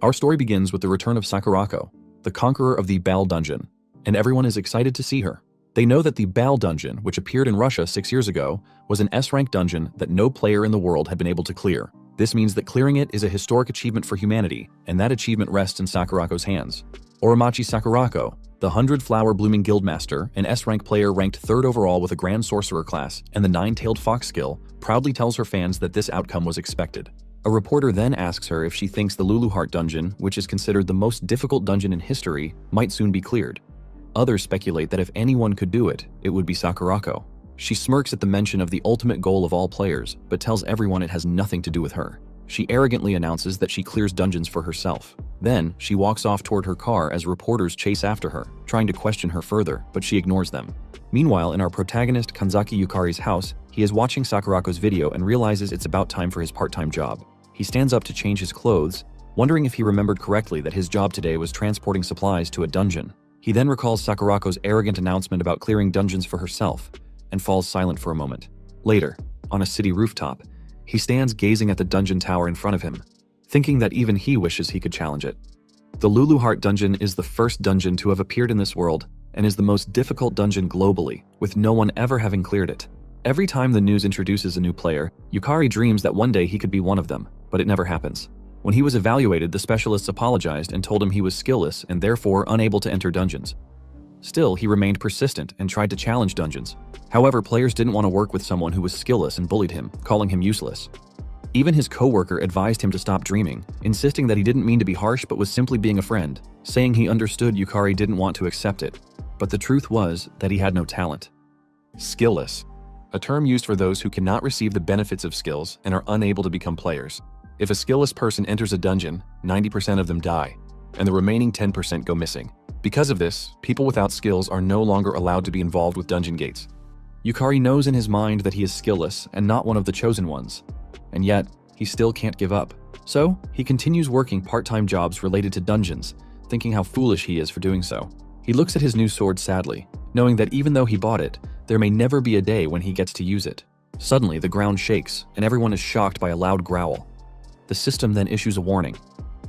Our story begins with the return of Sakurako, the conqueror of the Bal Dungeon, and everyone is excited to see her. They know that the Bal Dungeon, which appeared in Russia 6 years ago, was an S-rank dungeon that no player in the world had been able to clear. This means that clearing it is a historic achievement for humanity, and that achievement rests in Sakurako's hands. Oromachi Sakurako, the 100-flower blooming guildmaster, an S-rank player ranked 3rd overall with a Grand Sorcerer class and the 9-tailed fox skill, proudly tells her fans that this outcome was expected. A reporter then asks her if she thinks the Luluheart dungeon, which is considered the most difficult dungeon in history, might soon be cleared. Others speculate that if anyone could do it, it would be Sakurako. She smirks at the mention of the ultimate goal of all players, but tells everyone it has nothing to do with her. She arrogantly announces that she clears dungeons for herself. Then, she walks off toward her car as reporters chase after her, trying to question her further, but she ignores them. Meanwhile, in our protagonist Kanzaki Yukari's house, he is watching Sakurako's video and realizes it's about time for his part-time job. He stands up to change his clothes, wondering if he remembered correctly that his job today was transporting supplies to a dungeon. He then recalls Sakurako's arrogant announcement about clearing dungeons for herself, and falls silent for a moment. Later, on a city rooftop, he stands gazing at the dungeon tower in front of him, thinking that even he wishes he could challenge it. The Luluheart dungeon is the first dungeon to have appeared in this world, and is the most difficult dungeon globally, with no one ever having cleared it. Every time the news introduces a new player, Yukari dreams that one day he could be one of them, but it never happens. When he was evaluated, the specialists apologized and told him he was skillless and therefore unable to enter dungeons. Still, he remained persistent and tried to challenge dungeons. However, players didn't want to work with someone who was skillless and bullied him, calling him useless. Even his co-worker advised him to stop dreaming, insisting that he didn't mean to be harsh but was simply being a friend, saying he understood Yukari didn't want to accept it. But the truth was that he had no talent. Skillless, a term used for those who cannot receive the benefits of skills and are unable to become players. If a skillless person enters a dungeon, 90% of them die, and the remaining 10% go missing. Because of this, people without skills are no longer allowed to be involved with dungeon gates. Yukari knows in his mind that he is skillless and not one of the chosen ones, and yet he still can't give up. So, he continues working part-time jobs related to dungeons, thinking how foolish he is for doing so. He looks at his new sword sadly, knowing that even though he bought it, there may never be a day when he gets to use it. Suddenly, the ground shakes, and everyone is shocked by a loud growl. The system then issues a warning.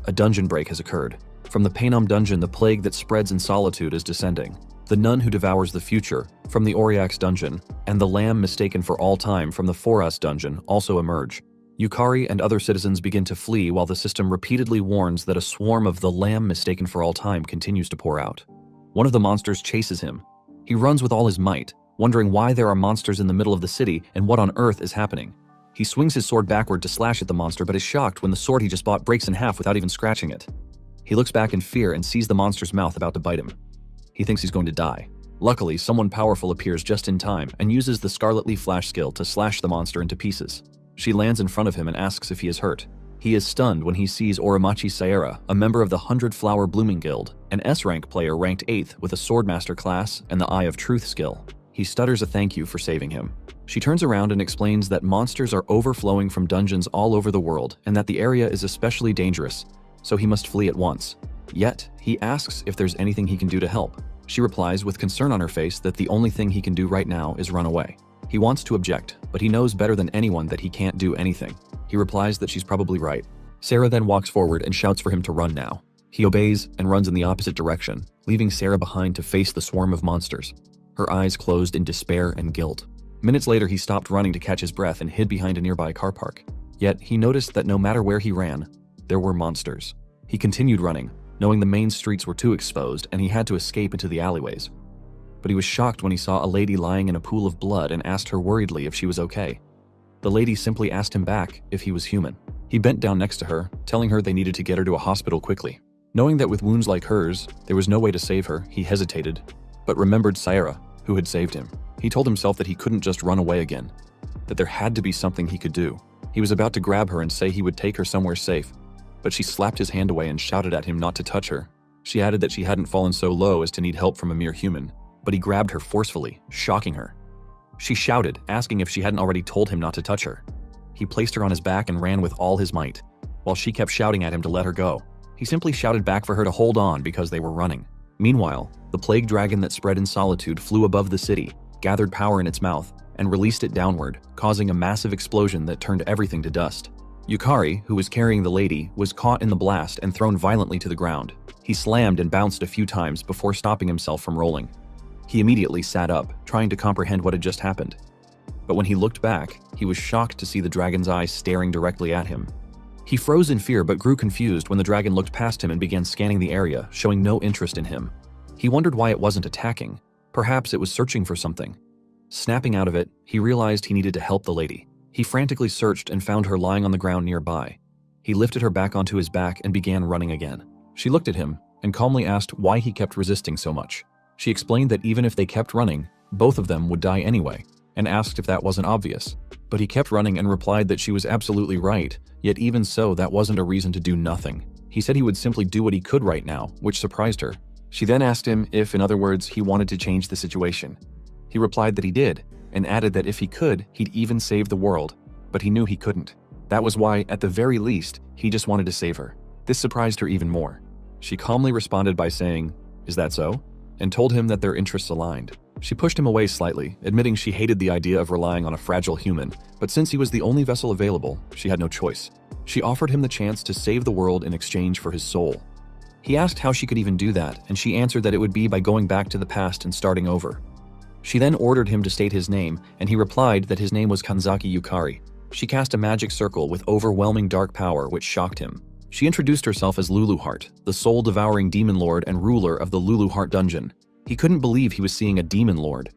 A dungeon break has occurred. From the Painum dungeon, the plague that spreads in solitude is descending. The nun who devours the future, from the Oriax dungeon, and the lamb mistaken for all time from the Foras dungeon also emerge. Yukari and other citizens begin to flee while the system repeatedly warns that a swarm of the lamb mistaken for all time continues to pour out. One of the monsters chases him. He runs with all his might, wondering why there are monsters in the middle of the city and what on earth is happening. He swings his sword backward to slash at the monster but is shocked when the sword he just bought breaks in half without even scratching it. He looks back in fear and sees the monster's mouth about to bite him. He thinks he's going to die. Luckily, someone powerful appears just in time and uses the Scarlet Leaf Flash skill to slash the monster into pieces. She lands in front of him and asks if he is hurt. He is stunned when he sees Oromachi Saera, a member of the 100-Flower Blooming Guild, an S-rank player ranked 8th with a Swordmaster class and the Eye of Truth skill. He stutters a thank you for saving him. She turns around and explains that monsters are overflowing from dungeons all over the world and that the area is especially dangerous, so he must flee at once. Yet, he asks if there's anything he can do to help. She replies with concern on her face that the only thing he can do right now is run away. He wants to object, but he knows better than anyone that he can't do anything. He replies that she's probably right. Sarah then walks forward and shouts for him to run now. He obeys and runs in the opposite direction, leaving Sarah behind to face the swarm of monsters. Her eyes closed in despair and guilt. Minutes later, he stopped running to catch his breath and hid behind a nearby car park. Yet, he noticed that no matter where he ran, there were monsters. He continued running, knowing the main streets were too exposed and he had to escape into the alleyways. But he was shocked when he saw a lady lying in a pool of blood and asked her worriedly if she was okay. The lady simply asked him back if he was human. He bent down next to her, telling her they needed to get her to a hospital quickly. Knowing that with wounds like hers, there was no way to save her, he hesitated, but remembered Saira, who had saved him. He told himself that he couldn't just run away again, that there had to be something he could do. He was about to grab her and say he would take her somewhere safe, but she slapped his hand away and shouted at him not to touch her. She added that she hadn't fallen so low as to need help from a mere human, but he grabbed her forcefully, shocking her. She shouted, asking if she hadn't already told him not to touch her. He placed her on his back and ran with all his might, while she kept shouting at him to let her go. He simply shouted back for her to hold on because they were running. Meanwhile, the plague dragon that spread in solitude flew above the city, gathered power in its mouth, and released it downward, causing a massive explosion that turned everything to dust. Yukari, who was carrying the lady, was caught in the blast and thrown violently to the ground. He slammed and bounced a few times before stopping himself from rolling. He immediately sat up, trying to comprehend what had just happened. But when he looked back, he was shocked to see the dragon's eyes staring directly at him. He froze in fear but grew confused when the dragon looked past him and began scanning the area, showing no interest in him. He wondered why it wasn't attacking. Perhaps it was searching for something. Snapping out of it, he realized he needed to help the lady. He frantically searched and found her lying on the ground nearby. He lifted her back onto his back and began running again. She looked at him and calmly asked why he kept resisting so much. She explained that even if they kept running, both of them would die anyway, and asked if that wasn't obvious. But he kept running and replied that she was absolutely right, yet even so, that wasn't a reason to do nothing. He said he would simply do what he could right now, which surprised her. She then asked him if, in other words, he wanted to change the situation. He replied that he did, and added that if he could, he'd even save the world, but he knew he couldn't. That was why, at the very least, he just wanted to save her. This surprised her even more. She calmly responded by saying, "Is that so?" and told him that their interests aligned. She pushed him away slightly, admitting she hated the idea of relying on a fragile human, but since he was the only vessel available, she had no choice. She offered him the chance to save the world in exchange for his soul. He asked how she could even do that, and she answered that it would be by going back to the past and starting over. She then ordered him to state his name, and he replied that his name was Kanzaki Yukari. She cast a magic circle with overwhelming dark power, which shocked him. She introduced herself as Lulu Heart, the soul-devouring demon lord and ruler of the Lulu Heart dungeon. He couldn't believe he was seeing a demon lord.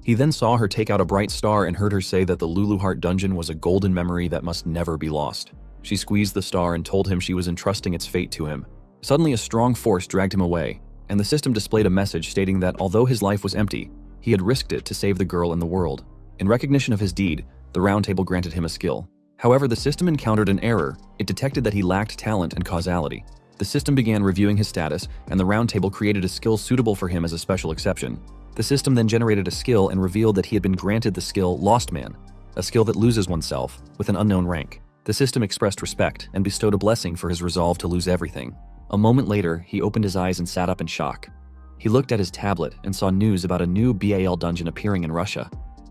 He then saw her take out a bright star and heard her say that the Lulu Heart dungeon was a golden memory that must never be lost. She squeezed the star and told him she was entrusting its fate to him. Suddenly, a strong force dragged him away, and the system displayed a message stating that although his life was empty, he had risked it to save the girl and the world. In recognition of his deed, the Round Table granted him a skill. However, the system encountered an error. It detected that he lacked talent and causality. The system began reviewing his status, and the Round Table created a skill suitable for him as a special exception. The system then generated a skill and revealed that he had been granted the skill Lost Man, a skill that loses oneself, with an unknown rank. The system expressed respect and bestowed a blessing for his resolve to lose everything. A moment later, he opened his eyes and sat up in shock. He looked at his tablet and saw news about a new BAL dungeon appearing in Russia.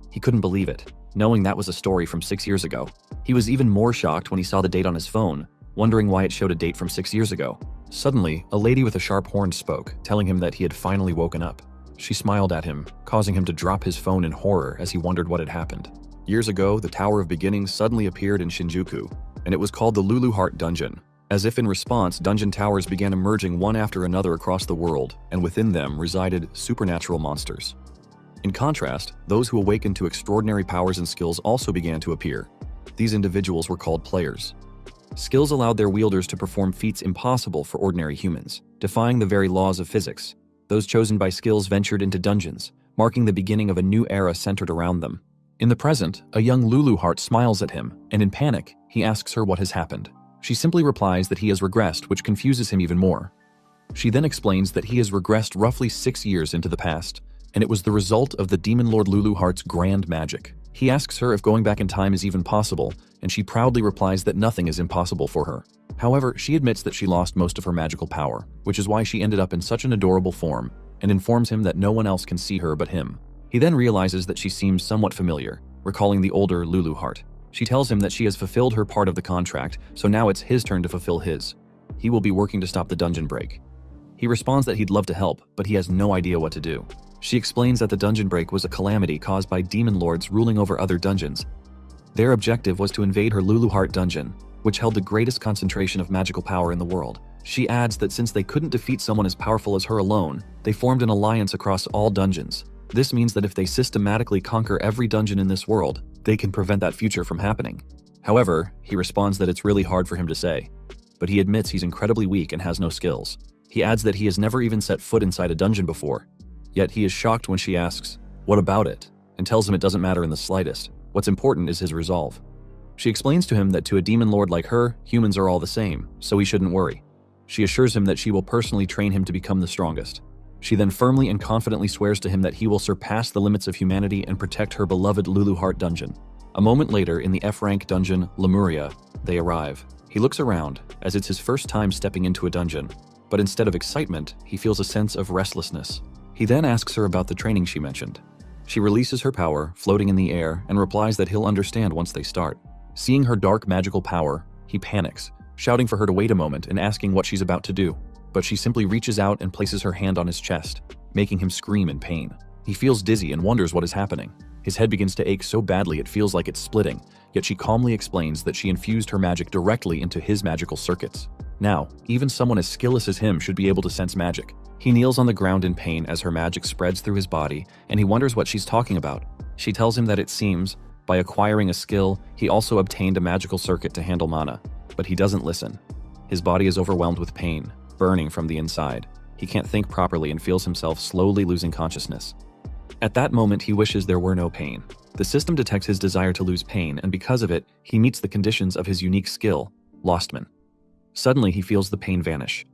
He couldn't believe it, knowing that was a story from 6 years ago. He was even more shocked when he saw the date on his phone, wondering why it showed a date from 6 years ago. Suddenly, a lady with a sharp horn spoke, telling him that he had finally woken up. She smiled at him, causing him to drop his phone in horror as he wondered what had happened. Years ago, the Tower of Beginnings suddenly appeared in Shinjuku, and it was called the Lulu Heart Dungeon. As if in response, dungeon towers began emerging one after another across the world, and within them resided supernatural monsters. In contrast, those who awakened to extraordinary powers and skills also began to appear. These individuals were called players. Skills allowed their wielders to perform feats impossible for ordinary humans, defying the very laws of physics. Those chosen by skills ventured into dungeons, marking the beginning of a new era centered around them. In the present, a young Lulu Heart smiles at him, and in panic, he asks her what has happened. She simply replies that he has regressed, which confuses him even more. She then explains that he has regressed roughly 6 years into the past, and it was the result of the Demon Lord Lulu Heart's grand magic. He asks her if going back in time is even possible, and she proudly replies that nothing is impossible for her. However, she admits that she lost most of her magical power, which is why she ended up in such an adorable form, and informs him that no one else can see her but him. He then realizes that she seems somewhat familiar, recalling the older Lulu Heart. She tells him that she has fulfilled her part of the contract, so now it's his turn to fulfill his. He will be working to stop the dungeon break. He responds that he'd love to help, but he has no idea what to do. She explains that the dungeon break was a calamity caused by demon lords ruling over other dungeons. Their objective was to invade her Lulu Heart dungeon, which held the greatest concentration of magical power in the world. She adds that since they couldn't defeat someone as powerful as her alone, they formed an alliance across all dungeons. This means that if they systematically conquer every dungeon in this world, they can prevent that future from happening. However, he responds that it's really hard for him to say, but he admits he's incredibly weak and has no skills. He adds that he has never even set foot inside a dungeon before, yet he is shocked when she asks, "What about it?" and tells him it doesn't matter in the slightest. What's important is his resolve. She explains to him that to a demon lord like her, humans are all the same, so he shouldn't worry. She assures him that she will personally train him to become the strongest. She then firmly and confidently swears to him that he will surpass the limits of humanity and protect her beloved Lulu Heart dungeon. A moment later, in the F-rank dungeon, Lemuria, they arrive. He looks around, as it's his first time stepping into a dungeon, but instead of excitement, he feels a sense of restlessness. He then asks her about the training she mentioned. She releases her power, floating in the air, and replies that he'll understand once they start. Seeing her dark magical power, He panics, shouting for her to wait a moment and asking what she's about to do. But she simply reaches out and places her hand on his chest, making him scream in pain. He feels dizzy and wonders what is happening. His head begins to ache so badly it feels like it's splitting, yet she calmly explains that she infused her magic directly into his magical circuits. Now, even someone as skillless as him should be able to sense magic. He kneels on the ground in pain as her magic spreads through his body, and he wonders what she's talking about. She tells him that it seems, by acquiring a skill, he also obtained a magical circuit to handle mana, but he doesn't listen. His body is overwhelmed with pain, burning from the inside. He can't think properly and feels himself slowly losing consciousness. At that moment, he wishes there were no pain. The system detects his desire to lose pain, and because of it, he meets the conditions of his unique skill, Lostman. Suddenly, he feels the pain vanish.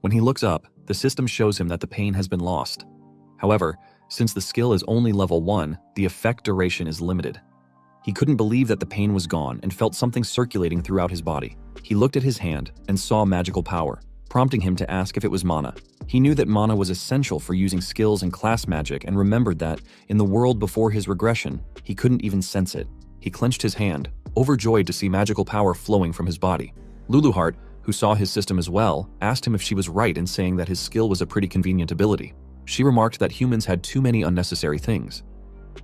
When he looks up, the system shows him that the pain has been lost. However, since the skill is only level 1, the effect duration is limited. He couldn't believe that the pain was gone and felt something circulating throughout his body. He looked at his hand and saw magical power, prompting him to ask if it was mana. He knew that mana was essential for using skills and class magic and remembered that, in the world before his regression, he couldn't even sense it. He clenched his hand, overjoyed to see magical power flowing from his body. Luluheart, who saw his system as well, asked him if she was right in saying that his skill was a pretty convenient ability. She remarked that humans had too many unnecessary things.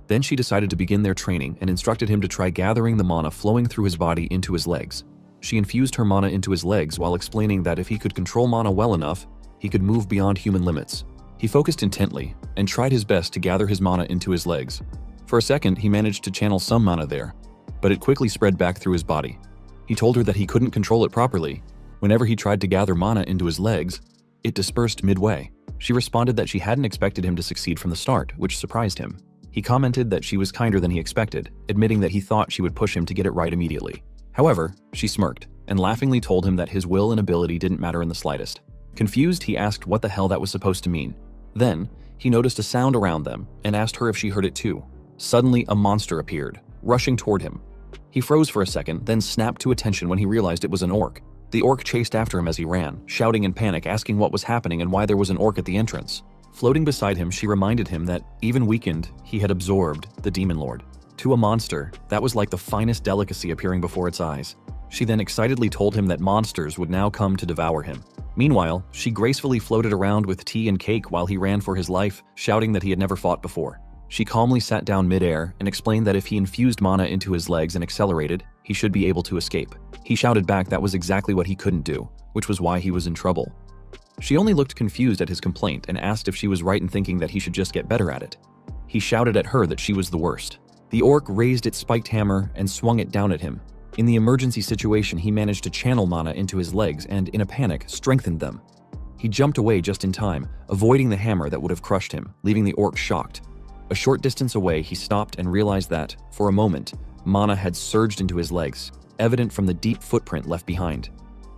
Then she decided to begin their training and instructed him to try gathering the mana flowing through his body into his legs. She infused her mana into his legs while explaining that if he could control mana well enough, he could move beyond human limits. He focused intently and tried his best to gather his mana into his legs. For a second, he managed to channel some mana there, but it quickly spread back through his body. He told her that he couldn't control it properly. Whenever he tried to gather mana into his legs, it dispersed midway. She responded that she hadn't expected him to succeed from the start, which surprised him. He commented that she was kinder than he expected, admitting that he thought she would push him to get it right immediately. However, she smirked and laughingly told him that his will and ability didn't matter in the slightest. Confused, he asked what the hell that was supposed to mean. Then, he noticed a sound around them and asked her if she heard it too. Suddenly, a monster appeared, rushing toward him. He froze for a second, then snapped to attention when he realized it was an orc. The orc chased after him as he ran, shouting in panic, asking what was happening and why there was an orc at the entrance. Floating beside him, she reminded him that, even weakened, he had absorbed the Demon Lord. To a monster, that was like the finest delicacy appearing before its eyes. She then excitedly told him that monsters would now come to devour him. Meanwhile, she gracefully floated around with tea and cake while he ran for his life, shouting that he had never fought before. She calmly sat down midair and explained that if he infused mana into his legs and accelerated, he should be able to escape. He shouted back that was exactly what he couldn't do, which was why he was in trouble. She only looked confused at his complaint and asked if she was right in thinking that he should just get better at it. He shouted at her that she was the worst. The orc raised its spiked hammer and swung it down at him. In the emergency situation, he managed to channel mana into his legs and, in a panic, strengthened them. He jumped away just in time, avoiding the hammer that would have crushed him, leaving the orc shocked. A short distance away, he stopped and realized that, for a moment, mana had surged into his legs, evident from the deep footprint left behind.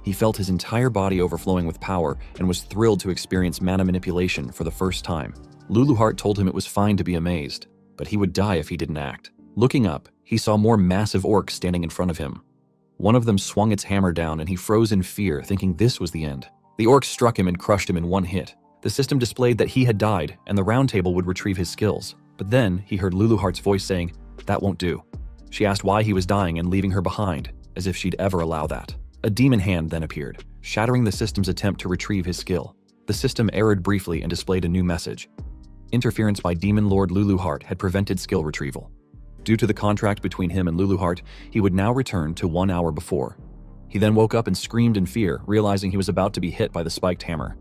He felt his entire body overflowing with power and was thrilled to experience mana manipulation for the first time. Luluheart told him it was fine to be amazed, but he would die if he didn't act. Looking up, he saw more massive orcs standing in front of him. One of them swung its hammer down and he froze in fear, thinking this was the end. The orc struck him and crushed him in one hit. The system displayed that he had died and the round table would retrieve his skills. But then he heard Luluheart's voice saying, "That won't do." She asked why he was dying and leaving her behind, as if she'd ever allow that. A demon hand then appeared, shattering the system's attempt to retrieve his skill. The system errored briefly and displayed a new message. Interference by Demon Lord Luluheart had prevented skill retrieval. Due to the contract between him and Luluheart, he would now return to 1 hour before. He then woke up and screamed in fear, realizing he was about to be hit by the spiked hammer.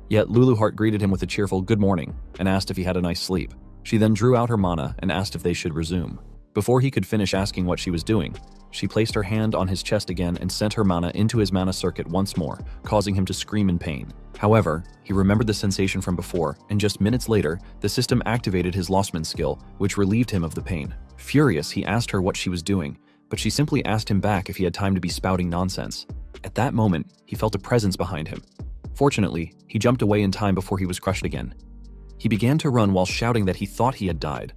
Yet Luluheart greeted him with a cheerful "good morning" and asked if he had a nice sleep. She then drew out her mana and asked if they should resume. Before he could finish asking what she was doing, she placed her hand on his chest again and sent her mana into his mana circuit once more, causing him to scream in pain. However, he remembered the sensation from before, and just minutes later, the system activated his Lostman skill, which relieved him of the pain. Furious, he asked her what she was doing, but she simply asked him back if he had time to be spouting nonsense. At that moment, he felt a presence behind him. Fortunately, he jumped away in time before he was crushed again. He began to run while shouting that he thought he had died.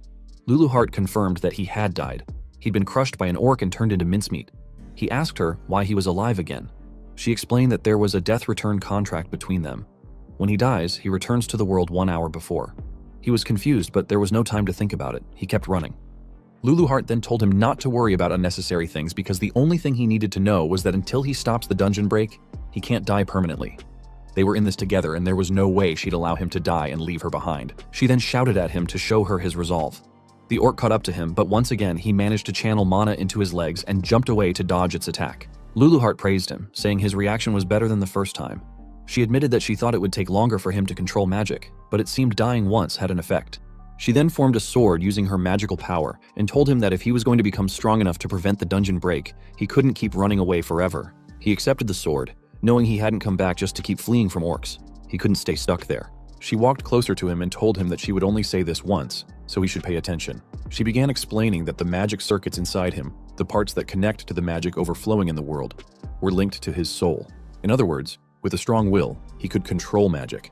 Luluheart confirmed that he had died. He'd been crushed by an orc and turned into mincemeat. He asked her why he was alive again. She explained that there was a death return contract between them. When he dies, he returns to the world 1 hour before. He was confused, but there was no time to think about it. He kept running. Luluheart then told him not to worry about unnecessary things because the only thing he needed to know was that until he stops the dungeon break, he can't die permanently. They were in this together and there was no way she'd allow him to die and leave her behind. She then shouted at him to show her his resolve. The orc caught up to him, but once again he managed to channel mana into his legs and jumped away to dodge its attack. Luluheart praised him, saying his reaction was better than the first time. She admitted that she thought it would take longer for him to control magic, but it seemed dying once had an effect. She then formed a sword using her magical power and told him that if he was going to become strong enough to prevent the dungeon break, he couldn't keep running away forever. He accepted the sword, knowing he hadn't come back just to keep fleeing from orcs. He couldn't stay stuck there. She walked closer to him and told him that she would only say this once, so he should pay attention. She began explaining that the magic circuits inside him, the parts that connect to the magic overflowing in the world, were linked to his soul. In other words, with a strong will, he could control magic.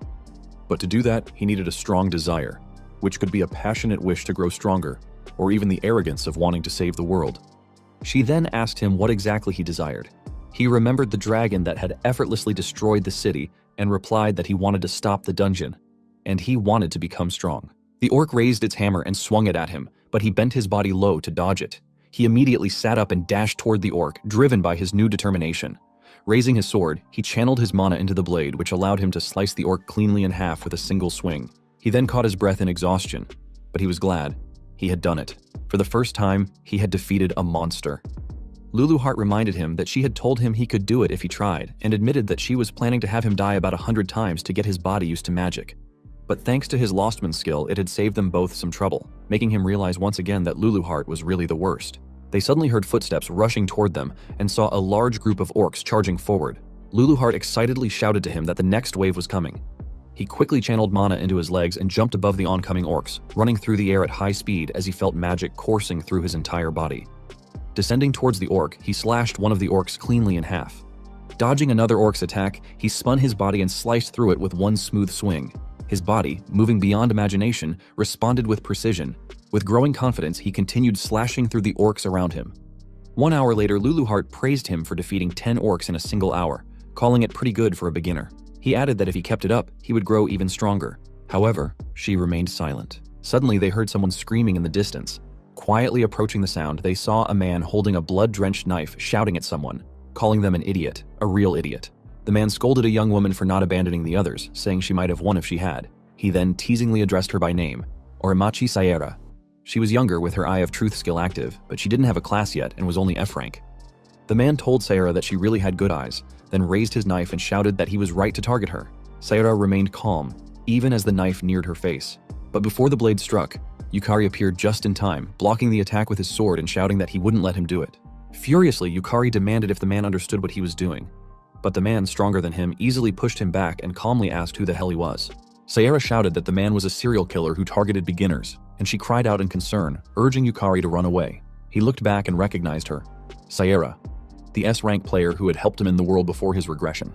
But to do that, he needed a strong desire, which could be a passionate wish to grow stronger, or even the arrogance of wanting to save the world. She then asked him what exactly he desired. He remembered the dragon that had effortlessly destroyed the city and replied that he wanted to stop the dungeon, and he wanted to become strong. The orc raised its hammer and swung it at him, but he bent his body low to dodge it. He immediately sat up and dashed toward the orc, driven by his new determination. Raising his sword, he channeled his mana into the blade, which allowed him to slice the orc cleanly in half with a single swing. He then caught his breath in exhaustion, but he was glad. He had done it. For the first time, he had defeated a monster. Luluheart reminded him that she had told him he could do it if he tried, and admitted that she was planning to have him die about 100 times to get his body used to magic. But thanks to his Lostman skill, it had saved them both some trouble, making him realize once again that Luluheart was really the worst. They suddenly heard footsteps rushing toward them and saw a large group of orcs charging forward. Luluheart excitedly shouted to him that the next wave was coming. He quickly channeled mana into his legs and jumped above the oncoming orcs, running through the air at high speed as he felt magic coursing through his entire body. Descending towards the orc, he slashed one of the orcs cleanly in half. Dodging another orc's attack, he spun his body and sliced through it with one smooth swing. His body, moving beyond imagination, responded with precision. With growing confidence, he continued slashing through the orcs around him. 1 hour later, Luluheart praised him for defeating 10 orcs in a single hour, calling it pretty good for a beginner. He added that if he kept it up, he would grow even stronger. However, she remained silent. Suddenly, they heard someone screaming in the distance. Quietly approaching the sound, they saw a man holding a blood-drenched knife shouting at someone, calling them an idiot, a real idiot. The man scolded a young woman for not abandoning the others, saying she might have won if she had. He then teasingly addressed her by name, Orimachi Sayera. She was younger with her Eye of Truth skill active, but she didn't have a class yet and was only F rank. The man told Sayera that she really had good eyes, then raised his knife and shouted that he was right to target her. Sayera remained calm, even as the knife neared her face. But before the blade struck, Yukari appeared just in time, blocking the attack with his sword and shouting that he wouldn't let him do it. Furiously, Yukari demanded if the man understood what he was doing. But the man, stronger than him, easily pushed him back and calmly asked who the hell he was. Sayera shouted that the man was a serial killer who targeted beginners, and she cried out in concern, urging Yukari to run away. He looked back and recognized her. Sayera, the S-rank player who had helped him in the world before his regression.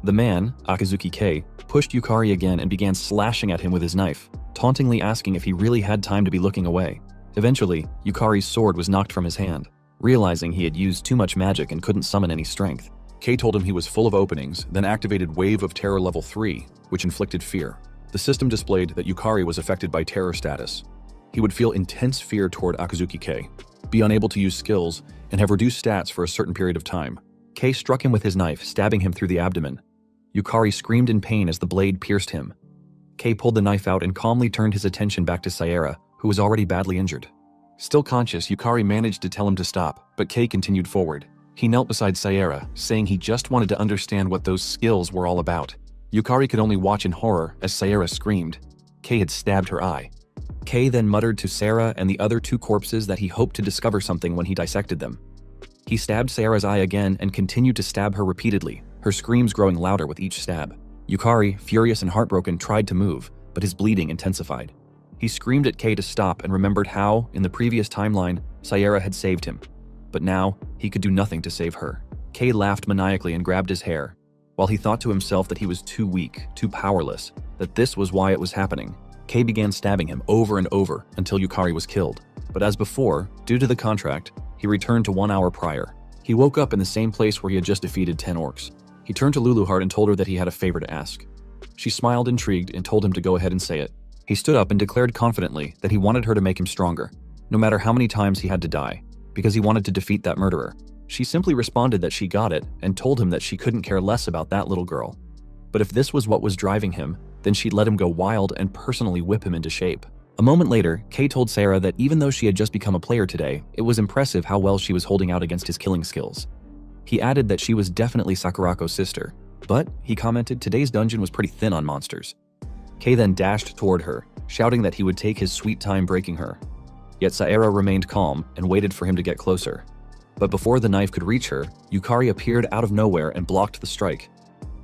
The man, Akazuki K, pushed Yukari again and began slashing at him with his knife, tauntingly asking if he really had time to be looking away. Eventually, Yukari's sword was knocked from his hand. Realizing he had used too much magic and couldn't summon any strength, K told him he was full of openings, then activated Wave of Terror Level 3, which inflicted fear. The system displayed that Yukari was affected by terror status. He would feel intense fear toward Akazuki K, be unable to use skills, and have reduced stats for a certain period of time. K struck him with his knife, stabbing him through the abdomen. Yukari screamed in pain as the blade pierced him. K pulled the knife out and calmly turned his attention back to Sayera, who was already badly injured. Still conscious, Yukari managed to tell him to stop, but K continued forward. He knelt beside Sayera, saying he just wanted to understand what those skills were all about. Yukari could only watch in horror as Sayera screamed. K had stabbed her eye. K then muttered to Sarah and the other 2 corpses that he hoped to discover something when he dissected them. He stabbed Sarah's eye again and continued to stab her repeatedly, her screams growing louder with each stab. Yukari, furious and heartbroken, tried to move, but his bleeding intensified. He screamed at K to stop and remembered how, in the previous timeline, Sayera had saved him. But now, he could do nothing to save her. K laughed maniacally and grabbed his hair, while he thought to himself that he was too weak, too powerless, that this was why it was happening. K began stabbing him over and over until Yukari was killed. But as before, due to the contract, he returned to 1 hour prior. He woke up in the same place where he had just defeated 10 orcs. He turned to Luluheart and told her that he had a favor to ask. She smiled intrigued and told him to go ahead and say it. He stood up and declared confidently that he wanted her to make him stronger. no matter how many times he had to die, because he wanted to defeat that murderer. She simply responded that she got it and told him that she couldn't care less about that little girl. But if this was what was driving him, then she'd let him go wild and personally whip him into shape. A moment later, Kei told Sarah that even though she had just become a player today, it was impressive how well she was holding out against his killing skills. He added that she was definitely Sakurako's sister, but he commented today's dungeon was pretty thin on monsters. Kei then dashed toward her, shouting that he would take his sweet time breaking her. Yet Sarah remained calm and waited for him to get closer. But before the knife could reach her, Yukari appeared out of nowhere and blocked the strike.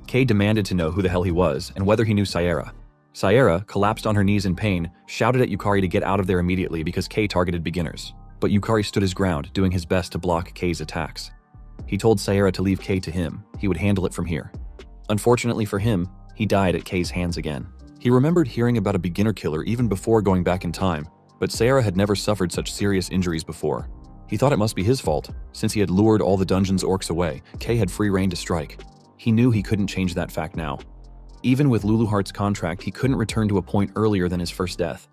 Kei demanded to know who the hell he was and whether he knew Sarah. Sarah collapsed on her knees in pain, shouted at Yukari to get out of there immediately because Kei targeted beginners. But Yukari stood his ground, doing his best to block Kei's attacks. He told Sarah to leave Kei to him. He would handle it from here. Unfortunately for him, he died at Kei's hands again. He remembered hearing about a beginner killer even before going back in time, but Sarah had never suffered such serious injuries before. He thought it must be his fault. Since he had lured all the dungeon's orcs away, Kei had free reign to strike. He knew he couldn't change that fact now. Even with Luluhart's contract, he couldn't return to a point earlier than his first death.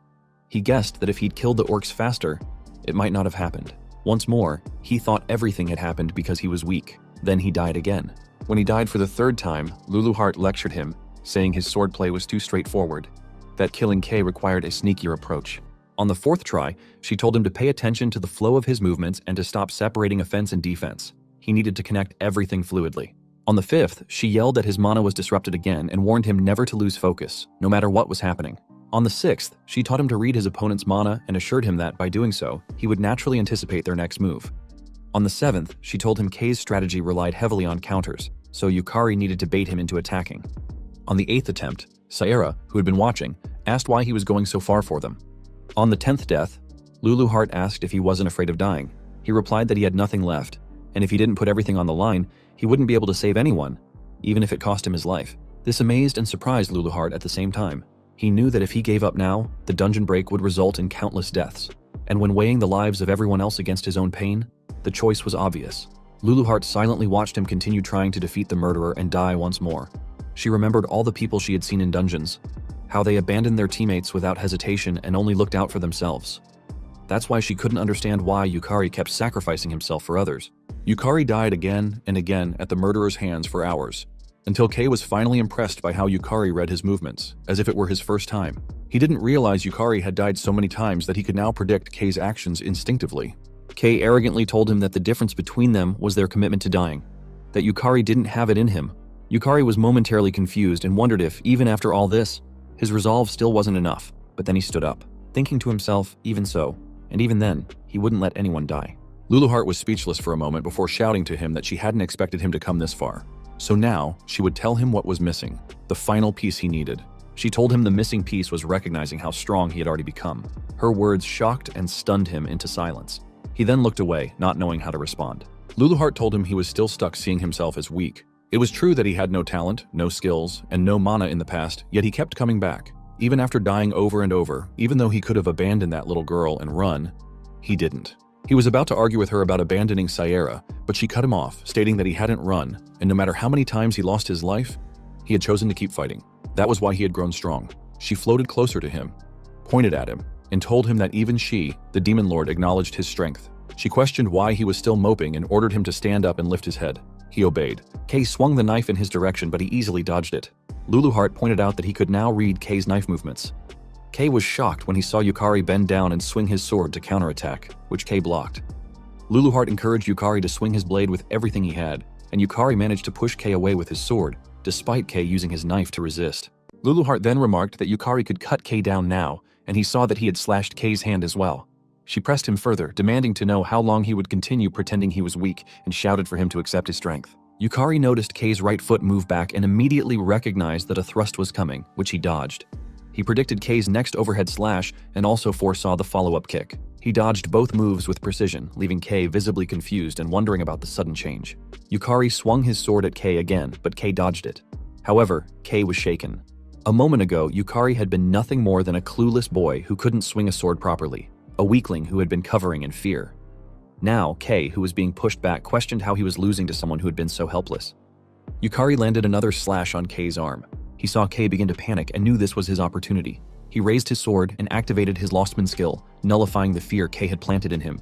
He guessed that if he'd killed the orcs faster, it might not have happened. Once more, he thought everything had happened because he was weak. Then he died again. When he died for the third time, Luluhart lectured him, saying his swordplay was too straightforward, that killing Kei required a sneakier approach. On the fourth try, she told him to pay attention to the flow of his movements and to stop separating offense and defense. He needed to connect everything fluidly. On the fifth, she yelled that his mana was disrupted again and warned him never to lose focus, no matter what was happening. On the sixth, she taught him to read his opponent's mana and assured him that, by doing so, he would naturally anticipate their next move. On the seventh, she told him Kei's strategy relied heavily on counters, so Yukari needed to bait him into attacking. On the eighth attempt, Sarah, who had been watching, asked why he was going so far for them. On the 10th death, Luluhart asked if he wasn't afraid of dying. He replied that he had nothing left, and if he didn't put everything on the line, he wouldn't be able to save anyone, even if it cost him his life. This amazed and surprised Luluhart at the same time. He knew that if he gave up now, the dungeon break would result in countless deaths. And when weighing the lives of everyone else against his own pain, the choice was obvious. Luluhart silently watched him continue trying to defeat the murderer and die once more. She remembered all the people she had seen in dungeons, how they abandoned their teammates without hesitation and only looked out for themselves. That's why she couldn't understand why Yukari kept sacrificing himself for others. Yukari died again and again at the murderer's hands for hours, until Kei was finally impressed by how Yukari read his movements, as if it were his first time. He didn't realize Yukari had died so many times that he could now predict Kei's actions instinctively. Kei arrogantly told him that the difference between them was their commitment to dying, that Yukari didn't have it in him. Yukari was momentarily confused and wondered if, even after all this, his resolve still wasn't enough. But then he stood up, thinking to himself, even so, and even then, he wouldn't let anyone die. Luluhart was speechless for a moment before shouting to him that she hadn't expected him to come this far. So now, she would tell him what was missing, the final piece he needed. She told him the missing piece was recognizing how strong he had already become. Her words shocked and stunned him into silence. He then looked away, not knowing how to respond. Luluhart told him he was still stuck seeing himself as weak. It was true that he had no talent, no skills, and no mana in the past, yet he kept coming back. Even after dying over and over, even though he could have abandoned that little girl and run, he didn't. He was about to argue with her about abandoning Sarah, but she cut him off, stating that he hadn't run, and no matter how many times he lost his life, he had chosen to keep fighting. That was why he had grown strong. She floated closer to him, pointed at him, and told him that even she, the demon lord, acknowledged his strength. She questioned why he was still moping and ordered him to stand up and lift his head. He obeyed. Kei swung the knife in his direction, but he easily dodged it. Luluhart pointed out that he could now read Kei's knife movements. Kei was shocked when he saw Yukari bend down and swing his sword to counterattack, which Kei blocked. Luluhart encouraged Yukari to swing his blade with everything he had, and Yukari managed to push Kei away with his sword, despite Kei using his knife to resist. Luluhart then remarked that Yukari could cut Kei down now, and he saw that he had slashed Kei's hand as well. She pressed him further, demanding to know how long he would continue pretending he was weak, and shouted for him to accept his strength. Yukari noticed Kei's right foot move back and immediately recognized that a thrust was coming, which he dodged. He predicted Kei's next overhead slash and also foresaw the follow-up kick. He dodged both moves with precision, leaving Kei visibly confused and wondering about the sudden change. Yukari swung his sword at Kei again, but Kei dodged it. However, Kei was shaken. A moment ago, Yukari had been nothing more than a clueless boy who couldn't swing a sword properly, a weakling who had been covering in fear. Now, Kei, who was being pushed back, questioned how he was losing to someone who had been so helpless. Yukari landed another slash on Kei's arm. He saw Kei begin to panic and knew this was his opportunity. He raised his sword and activated his Lostman skill, nullifying the fear Kay had planted in him.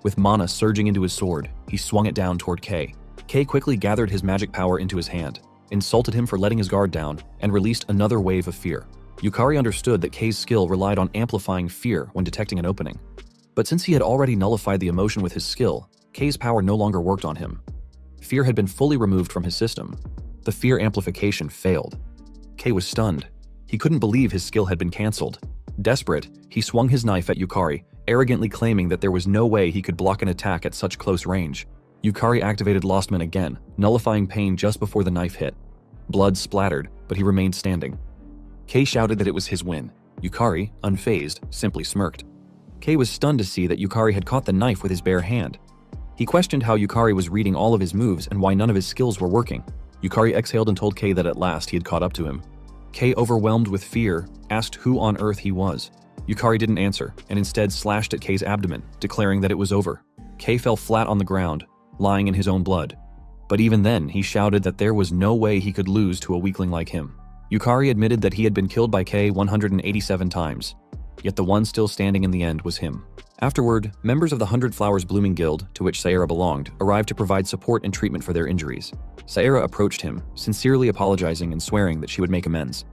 With mana surging into his sword, he swung it down toward Kay. Kay quickly gathered his magic power into his hand, insulted him for letting his guard down, and released another wave of fear. Yukari understood that Kay's skill relied on amplifying fear when detecting an opening. But since he had already nullified the emotion with his skill, Kay's power no longer worked on him. Fear had been fully removed from his system. The fear amplification failed. Kay was stunned. He couldn't believe his skill had been cancelled. Desperate, he swung his knife at Yukari, arrogantly claiming that there was no way he could block an attack at such close range. Yukari activated Lostman again, nullifying pain just before the knife hit. Blood splattered, but he remained standing. Kay shouted that it was his win. Yukari, unfazed, simply smirked. Kay was stunned to see that Yukari had caught the knife with his bare hand. He questioned how Yukari was reading all of his moves and why none of his skills were working. Yukari exhaled and told Kay that at last he had caught up to him. Kay, overwhelmed with fear, asked who on earth he was. Yukari didn't answer, and instead slashed at Kay's abdomen, declaring that it was over. Kay fell flat on the ground, lying in his own blood. But even then, he shouted that there was no way he could lose to a weakling like him. Yukari admitted that he had been killed by Kay 187 times, yet the one still standing in the end was him. Afterward, members of the 100 Flowers Blooming Guild, to which Sayera belonged, arrived to provide support and treatment for their injuries. Sayera approached him, sincerely apologizing and swearing that she would make amends.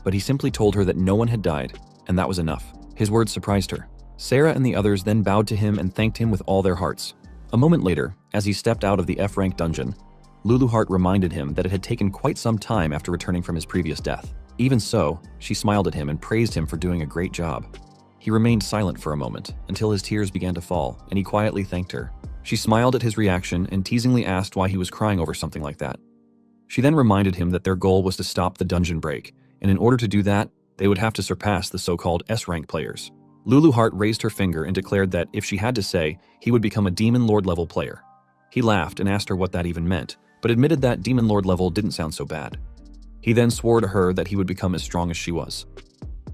But he simply told her that no one had died, and that was enough. His words surprised her. Sayera and the others then bowed to him and thanked him with all their hearts. A moment later, as he stepped out of the F-rank dungeon, Luluheart reminded him that it had taken quite some time after returning from his previous death. Even so, she smiled at him and praised him for doing a great job. He remained silent for a moment, until his tears began to fall, and he quietly thanked her. She smiled at his reaction and teasingly asked why he was crying over something like that. She then reminded him that their goal was to stop the dungeon break, and in order to do that, they would have to surpass the so-called S-rank players. Luluheart raised her finger and declared that if she had to say, he would become a Demon Lord level player. He laughed and asked her what that even meant, but admitted that Demon Lord level didn't sound so bad. He then swore to her that he would become as strong as she was.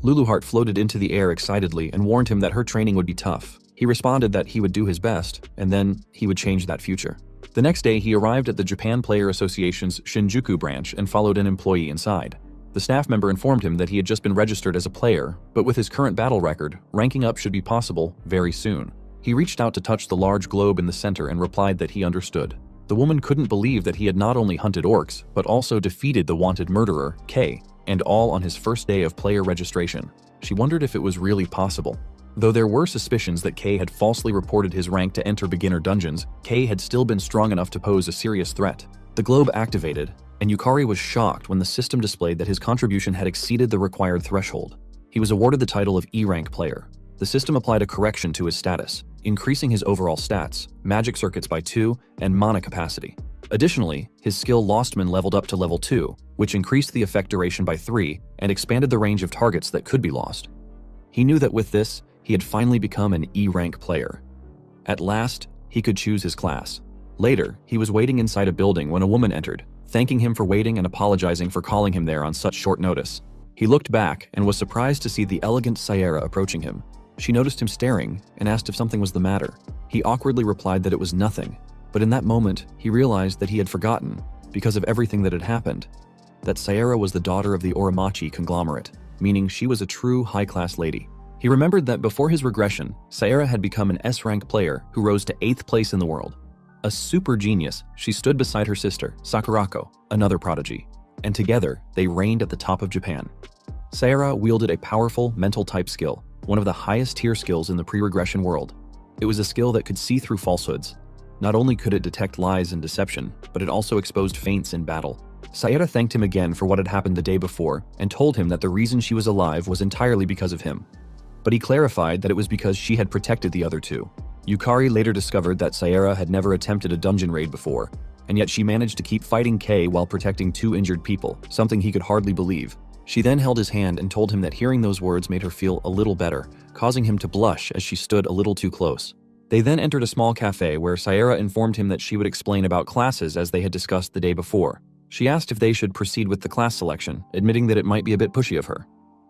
Luluheart floated into the air excitedly and warned him that her training would be tough. He responded that he would do his best, and then he would change that future. The next day, he arrived at the Japan Player Association's Shinjuku branch and followed an employee inside. The staff member informed him that he had just been registered as a player, but with his current battle record, ranking up should be possible very soon. He reached out to touch the large globe in the center and replied that he understood. The woman couldn't believe that he had not only hunted orcs, but also defeated the wanted murderer, Kay, and all on his first day of player registration. She wondered if it was really possible. Though there were suspicions that Kay had falsely reported his rank to enter beginner dungeons, Kay had still been strong enough to pose a serious threat. The globe activated, and Yukari was shocked when the system displayed that his contribution had exceeded the required threshold. He was awarded the title of E-rank player. The system applied a correction to his status, increasing his overall stats, magic circuits by 2, and mana capacity. Additionally, his skill Lostman leveled up to level 2, which increased the effect duration by 3 and expanded the range of targets that could be lost. He knew that with this, he had finally become an E-rank player. At last, he could choose his class. Later, he was waiting inside a building when a woman entered, thanking him for waiting and apologizing for calling him there on such short notice. He looked back and was surprised to see the elegant Sayera approaching him. She noticed him staring and asked if something was the matter. He awkwardly replied that it was nothing, but in that moment, he realized that he had forgotten, because of everything that had happened, that Sayera was the daughter of the Oromachi conglomerate, meaning she was a true high-class lady. He remembered that before his regression, Sayera had become an S-rank player who rose to 8th place in the world. A super genius, she stood beside her sister, Sakurako, another prodigy, and together they reigned at the top of Japan. Sayera wielded a powerful mental type skill, one of the highest tier skills in the pre-regression world. It was a skill that could see through falsehoods. Not only could it detect lies and deception, but it also exposed feints in battle. Sayera thanked him again for what had happened the day before and told him that the reason she was alive was entirely because of him. But he clarified that it was because she had protected the other two. Yukari later discovered that Sayera had never attempted a dungeon raid before, and yet she managed to keep fighting Kay while protecting 2 injured people, something he could hardly believe. She then held his hand and told him that hearing those words made her feel a little better, causing him to blush as she stood a little too close. They then entered a small cafe where Sayera informed him that she would explain about classes as they had discussed the day before. She asked if they should proceed with the class selection, admitting that it might be a bit pushy of her.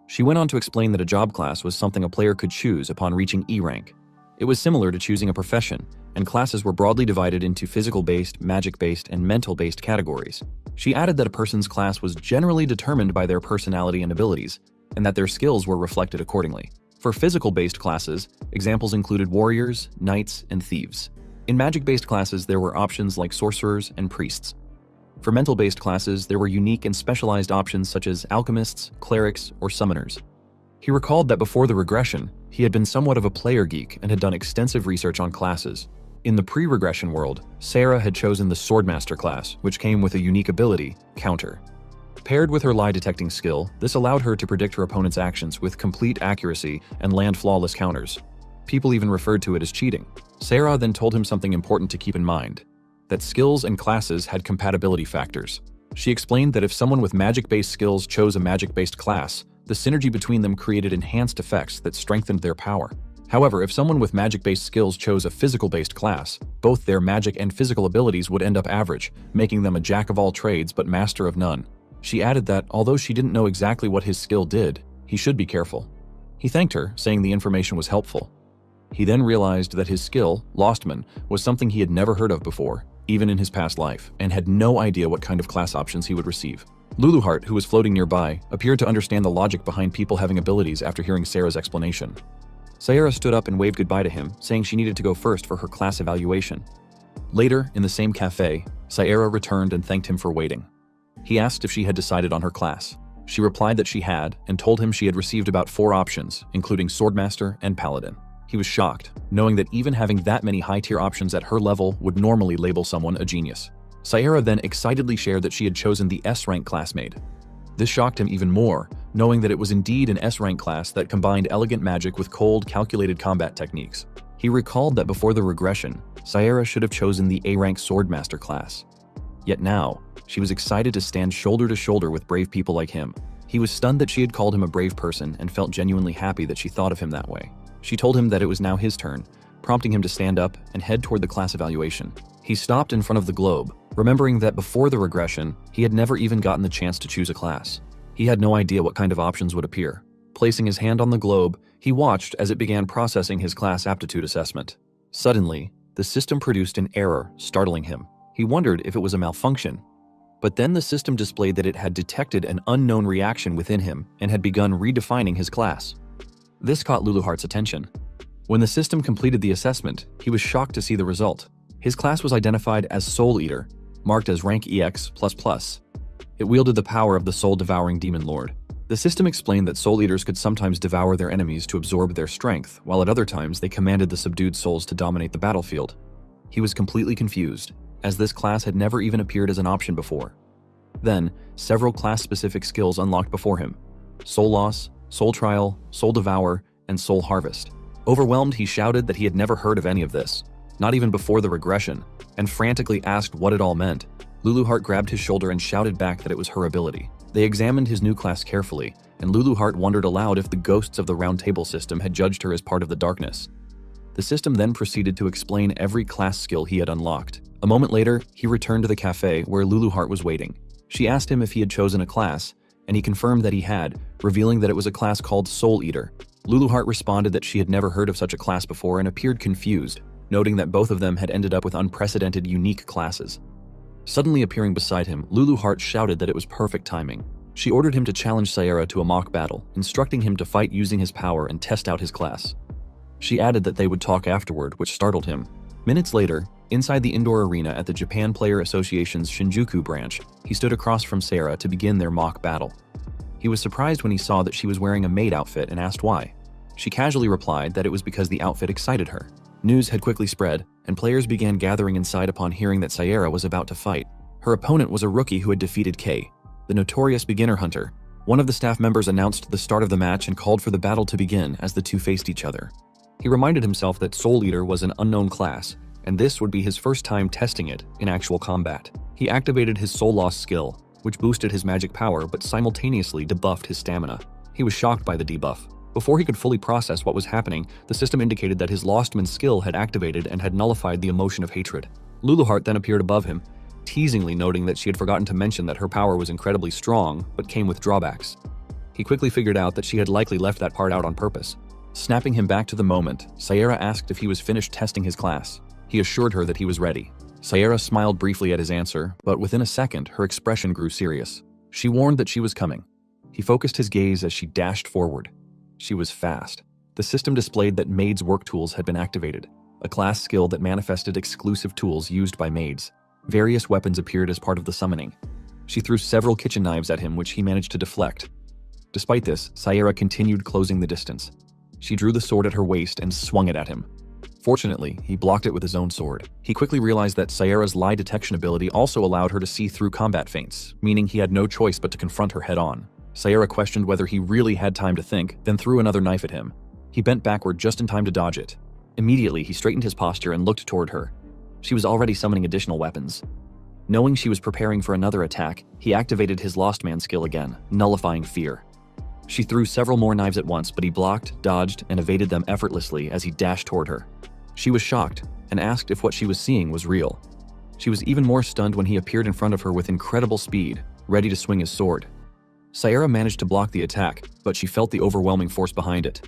She went on to explain that a job class was something a player could choose upon reaching E rank. It was similar to choosing a profession, and classes were broadly divided into physical-based, magic-based, and mental-based categories. She added that a person's class was generally determined by their personality and abilities, and that their skills were reflected accordingly. For physical-based classes, examples included warriors, knights, and thieves. In magic-based classes, there were options like sorcerers and priests. For mental-based classes, there were unique and specialized options such as alchemists, clerics, or summoners. He recalled that before the regression, he had been somewhat of a player geek and had done extensive research on classes. In the pre-regression world, Sarah had chosen the Swordmaster class, which came with a unique ability, Counter. Paired with her lie-detecting skill, this allowed her to predict her opponent's actions with complete accuracy and land flawless counters. People even referred to it as cheating. Sarah then told him something important to keep in mind, that skills and classes had compatibility factors. She explained that if someone with magic-based skills chose a magic-based class, the synergy between them created enhanced effects that strengthened their power. However, if someone with magic-based skills chose a physical-based class, both their magic and physical abilities would end up average, making them a jack of all trades but master of none. She added that, although she didn't know exactly what his skill did, he should be careful. He thanked her, saying the information was helpful. He then realized that his skill, Lostman, was something he had never heard of before, even in his past life, and had no idea what kind of class options he would receive. Luluheart, who was floating nearby, appeared to understand the logic behind people having abilities after hearing Sarah's explanation. Sarah stood up and waved goodbye to him, saying she needed to go first for her class evaluation. Later, in the same cafe, Sarah returned and thanked him for waiting. He asked if she had decided on her class. She replied that she had, and told him she had received about 4 options, including Swordmaster and Paladin. He was shocked, knowing that even having that many high-tier options at her level would normally label someone a genius. Sarah then excitedly shared that she had chosen the S-rank classmate. This shocked him even more, knowing that it was indeed an S-rank class that combined elegant magic with cold, calculated combat techniques. He recalled that before the regression, Sarah should have chosen the A-rank Swordmaster class. Yet now, she was excited to stand shoulder to shoulder with brave people like him. He was stunned that she had called him a brave person and felt genuinely happy that she thought of him that way. She told him that it was now his turn, prompting him to stand up and head toward the class evaluation. He stopped in front of the globe, remembering that before the regression, he had never even gotten the chance to choose a class. He had no idea what kind of options would appear. Placing his hand on the globe, he watched as it began processing his class aptitude assessment. Suddenly, the system produced an error, startling him. He wondered if it was a malfunction. But then the system displayed that it had detected an unknown reaction within him and had begun redefining his class. This caught Luluheart's attention. When the system completed the assessment, he was shocked to see the result. His class was identified as Soul Eater, marked as rank EX++. It wielded the power of the soul-devouring demon lord. The system explained that Soul Eaters could sometimes devour their enemies to absorb their strength, while at other times they commanded the subdued souls to dominate the battlefield. He was completely confused, as this class had never even appeared as an option before. Then, several class-specific skills unlocked before him: Soul Loss, Soul Trial, Soul Devour, and Soul Harvest. Overwhelmed, he shouted that he had never heard of any of this, not even before the regression, and frantically asked what it all meant. Luluheart grabbed his shoulder and shouted back that it was her ability. They examined his new class carefully, and Luluheart wondered aloud if the ghosts of the Round Table system had judged her as part of the darkness. The system then proceeded to explain every class skill he had unlocked. A moment later, he returned to the cafe where Luluheart was waiting. She asked him if he had chosen a class, and he confirmed that he had, revealing that it was a class called Soul Eater. Luluheart responded that she had never heard of such a class before and appeared confused, noting that both of them had ended up with unprecedented, unique classes. Suddenly appearing beside him, Luluheart shouted that it was perfect timing. She ordered him to challenge Sarah to a mock battle, instructing him to fight using his power and test out his class. She added that they would talk afterward, which startled him. Minutes later, inside the indoor arena at the Japan Player Association's Shinjuku branch, he stood across from Sarah to begin their mock battle. He was surprised when he saw that she was wearing a maid outfit and asked why. She casually replied that it was because the outfit excited her. News had quickly spread, and players began gathering inside upon hearing that Sarah was about to fight. Her opponent was a rookie who had defeated Kay, the notorious beginner hunter. One of the staff members announced the start of the match and called for the battle to begin as the two faced each other. He reminded himself that Soul Eater was an unknown class, and this would be his first time testing it in actual combat. He activated his Soul Loss skill, which boosted his magic power but simultaneously debuffed his stamina. He was shocked by the debuff. Before he could fully process what was happening, the system indicated that his Lostman skill had activated and had nullified the emotion of hatred. Luluheart then appeared above him, teasingly noting that she had forgotten to mention that her power was incredibly strong, but came with drawbacks. He quickly figured out that she had likely left that part out on purpose. Snapping him back to the moment, Sarah asked if he was finished testing his class. He assured her that he was ready. Sarah smiled briefly at his answer, but within a second, her expression grew serious. She warned that she was coming. He focused his gaze as she dashed forward. She was fast. The system displayed that Maid's work tools had been activated, a class skill that manifested exclusive tools used by maids. Various weapons appeared as part of the summoning. She threw several kitchen knives at him, which he managed to deflect. Despite this, Saera continued closing the distance. She drew the sword at her waist and swung it at him. Fortunately, he blocked it with his own sword. He quickly realized that Saera's lie detection ability also allowed her to see through combat feints, meaning he had no choice but to confront her head-on. Saera questioned whether he really had time to think, then threw another knife at him. He bent backward just in time to dodge it. Immediately, he straightened his posture and looked toward her. She was already summoning additional weapons. Knowing she was preparing for another attack, he activated his Lost Man skill again, nullifying fear. She threw several more knives at once, but he blocked, dodged, and evaded them effortlessly as he dashed toward her. She was shocked and asked if what she was seeing was real. She was even more stunned when he appeared in front of her with incredible speed, ready to swing his sword. Saera managed to block the attack, but she felt the overwhelming force behind it.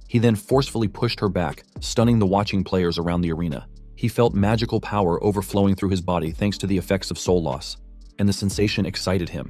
He then forcefully pushed her back, stunning the watching players around the arena. He felt magical power overflowing through his body thanks to the effects of soul loss, and the sensation excited him.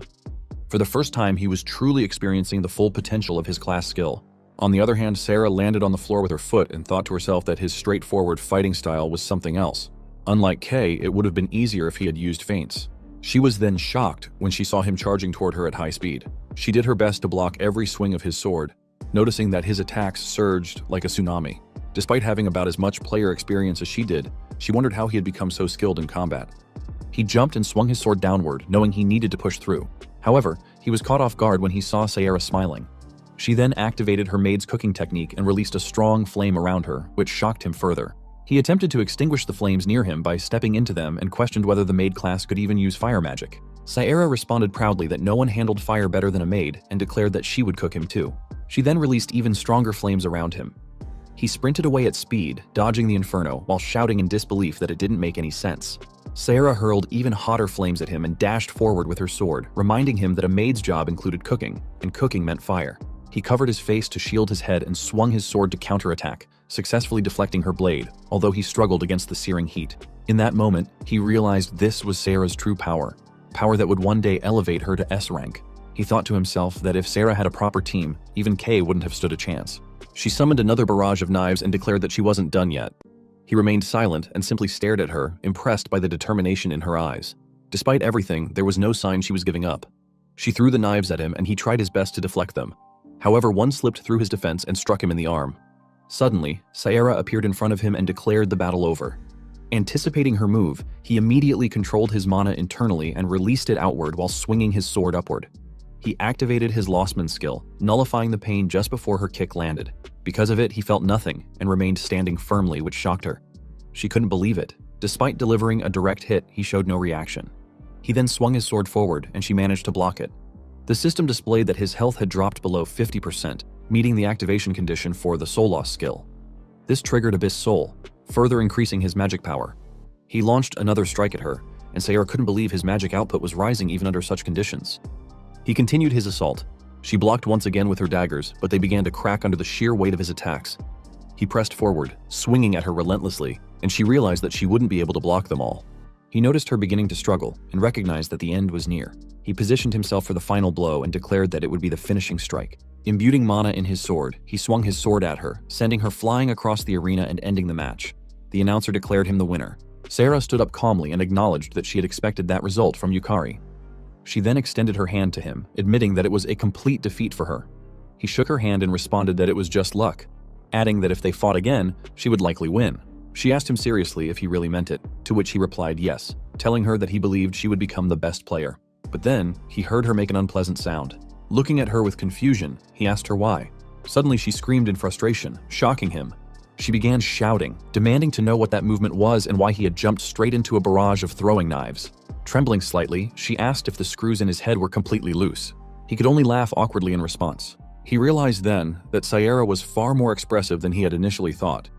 For the first time, he was truly experiencing the full potential of his class skill. On the other hand, Saera landed on the floor with her foot and thought to herself that his straightforward fighting style was something else. Unlike Kay, it would have been easier if he had used feints. She was then shocked when she saw him charging toward her at high speed. She did her best to block every swing of his sword, noticing that his attacks surged like a tsunami. Despite having about as much player experience as she did, she wondered how he had become so skilled in combat. He jumped and swung his sword downward, knowing he needed to push through. However, he was caught off guard when he saw Saera smiling. She then activated her maid's cooking technique and released a strong flame around her, which shocked him further. He attempted to extinguish the flames near him by stepping into them and questioned whether the maid class could even use fire magic. Saera responded proudly that no one handled fire better than a maid and declared that she would cook him too. She then released even stronger flames around him. He sprinted away at speed, dodging the inferno while shouting in disbelief that it didn't make any sense. Saera hurled even hotter flames at him and dashed forward with her sword, reminding him that a maid's job included cooking, and cooking meant fire. He covered his face to shield his head and swung his sword to counterattack, successfully deflecting her blade, although he struggled against the searing heat. In that moment, he realized this was Saera's true power that would one day elevate her to S rank. He thought to himself that if Saera had a proper team, even Kay wouldn't have stood a chance. She summoned another barrage of knives and declared that she wasn't done yet. He remained silent and simply stared at her, impressed by the determination in her eyes. Despite everything, there was no sign she was giving up. She threw the knives at him and he tried his best to deflect them. However, one slipped through his defense and struck him in the arm. Suddenly, Saera appeared in front of him and declared the battle over. Anticipating her move, he immediately controlled his mana internally and released it outward while swinging his sword upward. He activated his Lost Man skill, nullifying the pain just before her kick landed. Because of it, he felt nothing and remained standing firmly, which shocked her. She couldn't believe it. Despite delivering a direct hit, he showed no reaction. He then swung his sword forward, and she managed to block it. The system displayed that his health had dropped below 50%, meeting the activation condition for the Soul Loss skill. This triggered Abyss Soul, further increasing his magic power. He launched another strike at her, and Saera couldn't believe his magic output was rising even under such conditions. He continued his assault. She blocked once again with her daggers, but they began to crack under the sheer weight of his attacks. He pressed forward, swinging at her relentlessly, and she realized that she wouldn't be able to block them all. He noticed her beginning to struggle and recognized that the end was near. He positioned himself for the final blow and declared that it would be the finishing strike. Imbuing mana in his sword, he swung his sword at her, sending her flying across the arena and ending the match. The announcer declared him the winner. Saera stood up calmly and acknowledged that she had expected that result from Yukari. She then extended her hand to him, admitting that it was a complete defeat for her. He shook her hand and responded that it was just luck, adding that if they fought again, she would likely win. She asked him seriously if he really meant it, to which he replied yes, telling her that he believed she would become the best player. But then, he heard her make an unpleasant sound. Looking at her with confusion, he asked her why. Suddenly she screamed in frustration, shocking him. She began shouting, demanding to know what that movement was and why he had jumped straight into a barrage of throwing knives. Trembling slightly, she asked if the screws in his head were completely loose. He could only laugh awkwardly in response. He realized then that Saera was far more expressive than he had initially thought.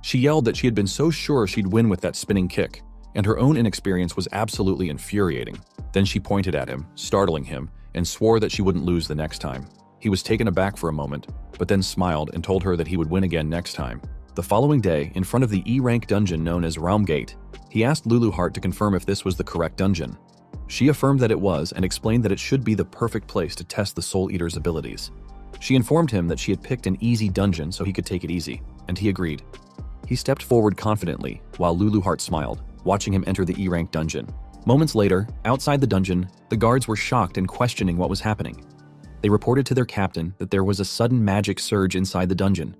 She yelled that she had been so sure she'd win with that spinning kick, and her own inexperience was absolutely infuriating. Then she pointed at him, startling him, and swore that she wouldn't lose the next time. He was taken aback for a moment, but then smiled and told her that he would win again next time. The following day, in front of the E-rank dungeon known as Realm Gate, he asked Luluheart to confirm if this was the correct dungeon. She affirmed that it was and explained that it should be the perfect place to test the Soul Eater's abilities. She informed him that she had picked an easy dungeon so he could take it easy, and he agreed. He stepped forward confidently, while Luluheart smiled, watching him enter the E-rank dungeon. Moments later, outside the dungeon, the guards were shocked and questioning what was happening. They reported to their captain that there was a sudden magic surge inside the dungeon.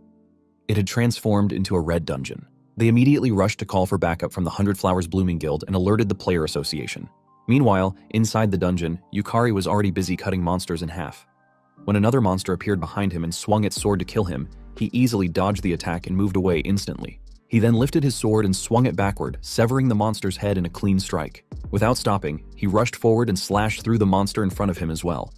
It had transformed into a red dungeon. They immediately rushed to call for backup from the 100 Flowers Blooming Guild and alerted the player association. Meanwhile, inside the dungeon, Yukari was already busy cutting monsters in half. When another monster appeared behind him and swung its sword to kill him, he easily dodged the attack and moved away instantly. He then lifted his sword and swung it backward, severing the monster's head in a clean strike. Without stopping, he rushed forward and slashed through the monster in front of him as well.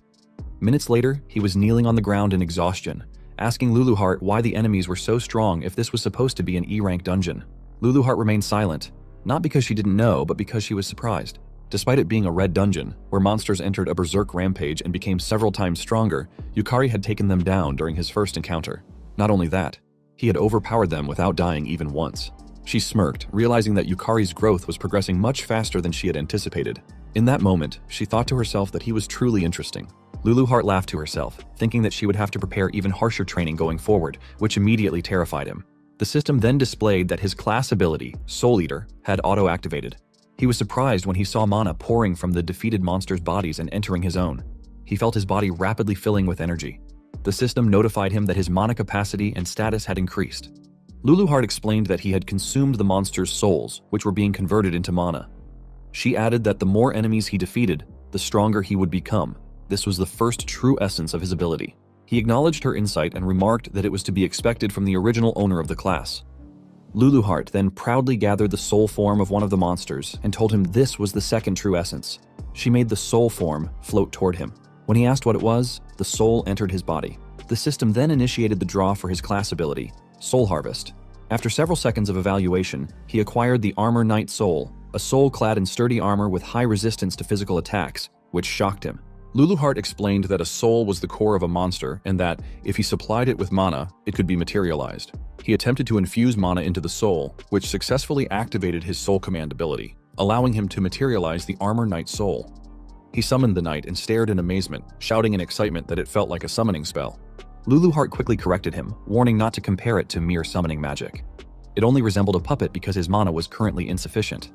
Minutes later, he was kneeling on the ground in exhaustion, asking Luluheart why the enemies were so strong if this was supposed to be an E-rank dungeon. Luluheart remained silent, not because she didn't know, but because she was surprised. Despite it being a red dungeon, where monsters entered a berserk rampage and became several times stronger, Yukari had taken them down during his first encounter. Not only that, he had overpowered them without dying even once. She smirked, realizing that Yukari's growth was progressing much faster than she had anticipated. In that moment, she thought to herself that he was truly interesting. Luluheart laughed to herself, thinking that she would have to prepare even harsher training going forward, which immediately terrified him. The system then displayed that his class ability, Soul Eater, had auto-activated. He was surprised when he saw mana pouring from the defeated monsters' bodies and entering his own. He felt his body rapidly filling with energy. The system notified him that his mana capacity and status had increased. Luluheart explained that he had consumed the monsters' souls, which were being converted into mana. She added that the more enemies he defeated, the stronger he would become. This was the first true essence of his ability. He acknowledged her insight and remarked that it was to be expected from the original owner of the class. Luluheart then proudly gathered the soul form of one of the monsters and told him this was the second true essence. She made the soul form float toward him. When he asked what it was, the soul entered his body. The system then initiated the draw for his class ability, Soul Harvest. After several seconds of evaluation, he acquired the Armor Knight Soul, a soul clad in sturdy armor with high resistance to physical attacks, which shocked him. Luluheart explained that a soul was the core of a monster and that, if he supplied it with mana, it could be materialized. He attempted to infuse mana into the soul, which successfully activated his soul command ability, allowing him to materialize the Armor Knight Soul. He summoned the knight and stared in amazement, shouting in excitement that it felt like a summoning spell. Luluheart quickly corrected him, warning not to compare it to mere summoning magic. It only resembled a puppet because his mana was currently insufficient.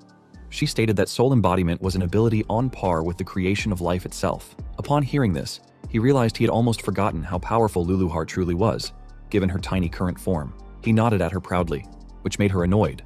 She stated that soul embodiment was an ability on par with the creation of life itself. Upon hearing this, he realized he had almost forgotten how powerful Luluheart truly was, given her tiny current form. He nodded at her proudly, which made her annoyed,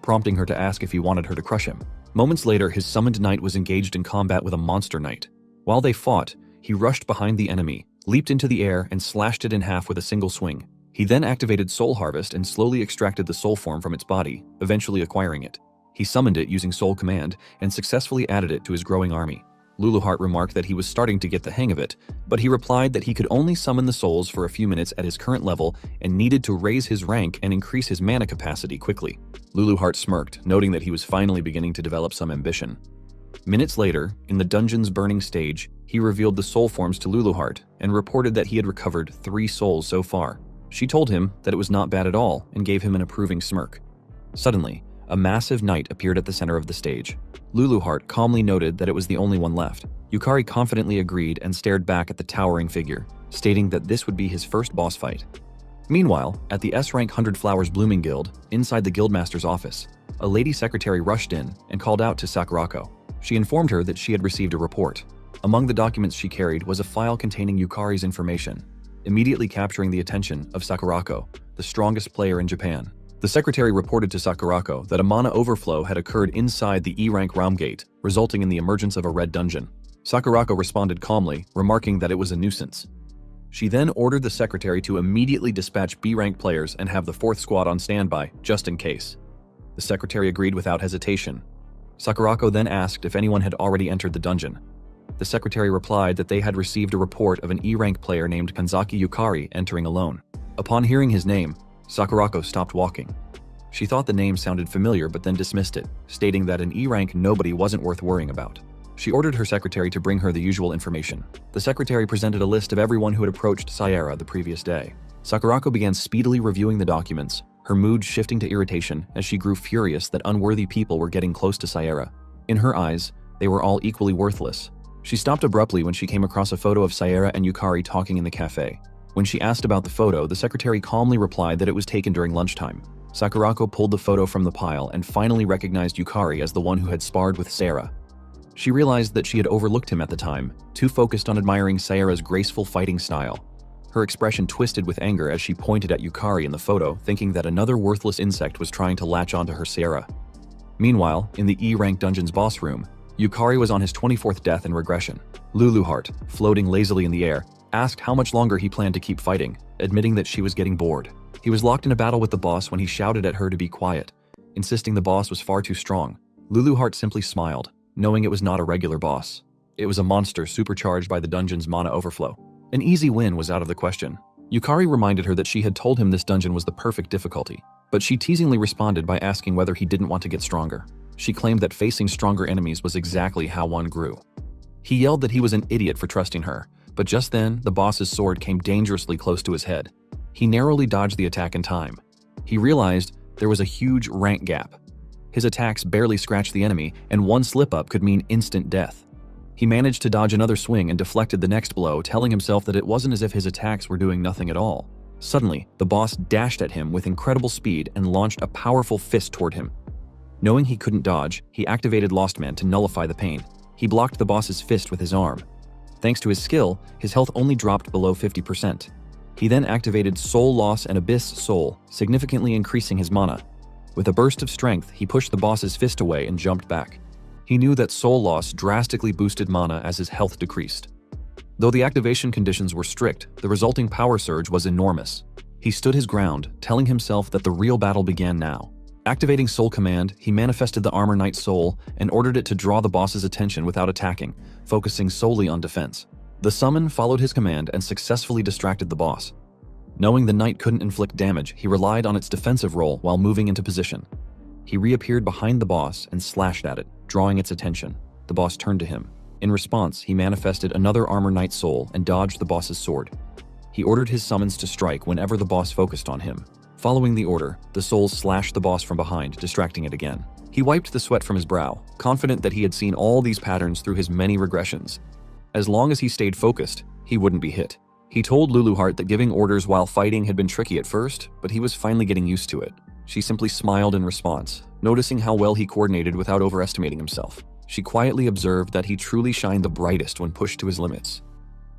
prompting her to ask if he wanted her to crush him. Moments later, his summoned knight was engaged in combat with a monster knight. While they fought, he rushed behind the enemy, leaped into the air, and slashed it in half with a single swing. He then activated Soul Harvest and slowly extracted the soul form from its body, eventually acquiring it. He summoned it using Soul Command and successfully added it to his growing army. Luluheart remarked that he was starting to get the hang of it, but he replied that he could only summon the souls for a few minutes at his current level and needed to raise his rank and increase his mana capacity quickly. Luluheart smirked, noting that he was finally beginning to develop some ambition. Minutes later, in the dungeon's burning stage, he revealed the soul forms to Luluheart and reported that he had recovered 3 souls so far. She told him that it was not bad at all and gave him an approving smirk. Suddenly, a massive knight appeared at the center of the stage. Luluheart calmly noted that it was the only one left. Yukari confidently agreed and stared back at the towering figure, stating that this would be his first boss fight. Meanwhile, at the S-rank 100 Flowers Blooming Guild, inside the guildmaster's office, a lady secretary rushed in and called out to Sakurako. She informed her that she had received a report. Among the documents she carried was a file containing Yukari's information, immediately capturing the attention of Sakurako, the strongest player in Japan. The secretary reported to Sakurako that a mana overflow had occurred inside the E-rank realm gate, resulting in the emergence of a red dungeon. Sakurako responded calmly, remarking that it was a nuisance. She then ordered the secretary to immediately dispatch B-rank players and have the 4th squad on standby, just in case. The secretary agreed without hesitation. Sakurako then asked if anyone had already entered the dungeon. The secretary replied that they had received a report of an E-rank player named Kanzaki Yukari entering alone. Upon hearing his name, Sakurako stopped walking. She thought the name sounded familiar but then dismissed it, stating that an E-rank nobody wasn't worth worrying about. She ordered her secretary to bring her the usual information. The secretary presented a list of everyone who had approached Sierra the previous day. Sakurako began speedily reviewing the documents, her mood shifting to irritation as she grew furious that unworthy people were getting close to Sierra. In her eyes, They were all equally worthless. She stopped abruptly when she came across a photo of Sayara and Yukari talking in the cafe. When she asked about the photo, the secretary calmly replied that it was taken during lunchtime. Sakurako pulled the photo from the pile and finally recognized Yukari as the one who had sparred with Sayara. She realized that she had overlooked him at the time, too focused on admiring Sayara's graceful fighting style. Her expression twisted with anger as she pointed at Yukari in the photo, thinking that another worthless insect was trying to latch onto her Sayara. Meanwhile, in the E-rank dungeon's boss room, Yukari was on his 24th death in regression. Luluheart, floating lazily in the air, asked how much longer he planned to keep fighting, admitting that she was getting bored. He was locked in a battle with the boss when he shouted at her to be quiet, insisting the boss was far too strong. Luluheart simply smiled, knowing it was not a regular boss. It was a monster supercharged by the dungeon's mana overflow. An easy win was out of the question. Yukari reminded her that she had told him this dungeon was the perfect difficulty, but she teasingly responded by asking whether he didn't want to get stronger. She claimed that facing stronger enemies was exactly how one grew. He yelled that he was an idiot for trusting her, but just then, the boss's sword came dangerously close to his head. He narrowly dodged the attack in time. He realized there was a huge rank gap. His attacks barely scratched the enemy, and one slip-up could mean instant death. He managed to dodge another swing and deflected the next blow, telling himself that it wasn't as if his attacks were doing nothing at all. Suddenly, the boss dashed at him with incredible speed and launched a powerful fist toward him. Knowing he couldn't dodge, he activated Lost Man to nullify the pain. He blocked the boss's fist with his arm. Thanks to his skill, his health only dropped below 50%. He then activated Soul Loss and Abyss Soul, significantly increasing his mana. With a burst of strength, he pushed the boss's fist away and jumped back. He knew that Soul Loss drastically boosted mana as his health decreased. Though the activation conditions were strict, the resulting power surge was enormous. He stood his ground, telling himself that the real battle began now. Activating Soul Command, he manifested the Armor Knight Soul and ordered it to draw the boss's attention without attacking, focusing solely on defense. The summon followed his command and successfully distracted the boss. Knowing the knight couldn't inflict damage, he relied on its defensive role while moving into position. He reappeared behind the boss and slashed at it, drawing its attention. The boss turned to him. In response, he manifested another Armor Knight Soul and dodged the boss's sword. He ordered his summons to strike whenever the boss focused on him. Following the order, the souls slashed the boss from behind, distracting it again. He wiped the sweat from his brow, confident that he had seen all these patterns through his many regressions. As long as he stayed focused, he wouldn't be hit. He told Luluheart that giving orders while fighting had been tricky at first, but he was finally getting used to it. She simply smiled in response, noticing how well he coordinated without overestimating himself. She quietly observed that he truly shined the brightest when pushed to his limits.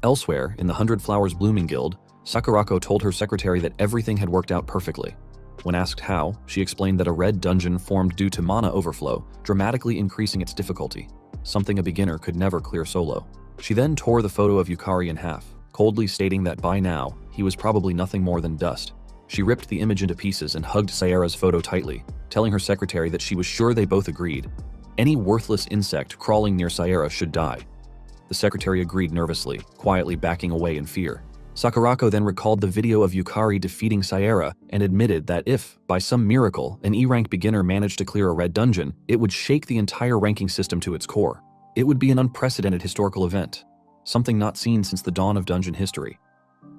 Elsewhere, in the 100 Flowers Blooming Guild, Sakurako told her secretary that everything had worked out perfectly. When asked how, she explained that a red dungeon formed due to mana overflow, dramatically increasing its difficulty, something a beginner could never clear solo. She then tore the photo of Yukari in half, coldly stating that by now, he was probably nothing more than dust. She ripped the image into pieces and hugged Sayara's photo tightly, telling her secretary that she was sure they both agreed. Any worthless insect crawling near Sayara should die. The secretary agreed nervously, quietly backing away in fear. Sakurako then recalled the video of Yukari defeating Sayara and admitted that if, by some miracle, an E-rank beginner managed to clear a red dungeon, it would shake the entire ranking system to its core. It would be an unprecedented historical event, something not seen since the dawn of dungeon history.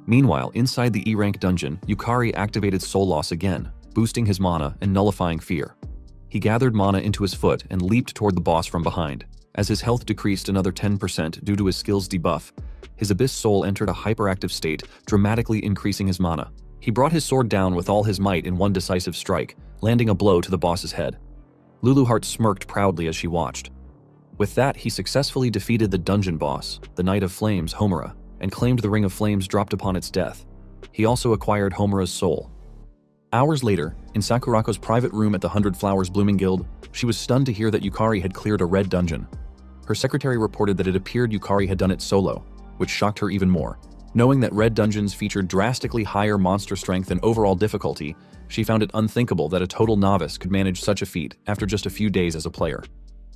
Meanwhile, inside the E-rank dungeon, Yukari activated Soul Loss again, boosting his mana and nullifying fear. He gathered mana into his foot and leaped toward the boss from behind. As his health decreased another 10% due to his skill's debuff, his Abyss Soul entered a hyperactive state, dramatically increasing his mana. He brought his sword down with all his might in one decisive strike, landing a blow to the boss's head. Luluheart smirked proudly as she watched. With that, he successfully defeated the dungeon boss, the Knight of Flames, Homura, and claimed the Ring of Flames dropped upon its death. He also acquired Homura's soul. Hours later, in Sakurako's private room at the 100 Flowers Blooming Guild, she was stunned to hear that Yukari had cleared a red dungeon. Her secretary reported that it appeared Yukari had done it solo, which shocked her even more. Knowing that red dungeons featured drastically higher monster strength and overall difficulty, she found it unthinkable that a total novice could manage such a feat after just a few days as a player.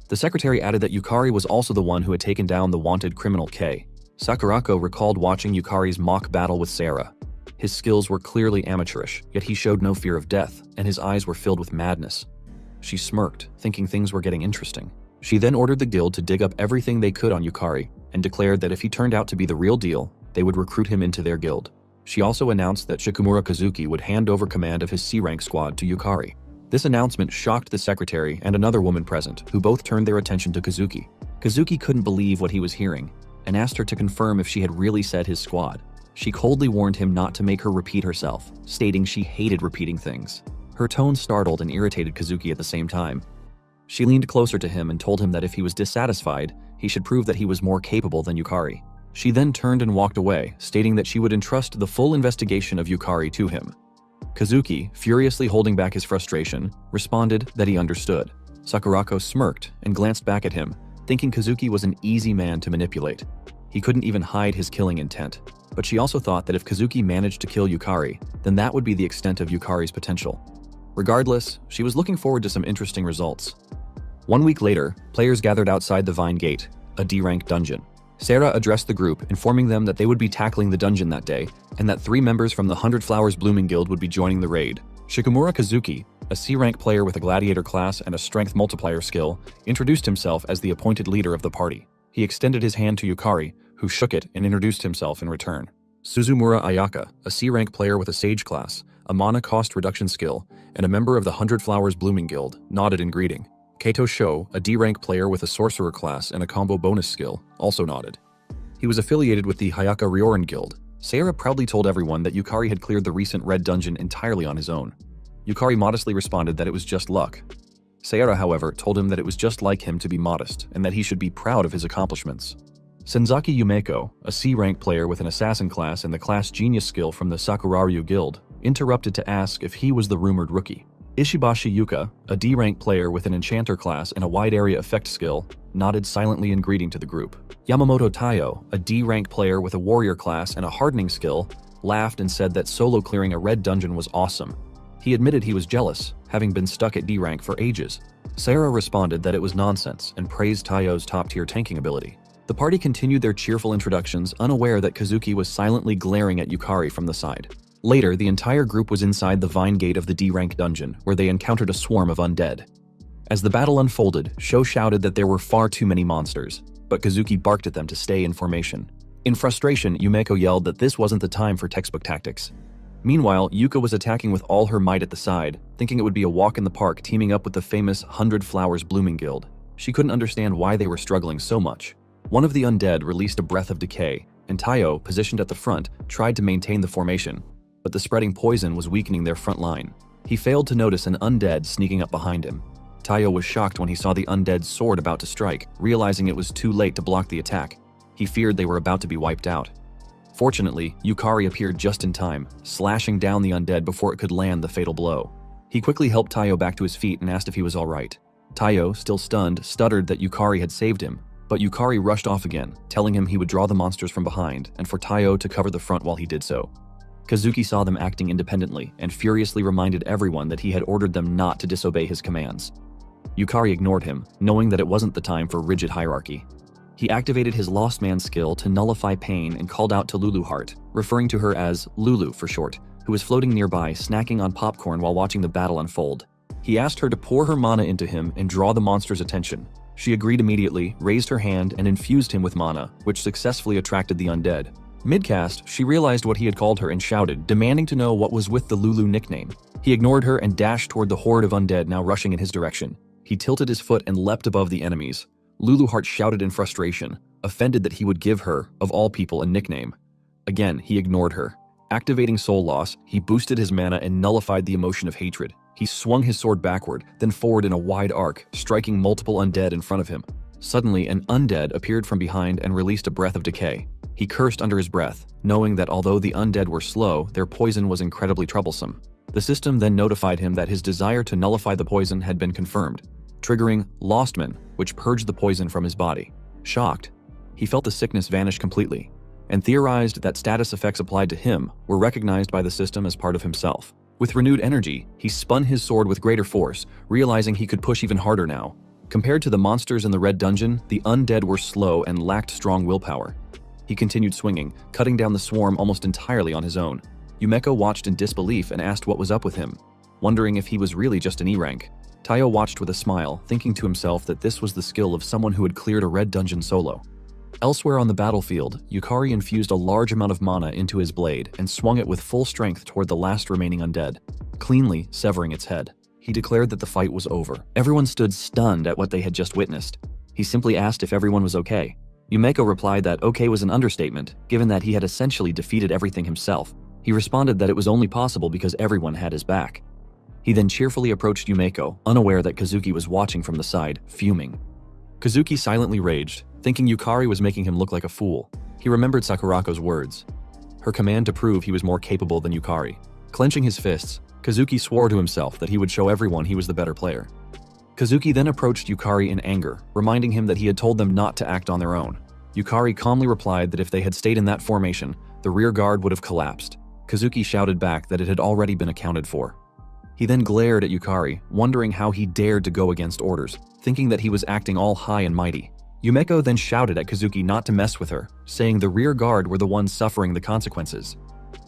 The secretary added that Yukari was also the one who had taken down the wanted criminal K. Sakurako recalled watching Yukari's mock battle with Sarah. His skills were clearly amateurish, yet he showed no fear of death, and his eyes were filled with madness. She smirked, thinking things were getting interesting. She then ordered the guild to dig up everything they could on Yukari, and declared that if he turned out to be the real deal, they would recruit him into their guild. She also announced that Shikamura Kazuki would hand over command of his C-rank squad to Yukari. This announcement shocked the secretary and another woman present, who both turned their attention to Kazuki. Kazuki couldn't believe what he was hearing and asked her to confirm if she had really said his squad. She coldly warned him not to make her repeat herself, stating she hated repeating things. Her tone startled and irritated Kazuki at the same time. She leaned closer to him and told him that if he was dissatisfied, he should prove that he was more capable than Yukari. She then turned and walked away, stating that she would entrust the full investigation of Yukari to him. Kazuki, furiously holding back his frustration, responded that he understood. Sakurako smirked and glanced back at him, thinking Kazuki was an easy man to manipulate. He couldn't even hide his killing intent, but she also thought that if Kazuki managed to kill Yukari, then that would be the extent of Yukari's potential. Regardless, she was looking forward to some interesting results. 1 week later, players gathered outside the Vine Gate, a D-rank dungeon. Sarah addressed the group, informing them that they would be tackling the dungeon that day, and that 3 members from the 100 Flowers Blooming Guild would be joining the raid. Shikamura Kazuki, a C-rank player with a gladiator class and a strength multiplier skill, introduced himself as the appointed leader of the party. He extended his hand to Yukari, who shook it and introduced himself in return. Suzumura Ayaka, a C-rank player with a Sage class, a mana cost reduction skill, and a member of the 100 Flowers Blooming Guild, nodded in greeting. Kaito Sho, a D-rank player with a sorcerer class and a combo bonus skill, also nodded. He was affiliated with the Hayaka Ryoran Guild. Sarah proudly told everyone that Yukari had cleared the recent red dungeon entirely on his own. Yukari modestly responded that it was just luck. Sarah, however, told him that it was just like him to be modest and that he should be proud of his accomplishments. Senzaki Yumeko, a C-rank player with an assassin class and the class genius skill from the Sakuraryu Guild, interrupted to ask if he was the rumored rookie. Ishibashi Yuka, a D-rank player with an enchanter class and a wide area effect skill, nodded silently in greeting to the group. Yamamoto Taiyo, a D-rank player with a warrior class and a hardening skill, laughed and said that solo clearing a red dungeon was awesome. He admitted he was jealous, having been stuck at D-rank for ages. Sarah responded that it was nonsense and praised Taiyo's top-tier tanking ability. The party continued their cheerful introductions, unaware that Kazuki was silently glaring at Yukari from the side. Later, the entire group was inside the Vine Gate of the D-rank dungeon, where they encountered a swarm of undead. As the battle unfolded, Sho shouted that there were far too many monsters, but Kazuki barked at them to stay in formation. In frustration, Yumeko yelled that this wasn't the time for textbook tactics. Meanwhile, Yuka was attacking with all her might at the side, thinking it would be a walk in the park teaming up with the famous 100 Flowers Blooming Guild. She couldn't understand why they were struggling so much. One of the undead released a breath of decay, and Taiyo, positioned at the front, tried to maintain the formation, but the spreading poison was weakening their front line. He failed to notice an undead sneaking up behind him. Taiyo was shocked when he saw the undead's sword about to strike, realizing it was too late to block the attack. He feared they were about to be wiped out. Fortunately, Yukari appeared just in time, slashing down the undead before it could land the fatal blow. He quickly helped Taiyo back to his feet and asked if he was alright. Taiyo, still stunned, stuttered that Yukari had saved him, but Yukari rushed off again, telling him he would draw the monsters from behind and for Taiyo to cover the front while he did so. Kazuki saw them acting independently and furiously reminded everyone that he had ordered them not to disobey his commands. Yukari ignored him, knowing that it wasn't the time for rigid hierarchy. He activated his Lost Man skill to nullify pain and called out to Lulu Heart, referring to her as Lulu for short, who was floating nearby snacking on popcorn while watching the battle unfold. He asked her to pour her mana into him and draw the monster's attention. She agreed immediately, raised her hand, and infused him with mana, which successfully attracted the undead. Mid-cast, she realized what he had called her and shouted, demanding to know what was with the Lulu nickname. He ignored her and dashed toward the horde of undead now rushing in his direction. He tilted his foot and leapt above the enemies. Lulu Heart shouted in frustration, offended that he would give her, of all people, a nickname. Again, he ignored her. Activating Soul Loss, he boosted his mana and nullified the emotion of hatred. He swung his sword backward, then forward in a wide arc, striking multiple undead in front of him. Suddenly, an undead appeared from behind and released a breath of decay. He cursed under his breath, knowing that although the undead were slow, their poison was incredibly troublesome. The system then notified him that his desire to nullify the poison had been confirmed, triggering Lost Man, which purged the poison from his body. Shocked, he felt the sickness vanish completely, and theorized that status effects applied to him were recognized by the system as part of himself. With renewed energy, he spun his sword with greater force, realizing he could push even harder now. Compared to the monsters in the red dungeon, the undead were slow and lacked strong willpower. He continued swinging, cutting down the swarm almost entirely on his own. Yumeko watched in disbelief and asked what was up with him, wondering if he was really just an E-rank. Taiyo watched with a smile, thinking to himself that this was the skill of someone who had cleared a red dungeon solo. Elsewhere on the battlefield, Yukari infused a large amount of mana into his blade and swung it with full strength toward the last remaining undead, cleanly severing its head. He declared that the fight was over. Everyone stood stunned at what they had just witnessed. He simply asked if everyone was okay. Yumeko replied that okay was an understatement, given that he had essentially defeated everything himself. He responded that it was only possible because everyone had his back. He then cheerfully approached Yumeko, unaware that Kazuki was watching from the side, fuming. Kazuki silently raged, thinking Yukari was making him look like a fool. He remembered Sakurako's words, her command to prove he was more capable than Yukari. Clenching his fists, Kazuki swore to himself that he would show everyone he was the better player. Kazuki then approached Yukari in anger, reminding him that he had told them not to act on their own. Yukari calmly replied that if they had stayed in that formation, the rear guard would have collapsed. Kazuki shouted back that it had already been accounted for. He then glared at Yukari, wondering how he dared to go against orders, thinking that he was acting all high and mighty. Yumeko then shouted at Kazuki not to mess with her, saying the rear guard were the ones suffering the consequences.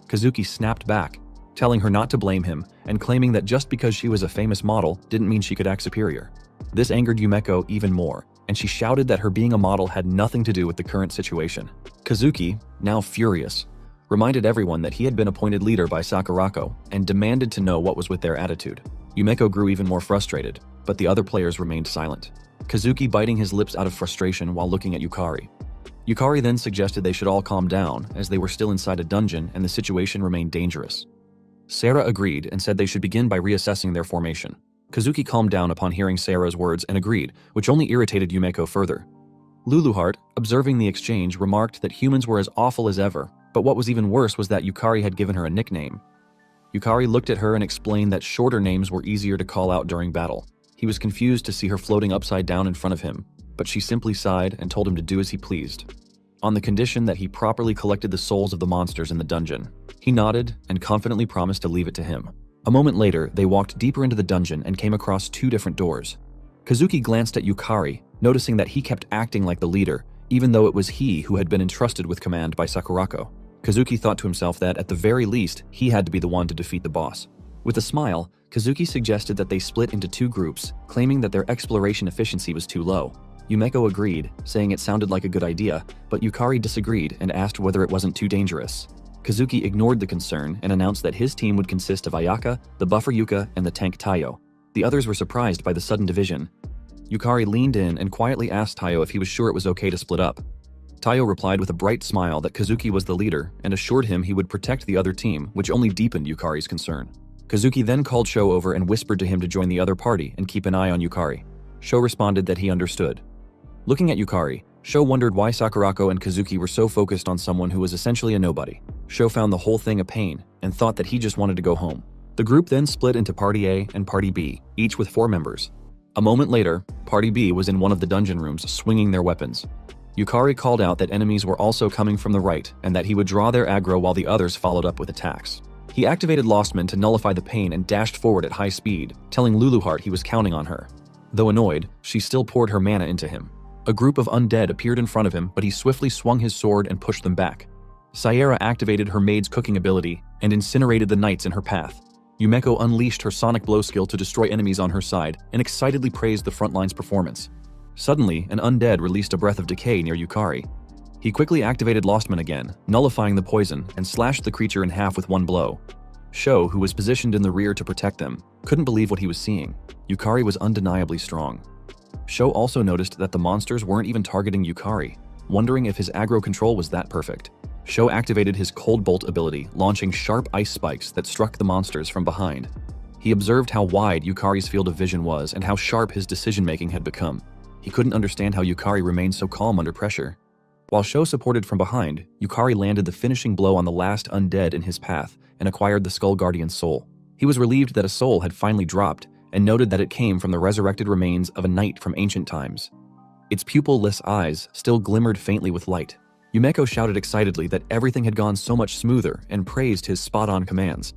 Kazuki snapped back, telling her not to blame him and claiming that just because she was a famous model didn't mean she could act superior. This angered Yumeko even more, and she shouted that her being a model had nothing to do with the current situation. Kazuki, now furious, reminded everyone that he had been appointed leader by Sakurako and demanded to know what was with their attitude. Yumeko grew even more frustrated, but the other players remained silent, Kazuki biting his lips out of frustration while looking at Yukari. Yukari then suggested they should all calm down as they were still inside a dungeon and the situation remained dangerous. Sarah agreed and said they should begin by reassessing their formation. Kazuki calmed down upon hearing Sarah's words and agreed, which only irritated Yumeko further. Luluheart, observing the exchange, remarked that humans were as awful as ever, but what was even worse was that Yukari had given her a nickname. Yukari looked at her and explained that shorter names were easier to call out during battle. He was confused to see her floating upside down in front of him, but she simply sighed and told him to do as he pleased, on the condition that he properly collected the souls of the monsters in the dungeon. He nodded and confidently promised to leave it to him. A moment later, they walked deeper into the dungeon and came across two different doors. Kazuki glanced at Yukari, noticing that he kept acting like the leader, even though it was he who had been entrusted with command by Sakurako. Kazuki thought to himself that, at the very least, he had to be the one to defeat the boss. With a smile, Kazuki suggested that they split into two groups, claiming that their exploration efficiency was too low. Yumeko agreed, saying it sounded like a good idea, but Yukari disagreed and asked whether it wasn't too dangerous. Kazuki ignored the concern and announced that his team would consist of Ayaka, the buffer Yuka, and the tank Tayo. The others were surprised by the sudden division. Yukari leaned in and quietly asked Tayo if he was sure it was okay to split up. Tayo replied with a bright smile that Kazuki was the leader and assured him he would protect the other team, which only deepened Yukari's concern. Kazuki then called Sho over and whispered to him to join the other party and keep an eye on Yukari. Sho responded that he understood. Looking at Yukari, Sho wondered why Sakurako and Kazuki were so focused on someone who was essentially a nobody. Sho found the whole thing a pain and thought that he just wanted to go home. The group then split into Party A and Party B, each with 4 members. A moment later, Party B was in one of the dungeon rooms swinging their weapons. Yukari called out that enemies were also coming from the right and that he would draw their aggro while the others followed up with attacks. He activated Lostman to nullify the pain and dashed forward at high speed, telling Luluheart he was counting on her. Though annoyed, she still poured her mana into him. A group of undead appeared in front of him, but he swiftly swung his sword and pushed them back. Sierra activated her maid's cooking ability and incinerated the knights in her path. Yumeko unleashed her sonic blow skill to destroy enemies on her side and excitedly praised the frontline's performance. Suddenly, an undead released a breath of decay near Yukari. He quickly activated Lostman again, nullifying the poison, and slashed the creature in half with one blow. Sho, who was positioned in the rear to protect them, couldn't believe what he was seeing. Yukari was undeniably strong. Sho also noticed that the monsters weren't even targeting Yukari, wondering if his aggro control was that perfect. Sho activated his Cold Bolt ability, launching sharp ice spikes that struck the monsters from behind. He observed how wide Yukari's field of vision was and how sharp his decision-making had become. He couldn't understand how Yukari remained so calm under pressure. While Sho supported from behind, Yukari landed the finishing blow on the last undead in his path and acquired the Skull Guardian's soul. He was relieved that a soul had finally dropped and noted that it came from the resurrected remains of a knight from ancient times. Its pupil-less eyes still glimmered faintly with light. Yumeko shouted excitedly that everything had gone so much smoother and praised his spot-on commands.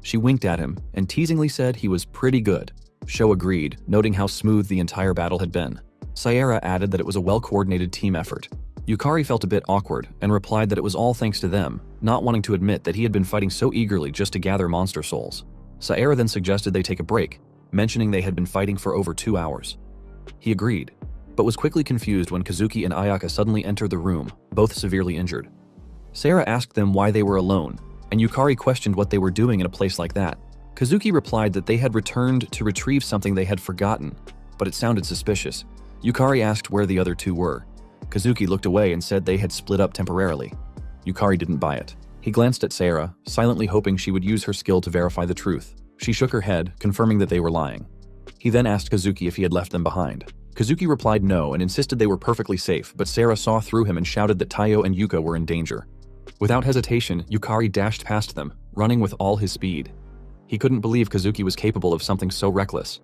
She winked at him and teasingly said he was pretty good. Sho agreed, noting how smooth the entire battle had been. Sierra added that it was a well-coordinated team effort. Yukari felt a bit awkward and replied that it was all thanks to them, not wanting to admit that he had been fighting so eagerly just to gather monster souls. Sierra then suggested they take a break, mentioning they had been fighting for over 2 hours. He agreed, but was quickly confused when Kazuki and Ayaka suddenly entered the room, both severely injured. Sarah asked them why they were alone, and Yukari questioned what they were doing in a place like that. Kazuki replied that they had returned to retrieve something they had forgotten, but it sounded suspicious. Yukari asked where the other two were. Kazuki looked away and said they had split up temporarily. Yukari didn't buy it. He glanced at Sarah, silently hoping she would use her skill to verify the truth. She shook her head, confirming that they were lying. He then asked Kazuki if he had left them behind. Kazuki replied no and insisted they were perfectly safe, but Sarah saw through him and shouted that Taiyo and Yuka were in danger. Without hesitation, Yukari dashed past them, running with all his speed. He couldn't believe Kazuki was capable of something so reckless.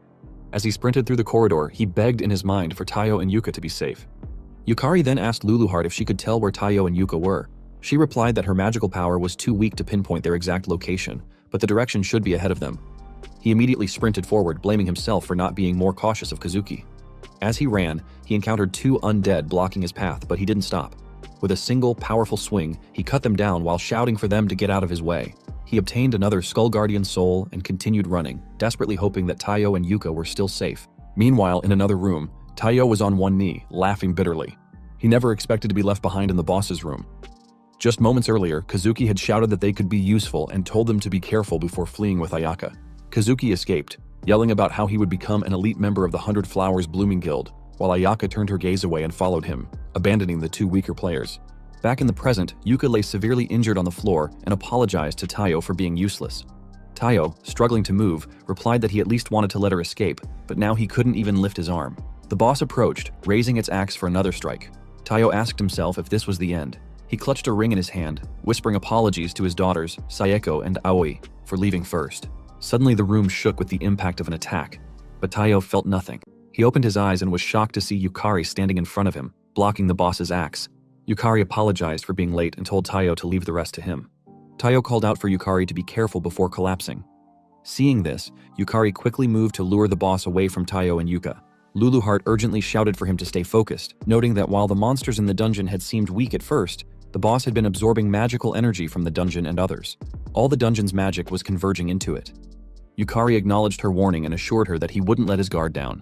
As he sprinted through the corridor, he begged in his mind for Taiyo and Yuka to be safe. Yukari then asked Luluheart if she could tell where Taiyo and Yuka were. She replied that her magical power was too weak to pinpoint their exact location, but the direction should be ahead of them. He immediately sprinted forward, blaming himself for not being more cautious of Kazuki. As he ran, he encountered two undead blocking his path, but he didn't stop. With a single, powerful swing, he cut them down while shouting for them to get out of his way. He obtained another Skull Guardian soul and continued running, desperately hoping that Taiyo and Yuka were still safe. Meanwhile, in another room, Taiyo was on one knee, laughing bitterly. He never expected to be left behind in the boss's room. Just moments earlier, Kazuki had shouted that they could be useful and told them to be careful before fleeing with Ayaka. Kazuki escaped, yelling about how he would become an elite member of the 100 Flowers Blooming Guild, while Ayaka turned her gaze away and followed him, abandoning the two weaker players. Back in the present, Yuka lay severely injured on the floor and apologized to Taiyo for being useless. Taiyo, struggling to move, replied that he at least wanted to let her escape, but now he couldn't even lift his arm. The boss approached, raising its axe for another strike. Taiyo asked himself if this was the end. He clutched a ring in his hand, whispering apologies to his daughters, Sayeko and Aoi, for leaving first. Suddenly the room shook with the impact of an attack, but Taiyo felt nothing. He opened his eyes and was shocked to see Yukari standing in front of him, blocking the boss's axe. Yukari apologized for being late and told Taiyo to leave the rest to him. Taiyo called out for Yukari to be careful before collapsing. Seeing this, Yukari quickly moved to lure the boss away from Taiyo and Yuka. Luluheart urgently shouted for him to stay focused, noting that while the monsters in the dungeon had seemed weak at first, the boss had been absorbing magical energy from the dungeon and others. All the dungeon's magic was converging into it. Yukari acknowledged her warning and assured her that he wouldn't let his guard down.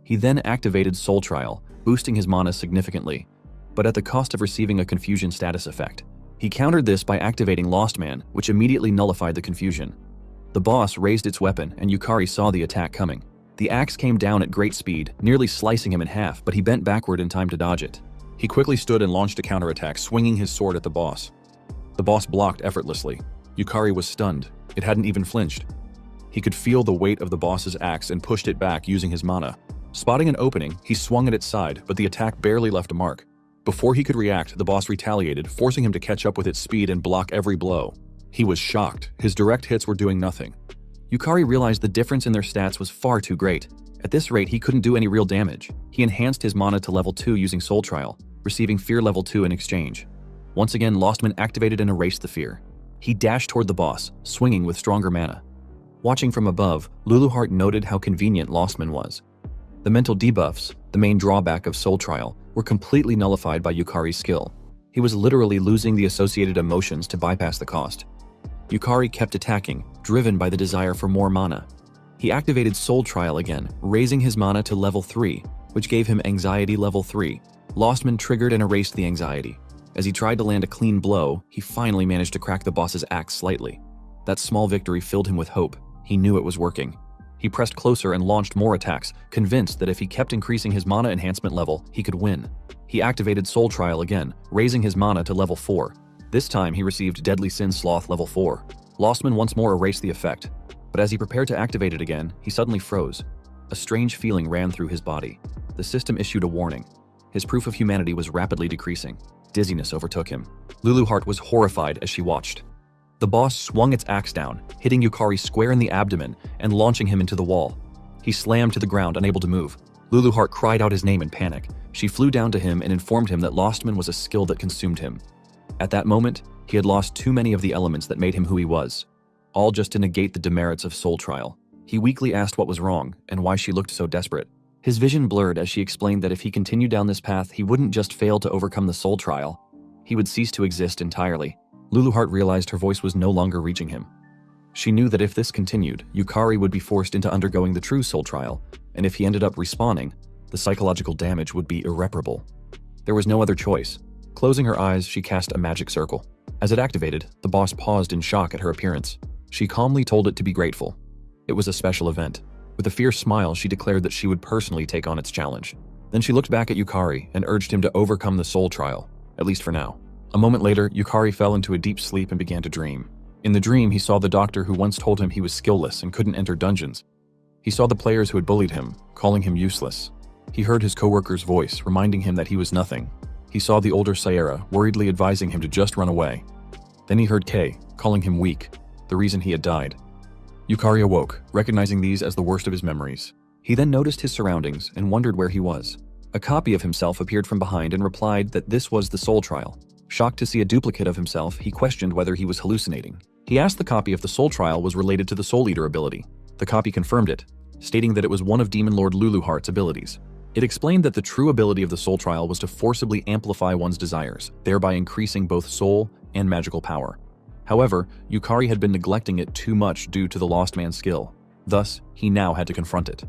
He then activated Soul Trial, boosting his mana significantly, but at the cost of receiving a confusion status effect. He countered this by activating Lost Man, which immediately nullified the confusion. The boss raised its weapon, and Yukari saw the attack coming. The axe came down at great speed, nearly slicing him in half, but he bent backward in time to dodge it. He quickly stood and launched a counterattack, swinging his sword at the boss. The boss blocked effortlessly. Yukari was stunned. It hadn't even flinched. He could feel the weight of the boss's axe and pushed it back using his mana. Spotting an opening, he swung at its side, but the attack barely left a mark. Before he could react, the boss retaliated, forcing him to catch up with its speed and block every blow. He was shocked. His direct hits were doing nothing. Yukari realized the difference in their stats was far too great. At this rate, he couldn't do any real damage. He enhanced his mana to level 2 using Soul Trial, receiving Fear level 2 in exchange. Once again, Lostman activated and erased the fear. He dashed toward the boss, swinging with stronger mana. Watching from above, Luluheart noted how convenient Lostman was. The mental debuffs, the main drawback of Soul Trial, were completely nullified by Yukari's skill. He was literally losing the associated emotions to bypass the cost. Yukari kept attacking, driven by the desire for more mana. He activated Soul Trial again, raising his mana to level 3, which gave him Anxiety level 3. Lostman triggered and erased the anxiety. As he tried to land a clean blow, he finally managed to crack the boss's axe slightly. That small victory filled him with hope. He knew it was working. He pressed closer and launched more attacks, convinced that if he kept increasing his mana enhancement level, he could win. He activated Soul Trial again, raising his mana to level 4. This time he received Deadly Sin Sloth level 4. Lostman once more erased the effect, but as he prepared to activate it again, he suddenly froze. A strange feeling ran through his body. The system issued a warning. His proof of humanity was rapidly decreasing. Dizziness overtook him. Luluheart was horrified as she watched. The boss swung its axe down, hitting Yukari square in the abdomen and launching him into the wall. He slammed to the ground, unable to move. Luluheart cried out his name in panic. She flew down to him and informed him that Lostman was a skill that consumed him. At that moment, he had lost too many of the elements that made him who he was, all just to negate the demerits of Soul Trial. He weakly asked what was wrong and why she looked so desperate. His vision blurred as she explained that if he continued down this path, he wouldn't just fail to overcome the Soul Trial. He would cease to exist entirely. Luluheart realized her voice was no longer reaching him. She knew that if this continued, Yukari would be forced into undergoing the true Soul Trial, and if he ended up respawning, the psychological damage would be irreparable. There was no other choice. Closing her eyes, she cast a magic circle. As it activated, the boss paused in shock at her appearance. She calmly told it to be grateful. It was a special event. With a fierce smile, she declared that she would personally take on its challenge. Then she looked back at Yukari and urged him to overcome the soul trial, at least for now. A moment later, Yukari fell into a deep sleep and began to dream. In the dream, he saw the doctor who once told him he was skillless and couldn't enter dungeons. He saw the players who had bullied him, calling him useless. He heard his coworker's voice, reminding him that he was nothing. He saw the older Sayera, worriedly advising him to just run away. Then he heard Kei, calling him weak, the reason he had died. Yukari awoke, recognizing these as the worst of his memories. He then noticed his surroundings and wondered where he was. A copy of himself appeared from behind and replied that this was the soul trial. Shocked to see a duplicate of himself, he questioned whether he was hallucinating. He asked the copy if the soul trial was related to the Soul Eater ability. The copy confirmed it, stating that it was one of Demon Lord Luluheart's abilities. It explained that the true ability of the soul trial was to forcibly amplify one's desires, thereby increasing both soul and magical power. However, Yukari had been neglecting it too much due to the Lost Man's skill. Thus, he now had to confront it.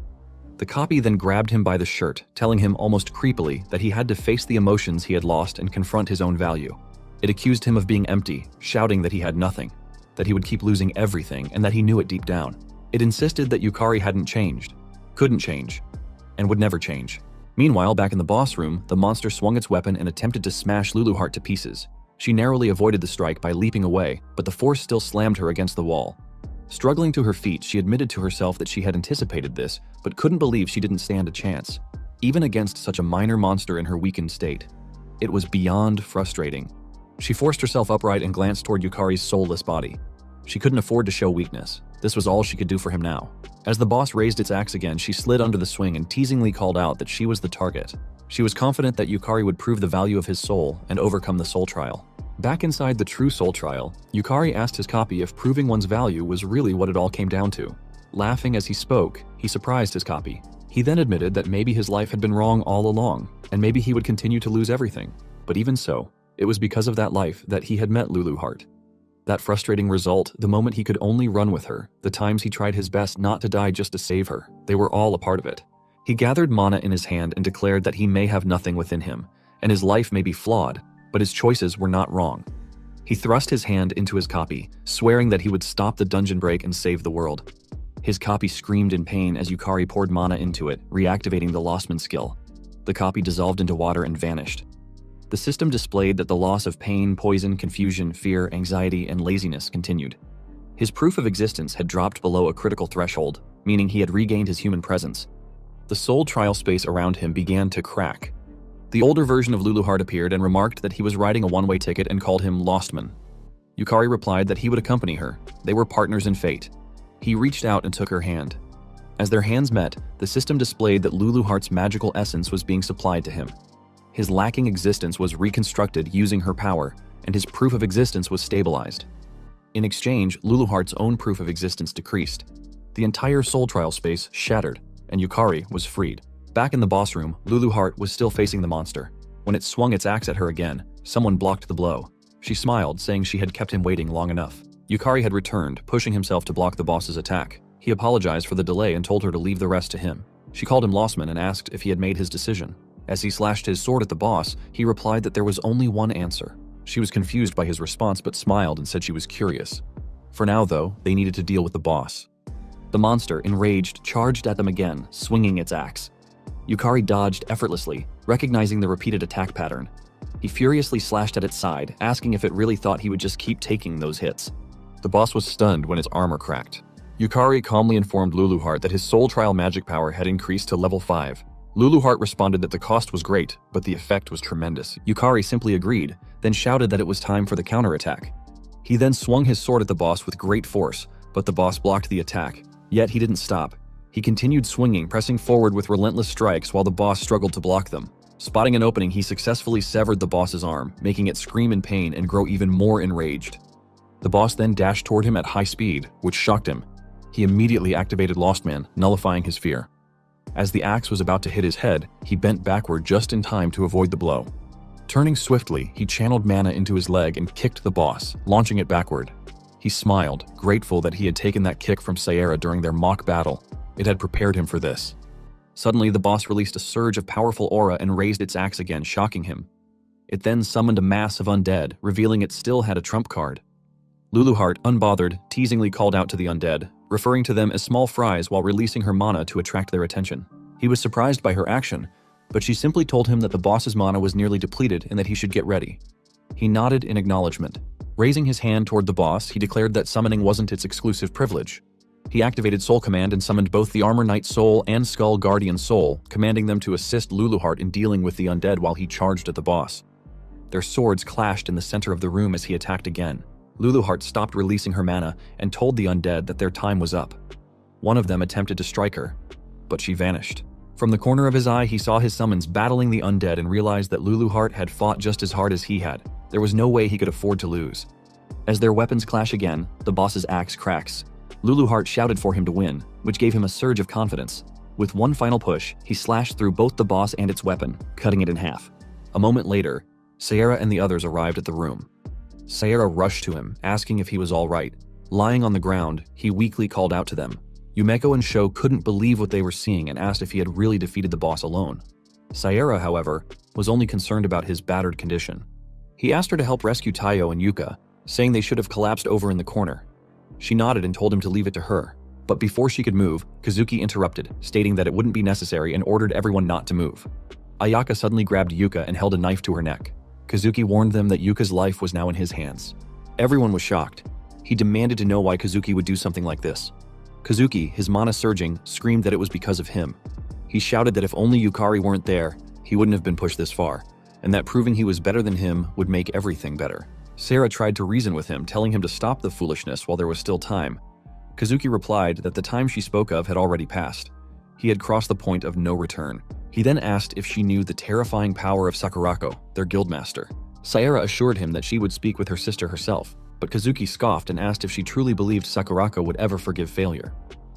The copy then grabbed him by the shirt, telling him almost creepily that he had to face the emotions he had lost and confront his own value. It accused him of being empty, shouting that he had nothing, that he would keep losing everything, and that he knew it deep down. It insisted that Yukari hadn't changed, couldn't change, and would never change. Meanwhile, back in the boss room, the monster swung its weapon and attempted to smash Luluheart to pieces. She narrowly avoided the strike by leaping away, but the force still slammed her against the wall. Struggling to her feet, she admitted to herself that she had anticipated this, but couldn't believe she didn't stand a chance, even against such a minor monster in her weakened state. It was beyond frustrating. She forced herself upright and glanced toward Yukari's soulless body. She couldn't afford to show weakness. This was all she could do for him now. As the boss raised its axe again, she slid under the swing and teasingly called out that she was the target. She was confident that Yukari would prove the value of his soul and overcome the soul trial. Back inside the true soul trial, Yukari asked his copy if proving one's value was really what it all came down to. Laughing as he spoke, he surprised his copy. He then admitted that maybe his life had been wrong all along, and maybe he would continue to lose everything. But even so, it was because of that life that he had met Luluheart. That frustrating result, the moment he could only run with her, the times he tried his best not to die just to save her, they were all a part of it. He gathered mana in his hand and declared that he may have nothing within him, and his life may be flawed, but his choices were not wrong. He thrust his hand into his copy, swearing that he would stop the dungeon break and save the world. His copy screamed in pain as Yukari poured mana into it, reactivating the Lost Man skill. The copy dissolved into water and vanished. The system displayed that the loss of pain, poison, confusion, fear, anxiety, and laziness continued. His proof of existence had dropped below a critical threshold, meaning he had regained his human presence. The soul trial space around him began to crack. The older version of Luluheart appeared and remarked that he was riding a one-way ticket and called him Lostman. Yukari replied that he would accompany her. They were partners in fate. He reached out and took her hand. As their hands met, the system displayed that Luluheart's magical essence was being supplied to him. His lacking existence was reconstructed using her power, and his proof of existence was stabilized. In exchange, Luluheart's own proof of existence decreased. The entire soul trial space shattered, and Yukari was freed. Back in the boss room, Luluheart was still facing the monster. When it swung its axe at her again, someone blocked the blow. She smiled, saying she had kept him waiting long enough. Yukari had returned, pushing himself to block the boss's attack. He apologized for the delay and told her to leave the rest to him. She called him Lostman and asked if he had made his decision. As he slashed his sword at the boss, he replied that there was only one answer. She was confused by his response but smiled and said she was curious. For now, though, they needed to deal with the boss. The monster, enraged, charged at them again, swinging its axe. Yukari dodged effortlessly, recognizing the repeated attack pattern. He furiously slashed at its side, asking if it really thought he would just keep taking those hits. The boss was stunned when its armor cracked. Yukari calmly informed Luluheart that his soul trial magic power had increased to level 5. Luluheart responded that the cost was great, but the effect was tremendous. Yukari simply agreed, then shouted that it was time for the counterattack. He then swung his sword at the boss with great force, but the boss blocked the attack. Yet he didn't stop. He continued swinging, pressing forward with relentless strikes while the boss struggled to block them. Spotting an opening, he successfully severed the boss's arm, making it scream in pain and grow even more enraged. The boss then dashed toward him at high speed, which shocked him. He immediately activated Lost Man, nullifying his fear. As the axe was about to hit his head, he bent backward just in time to avoid the blow. Turning swiftly, he channeled mana into his leg and kicked the boss, launching it backward. He smiled, grateful that he had taken that kick from Sayera during their mock battle. It had prepared him for this. Suddenly, the boss released a surge of powerful aura and raised its axe again, shocking him. It then summoned a mass of undead, revealing it still had a trump card. Luluheart, unbothered, teasingly called out to the undead, referring to them as small fries while releasing her mana to attract their attention. He was surprised by her action, but she simply told him that the boss's mana was nearly depleted and that he should get ready. He nodded in acknowledgement. Raising his hand toward the boss, he declared that summoning wasn't its exclusive privilege. He activated Soul Command and summoned both the Armor Knight Soul and Skull Guardian Soul, commanding them to assist Luluheart in dealing with the undead while he charged at the boss. Their swords clashed in the center of the room as he attacked again. Luluheart stopped releasing her mana and told the undead that their time was up. One of them attempted to strike her, but she vanished. From the corner of his eye, he saw his summons battling the undead and realized that Luluheart had fought just as hard as he had. There was no way he could afford to lose. As their weapons clash again, the boss's axe cracks. Luluheart shouted for him to win, which gave him a surge of confidence. With one final push, he slashed through both the boss and its weapon, cutting it in half. A moment later, Sierra and the others arrived at the room. Sierra rushed to him, asking if he was all right. Lying on the ground, he weakly called out to them. Yumeko and Sho couldn't believe what they were seeing and asked if he had really defeated the boss alone. Sierra, however, was only concerned about his battered condition. He asked her to help rescue Taiyo and Yuka, saying they should have collapsed over in the corner. She nodded and told him to leave it to her. But before she could move, Kazuki interrupted, stating that it wouldn't be necessary and ordered everyone not to move. Ayaka suddenly grabbed Yuka and held a knife to her neck. Kazuki warned them that Yuka's life was now in his hands. Everyone was shocked. He demanded to know why Kazuki would do something like this. Kazuki, his mana surging, screamed that it was because of him. He shouted that if only Yukari weren't there, he wouldn't have been pushed this far, and that proving he was better than him would make everything better. Sarah tried to reason with him, telling him to stop the foolishness while there was still time. Kazuki replied that the time she spoke of had already passed. He had crossed the point of no return. He then asked if she knew the terrifying power of Sakurako, their guildmaster. Sierra assured him that she would speak with her sister herself, but Kazuki scoffed and asked if she truly believed Sakurako would ever forgive failure.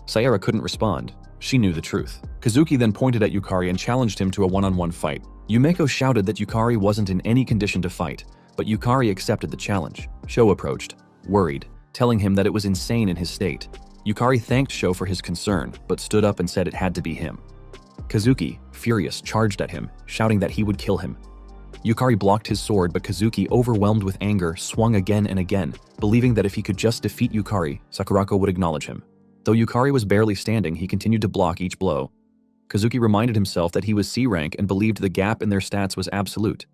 Sierra couldn't respond. She knew the truth. Kazuki then pointed at Yukari and challenged him to a one-on-one fight. Yumeko shouted that Yukari wasn't in any condition to fight, but Yukari accepted the challenge. Sho approached, worried, telling him that it was insane in his state. Yukari thanked Sho for his concern, but stood up and said it had to be him. Kazuki, furious, charged at him, shouting that he would kill him. Yukari blocked his sword, but Kazuki, overwhelmed with anger, swung again and again, believing that if he could just defeat Yukari, Sakurako would acknowledge him. Though Yukari was barely standing, he continued to block each blow. Kazuki reminded himself that he was C rank and believed the gap in their stats was absolute.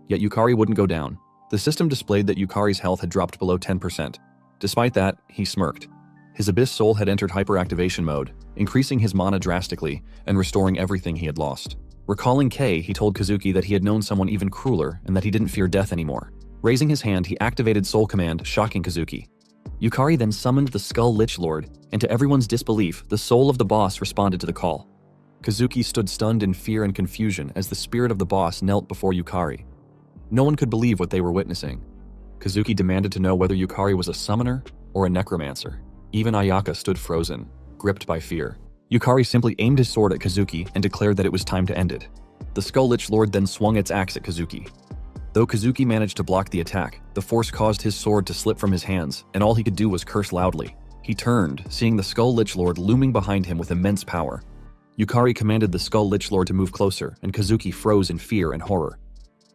Yet Yukari wouldn't go down. The system displayed that Yukari's health had dropped below 10%. Despite that, he smirked. His Abyss Soul had entered hyperactivation mode, increasing his mana drastically and restoring everything he had lost. Recalling Kei, he told Kazuki that he had known someone even crueler and that he didn't fear death anymore. Raising his hand, he activated Soul Command, shocking Kazuki. Yukari then summoned the Skull Lich Lord, and to everyone's disbelief, the soul of the boss responded to the call. Kazuki stood stunned in fear and confusion as the spirit of the boss knelt before Yukari. No one could believe what they were witnessing. Kazuki demanded to know whether Yukari was a summoner or a necromancer. Even Ayaka stood frozen, gripped by fear. Yukari simply aimed his sword at Kazuki and declared that it was time to end it. The Skull Lich Lord then swung its axe at Kazuki. Though Kazuki managed to block the attack, the force caused his sword to slip from his hands, and all he could do was curse loudly. He turned, seeing the Skull Lich Lord looming behind him with immense power. Yukari commanded the Skull Lich Lord to move closer, and Kazuki froze in fear and horror.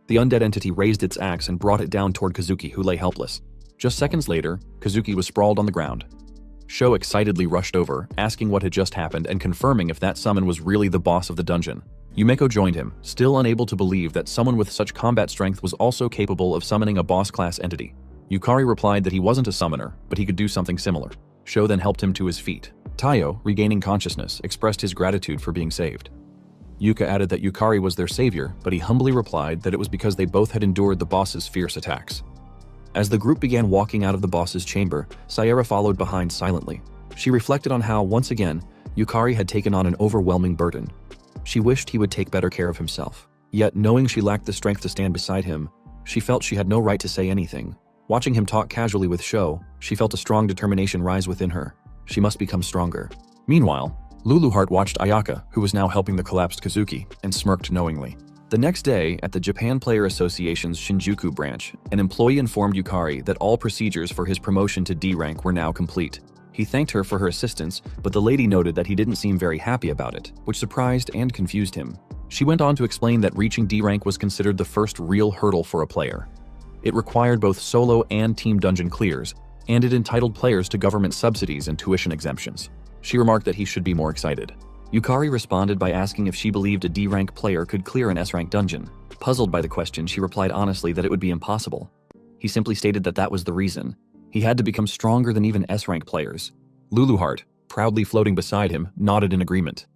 The undead entity raised its axe and brought it down toward Kazuki, who lay helpless. Just seconds later, Kazuki was sprawled on the ground. Sho excitedly rushed over, asking what had just happened and confirming if that summon was really the boss of the dungeon. Yumeko joined him, still unable to believe that someone with such combat strength was also capable of summoning a boss-class entity. Yukari replied that he wasn't a summoner, but he could do something similar. Sho then helped him to his feet. Taiyo, regaining consciousness, expressed his gratitude for being saved. Yuka added that Yukari was their savior, but he humbly replied that it was because they both had endured the boss's fierce attacks. As the group began walking out of the boss's chamber, Sierra followed behind silently. She reflected on how, once again, Yukari had taken on an overwhelming burden. She wished he would take better care of himself. Yet, knowing she lacked the strength to stand beside him, she felt she had no right to say anything. Watching him talk casually with Sho, she felt a strong determination rise within her. She must become stronger. Meanwhile, Luluheart watched Ayaka, who was now helping the collapsed Kazuki, and smirked knowingly. The next day, at the Japan Player Association's Shinjuku branch, an employee informed Yukari that all procedures for his promotion to D rank were now complete. He thanked her for her assistance, but the lady noted that he didn't seem very happy about it, which surprised and confused him. She went on to explain that reaching D rank was considered the first real hurdle for a player. It required both solo and team dungeon clears, and it entitled players to government subsidies and tuition exemptions. She remarked that he should be more excited. Yukari responded by asking if she believed a D-rank player could clear an S-rank dungeon. Puzzled by the question, she replied honestly that it would be impossible. He simply stated that that was the reason. He had to become stronger than even S-rank players. Luluheart, proudly floating beside him, nodded in agreement.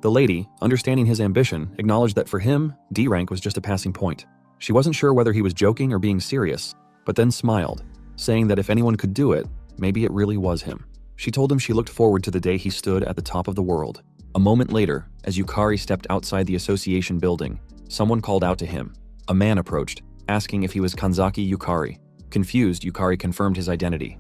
The lady, understanding his ambition, acknowledged that for him, D-rank was just a passing point. She wasn't sure whether he was joking or being serious, but then smiled, saying that if anyone could do it, maybe it really was him. She told him she looked forward to the day he stood at the top of the world. A moment later, as Yukari stepped outside the association building, someone called out to him. A man approached, asking if he was Kanzaki Yukari. Confused, Yukari confirmed his identity.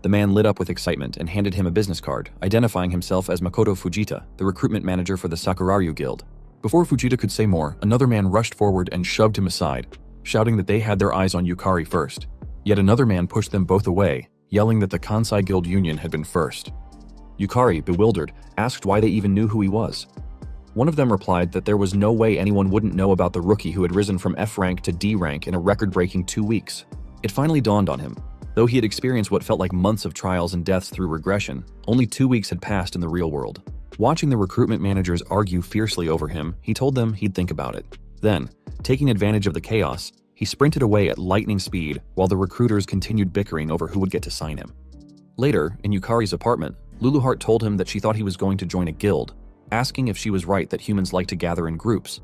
The man lit up with excitement and handed him a business card, identifying himself as Makoto Fujita, the recruitment manager for the Sakuraryu Guild. Before Fujita could say more, another man rushed forward and shoved him aside, shouting that they had their eyes on Yukari first. Yet another man pushed them both away, yelling that the Kansai Guild Union had been first. Yukari, bewildered, asked why they even knew who he was. One of them replied that there was no way anyone wouldn't know about the rookie who had risen from F rank to D rank in a record-breaking 2 weeks. It finally dawned on him. Though he had experienced what felt like months of trials and deaths through regression, only 2 weeks had passed in the real world. Watching the recruitment managers argue fiercely over him, he told them he'd think about it. Then, taking advantage of the chaos, he sprinted away at lightning speed while the recruiters continued bickering over who would get to sign him. Later, in Yukari's apartment, Luluheart told him that she thought he was going to join a guild, asking if she was right that humans like to gather in groups.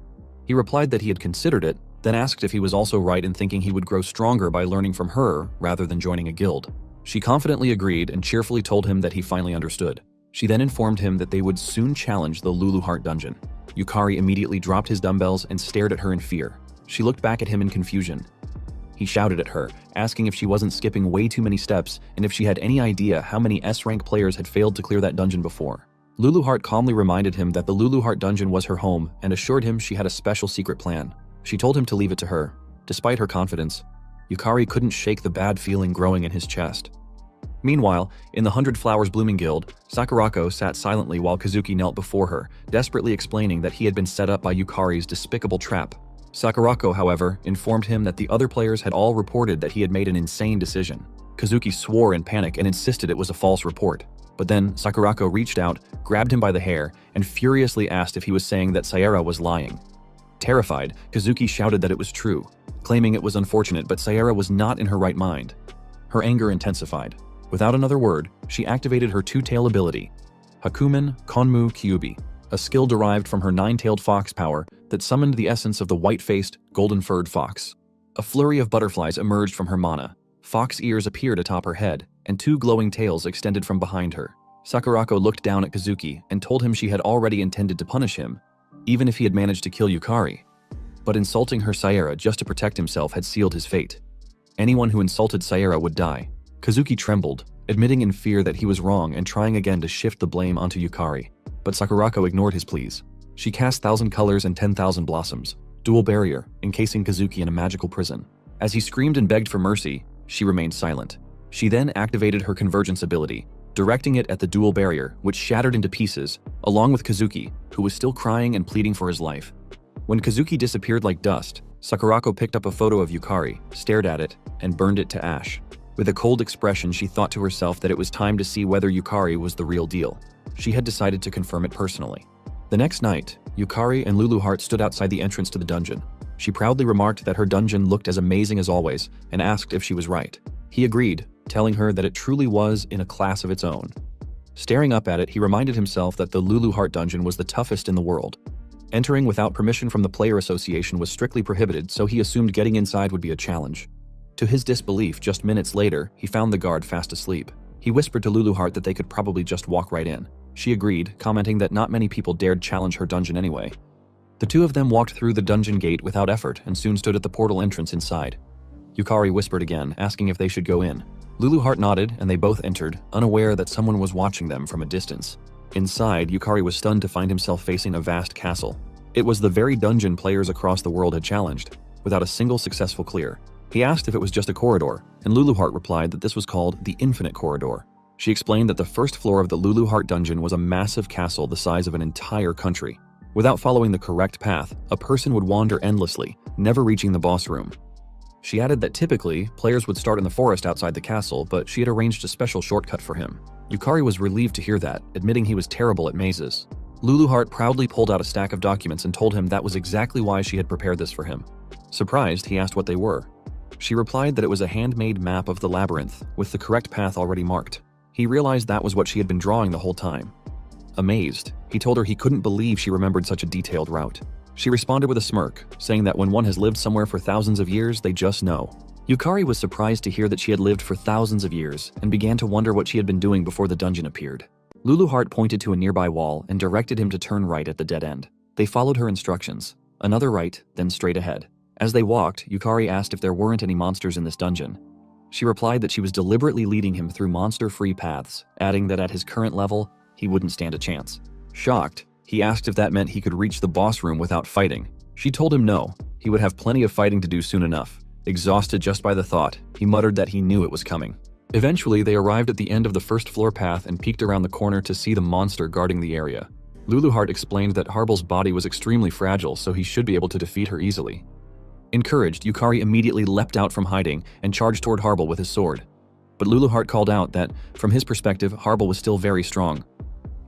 He replied that he had considered it, then asked if he was also right in thinking he would grow stronger by learning from her rather than joining a guild. She confidently agreed and cheerfully told him that he finally understood. She then informed him that they would soon challenge the Luluheart dungeon. Yukari immediately dropped his dumbbells and stared at her in fear. She looked back at him in confusion. He shouted at her, asking if she wasn't skipping way too many steps and if she had any idea how many S-rank players had failed to clear that dungeon before. Luluheart calmly reminded him that the Luluheart dungeon was her home and assured him she had a special secret plan. She told him to leave it to her. Despite her confidence, Yukari couldn't shake the bad feeling growing in his chest. Meanwhile, in the 100 Flowers Blooming Guild, Sakurako sat silently while Kazuki knelt before her, desperately explaining that he had been set up by Yukari's despicable trap. Sakurako, however, informed him that the other players had all reported that he had made an insane decision. Kazuki swore in panic and insisted it was a false report. But then Sakurako reached out, grabbed him by the hair, and furiously asked if he was saying that Sayara was lying. Terrified, Kazuki shouted that it was true, claiming it was unfortunate but Sayara was not in her right mind. Her anger intensified. Without another word, she activated her two-tail ability, Hakumen Konmu Kyubi, a skill derived from her nine-tailed fox power that summoned the essence of the white-faced, golden-furred fox. A flurry of butterflies emerged from her mana. Fox ears appeared atop her head, and two glowing tails extended from behind her. Sakurako looked down at Kazuki and told him she had already intended to punish him, even if he had managed to kill Yukari. But insulting her Sayara just to protect himself had sealed his fate. Anyone who insulted Sayara would die. Kazuki trembled, admitting in fear that he was wrong and trying again to shift the blame onto Yukari. But Sakurako ignored his pleas. She cast 1,000 colors and 10,000 blossoms, dual barrier, encasing Kazuki in a magical prison. As he screamed and begged for mercy, she remained silent. She then activated her convergence ability, directing it at the dual barrier, which shattered into pieces, along with Kazuki, who was still crying and pleading for his life. When Kazuki disappeared like dust, Sakurako picked up a photo of Yukari, stared at it, and burned it to ash. With a cold expression, she thought to herself that it was time to see whether Yukari was the real deal. She had decided to confirm it personally. The next night, Yukari and Luluheart stood outside the entrance to the dungeon. She proudly remarked that her dungeon looked as amazing as always, and asked if she was right. He agreed, telling her that it truly was in a class of its own. Staring up at it, he reminded himself that the Luluheart dungeon was the toughest in the world. Entering without permission from the player association was strictly prohibited, so he assumed getting inside would be a challenge. To his disbelief, just minutes later, he found the guard fast asleep. He whispered to Luluheart that they could probably just walk right in. She agreed, commenting that not many people dared challenge her dungeon anyway. The two of them walked through the dungeon gate without effort and soon stood at the portal entrance inside. Yukari whispered again, asking if they should go in. Luluheart nodded, and they both entered, unaware that someone was watching them from a distance. Inside, Yukari was stunned to find himself facing a vast castle. It was the very dungeon players across the world had challenged, without a single successful clear. He asked if it was just a corridor, and Luluheart replied that this was called the Infinite Corridor. She explained that the first floor of the Luluheart dungeon was a massive castle the size of an entire country. Without following the correct path, a person would wander endlessly, never reaching the boss room. She added that typically, players would start in the forest outside the castle, but she had arranged a special shortcut for him. Yukari was relieved to hear that, admitting he was terrible at mazes. Luluheart proudly pulled out a stack of documents and told him that was exactly why she had prepared this for him. Surprised, he asked what they were. She replied that it was a handmade map of the labyrinth, with the correct path already marked. He realized that was what she had been drawing the whole time. Amazed, he told her he couldn't believe she remembered such a detailed route. She responded with a smirk, saying that when one has lived somewhere for thousands of years, they just know. Yukari was surprised to hear that she had lived for thousands of years and began to wonder what she had been doing before the dungeon appeared. Luluheart pointed to a nearby wall and directed him to turn right at the dead end. They followed her instructions. Another right, then straight ahead. As they walked, Yukari asked if there weren't any monsters in this dungeon. She replied that she was deliberately leading him through monster-free paths, adding that at his current level, he wouldn't stand a chance. Shocked, he asked if that meant he could reach the boss room without fighting. She told him no, he would have plenty of fighting to do soon enough. Exhausted just by the thought, he muttered that he knew it was coming. Eventually, they arrived at the end of the first floor path and peeked around the corner to see the monster guarding the area. Luluheart explained that Harbel's body was extremely fragile, so he should be able to defeat her easily. Encouraged, Yukari immediately leapt out from hiding and charged toward Harbel with his sword. But Luluheart called out that, from his perspective, Harbel was still very strong.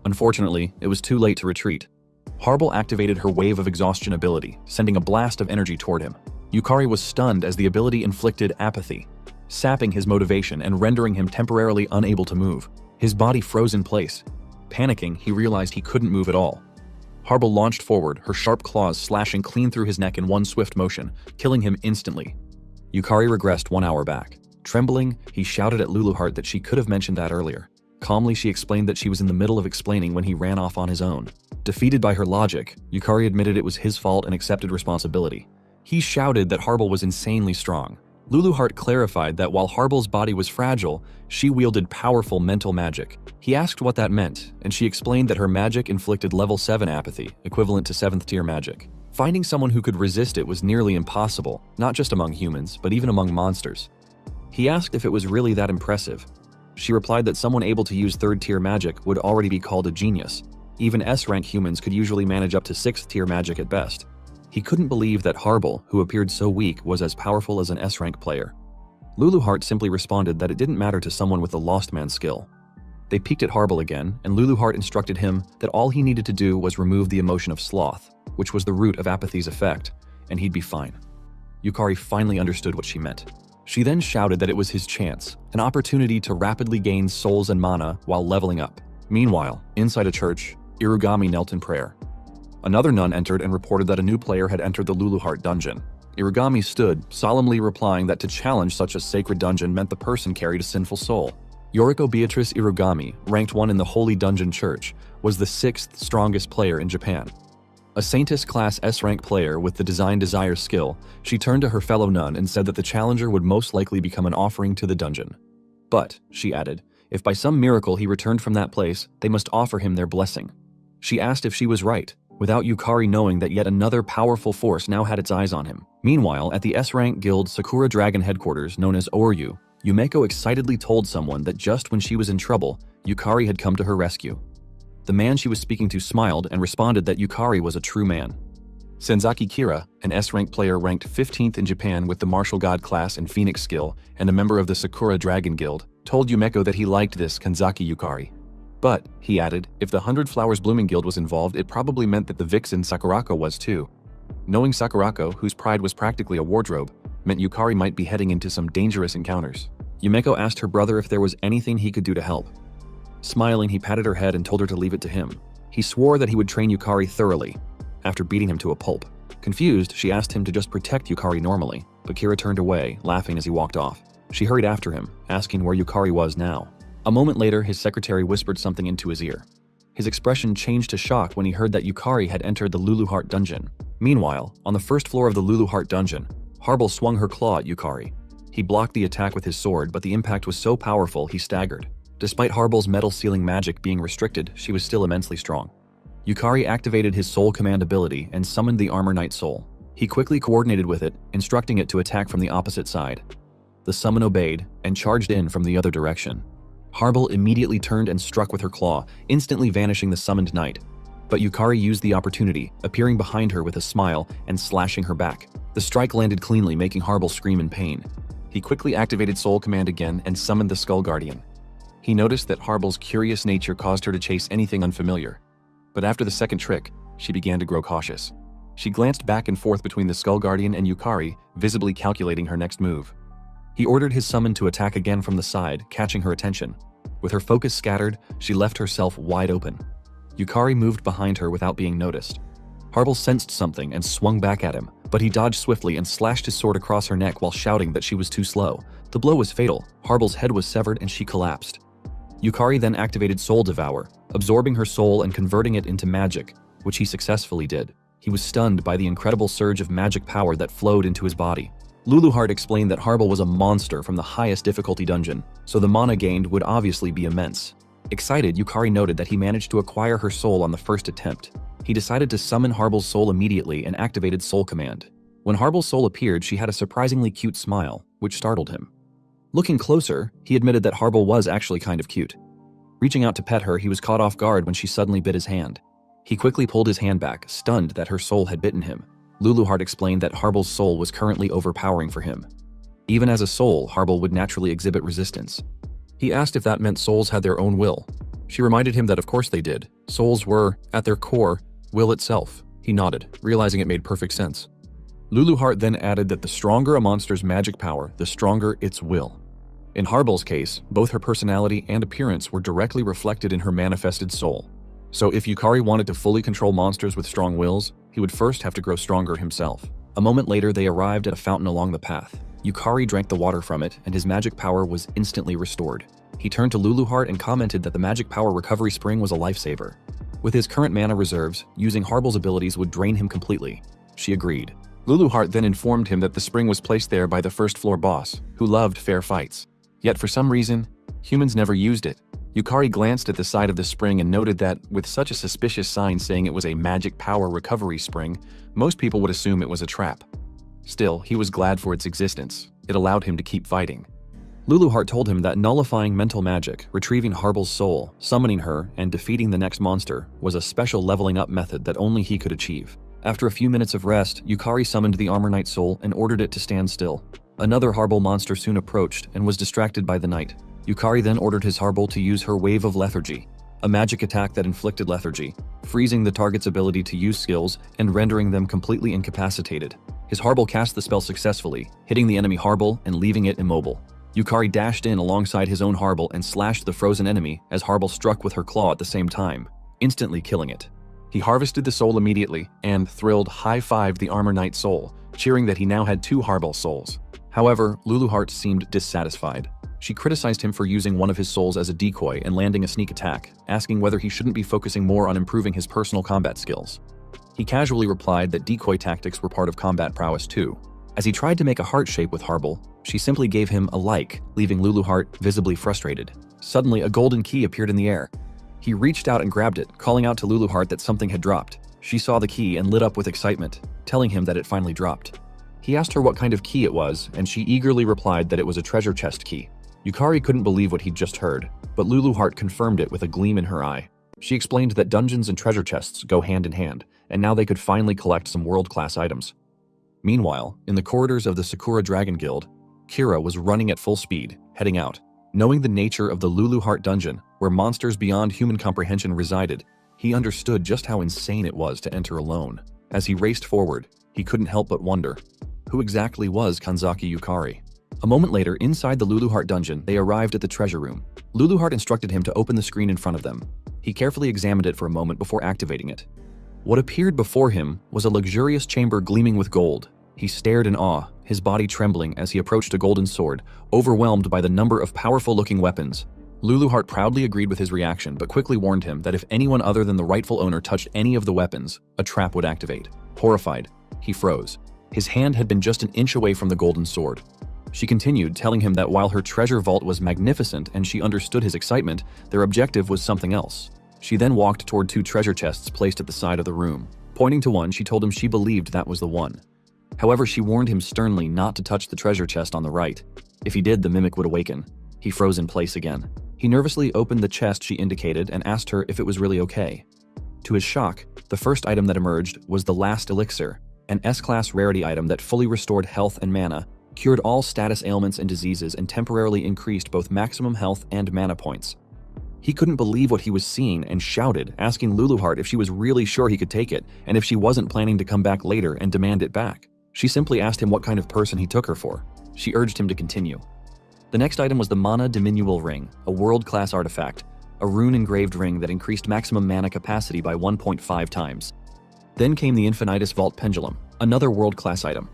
Unfortunately, it was too late to retreat. Harbel activated her Wave of Exhaustion ability, sending a blast of energy toward him. Yukari was stunned as the ability inflicted apathy, sapping his motivation and rendering him temporarily unable to move. His body froze in place. Panicking, he realized he couldn't move at all. Harbel launched forward, her sharp claws slashing clean through his neck in one swift motion, killing him instantly. Yukari regressed 1 hour back. Trembling, he shouted at Luluheart that she could have mentioned that earlier. Calmly, she explained that she was in the middle of explaining when he ran off on his own. Defeated by her logic, Yukari admitted it was his fault and accepted responsibility. He shouted that Harbel was insanely strong. Luluheart clarified that while Harbel's body was fragile, she wielded powerful mental magic. He asked what that meant, and she explained that her magic inflicted level 7 apathy, equivalent to 7th tier magic. Finding someone who could resist it was nearly impossible, not just among humans, but even among monsters. He asked if it was really that impressive. She replied that someone able to use 3rd tier magic would already be called a genius. Even S-rank humans could usually manage up to 6th tier magic at best. He couldn't believe that Harbel, who appeared so weak, was as powerful as an S-rank player. Luluheart simply responded that it didn't matter to someone with a lost man skill. They peeked at Harbel again, and Luluheart instructed him that all he needed to do was remove the emotion of sloth, which was the root of apathy's effect, and he'd be fine. Yukari finally understood what she meant. She then shouted that it was his chance, an opportunity to rapidly gain souls and mana while leveling up. Meanwhile, inside a church, Irugami knelt in prayer. Another nun entered and reported that a new player had entered the Luluheart dungeon. Irugami stood, solemnly replying that to challenge such a sacred dungeon meant the person carried a sinful soul. Yoriko Beatrice Irugami, ranked 1 in the Holy Dungeon Church, was the 6th strongest player in Japan. A Saintess class S-rank player with the Design Desire skill, she turned to her fellow nun and said that the challenger would most likely become an offering to the dungeon. But, she added, if by some miracle he returned from that place, they must offer him their blessing. She asked if she was right, without Yukari knowing that yet another powerful force now had its eyes on him. Meanwhile, at the S-rank guild Sakura Dragon headquarters known as Oryu, Yumeko excitedly told someone that just when she was in trouble, Yukari had come to her rescue. The man she was speaking to smiled and responded that Yukari was a true man. Senzaki Kira, an S-rank player ranked 15th in Japan with the Martial God class and Phoenix skill, and a member of the Sakura Dragon Guild, told Yumeko that he liked this Kanzaki Yukari. But, he added, if the 100 Flowers Blooming Guild was involved, it probably meant that the vixen Sakurako was too. Knowing Sakurako, whose pride was practically a wardrobe, meant Yukari might be heading into some dangerous encounters. Yumeko asked her brother if there was anything he could do to help. Smiling, he patted her head and told her to leave it to him. He swore that he would train Yukari thoroughly, after beating him to a pulp. Confused, she asked him to just protect Yukari normally, but Kira turned away, laughing as he walked off. She hurried after him, asking where Yukari was now. A moment later, his secretary whispered something into his ear. His expression changed to shock when he heard that Yukari had entered the Luluheart dungeon. Meanwhile, on the first floor of the Luluheart dungeon, Harbel swung her claw at Yukari. He blocked the attack with his sword, but the impact was so powerful he staggered. Despite Harbel's metal sealing magic being restricted, she was still immensely strong. Yukari activated his soul command ability and summoned the Armor Knight soul. He quickly coordinated with it, instructing it to attack from the opposite side. The summon obeyed and charged in from the other direction. Harbel immediately turned and struck with her claw, instantly vanishing the summoned knight. But Yukari used the opportunity, appearing behind her with a smile and slashing her back. The strike landed cleanly, making Harbel scream in pain. He quickly activated Soul Command again and summoned the Skull Guardian. He noticed that Harbel's curious nature caused her to chase anything unfamiliar. But after the second trick, she began to grow cautious. She glanced back and forth between the Skull Guardian and Yukari, visibly calculating her next move. He ordered his summon to attack again from the side, catching her attention. With her focus scattered, she left herself wide open. Yukari moved behind her without being noticed. Harble sensed something and swung back at him, but he dodged swiftly and slashed his sword across her neck while shouting that she was too slow. The blow was fatal. Harble's head was severed and she collapsed. Yukari then activated Soul Devour, absorbing her soul and converting it into magic, which he successfully did. He was stunned by the incredible surge of magic power that flowed into his body. Luluheart explained that Harble was a monster from the highest difficulty dungeon, so the mana gained would obviously be immense. Excited, Yukari noted that he managed to acquire her soul on the first attempt. He decided to summon Harble's soul immediately and activated Soul Command. When Harble's soul appeared, she had a surprisingly cute smile, which startled him. Looking closer, he admitted that Harble was actually kind of cute. Reaching out to pet her, he was caught off guard when she suddenly bit his hand. He quickly pulled his hand back, stunned that her soul had bitten him. Luluheart explained that Harble's soul was currently overpowering for him. Even as a soul, Harble would naturally exhibit resistance. He asked if that meant souls had their own will. She reminded him that of course they did. Souls were, at their core, will itself. He nodded, realizing it made perfect sense. Luluheart then added that the stronger a monster's magic power, the stronger its will. In Harble's case, both her personality and appearance were directly reflected in her manifested soul. So if Yukari wanted to fully control monsters with strong wills, he would first have to grow stronger himself. A moment later, they arrived at a fountain along the path. Yukari drank the water from it, and his magic power was instantly restored. He turned to Luluheart and commented that the magic power recovery spring was a lifesaver. With his current mana reserves, using Harble's abilities would drain him completely. She agreed. Luluheart then informed him that the spring was placed there by the first floor boss, who loved fair fights. Yet for some reason, humans never used it. Yukari glanced at the side of the spring and noted that, with such a suspicious sign saying it was a magic power recovery spring, most people would assume it was a trap. Still, he was glad for its existence. It allowed him to keep fighting. Luluheart told him that nullifying mental magic, retrieving Harble's soul, summoning her, and defeating the next monster was a special leveling up method that only he could achieve. After a few minutes of rest, Yukari summoned the Armor Knight soul and ordered it to stand still. Another Harble monster soon approached and was distracted by the knight. Yukari then ordered his Harble to use her Wave of Lethargy, a magic attack that inflicted lethargy, freezing the target's ability to use skills and rendering them completely incapacitated. His Harble cast the spell successfully, hitting the enemy Harble and leaving it immobile. Yukari dashed in alongside his own Harble and slashed the frozen enemy as Harble struck with her claw at the same time, instantly killing it. He harvested the soul immediately and, thrilled, high-fived the Armor Knight soul, cheering that he now had 2 Harble souls. However, Luluheart seemed dissatisfied. She criticized him for using one of his souls as a decoy and landing a sneak attack, asking whether he shouldn't be focusing more on improving his personal combat skills. He casually replied that decoy tactics were part of combat prowess too. As he tried to make a heart shape with Harble, she simply gave him a like, leaving Luluheart visibly frustrated. Suddenly, a golden key appeared in the air. He reached out and grabbed it, calling out to Luluheart that something had dropped. She saw the key and lit up with excitement, telling him that it finally dropped. He asked her what kind of key it was, and she eagerly replied that it was a treasure chest key. Yukari couldn't believe what he'd just heard, but Luluheart confirmed it with a gleam in her eye. She explained that dungeons and treasure chests go hand in hand, and now they could finally collect some world-class items. Meanwhile, in the corridors of the Sakura Dragon Guild, Kira was running at full speed, heading out. Knowing the nature of the Luluheart dungeon, where monsters beyond human comprehension resided, he understood just how insane it was to enter alone. As he raced forward, he couldn't help but wonder, who exactly was Kanzaki Yukari? A moment later, inside the Luluheart dungeon, they arrived at the treasure room. Luluheart instructed him to open the screen in front of them. He carefully examined it for a moment before activating it. What appeared before him was a luxurious chamber gleaming with gold. He stared in awe, his body trembling as he approached a golden sword, overwhelmed by the number of powerful-looking weapons. Luluheart proudly agreed with his reaction, but quickly warned him that if anyone other than the rightful owner touched any of the weapons, a trap would activate. Horrified, he froze. His hand had been just an inch away from the golden sword. She continued, telling him that while her treasure vault was magnificent and she understood his excitement, their objective was something else. She then walked toward 2 treasure chests placed at the side of the room. Pointing to one, she told him she believed that was the one. However, she warned him sternly not to touch the treasure chest on the right. If he did, the mimic would awaken. He froze in place again. He nervously opened the chest she indicated and asked her if it was really okay. To his shock, the first item that emerged was the Last Elixir, an S-class rarity item that fully restored health and mana, cured all status ailments and diseases, and temporarily increased both maximum health and mana points. He couldn't believe what he was seeing and shouted, asking Luluheart if she was really sure he could take it and if she wasn't planning to come back later and demand it back. She simply asked him what kind of person he took her for. She urged him to continue. The next item was the Mana Diminual Ring, a world-class artifact, a rune-engraved ring that increased maximum mana capacity by 1.5 times. Then came the Infinitus Vault Pendulum, another world-class item.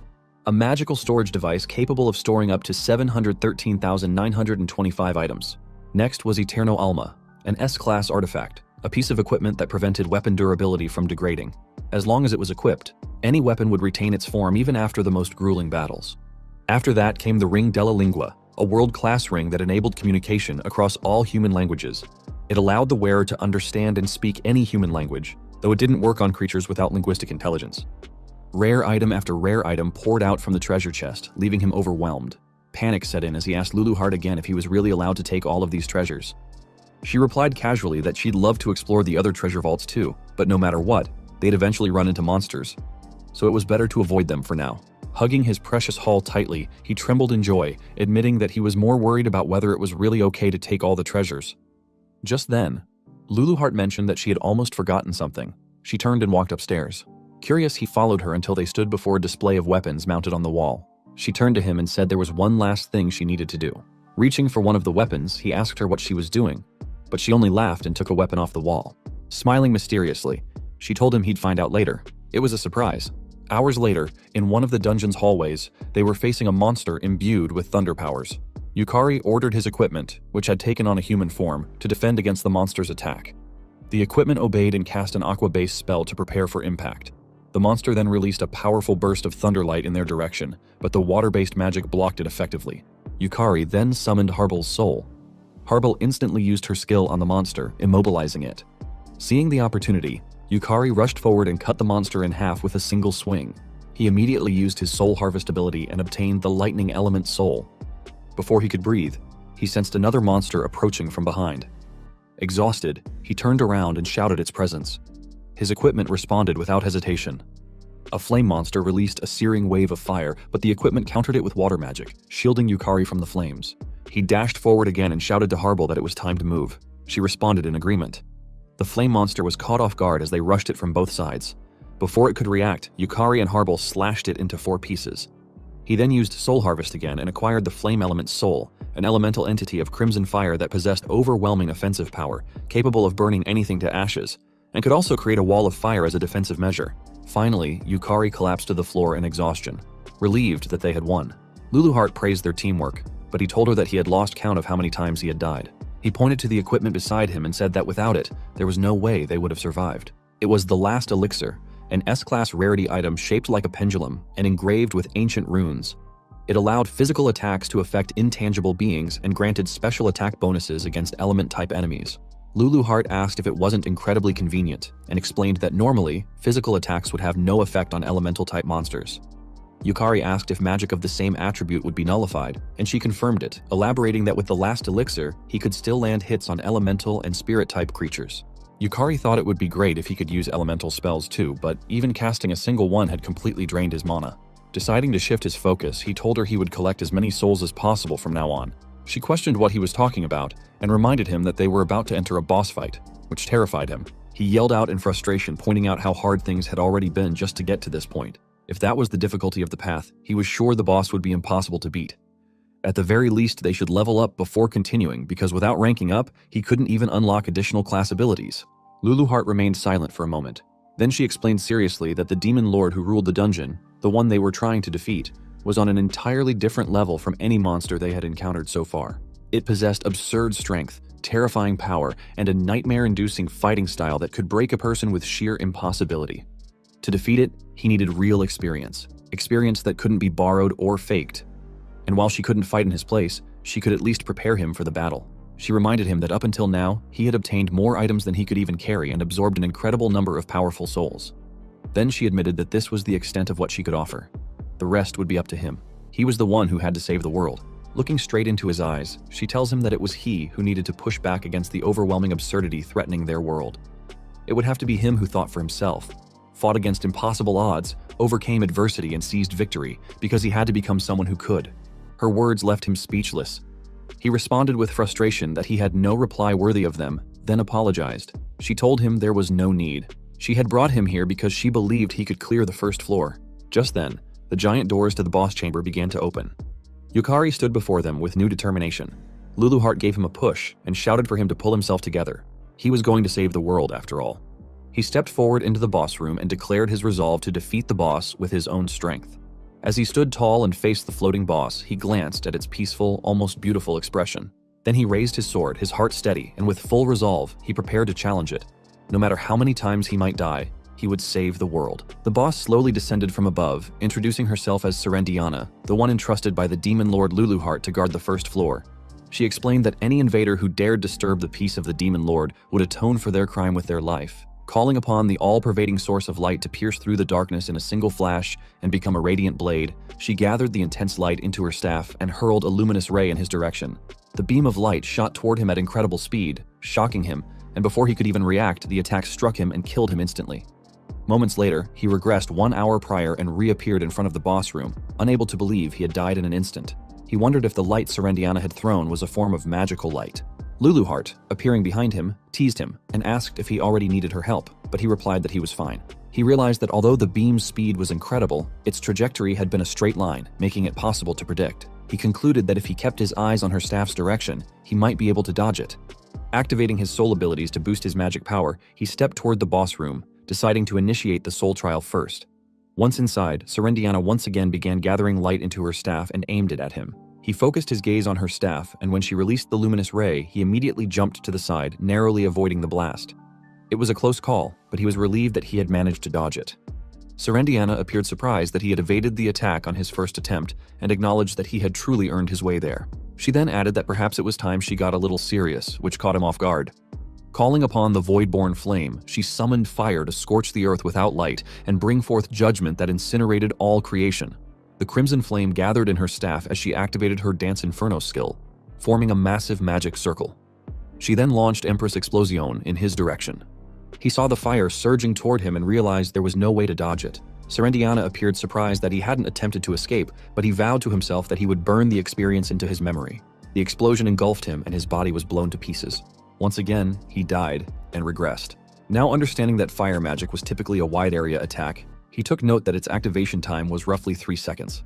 A magical storage device capable of storing up to 713,925 items. Next was Eterno Alma, an S-class artifact, a piece of equipment that prevented weapon durability from degrading. As long as it was equipped, any weapon would retain its form even after the most grueling battles. After that came the Ring della Lingua, a world-class ring that enabled communication across all human languages. It allowed the wearer to understand and speak any human language, though it didn't work on creatures without linguistic intelligence. Rare item after rare item poured out from the treasure chest, leaving him overwhelmed. Panic set in as he asked Luluheart again if he was really allowed to take all of these treasures. She replied casually that she'd love to explore the other treasure vaults too, but no matter what, they'd eventually run into monsters. So it was better to avoid them for now. Hugging his precious haul tightly, he trembled in joy, admitting that he was more worried about whether it was really okay to take all the treasures. Just then, Luluheart mentioned that she had almost forgotten something. She turned and walked upstairs. Curious, he followed her until they stood before a display of weapons mounted on the wall. She turned to him and said there was one last thing she needed to do. Reaching for one of the weapons, he asked her what she was doing, but she only laughed and took a weapon off the wall. Smiling mysteriously, she told him he'd find out later. It was a surprise. Hours later, in one of the dungeon's hallways, they were facing a monster imbued with thunder powers. Yukari ordered his equipment, which had taken on a human form, to defend against the monster's attack. The equipment obeyed and cast an aqua-based spell to prepare for impact. The monster then released a powerful burst of thunderlight in their direction, but the water-based magic blocked it effectively. Yukari then summoned Harbel's soul. Harbel instantly used her skill on the monster, immobilizing it. Seeing the opportunity, Yukari rushed forward and cut the monster in half with a single swing. He immediately used his soul harvest ability and obtained the lightning element soul. Before he could breathe, he sensed another monster approaching from behind. Exhausted, he turned around and shouted its presence. His equipment responded without hesitation. A flame monster released a searing wave of fire, but the equipment countered it with water magic, shielding Yukari from the flames. He dashed forward again and shouted to Harbel that it was time to move. She responded in agreement. The flame monster was caught off guard as they rushed it from both sides. Before it could react, Yukari and Harbel slashed it into 4 pieces. He then used Soul Harvest again and acquired the Flame Element Soul, an elemental entity of crimson fire that possessed overwhelming offensive power, capable of burning anything to ashes, and could also create a wall of fire as a defensive measure. Finally, Yukari collapsed to the floor in exhaustion, relieved that they had won. Luluheart praised their teamwork, but he told her that he had lost count of how many times he had died. He pointed to the equipment beside him and said that without it, there was no way they would have survived. It was the last elixir, an S-class rarity item shaped like a pendulum and engraved with ancient runes. It allowed physical attacks to affect intangible beings and granted special attack bonuses against element-type enemies. Luluheart asked if it wasn't incredibly convenient and explained that normally, physical attacks would have no effect on elemental-type monsters. Yukari asked if magic of the same attribute would be nullified, and she confirmed it, elaborating that with the last elixir, he could still land hits on elemental and spirit-type creatures. Yukari thought it would be great if he could use elemental spells too, but even casting a single one had completely drained his mana. Deciding to shift his focus, he told her he would collect as many souls as possible from now on. She questioned what he was talking about, and reminded him that they were about to enter a boss fight, which terrified him. He yelled out in frustration, pointing out how hard things had already been just to get to this point. If that was the difficulty of the path, he was sure the boss would be impossible to beat. At the very least, they should level up before continuing, because without ranking up, he couldn't even unlock additional class abilities. Luluheart remained silent for a moment. Then she explained seriously that the demon lord who ruled the dungeon, the one they were trying to defeat, was on an entirely different level from any monster they had encountered so far. It possessed absurd strength, terrifying power, and a nightmare-inducing fighting style that could break a person with sheer impossibility. To defeat it, he needed real experience that couldn't be borrowed or faked. And while she couldn't fight in his place, she could at least prepare him for the battle. She reminded him that up until now, he had obtained more items than he could even carry and absorbed an incredible number of powerful souls. Then she admitted that this was the extent of what she could offer. The rest would be up to him. He was the one who had to save the world. Looking straight into his eyes, she tells him that it was he who needed to push back against the overwhelming absurdity threatening their world. It would have to be him who thought for himself, fought against impossible odds, overcame adversity and seized victory because he had to become someone who could. Her words left him speechless. He responded with frustration that he had no reply worthy of them, then apologized. She told him there was no need. She had brought him here because she believed he could clear the first floor. Just then, the giant doors to the boss chamber began to open. Yukari stood before them with new determination. Luluheart gave him a push and shouted for him to pull himself together. He was going to save the world after all. He stepped forward into the boss room and declared his resolve to defeat the boss with his own strength. As he stood tall and faced the floating boss, he glanced at its peaceful, almost beautiful expression. Then he raised his sword, his heart steady, and with full resolve, he prepared to challenge it. No matter how many times he might die, he would save the world. The boss slowly descended from above, introducing herself as Serendiana, the one entrusted by the demon lord Luluheart to guard the first floor. She explained that any invader who dared disturb the peace of the demon lord would atone for their crime with their life. Calling upon the all-pervading source of light to pierce through the darkness in a single flash and become a radiant blade, she gathered the intense light into her staff and hurled a luminous ray in his direction. The beam of light shot toward him at incredible speed, shocking him, and before he could even react, the attack struck him and killed him instantly. Moments later, he regressed 1 hour prior and reappeared in front of the boss room, unable to believe he had died in an instant. He wondered if the light Serendiana had thrown was a form of magical light. Luluheart, appearing behind him, teased him and asked if he already needed her help, but he replied that he was fine. He realized that although the beam's speed was incredible, its trajectory had been a straight line, making it possible to predict. He concluded that if he kept his eyes on her staff's direction, he might be able to dodge it. Activating his soul abilities to boost his magic power, he stepped toward the boss room, deciding to initiate the soul trial first. Once inside, Serendiana once again began gathering light into her staff and aimed it at him. He focused his gaze on her staff, and when she released the luminous ray, he immediately jumped to the side, narrowly avoiding the blast. It was a close call, but he was relieved that he had managed to dodge it. Serendiana appeared surprised that he had evaded the attack on his first attempt and acknowledged that he had truly earned his way there. She then added that perhaps it was time she got a little serious, which caught him off guard. Calling upon the void-born flame, she summoned fire to scorch the earth without light and bring forth judgment that incinerated all creation. The crimson flame gathered in her staff as she activated her Dance Inferno skill, forming a massive magic circle. She then launched Empress Explosion in his direction. He saw the fire surging toward him and realized there was no way to dodge it. Serendiana appeared surprised that he hadn't attempted to escape, but he vowed to himself that he would burn the experience into his memory. The explosion engulfed him and his body was blown to pieces. Once again, he died and regressed. Now understanding that fire magic was typically a wide area attack, he took note that its activation time was roughly 3 seconds.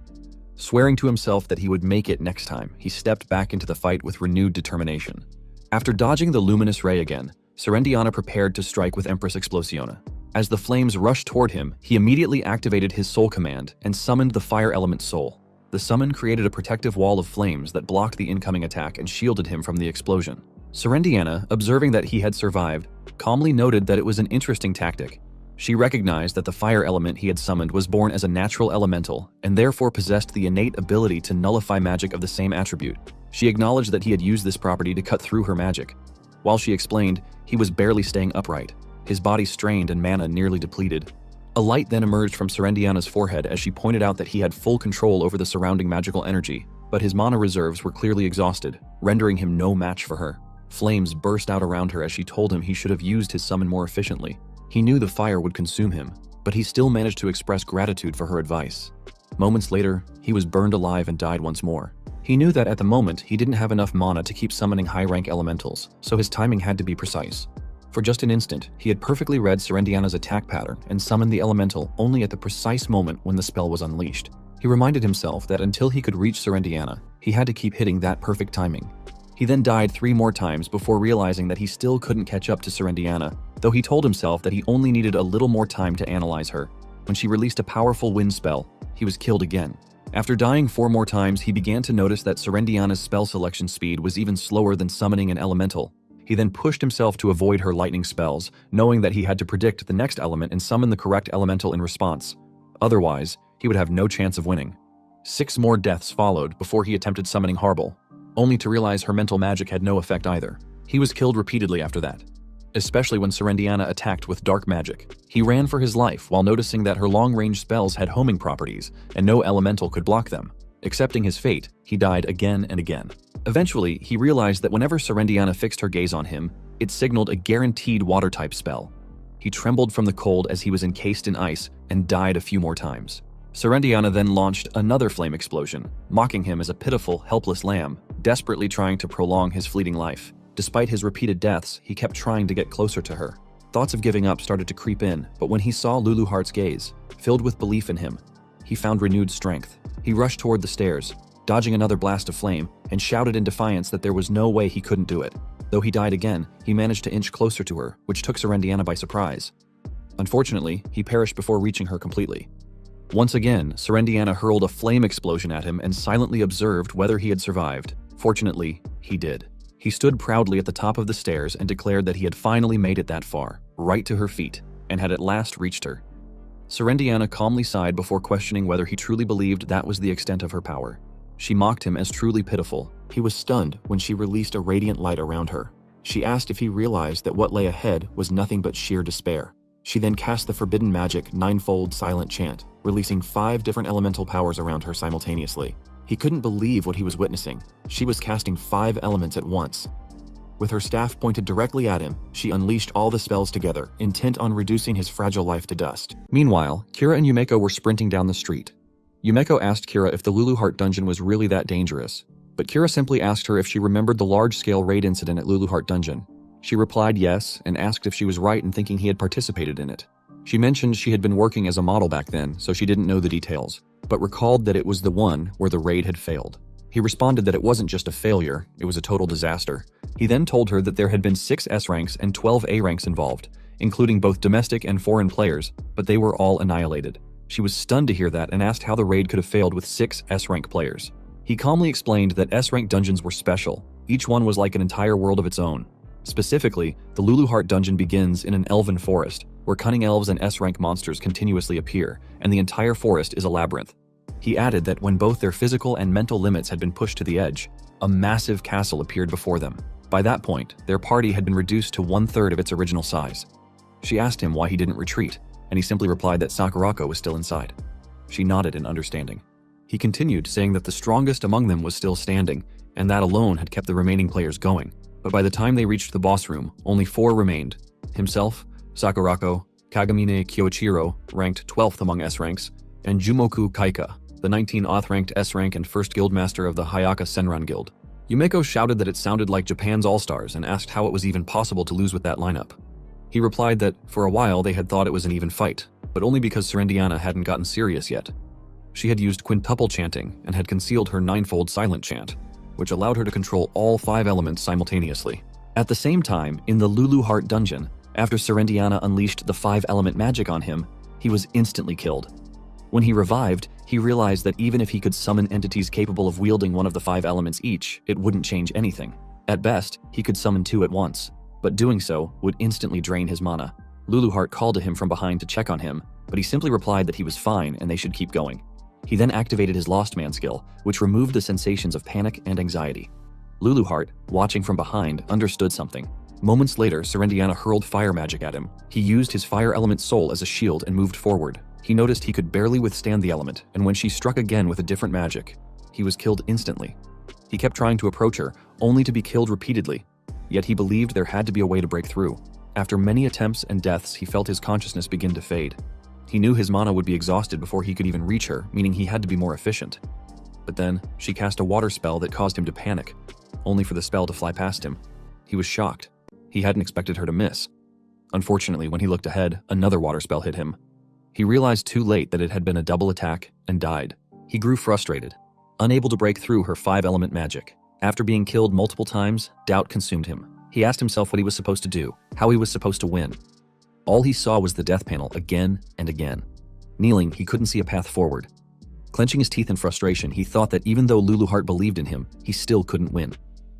Swearing to himself that he would make it next time, he stepped back into the fight with renewed determination. After dodging the luminous ray again, Serendiana prepared to strike with Empress Explosiona. As the flames rushed toward him, he immediately activated his soul command and summoned the fire element soul. The summon created a protective wall of flames that blocked the incoming attack and shielded him from the explosion. Serendiana, observing that he had survived, calmly noted that it was an interesting tactic. She recognized that the fire element he had summoned was born as a natural elemental and therefore possessed the innate ability to nullify magic of the same attribute. She acknowledged that he had used this property to cut through her magic. While she explained, he was barely staying upright, his body strained and mana nearly depleted. A light then emerged from Serendiana's forehead as she pointed out that he had full control over the surrounding magical energy, but his mana reserves were clearly exhausted, rendering him no match for her. Flames burst out around her as she told him he should have used his summon more efficiently. He knew the fire would consume him, but he still managed to express gratitude for her advice. Moments later, he was burned alive and died once more. He knew that at the moment, he didn't have enough mana to keep summoning high-rank elementals, so his timing had to be precise. For just an instant, he had perfectly read Serendiana's attack pattern and summoned the elemental only at the precise moment when the spell was unleashed. He reminded himself that until he could reach Serendiana, he had to keep hitting that perfect timing. He then died 3 more times before realizing that he still couldn't catch up to Serendiana, though he told himself that he only needed a little more time to analyze her. When she released a powerful wind spell, he was killed again. After dying 4 more times, he began to notice that Serendiana's spell selection speed was even slower than summoning an elemental. He then pushed himself to avoid her lightning spells, knowing that he had to predict the next element and summon the correct elemental in response. Otherwise, he would have no chance of winning. 6 more deaths followed before he attempted summoning Harble, only to realize her mental magic had no effect either. He was killed repeatedly after that, especially when Serendiana attacked with dark magic. He ran for his life while noticing that her long-range spells had homing properties and no elemental could block them. Accepting his fate, he died again and again. Eventually, he realized that whenever Serendiana fixed her gaze on him, it signaled a guaranteed water-type spell. He trembled from the cold as he was encased in ice and died a few more times. Serendiana then launched another flame explosion, mocking him as a pitiful, helpless lamb, desperately trying to prolong his fleeting life. Despite his repeated deaths, he kept trying to get closer to her. Thoughts of giving up started to creep in, but when he saw Lulu Heart's gaze, filled with belief in him, he found renewed strength. He rushed toward the stairs, dodging another blast of flame, and shouted in defiance that there was no way he couldn't do it. Though he died again, he managed to inch closer to her, which took Serendiana by surprise. Unfortunately, he perished before reaching her completely. Once again, Serendiana hurled a flame explosion at him and silently observed whether he had survived. Fortunately, he did. He stood proudly at the top of the stairs and declared that he had finally made it that far, right to her feet, and had at last reached her. Serendiana calmly sighed before questioning whether he truly believed that was the extent of her power. She mocked him as truly pitiful. He was stunned when she released a radiant light around her. She asked if he realized that what lay ahead was nothing but sheer despair. She then cast the forbidden magic ninefold silent chant, releasing 5 different elemental powers around her simultaneously. He couldn't believe what he was witnessing. She was casting 5 elements at once. With her staff pointed directly at him, she unleashed all the spells together, intent on reducing his fragile life to dust. Meanwhile, Kira and Yumeko were sprinting down the street. Yumeko asked Kira if the Lulu Heart dungeon was really that dangerous, but Kira simply asked her if she remembered the large-scale raid incident at Lulu Heart dungeon. She replied yes, and asked if she was right in thinking he had participated in it. She mentioned she had been working as a model back then, so she didn't know the details, but recalled that it was the one where the raid had failed. He responded that it wasn't just a failure, it was a total disaster. He then told her that there had been 6 S ranks and 12 A ranks involved, including both domestic and foreign players, but they were all annihilated. She was stunned to hear that and asked how the raid could have failed with 6 S rank players. He calmly explained that S rank dungeons were special. Each one was like an entire world of its own. Specifically, the Lulu Heart dungeon begins in an elven forest, where cunning elves and S-rank monsters continuously appear, and the entire forest is a labyrinth. He added that when both their physical and mental limits had been pushed to the edge, a massive castle appeared before them. By that point, their party had been reduced to 1/3 of its original size. She asked him why he didn't retreat, and he simply replied that Sakurako was still inside. She nodded in understanding. He continued, saying that the strongest among them was still standing, and that alone had kept the remaining players going. But by the time they reached the boss room, only 4 remained. Himself, Sakurako, Kagamine Kyoichiro, ranked 12th among S ranks, and Jumoku Kaika, the 19th ranked S rank and first guildmaster of the Hayaka Senran Guild. Yumeko shouted that it sounded like Japan's All-Stars and asked how it was even possible to lose with that lineup. He replied that for a while they had thought it was an even fight, but only because Serendiana hadn't gotten serious yet. She had used quintuple chanting and had concealed her ninefold silent chant, which allowed her to control all 5 elements simultaneously. At the same time, in the Lulu Heart dungeon, after Serendiana unleashed the 5-element magic on him, he was instantly killed. When he revived, he realized that even if he could summon entities capable of wielding one of the 5 elements each, it wouldn't change anything. At best, he could summon 2 at once, but doing so would instantly drain his mana. Lulu Heart called to him from behind to check on him, but he simply replied that he was fine and they should keep going. He then activated his Lost Man skill, which removed the sensations of panic and anxiety. Lulu Heart, watching from behind, understood something. Moments later, Serendiana hurled fire magic at him. He used his fire element soul as a shield and moved forward. He noticed he could barely withstand the element, and when she struck again with a different magic, he was killed instantly. He kept trying to approach her, only to be killed repeatedly, yet he believed there had to be a way to break through. After many attempts and deaths, he felt his consciousness begin to fade. He knew his mana would be exhausted before he could even reach her, meaning he had to be more efficient. But then, she cast a water spell that caused him to panic, only for the spell to fly past him. He was shocked. He hadn't expected her to miss. Unfortunately, when he looked ahead, another water spell hit him. He realized too late that it had been a double attack and died. He grew frustrated, unable to break through her 5-element magic. After being killed multiple times, doubt consumed him. He asked himself what he was supposed to do, how he was supposed to win. All he saw was the death panel again and again. Kneeling, he couldn't see a path forward. Clenching his teeth in frustration, he thought that even though Lulu Heart believed in him, he still couldn't win.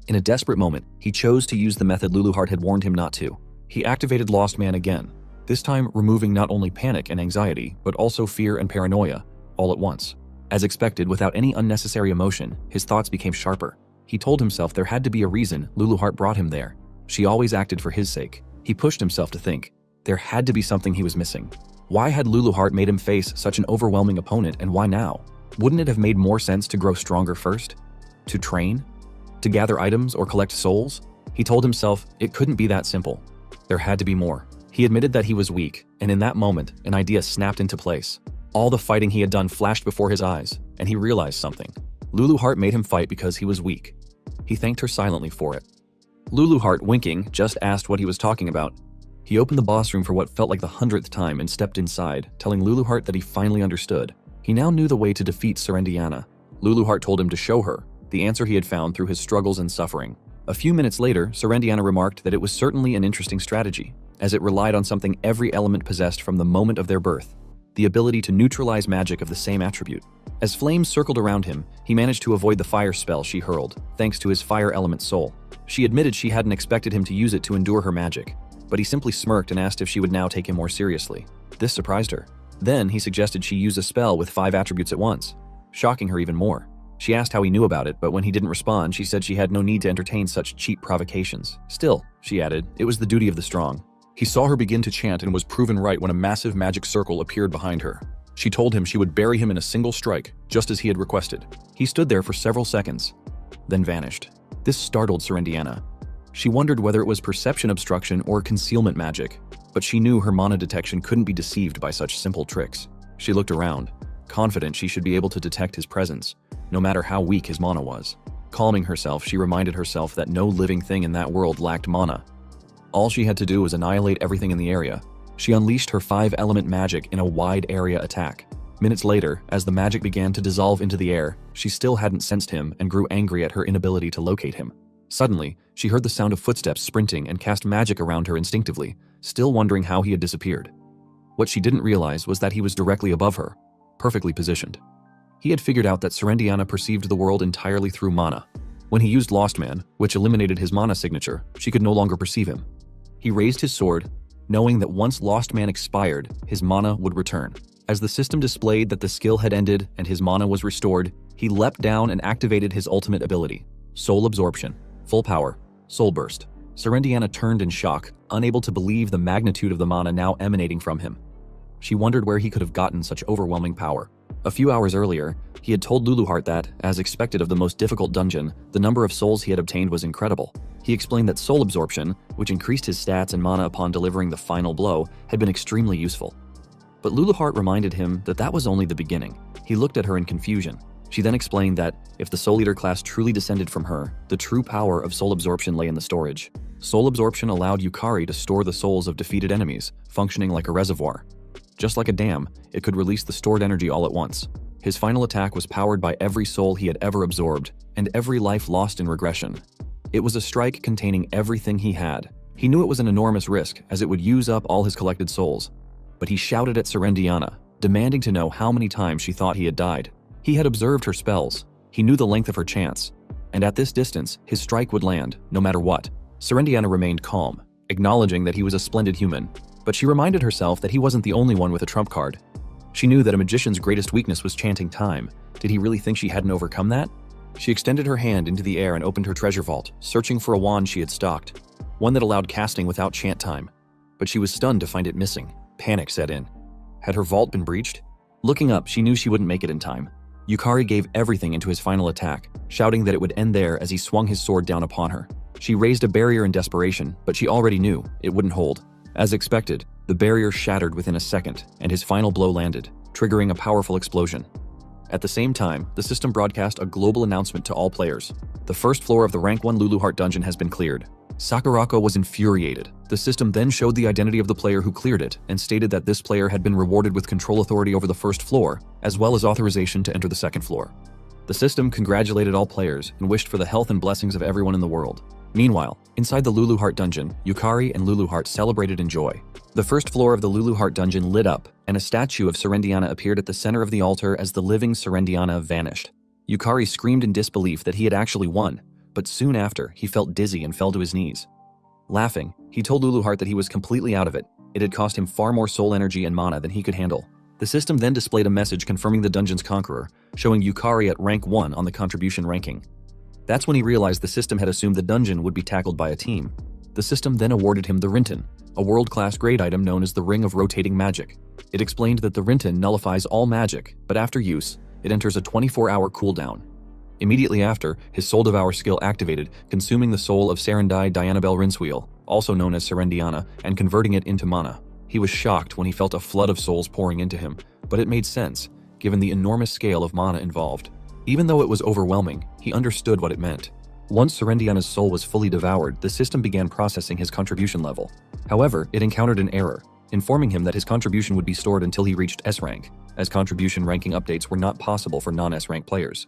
In a desperate moment, he chose to use the method Lulu Heart had warned him not to. He activated Lost Man again, this time removing not only panic and anxiety, but also fear and paranoia, all at once. As expected, without any unnecessary emotion, his thoughts became sharper. He told himself there had to be a reason Lulu Heart brought him there. She always acted for his sake. He pushed himself to think. There had to be something he was missing. Why had Lulu Heart made him face such an overwhelming opponent, and why now? Wouldn't it have made more sense to grow stronger first? To train? To gather items or collect souls? He told himself it couldn't be that simple. There had to be more. He admitted that he was weak, and in that moment, an idea snapped into place. All the fighting he had done flashed before his eyes, and he realized something. Lulu Heart made him fight because he was weak. He thanked her silently for it. Luluheart, winking, just asked what he was talking about. He opened the boss room for what felt like the 100th time and stepped inside, telling Luluheart that he finally understood. He now knew the way to defeat Serendiana. Luluheart told him to show her, the answer he had found through his struggles and suffering. A few minutes later, Serendiana remarked that it was certainly an interesting strategy, as it relied on something every element possessed from the moment of their birth: the ability to neutralize magic of the same attribute. As flames circled around him, he managed to avoid the fire spell she hurled, thanks to his fire element soul. She admitted she hadn't expected him to use it to endure her magic, but he simply smirked and asked if she would now take him more seriously. This surprised her. Then he suggested she use a spell with 5 attributes at once, shocking her even more. She asked how he knew about it, but when he didn't respond, she said she had no need to entertain such cheap provocations. Still, she added, it was the duty of the strong. He saw her begin to chant and was proven right when a massive magic circle appeared behind her. She told him she would bury him in a single strike, just as he had requested. He stood there for several seconds, then vanished. This startled Serendiana. She wondered whether it was perception obstruction or concealment magic, but she knew her mana detection couldn't be deceived by such simple tricks. She looked around, confident she should be able to detect his presence, no matter how weak his mana was. Calming herself, she reminded herself that no living thing in that world lacked mana. All she had to do was annihilate everything in the area. She unleashed her 5-element magic in a wide area attack. Minutes later, as the magic began to dissolve into the air, she still hadn't sensed him and grew angry at her inability to locate him. Suddenly, she heard the sound of footsteps sprinting and cast magic around her instinctively, still wondering how he had disappeared. What she didn't realize was that he was directly above her, perfectly positioned. He had figured out that Serendiana perceived the world entirely through mana. When he used Lost Man, which eliminated his mana signature, she could no longer perceive him. He raised his sword, knowing that once Lost Man expired, his mana would return. As the system displayed that the skill had ended and his mana was restored, he leapt down and activated his ultimate ability: Soul Absorption, Full Power, Soul Burst. Serendiana turned in shock, unable to believe the magnitude of the mana now emanating from him. She wondered where he could have gotten such overwhelming power. A few hours earlier, he had told Luluheart that, as expected of the most difficult dungeon, the number of souls he had obtained was incredible. He explained that Soul Absorption, which increased his stats and mana upon delivering the final blow, had been extremely useful. But Luluheart reminded him that that was only the beginning. He looked at her in confusion. She then explained that, if the Soul Eater class truly descended from her, the true power of Soul Absorption lay in the storage. Soul Absorption allowed Yukari to store the souls of defeated enemies, functioning like a reservoir. Just like a dam, it could release the stored energy all at once. His final attack was powered by every soul he had ever absorbed, and every life lost in regression. It was a strike containing everything he had. He knew it was an enormous risk, as it would use up all his collected souls. But he shouted at Serendiana, demanding to know how many times she thought he had died. He had observed her spells. He knew the length of her chance. And at this distance, his strike would land, no matter what. Serendiana remained calm, acknowledging that he was a splendid human. But she reminded herself that he wasn't the only one with a trump card. She knew that a magician's greatest weakness was chanting time. Did he really think she hadn't overcome that? She extended her hand into the air and opened her treasure vault, searching for a wand she had stocked, one that allowed casting without chant time. But she was stunned to find it missing. Panic set in. Had her vault been breached? Looking up, she knew she wouldn't make it in time. Yukari gave everything into his final attack, shouting that it would end there as he swung his sword down upon her. She raised a barrier in desperation, but she already knew it wouldn't hold. As expected, the barrier shattered within a second, and his final blow landed, triggering a powerful explosion. At the same time, the system broadcast a global announcement to all players. The first floor of the Rank 1 Luluheart dungeon has been cleared. Sakurako was infuriated. The system then showed the identity of the player who cleared it, and stated that this player had been rewarded with control authority over the first floor, as well as authorization to enter the second floor. The system congratulated all players and wished for the health and blessings of everyone in the world. Meanwhile, inside the Luluheart dungeon, Yukari and Luluheart celebrated in joy. The first floor of the Luluheart dungeon lit up, and a statue of Serendiana appeared at the center of the altar as the living Serendiana vanished. Yukari screamed in disbelief that he had actually won, but soon after, he felt dizzy and fell to his knees. Laughing, he told Luluheart that he was completely out of it. It had cost him far more soul energy and mana than he could handle. The system then displayed a message confirming the dungeon's conqueror, showing Yukari at rank 1 on the contribution ranking. That's when he realized the system had assumed the dungeon would be tackled by a team. The system then awarded him the Rinten, a world-class grade item known as the Ring of Rotating Magic. It explained that the Rinten nullifies all magic, but after use, it enters a 24-hour cooldown. Immediately after, his Soul Devour skill activated, consuming the soul of Serendai Dianabel Rinswheel, also known as Serendiana, and converting it into mana. He was shocked when he felt a flood of souls pouring into him, but it made sense, given the enormous scale of mana involved. Even though it was overwhelming, he understood what it meant. Once Serendiana's soul was fully devoured, the system began processing his contribution level. However, it encountered an error, informing him that his contribution would be stored until he reached S rank, as contribution ranking updates were not possible for non-S rank players.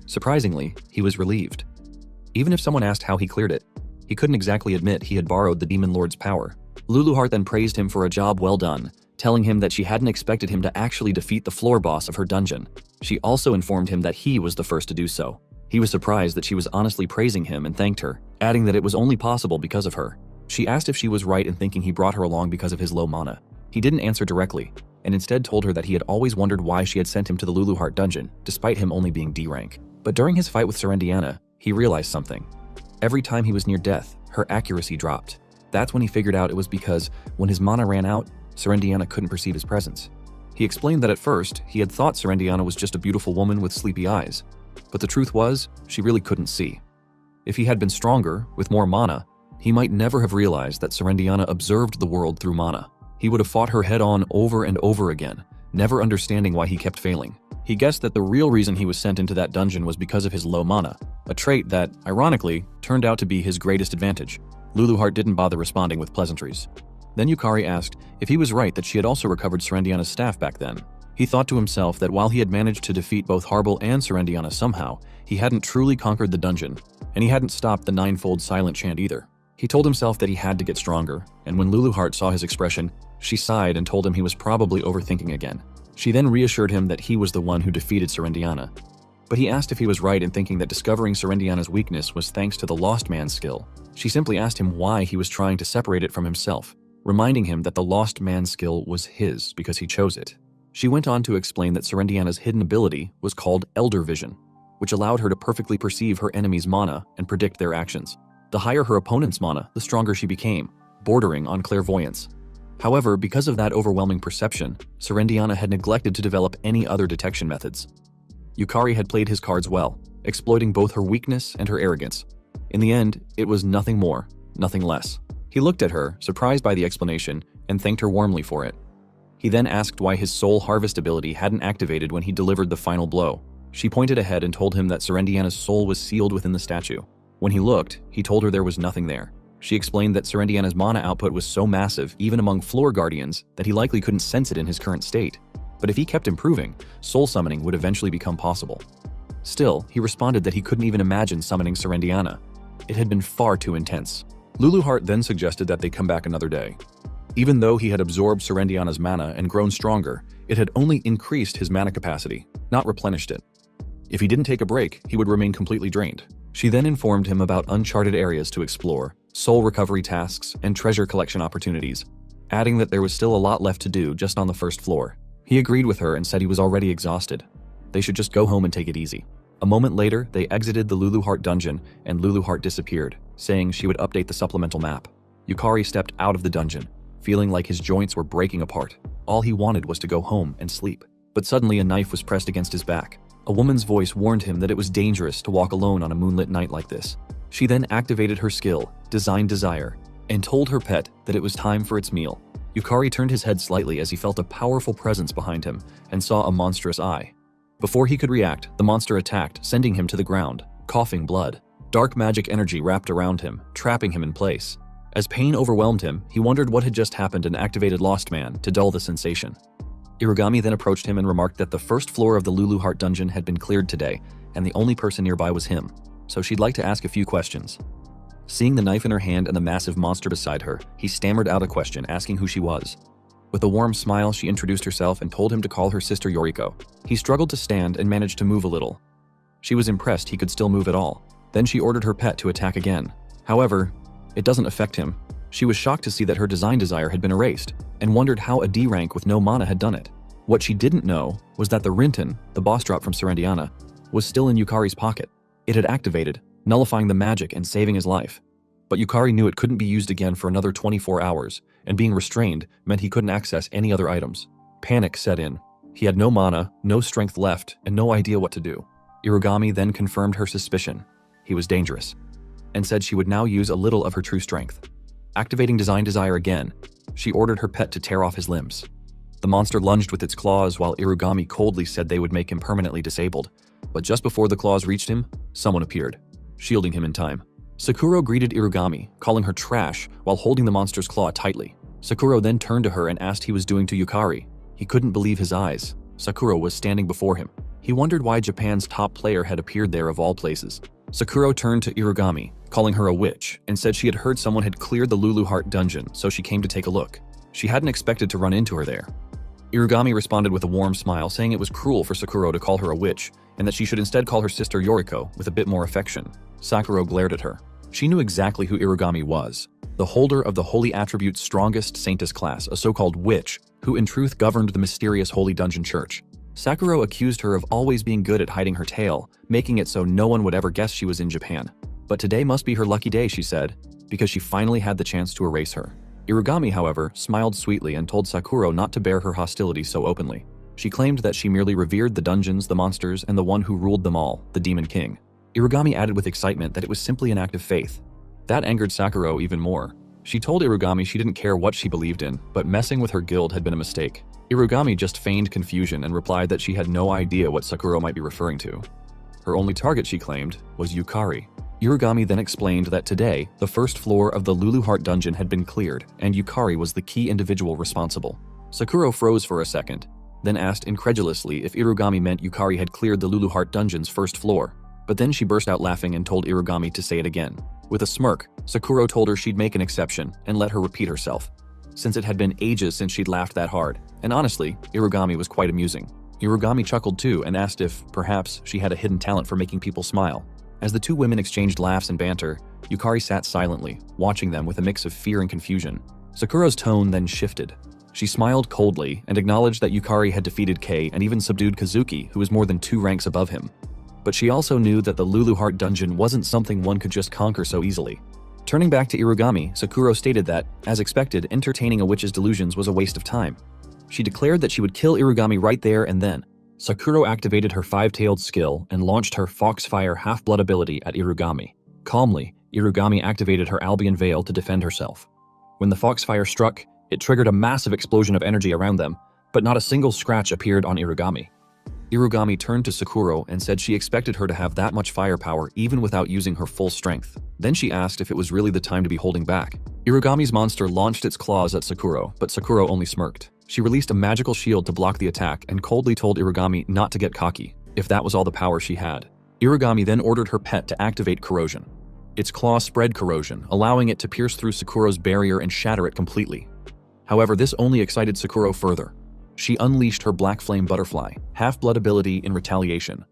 Surprisingly, he was relieved. Even if someone asked how he cleared it, he couldn't exactly admit he had borrowed the Demon Lord's power. Luluheart then praised him for a job well done, telling him that she hadn't expected him to actually defeat the floor boss of her dungeon. She also informed him that he was the first to do so. He was surprised that she was honestly praising him and thanked her, adding that it was only possible because of her. She asked if she was right in thinking he brought her along because of his low mana. He didn't answer directly, and instead told her that he had always wondered why she had sent him to the Luluheart dungeon, despite him only being D rank. But during his fight with Serendiana, he realized something. Every time he was near death, her accuracy dropped. That's when he figured out it was because, when his mana ran out, Serendiana couldn't perceive his presence. He explained that at first, he had thought Serendiana was just a beautiful woman with sleepy eyes. But the truth was, she really couldn't see. If he had been stronger, with more mana, he might never have realized that Serendiana observed the world through mana. He would have fought her head-on over and over again, never understanding why he kept failing. He guessed that the real reason he was sent into that dungeon was because of his low mana, a trait that, ironically, turned out to be his greatest advantage. Luluheart didn't bother responding with pleasantries. Then Yukari asked if he was right that she had also recovered Serendiana's staff back then. He thought to himself that while he had managed to defeat both Harble and Serendiana somehow, he hadn't truly conquered the dungeon, and he hadn't stopped the ninefold silent chant either. He told himself that he had to get stronger, and when Luluheart saw his expression, she sighed and told him he was probably overthinking again. She then reassured him that he was the one who defeated Serendiana. But he asked if he was right in thinking that discovering Serendiana's weakness was thanks to the Lost Man's skill. She simply asked him why he was trying to separate it from himself, reminding him that the Lost Man's skill was his because he chose it. She went on to explain that Serendiana's hidden ability was called Elder Vision, which allowed her to perfectly perceive her enemy's mana and predict their actions. The higher her opponent's mana, the stronger she became, bordering on clairvoyance. However, because of that overwhelming perception, Serendiana had neglected to develop any other detection methods. Yukari had played his cards well, exploiting both her weakness and her arrogance. In the end, it was nothing more, nothing less. He looked at her, surprised by the explanation, and thanked her warmly for it. He then asked why his soul harvest ability hadn't activated when he delivered the final blow. She pointed ahead and told him that Serendiana's soul was sealed within the statue. When he looked, he told her there was nothing there. She explained that Serendiana's mana output was so massive, even among floor guardians, that he likely couldn't sense it in his current state. But if he kept improving, soul summoning would eventually become possible. Still, he responded that he couldn't even imagine summoning Serendiana. It had been far too intense. Luluheart then suggested that they come back another day. Even though he had absorbed Serendiana's mana and grown stronger, it had only increased his mana capacity, not replenished it. If he didn't take a break, he would remain completely drained. She then informed him about uncharted areas to explore, soul recovery tasks, and treasure collection opportunities, adding that there was still a lot left to do just on the first floor. He agreed with her and said he was already exhausted. They should just go home and take it easy. A moment later, they exited the Luluheart dungeon and Luluheart disappeared, saying she would update the supplemental map. Yukari stepped out of the dungeon, feeling like his joints were breaking apart. All he wanted was to go home and sleep. But suddenly a knife was pressed against his back. A woman's voice warned him that it was dangerous to walk alone on a moonlit night like this. She then activated her skill, Design Desire, and told her pet that it was time for its meal. Yukari turned his head slightly as he felt a powerful presence behind him and saw a monstrous eye. Before he could react, the monster attacked, sending him to the ground, coughing blood. Dark magic energy wrapped around him, trapping him in place. As pain overwhelmed him, he wondered what had just happened and activated Lost Man to dull the sensation. Irugami then approached him and remarked that the first floor of the Luluheart dungeon had been cleared today, and the only person nearby was him, so she'd like to ask a few questions. Seeing the knife in her hand and the massive monster beside her, he stammered out a question, asking who she was. With a warm smile, she introduced herself and told him to call her sister Yoriko. He struggled to stand and managed to move a little. She was impressed he could still move at all. Then she ordered her pet to attack again. However, it doesn't affect him. She was shocked to see that her Design Desire had been erased, and wondered how a D rank with no mana had done it. What she didn't know was that the Rinton, the boss drop from Serendiana, was still in Yukari's pocket. It had activated, nullifying the magic and saving his life. But Yukari knew it couldn't be used again for another 24 hours, and being restrained meant he couldn't access any other items. Panic set in. He had no mana, no strength left, and no idea what to do. Irugami then confirmed her suspicion. He was dangerous, and said she would now use a little of her true strength. Activating Design Desire again, she ordered her pet to tear off his limbs. The monster lunged with its claws while Irugami coldly said they would make him permanently disabled. But just before the claws reached him, someone appeared. shielding him in time. Sakura greeted Irugami, calling her trash while holding the monster's claw tightly. Sakura then turned to her and asked he was doing to Yukari. He couldn't believe his eyes. Sakura was standing before him. He wondered why Japan's top player had appeared there of all places. Sakura turned to Irugami, calling her a witch, and said she had heard someone had cleared the Lulu Heart dungeon, so she came to take a look. She hadn't expected to run into her there. Irugami responded with a warm smile, saying it was cruel for Sakura to call her a witch, and that she should instead call her sister Yoriko with a bit more affection. Sakura glared at her. She knew exactly who Irugami was, the holder of the Holy Attribute's strongest Saintess class, a so-called witch, who in truth governed the mysterious Holy Dungeon Church. Sakura accused her of always being good at hiding her tail, making it so no one would ever guess she was in Japan. But today must be her lucky day, she said, because she finally had the chance to erase her. Irugami, however, smiled sweetly and told Sakura not to bear her hostility so openly. She claimed that she merely revered the dungeons, the monsters, and the one who ruled them all, the Demon King. Irugami added with excitement that it was simply an act of faith. That angered Sakura even more. She told Irugami she didn't care what she believed in, but messing with her guild had been a mistake. Irugami just feigned confusion and replied that she had no idea what Sakura might be referring to. Her only target, she claimed, was Yukari. Irugami then explained that today, the first floor of the Lulu Heart dungeon had been cleared, and Yukari was the key individual responsible. Sakura froze for a second, then asked incredulously if Irugami meant Yukari had cleared the Lulu Heart dungeon's first floor. But then she burst out laughing and told Irugami to say it again. With a smirk, Sakura told her she'd make an exception and let her repeat herself, since it had been ages since she'd laughed that hard, and honestly, Irugami was quite amusing. Irugami chuckled too and asked if, perhaps, she had a hidden talent for making people smile. As the two women exchanged laughs and banter, Yukari sat silently, watching them with a mix of fear and confusion. Sakura's tone then shifted. She smiled coldly and acknowledged that Yukari had defeated Kei and even subdued Kazuki, who was more than 2 ranks above him. But she also knew that the Lulu Heart dungeon wasn't something one could just conquer so easily. Turning back to Irugami, Sakura stated that, as expected, entertaining a witch's delusions was a waste of time. She declared that she would kill Irugami right there and then. Sakura activated her 5-tailed skill and launched her Foxfire Half-Blood ability at Irugami. Calmly, Irugami activated her Albion Veil to defend herself. When the Foxfire struck, it triggered a massive explosion of energy around them, but not a single scratch appeared on Irugami. Irugami turned to Sakura and said she expected her to have that much firepower even without using her full strength. Then she asked if it was really the time to be holding back. Irugami's monster launched its claws at Sakura, but Sakura only smirked. She released a magical shield to block the attack and coldly told Irugami not to get cocky, if that was all the power she had. Irugami then ordered her pet to activate corrosion. Its claw spread corrosion, allowing it to pierce through Sakura's barrier and shatter it completely. However, this only excited Sakura further. She unleashed her Black Flame Butterfly, Half-Blood ability in retaliation.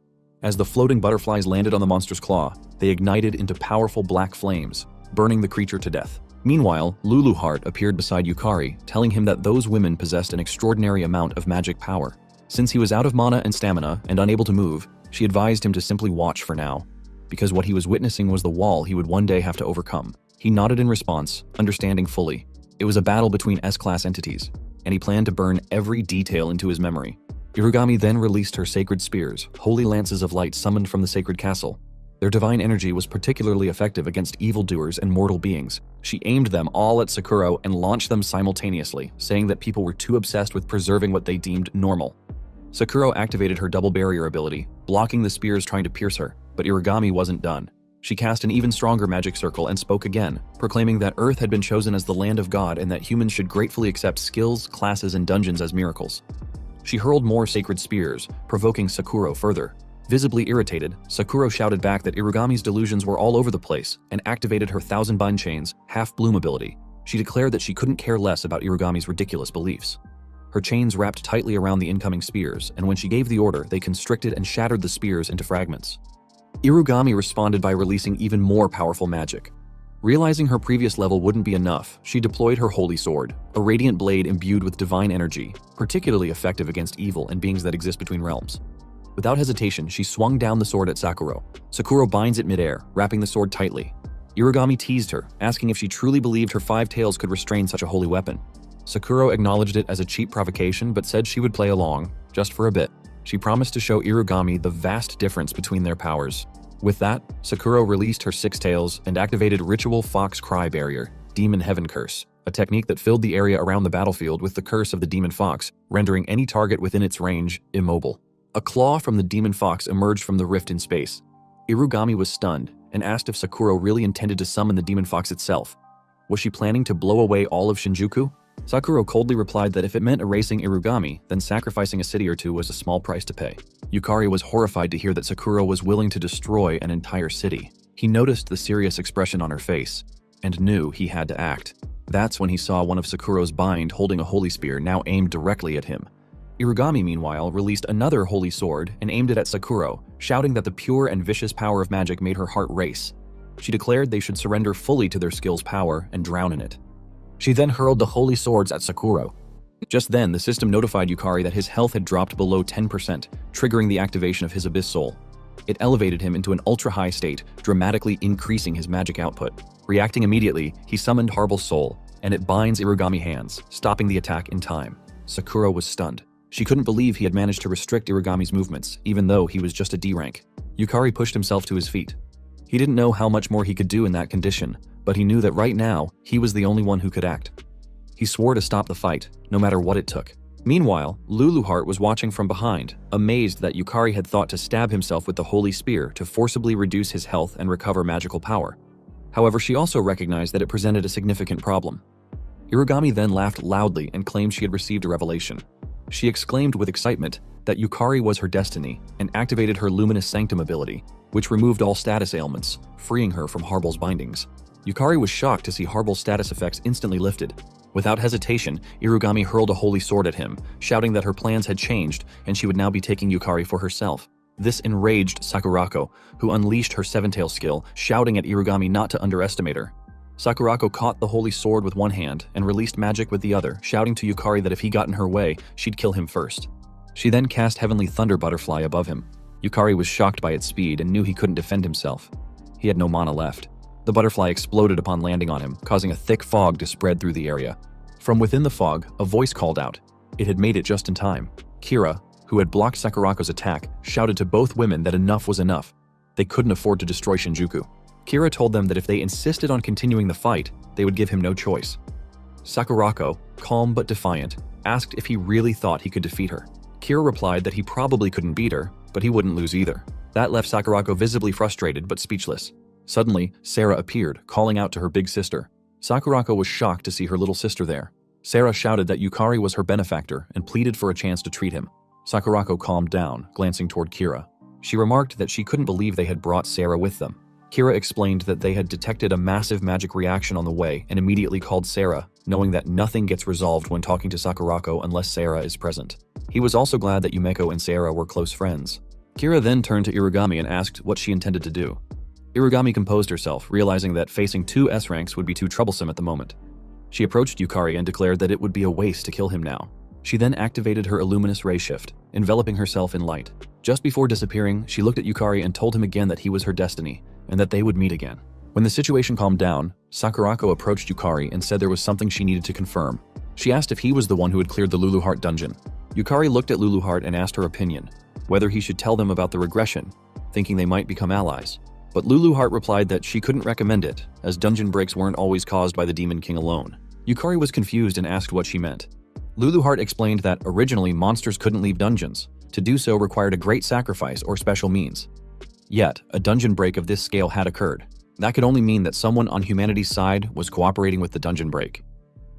As the floating butterflies landed on the monster's claw, they ignited into powerful black flames, burning the creature to death. Meanwhile, Lulu Heart appeared beside Yukari, telling him that those women possessed an extraordinary amount of magic power. Since he was out of mana and stamina and unable to move, she advised him to simply watch for now, because what he was witnessing was the wall he would one day have to overcome. He nodded in response, understanding fully. It was a battle between S-class entities, and he planned to burn every detail into his memory. Irugami then released her sacred spears, holy lances of light summoned from the sacred castle. Their divine energy was particularly effective against evildoers and mortal beings. She aimed them all at Sakura and launched them simultaneously, saying that people were too obsessed with preserving what they deemed normal. Sakura activated her double barrier ability, blocking the spears trying to pierce her, but Irugami wasn't done. She cast an even stronger magic circle and spoke again, proclaiming that Earth had been chosen as the land of God and that humans should gratefully accept skills, classes, and dungeons as miracles. She hurled more sacred spears, provoking Sakura further. Visibly irritated, Sakura shouted back that Irugami's delusions were all over the place and activated her Thousand Bind Chains, Half-Bloom ability. She declared that she couldn't care less about Irugami's ridiculous beliefs. Her chains wrapped tightly around the incoming spears, and when she gave the order, they constricted and shattered the spears into fragments. Irugami responded by releasing even more powerful magic. Realizing her previous level wouldn't be enough, she deployed her Holy Sword, a radiant blade imbued with divine energy, particularly effective against evil and beings that exist between realms. Without hesitation, she swung down the sword at Sakura. Sakura binds it midair, wrapping the sword tightly. Irugami teased her, asking if she truly believed her 5 tails could restrain such a holy weapon. Sakura acknowledged it as a cheap provocation but said she would play along, just for a bit. She promised to show Irugami the vast difference between their powers. With that, Sakura released her 6 tails and activated Ritual Fox Cry Barrier, Demon Heaven Curse, a technique that filled the area around the battlefield with the curse of the Demon Fox, rendering any target within its range immobile. A claw from the Demon Fox emerged from the rift in space. Irugami was stunned, and asked if Sakura really intended to summon the demon fox itself. Was she planning to blow away all of Shinjuku? Sakura coldly replied that if it meant erasing Irugami, then sacrificing a city or two was a small price to pay. Yukari was horrified to hear that Sakura was willing to destroy an entire city. He noticed the serious expression on her face, and knew he had to act. That's when he saw one of Sakura's bind holding a holy spear now aimed directly at him. Irugami, meanwhile, released another holy sword and aimed it at Sakura, shouting that the pure and vicious power of magic made her heart race. She declared they should surrender fully to their skill's power and drown in it. She then hurled the holy swords at Sakura. Just then, the system notified Yukari that his health had dropped below 10%, triggering the activation of his Abyss Soul. It elevated him into an ultra-high state, dramatically increasing his magic output. Reacting immediately, he summoned Horrible Soul, and it binds Irugami hands, stopping the attack in time. Sakura was stunned. She couldn't believe he had managed to restrict Irugami's movements, even though he was just a D rank. Yukari pushed himself to his feet. He didn't know how much more he could do in that condition, but he knew that right now, he was the only one who could act. He swore to stop the fight, no matter what it took. Meanwhile, Luluheart was watching from behind, amazed that Yukari had thought to stab himself with the holy spear to forcibly reduce his health and recover magical power. However, she also recognized that it presented a significant problem. Irugami then laughed loudly and claimed she had received a revelation. She exclaimed with excitement that Yukari was her destiny and activated her Luminous Sanctum ability, which removed all status ailments, freeing her from Harble's bindings. Yukari was shocked to see Harble's status effects instantly lifted. Without hesitation, Irugami hurled a holy sword at him, shouting that her plans had changed and she would now be taking Yukari for herself. This enraged Sakurako, who unleashed her Seven-Tail skill, shouting at Irugami not to underestimate her. Sakurako caught the holy sword with one hand and released magic with the other, shouting to Yukari that if he got in her way, she'd kill him first. She then cast Heavenly Thunder Butterfly above him. Yukari was shocked by its speed and knew he couldn't defend himself. He had no mana left. The butterfly exploded upon landing on him, causing a thick fog to spread through the area. From within the fog, a voice called out. It had made it just in time. Kira, who had blocked Sakurako's attack, shouted to both women that enough was enough. They couldn't afford to destroy Shinjuku. Kira told them that if they insisted on continuing the fight, they would give him no choice. Sakurako, calm but defiant, asked if he really thought he could defeat her. Kira replied that he probably couldn't beat her, but he wouldn't lose either. That left Sakurako visibly frustrated but speechless. Suddenly, Sarah appeared, calling out to her big sister. Sakurako was shocked to see her little sister there. Sarah shouted that Yukari was her benefactor and pleaded for a chance to treat him. Sakurako calmed down, glancing toward Kira. She remarked that she couldn't believe they had brought Sarah with them. Kira explained that they had detected a massive magic reaction on the way and immediately called Sarah, knowing that nothing gets resolved when talking to Sakurako unless Sarah is present. He was also glad that Yumeko and Sarah were close friends. Kira then turned to Irugami and asked what she intended to do. Irugami composed herself, realizing that facing two S ranks would be too troublesome at the moment. She approached Yukari and declared that it would be a waste to kill him now. She then activated her Illuminous Ray Shift, enveloping herself in light. Just before disappearing, she looked at Yukari and told him again that he was her destiny, and that they would meet again. When the situation calmed down, Sakurako approached Yukari and said there was something she needed to confirm. She asked if he was the one who had cleared the Luluheart dungeon. Yukari looked at Luluheart and asked her opinion, whether he should tell them about the regression, thinking they might become allies. But Luluheart replied that she couldn't recommend it, as dungeon breaks weren't always caused by the Demon King alone. Yukari was confused and asked what she meant. Luluheart explained that originally monsters couldn't leave dungeons. To do so required a great sacrifice or special means. Yet, a dungeon break of this scale had occurred. That could only mean that someone on humanity's side was cooperating with the dungeon break.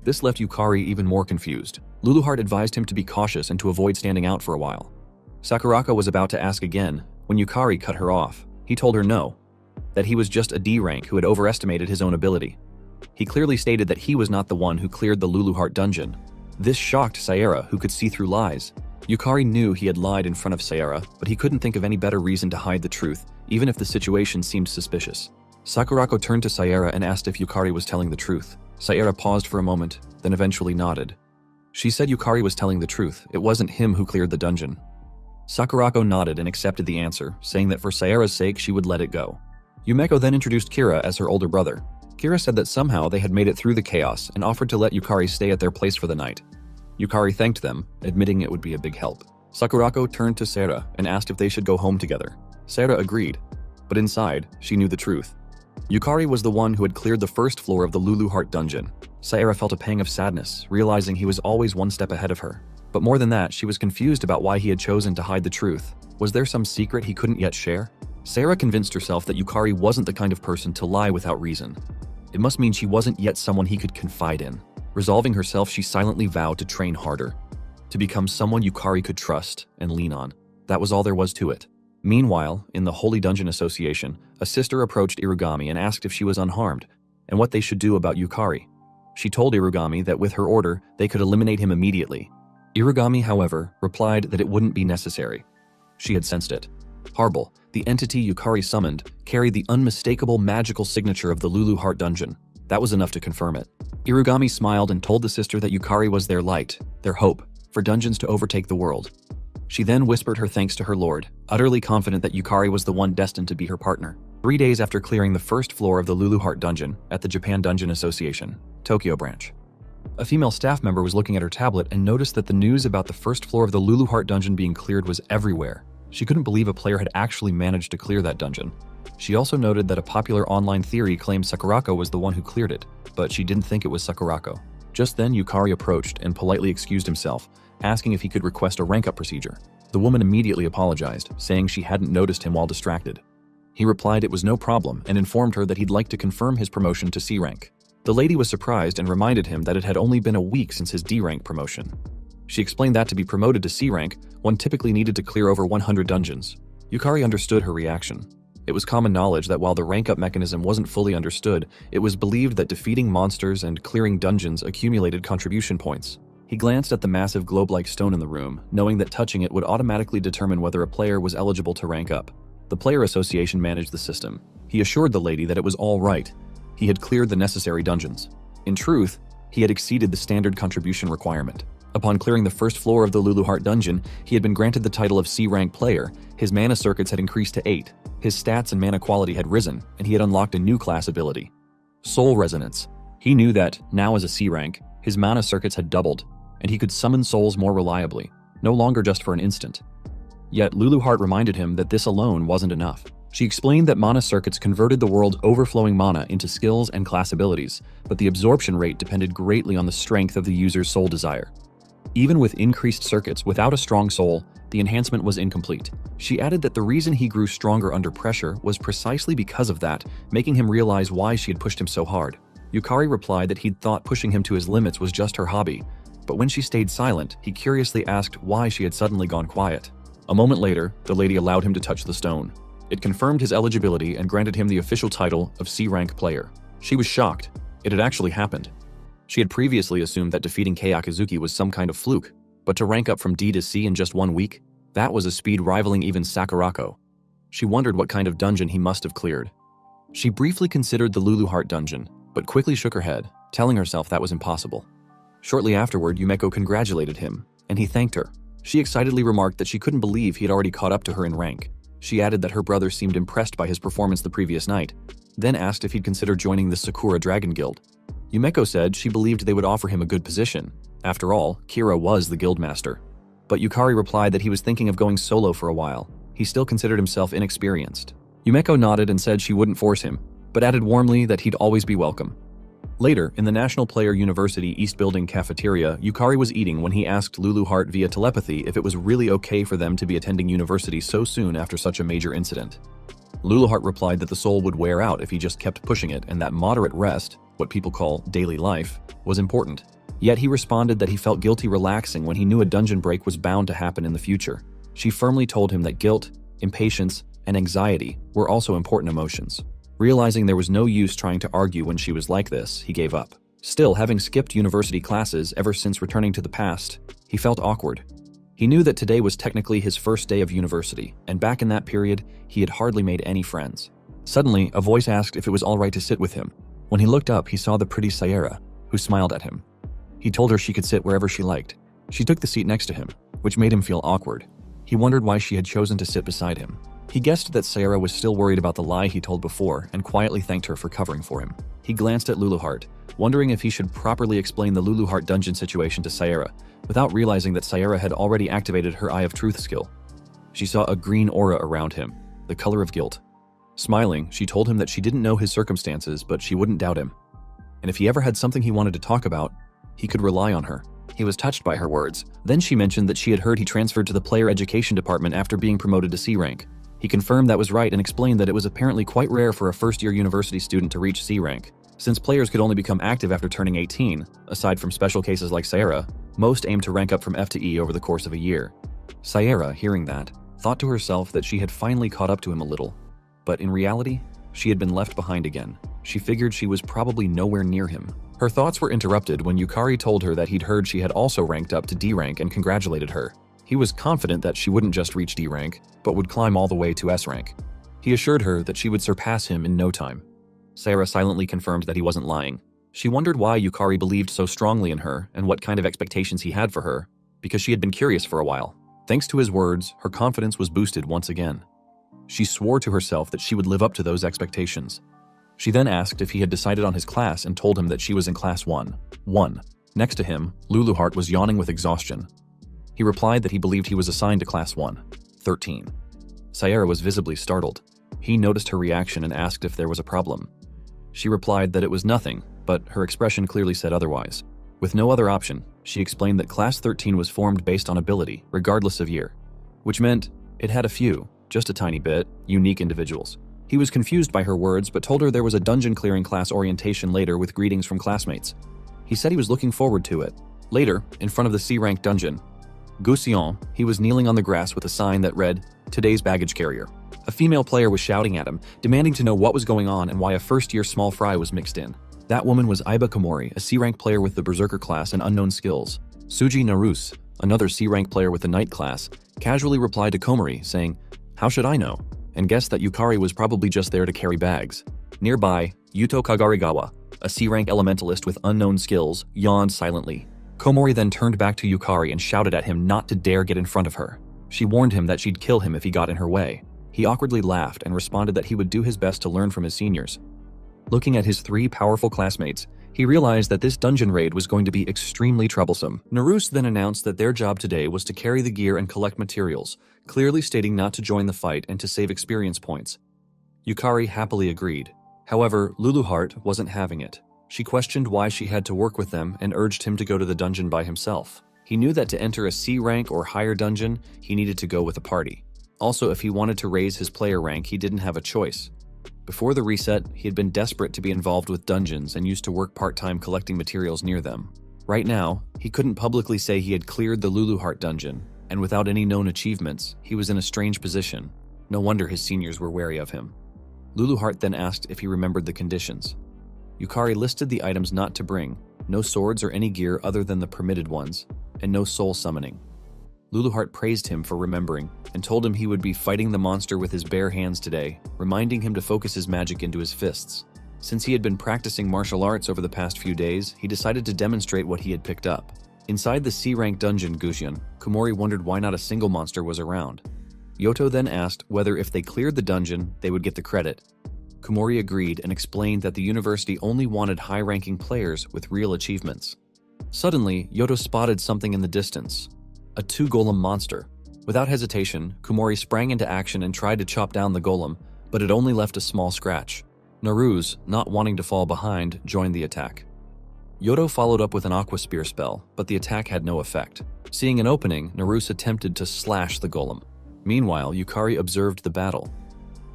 This left Yukari even more confused. Luluheart advised him to be cautious and to avoid standing out for a while. Sakurako was about to ask again, when Yukari cut her off. He told her no, that he was just a D rank who had overestimated his own ability. He clearly stated that he was not the one who cleared the Luluheart dungeon. This shocked Sayera, who could see through lies. Yukari knew he had lied in front of Sayera, but he couldn't think of any better reason to hide the truth, even if the situation seemed suspicious. Sakurako turned to Sayera and asked if Yukari was telling the truth. Sayera paused for a moment, then eventually nodded. She said Yukari was telling the truth. It wasn't him who cleared the dungeon. Sakurako nodded and accepted the answer, saying that for Sayera's sake she would let it go. Yumeko then introduced Kira as her older brother. Kira said that somehow they had made it through the chaos and offered to let Yukari stay at their place for the night. Yukari thanked them, admitting it would be a big help. Sakurako turned to Sarah and asked if they should go home together. Sarah agreed, but inside, she knew the truth. Yukari was the one who had cleared the first floor of the Luluheart dungeon. Sarah felt a pang of sadness, realizing he was always one step ahead of her. But more than that, she was confused about why he had chosen to hide the truth. Was there some secret he couldn't yet share? Sarah convinced herself that Yukari wasn't the kind of person to lie without reason. It must mean she wasn't yet someone he could confide in. Resolving herself, she silently vowed to train harder, to become someone Yukari could trust and lean on. That was all there was to it. Meanwhile, in the Holy Dungeon Association, a sister approached Irugami and asked if she was unharmed, and what they should do about Yukari. She told Irugami that with her order, they could eliminate him immediately. Irugami, however, replied that it wouldn't be necessary. She had sensed it. Harble, the entity Yukari summoned, carried the unmistakable magical signature of the Lulu Heart Dungeon. That was enough to confirm it. Irugami smiled and told the sister that Yukari was their light, their hope, for dungeons to overtake the world. She then whispered her thanks to her lord, utterly confident that Yukari was the one destined to be her partner. 3 days after clearing the first floor of the Lulu Heart Dungeon at the Japan Dungeon Association, Tokyo branch, a female staff member was looking at her tablet and noticed that the news about the first floor of the Lulu Heart Dungeon being cleared was everywhere. She couldn't believe a player had actually managed to clear that dungeon. She also noted that a popular online theory claimed Sakurako was the one who cleared it, but she didn't think it was Sakurako. Just then, Yukari approached and politely excused himself, asking if he could request a rank-up procedure. The woman immediately apologized, saying she hadn't noticed him while distracted. He replied it was no problem and informed her that he'd like to confirm his promotion to C rank. The lady was surprised and reminded him that it had only been a week since his D rank promotion. She explained that to be promoted to C rank, one typically needed to clear over 100 dungeons. Yukari understood her reaction. It was common knowledge that while the rank-up mechanism wasn't fully understood, it was believed that defeating monsters and clearing dungeons accumulated contribution points. He glanced at the massive globe-like stone in the room, knowing that touching it would automatically determine whether a player was eligible to rank up. The Player Association managed the system. He assured the lady that it was all right. He had cleared the necessary dungeons. In truth, he had exceeded the standard contribution requirement. Upon clearing the first floor of the Lulu Heart Dungeon, he had been granted the title of C-rank player, his mana circuits had increased to 8, his stats and mana quality had risen, and he had unlocked a new class ability, Soul Resonance. He knew that, now as a C-rank, his mana circuits had doubled, and he could summon souls more reliably, no longer just for an instant. Yet Lulu Heart reminded him that this alone wasn't enough. She explained that mana circuits converted the world's overflowing mana into skills and class abilities, but the absorption rate depended greatly on the strength of the user's soul desire. Even with increased circuits without a strong soul, the enhancement was incomplete. She added that the reason he grew stronger under pressure was precisely because of that, making him realize why she had pushed him so hard. Yukari replied that he'd thought pushing him to his limits was just her hobby, but when she stayed silent, he curiously asked why she had suddenly gone quiet. A moment later, the lady allowed him to touch the stone. It confirmed his eligibility and granted him the official title of C-rank player. She was shocked. It had actually happened. She had previously assumed that defeating Kei Akazuki was some kind of fluke, but to rank up from D to C in just 1 week, that was a speed rivaling even Sakurako. She wondered what kind of dungeon he must have cleared. She briefly considered the Lulu Heart dungeon, but quickly shook her head, telling herself that was impossible. Shortly afterward, Yumeko congratulated him, and he thanked her. She excitedly remarked that she couldn't believe he had already caught up to her in rank. She added that her brother seemed impressed by his performance the previous night, then asked if he'd consider joining the Sakura Dragon Guild. Yumeko said she believed they would offer him a good position. After all, Kira was the guildmaster. But Yukari replied that he was thinking of going solo for a while. He still considered himself inexperienced. Yumeko nodded and said she wouldn't force him, but added warmly that he'd always be welcome. Later, in the National Player University East Building cafeteria, Yukari was eating when he asked Lulu Heart via telepathy if it was really okay for them to be attending university so soon after such a major incident. Lulu Heart replied that the soul would wear out if he just kept pushing it and that moderate rest, what people call daily life, was important. Yet he responded that he felt guilty relaxing when he knew a dungeon break was bound to happen in the future. She firmly told him that guilt, impatience, and anxiety were also important emotions. Realizing there was no use trying to argue when she was like this, he gave up. Still, having skipped university classes ever since returning to the past, he felt awkward. He knew that today was technically his first day of university, and back in that period, he had hardly made any friends. Suddenly, a voice asked if it was all right to sit with him. When he looked up, he saw the pretty Sayera, who smiled at him. He told her she could sit wherever she liked. She took the seat next to him, which made him feel awkward. He wondered why she had chosen to sit beside him. He guessed that Sayera was still worried about the lie he told before and quietly thanked her for covering for him. He glanced at Lulu Heart, wondering if he should properly explain the Lulu Heart dungeon situation to Sayera, without realizing that Sayera had already activated her Eye of Truth skill. She saw a green aura around him, the color of guilt. Smiling, she told him that she didn't know his circumstances, but she wouldn't doubt him. And if he ever had something he wanted to talk about, he could rely on her. He was touched by her words. Then she mentioned that she had heard he transferred to the player education department after being promoted to C rank. He confirmed that was right and explained that it was apparently quite rare for a first-year university student to reach C rank. Since players could only become active after turning 18, aside from special cases like Sayera, most aimed to rank up from F to E over the course of a year. Sayera, hearing that, thought to herself that she had finally caught up to him a little. But in reality, she had been left behind again. She figured she was probably nowhere near him. Her thoughts were interrupted when Yukari told her that he'd heard she had also ranked up to D rank and congratulated her. He was confident that she wouldn't just reach D rank, but would climb all the way to S rank. He assured her that she would surpass him in no time. Sayera silently confirmed that he wasn't lying. She wondered why Yukari believed so strongly in her and what kind of expectations he had for her, because she had been curious for a while. Thanks to his words, her confidence was boosted once again. She swore to herself that she would live up to those expectations. She then asked if he had decided on his class and told him that she was in class 1. Next to him, Luluheart was yawning with exhaustion. He replied that he believed he was assigned to class 1. Sayera was visibly startled. He noticed her reaction and asked if there was a problem. She replied that it was nothing, but her expression clearly said otherwise. With no other option, she explained that class 13 was formed based on ability, regardless of year, which meant it had a few, just a tiny bit, unique individuals. He was confused by her words, but told her there was a dungeon clearing class orientation later with greetings from classmates. He said he was looking forward to it. Later, in front of the C-rank dungeon, Gusion, he was kneeling on the grass with a sign that read, "Today's baggage carrier." A female player was shouting at him, demanding to know what was going on and why a first-year small fry was mixed in. That woman was Aiba Komori, a C-rank player with the Berserker class and unknown skills. Suji Naruse, another C-rank player with the Knight class, casually replied to Komori, saying, "How should I know?" and guessed that Yukari was probably just there to carry bags. Nearby, Yuto Kagarigawa, a C-rank elementalist with unknown skills, yawned silently. Komori then turned back to Yukari and shouted at him not to dare get in front of her. She warned him that she'd kill him if he got in her way. He awkwardly laughed and responded that he would do his best to learn from his seniors. Looking at his 3 powerful classmates, he realized that this dungeon raid was going to be extremely troublesome. Naruse then announced that their job today was to carry the gear and collect materials, clearly stating not to join the fight and to save experience points. Yukari happily agreed. However, Luluheart wasn't having it. She questioned why she had to work with them and urged him to go to the dungeon by himself. He knew that to enter a C rank or higher dungeon, he needed to go with a party. Also, if he wanted to raise his player rank, he didn't have a choice. Before the reset, he had been desperate to be involved with dungeons and used to work part-time collecting materials near them. Right now, he couldn't publicly say he had cleared the Luluheart dungeon, and without any known achievements, he was in a strange position. No wonder his seniors were wary of him. Luluheart then asked if he remembered the conditions. Yukari listed the items not to bring, no swords or any gear other than the permitted ones, and no soul summoning. Luluheart praised him for remembering, and told him he would be fighting the monster with his bare hands today, reminding him to focus his magic into his fists. Since he had been practicing martial arts over the past few days, he decided to demonstrate what he had picked up. Inside the C-rank dungeon Gusion, Komori wondered why not a single monster was around. Yoto then asked whether if they cleared the dungeon, they would get the credit. Komori agreed and explained that the university only wanted high-ranking players with real achievements. Suddenly, Yoto spotted something in the distance. A 2-golem monster. Without hesitation, Komori sprang into action and tried to chop down the golem, but it only left a small scratch. Naruse, not wanting to fall behind, joined the attack. Yoto followed up with an aqua spear spell, but the attack had no effect. Seeing an opening, Naruse attempted to slash the golem. Meanwhile, Yukari observed the battle.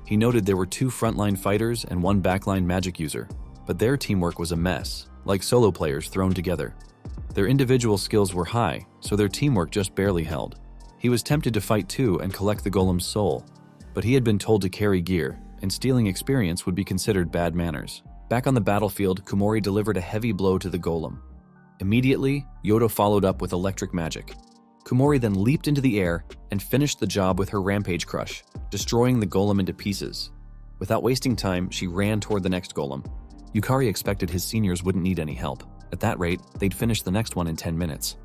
He noted there were 2 frontline fighters and 1 backline magic user, but their teamwork was a mess, like solo players thrown together. Their individual skills were high, so their teamwork just barely held. He was tempted to fight too and collect the golem's soul, but he had been told to carry gear, and stealing experience would be considered bad manners. Back on the battlefield, Komori delivered a heavy blow to the golem. Immediately, Yoto followed up with electric magic. Komori then leaped into the air and finished the job with her Rampage Crush, destroying the golem into pieces. Without wasting time, she ran toward the next golem. Yukari expected his seniors wouldn't need any help. At that rate, they'd finish the next one in 10 minutes.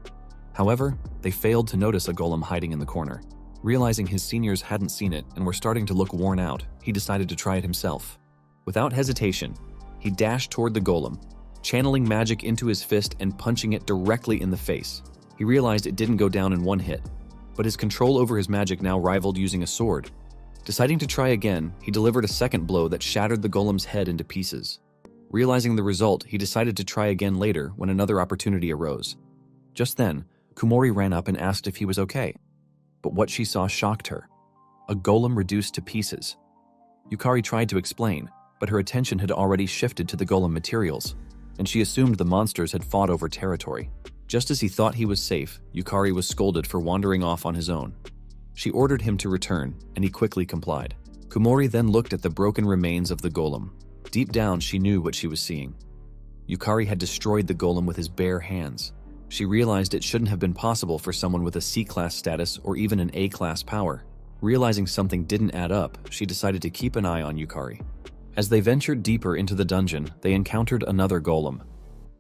However, they failed to notice a golem hiding in the corner. Realizing his seniors hadn't seen it and were starting to look worn out, he decided to try it himself. Without hesitation, he dashed toward the golem, channeling magic into his fist and punching it directly in the face. He realized it didn't go down in one hit, but his control over his magic now rivaled using a sword. Deciding to try again, he delivered a second blow that shattered the golem's head into pieces. Realizing the result, he decided to try again later when another opportunity arose. Just then, Komori ran up and asked if he was okay. But what she saw shocked her. a golem reduced to pieces. Yukari tried to explain, but her attention had already shifted to the golem materials, and she assumed the monsters had fought over territory. Just as he thought he was safe, Yukari was scolded for wandering off on his own. She ordered him to return, and he quickly complied. Komori then looked at the broken remains of the golem. Deep down, she knew what she was seeing. Yukari had destroyed the golem with his bare hands. She realized it shouldn't have been possible for someone with a C-class status or even an A-class power. Realizing something didn't add up, she decided to keep an eye on Yukari. As they ventured deeper into the dungeon, they encountered another golem.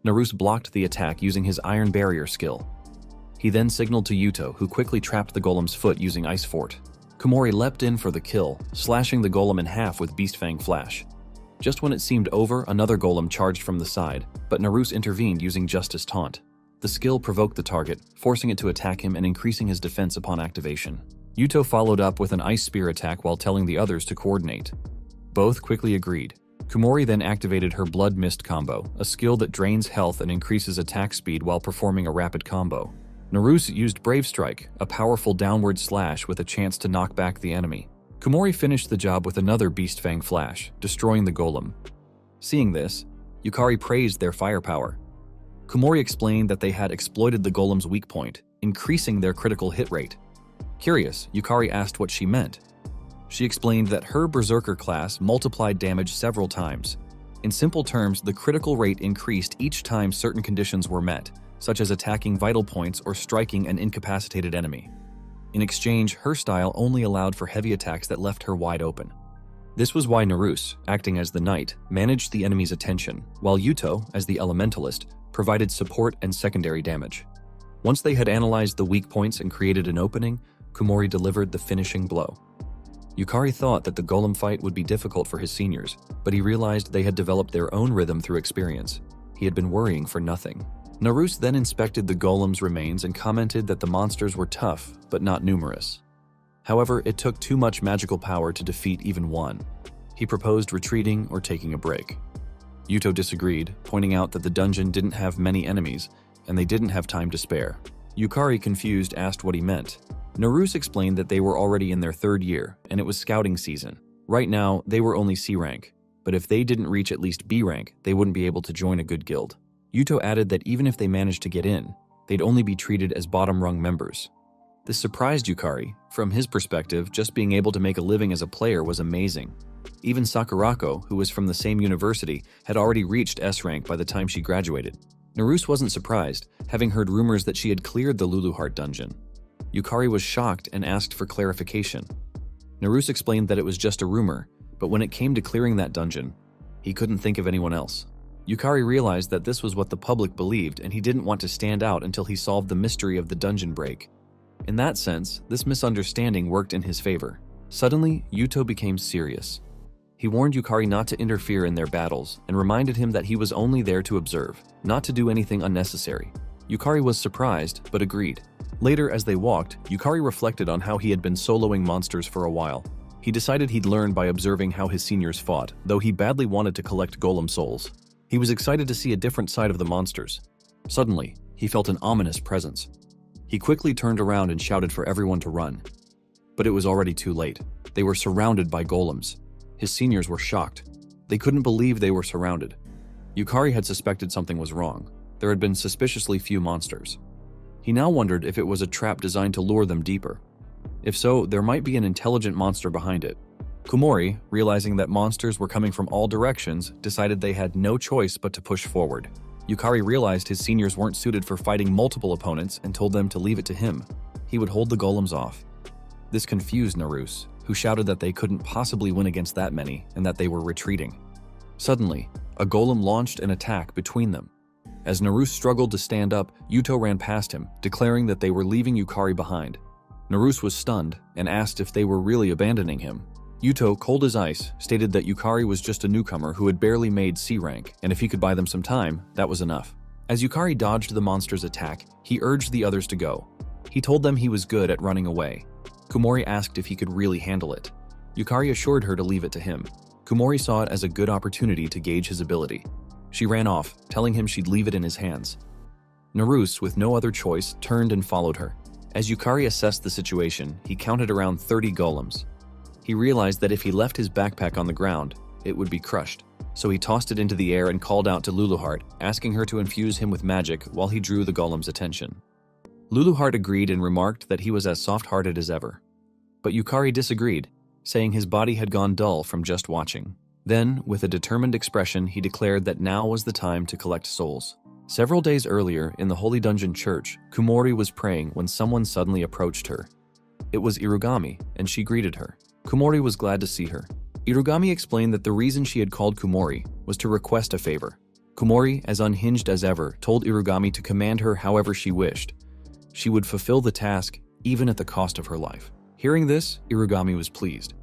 Naruse blocked the attack using his Iron Barrier skill. He then signaled to Yuto, who quickly trapped the golem's foot using Ice Fort. Komori leapt in for the kill, slashing the golem in half with Beast Fang Flash. Just when it seemed over, another golem charged from the side, but Naruse intervened using Justice Taunt. The skill provoked the target, forcing it to attack him and increasing his defense upon activation. Yuto followed up with an Ice Spear attack while telling the others to coordinate. Both quickly agreed. Komori then activated her Blood Mist combo, a skill that drains health and increases attack speed while performing a rapid combo. Naruse used Brave Strike, a powerful downward slash with a chance to knock back the enemy. Komori finished the job with another Beast Fang Flash, destroying the golem. Seeing this, Yukari praised their firepower. Komori explained that they had exploited the golem's weak point, increasing their critical hit rate. Curious, Yukari asked what she meant. She explained that her Berserker class multiplied damage several times. In simple terms, the critical rate increased each time certain conditions were met, such as attacking vital points or striking an incapacitated enemy. In exchange, her style only allowed for heavy attacks that left her wide open. This was why Naruse, acting as the knight, managed the enemy's attention, while Yuto, as the elementalist, provided support and secondary damage. Once they had analyzed the weak points and created an opening, Komori delivered the finishing blow. Yukari thought that the golem fight would be difficult for his seniors, but he realized they had developed their own rhythm through experience. He had been worrying for nothing. Naruse then inspected the golem's remains and commented that the monsters were tough, but not numerous. However, it took too much magical power to defeat even one. He proposed retreating or taking a break. Yuto disagreed, pointing out that the dungeon didn't have many enemies, and they didn't have time to spare. Yukari, confused, asked what he meant. Naruse explained that they were already in their third year, and it was scouting season. Right now, they were only C rank, but if they didn't reach at least B rank, they wouldn't be able to join a good guild. Yuto added that even if they managed to get in, they'd only be treated as bottom-rung members. This surprised Yukari. From his perspective, just being able to make a living as a player was amazing. Even Sakurako, who was from the same university, had already reached S rank by the time she graduated. Naruse wasn't surprised, having heard rumors that she had cleared the Luluheart dungeon. Yukari was shocked and asked for clarification. Naruse explained that it was just a rumor, but when it came to clearing that dungeon, he couldn't think of anyone else. Yukari realized that this was what the public believed, and he didn't want to stand out until he solved the mystery of the dungeon break. In that sense, this misunderstanding worked in his favor. Suddenly, Yuto became serious. He warned Yukari not to interfere in their battles and reminded him that he was only there to observe, not to do anything unnecessary. Yukari was surprised, but agreed. Later, as they walked, Yukari reflected on how he had been soloing monsters for a while. He decided he'd learn by observing how his seniors fought, though he badly wanted to collect golem souls. He was excited to see a different side of the monsters. Suddenly, he felt an ominous presence. He quickly turned around and shouted for everyone to run. But it was already too late. They were surrounded by golems. His seniors were shocked. They couldn't believe they were surrounded. Yukari had suspected something was wrong. There had been suspiciously few monsters. He now wondered if it was a trap designed to lure them deeper. If so, there might be an intelligent monster behind it. Komori, realizing that monsters were coming from all directions, decided they had no choice but to push forward. Yukari realized his seniors weren't suited for fighting multiple opponents and told them to leave it to him. He would hold the golems off. This confused Naruse, who shouted that they couldn't possibly win against that many and that they were retreating. Suddenly, a golem launched an attack between them. As Naruse struggled to stand up, Yuto ran past him, declaring that they were leaving Yukari behind. Naruse was stunned and asked if they were really abandoning him. Yuto, cold as ice, stated that Yukari was just a newcomer who had barely made C rank, and if he could buy them some time, that was enough. As Yukari dodged the monster's attack, he urged the others to go. He told them he was good at running away. Komori asked if he could really handle it. Yukari assured her to leave it to him. Komori saw it as a good opportunity to gauge his ability. She ran off, telling him she'd leave it in his hands. Naruse, with no other choice, turned and followed her. As Yukari assessed the situation, he counted around 30 golems. He realized that if he left his backpack on the ground, it would be crushed. So he tossed it into the air and called out to Luluheart, asking her to infuse him with magic while he drew the golem's attention. Luluheart agreed and remarked that he was as soft-hearted as ever. But Yukari disagreed, saying his body had gone dull from just watching. Then, with a determined expression, he declared that now was the time to collect souls. Several days earlier, in the Holy Dungeon Church, Kumori was praying when someone suddenly approached her. It was Irugami, and she greeted her. Kumori was glad to see her. Irugami explained that the reason she had called Kumori was to request a favor. Kumori, as unhinged as ever, told Irugami to command her however she wished. She would fulfill the task, even at the cost of her life. Hearing this, Irugami was pleased.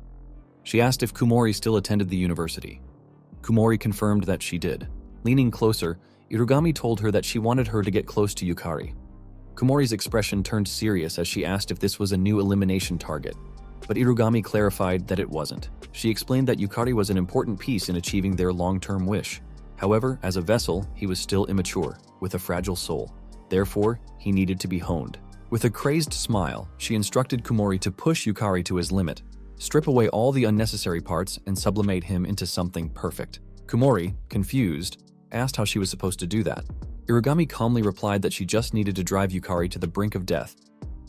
She asked if Kumori still attended the university. Kumori confirmed that she did. Leaning closer, Irugami told her that she wanted her to get close to Yukari. Kumori's expression turned serious as she asked if this was a new elimination target, but Irugami clarified that it wasn't. She explained that Yukari was an important piece in achieving their long-term wish. However, as a vessel, he was still immature, with a fragile soul. Therefore, he needed to be honed. With a crazed smile, she instructed Kumori to push Yukari to his limit, strip away all the unnecessary parts, and sublimate him into something perfect. Kumori, confused, asked how she was supposed to do that. Irugami calmly replied that she just needed to drive Yukari to the brink of death.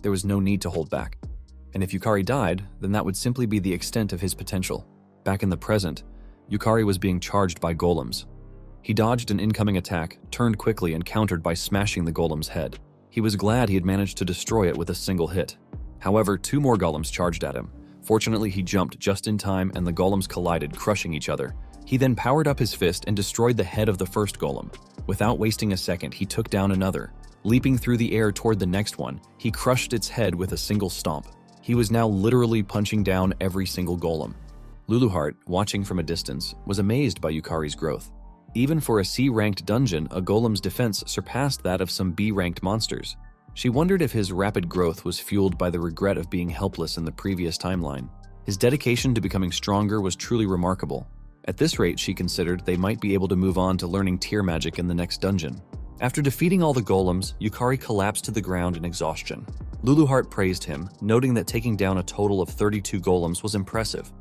There was no need to hold back. And if Yukari died, then that would simply be the extent of his potential. Back in the present, Yukari was being charged by golems. He dodged an incoming attack, turned quickly, and countered by smashing the golem's head. He was glad he had managed to destroy it with a single hit. However, 2 more golems charged at him. Fortunately, he jumped just in time and the golems collided, crushing each other. He then powered up his fist and destroyed the head of the first golem. Without wasting a second, he took down another. Leaping through the air toward the next one, he crushed its head with a single stomp. He was now literally punching down every single golem. Luluheart, watching from a distance, was amazed by Yukari's growth. Even for a C-ranked dungeon, a golem's defense surpassed that of some B-ranked monsters. She wondered if his rapid growth was fueled by the regret of being helpless in the previous timeline. His dedication to becoming stronger was truly remarkable. At this rate, she considered they might be able to move on to learning tier magic in the next dungeon. After defeating all the golems, Yukari collapsed to the ground in exhaustion. Luluheart praised him, noting that taking down a total of 32 golems was impressive.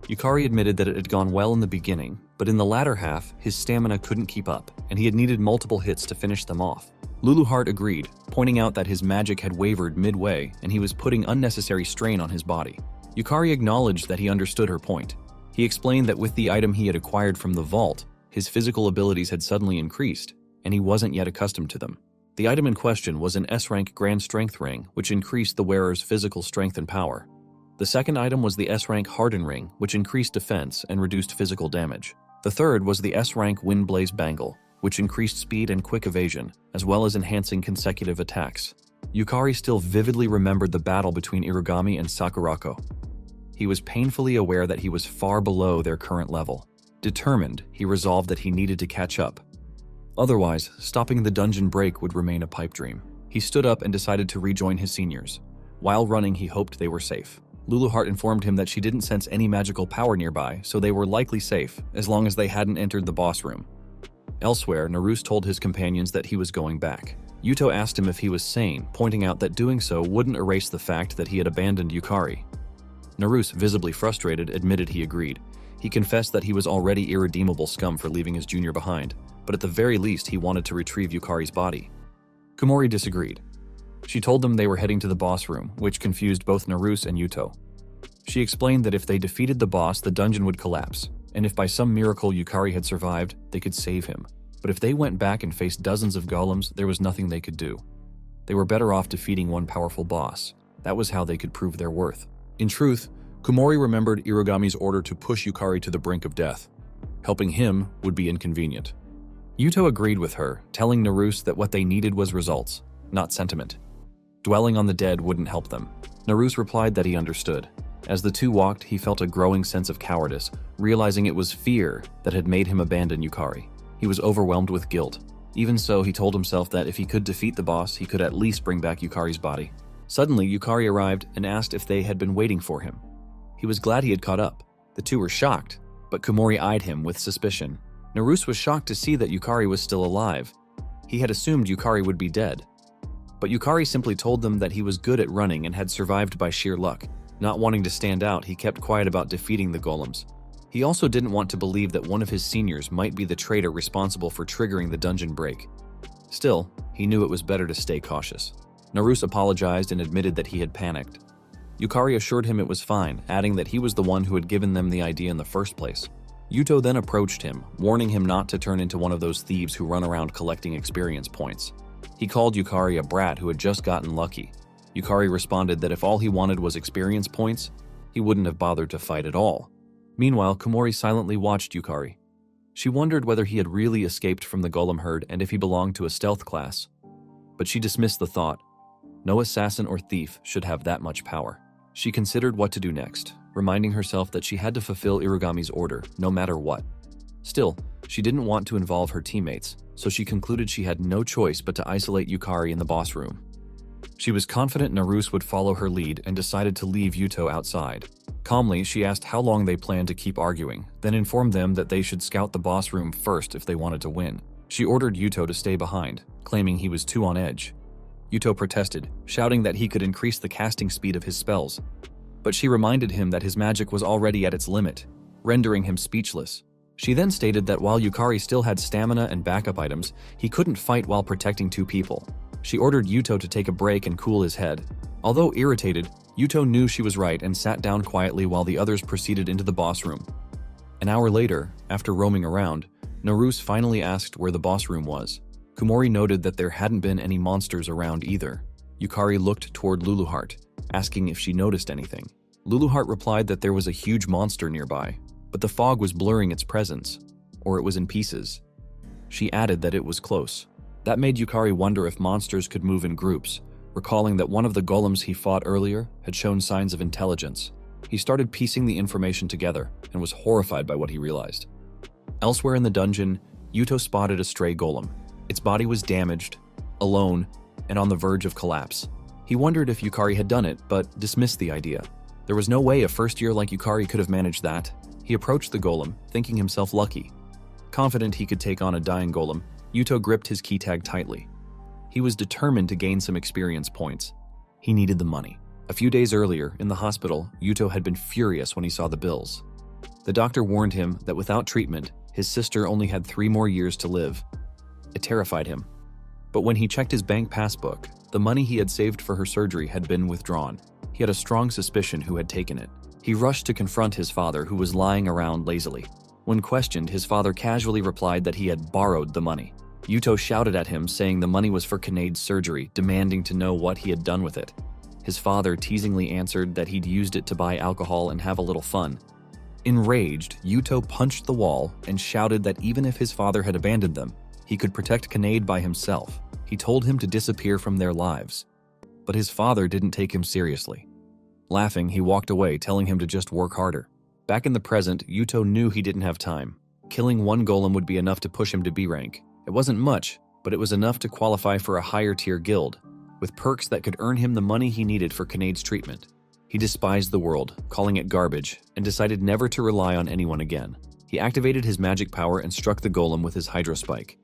Yukari admitted that it had gone well in the beginning, but in the latter half, his stamina couldn't keep up, and he had needed multiple hits to finish them off. Luluheart agreed, pointing out that his magic had wavered midway and he was putting unnecessary strain on his body. Yukari acknowledged that he understood her point. He explained that with the item he had acquired from the vault, his physical abilities had suddenly increased, and he wasn't yet accustomed to them. The item in question was an S-rank Grand Strength Ring, which increased the wearer's physical strength and power. The second item was the S-rank Harden Ring, which increased defense and reduced physical damage. The third was the S-rank Windblaze Bangle, which increased speed and quick evasion, as well as enhancing consecutive attacks. Yukari still vividly remembered the battle between Irugami and Sakurako. He was painfully aware that he was far below their current level. Determined, he resolved that he needed to catch up. Otherwise, stopping the dungeon break would remain a pipe dream. He stood up and decided to rejoin his seniors. While running, he hoped they were safe. Luluheart informed him that she didn't sense any magical power nearby, so they were likely safe, as long as they hadn't entered the boss room. Elsewhere, Naruse told his companions that he was going back. Yuto asked him if he was sane, pointing out that doing so wouldn't erase the fact that he had abandoned Yukari. Naruse, visibly frustrated, admitted he agreed. He confessed that he was already irredeemable scum for leaving his junior behind, but at the very least he wanted to retrieve Yukari's body. Kumori disagreed. She told them they were heading to the boss room, which confused both Naruse and Yuto. She explained that if they defeated the boss, the dungeon would collapse, and if by some miracle Yukari had survived, they could save him. But if they went back and faced dozens of golems, there was nothing they could do. They were better off defeating one powerful boss. That was how they could prove their worth. In truth, Kumori remembered Irugami's order to push Yukari to the brink of death. Helping him would be inconvenient. Yuto agreed with her, telling Naruse that what they needed was results, not sentiment. Dwelling on the dead wouldn't help them. Naruse replied that he understood. As the two walked, he felt a growing sense of cowardice, realizing it was fear that had made him abandon Yukari. He was overwhelmed with guilt. Even so, he told himself that if he could defeat the boss, he could at least bring back Yukari's body. Suddenly, Yukari arrived and asked if they had been waiting for him. He was glad he had caught up. The two were shocked, but Kumori eyed him with suspicion. Naruse was shocked to see that Yukari was still alive. He had assumed Yukari would be dead. But Yukari simply told them that he was good at running and had survived by sheer luck. Not wanting to stand out, he kept quiet about defeating the golems. He also didn't want to believe that one of his seniors might be the traitor responsible for triggering the dungeon break. Still, he knew it was better to stay cautious. Naruse apologized and admitted that he had panicked. Yukari assured him it was fine, adding that he was the one who had given them the idea in the first place. Yuto then approached him, warning him not to turn into one of those thieves who run around collecting experience points. He called Yukari a brat who had just gotten lucky. Yukari responded that if all he wanted was experience points, he wouldn't have bothered to fight at all. Meanwhile, Komori silently watched Yukari. She wondered whether he had really escaped from the golem herd and if he belonged to a stealth class. But she dismissed the thought. No assassin or thief should have that much power. She considered what to do next, reminding herself that she had to fulfill Irugami's order, no matter what. Still, she didn't want to involve her teammates, so she concluded she had no choice but to isolate Yukari in the boss room. She was confident Naruse would follow her lead and decided to leave Yuto outside. Calmly, she asked how long they planned to keep arguing, then informed them that they should scout the boss room first if they wanted to win. She ordered Yuto to stay behind, claiming he was too on edge. Yuto protested, shouting that he could increase the casting speed of his spells. But she reminded him that his magic was already at its limit, rendering him speechless. She then stated that while Yukari still had stamina and backup items, he couldn't fight while protecting two people. She ordered Yuto to take a break and cool his head. Although irritated, Yuto knew she was right and sat down quietly while the others proceeded into the boss room. An hour later, after roaming around, Naruse finally asked where the boss room was. Komori noted that there hadn't been any monsters around either. Yukari looked toward Luluheart, asking if she noticed anything. Luluheart replied that there was a huge monster nearby, but the fog was blurring its presence, or it was in pieces. She added that it was close. That made Yukari wonder if monsters could move in groups, recalling that one of the golems he fought earlier had shown signs of intelligence. He started piecing the information together and was horrified by what he realized. Elsewhere in the dungeon, Yuto spotted a stray golem. Its body was damaged, alone, and on the verge of collapse. He wondered if Yukari had done it, but dismissed the idea. There was no way a first year like Yukari could have managed that. He approached the golem, thinking himself lucky. Confident he could take on a dying golem, Yuto gripped his key tag tightly. He was determined to gain some experience points. He needed the money. A few days earlier, in the hospital, Yuto had been furious when he saw the bills. The doctor warned him that without treatment, his sister only had 3 more years to live. It terrified him. But when he checked his bank passbook, the money he had saved for her surgery had been withdrawn. He had a strong suspicion who had taken it. He rushed to confront his father, who was lying around lazily. When questioned, his father casually replied that he had borrowed the money. Yuto shouted at him, saying the money was for Kanede's surgery, demanding to know what he had done with it. His father teasingly answered that he'd used it to buy alcohol and have a little fun. Enraged, Yuto punched the wall and shouted that even if his father had abandoned them, he could protect Kanade by himself. He told him to disappear from their lives. But his father didn't take him seriously. Laughing, he walked away, telling him to just work harder. Back in the present, Yuto knew he didn't have time. Killing one golem would be enough to push him to B rank. It wasn't much, but it was enough to qualify for a higher tier guild, with perks that could earn him the money he needed for Kanade's treatment. He despised the world, calling it garbage, and decided never to rely on anyone again. He activated his magic power and struck the golem with his hydro spike.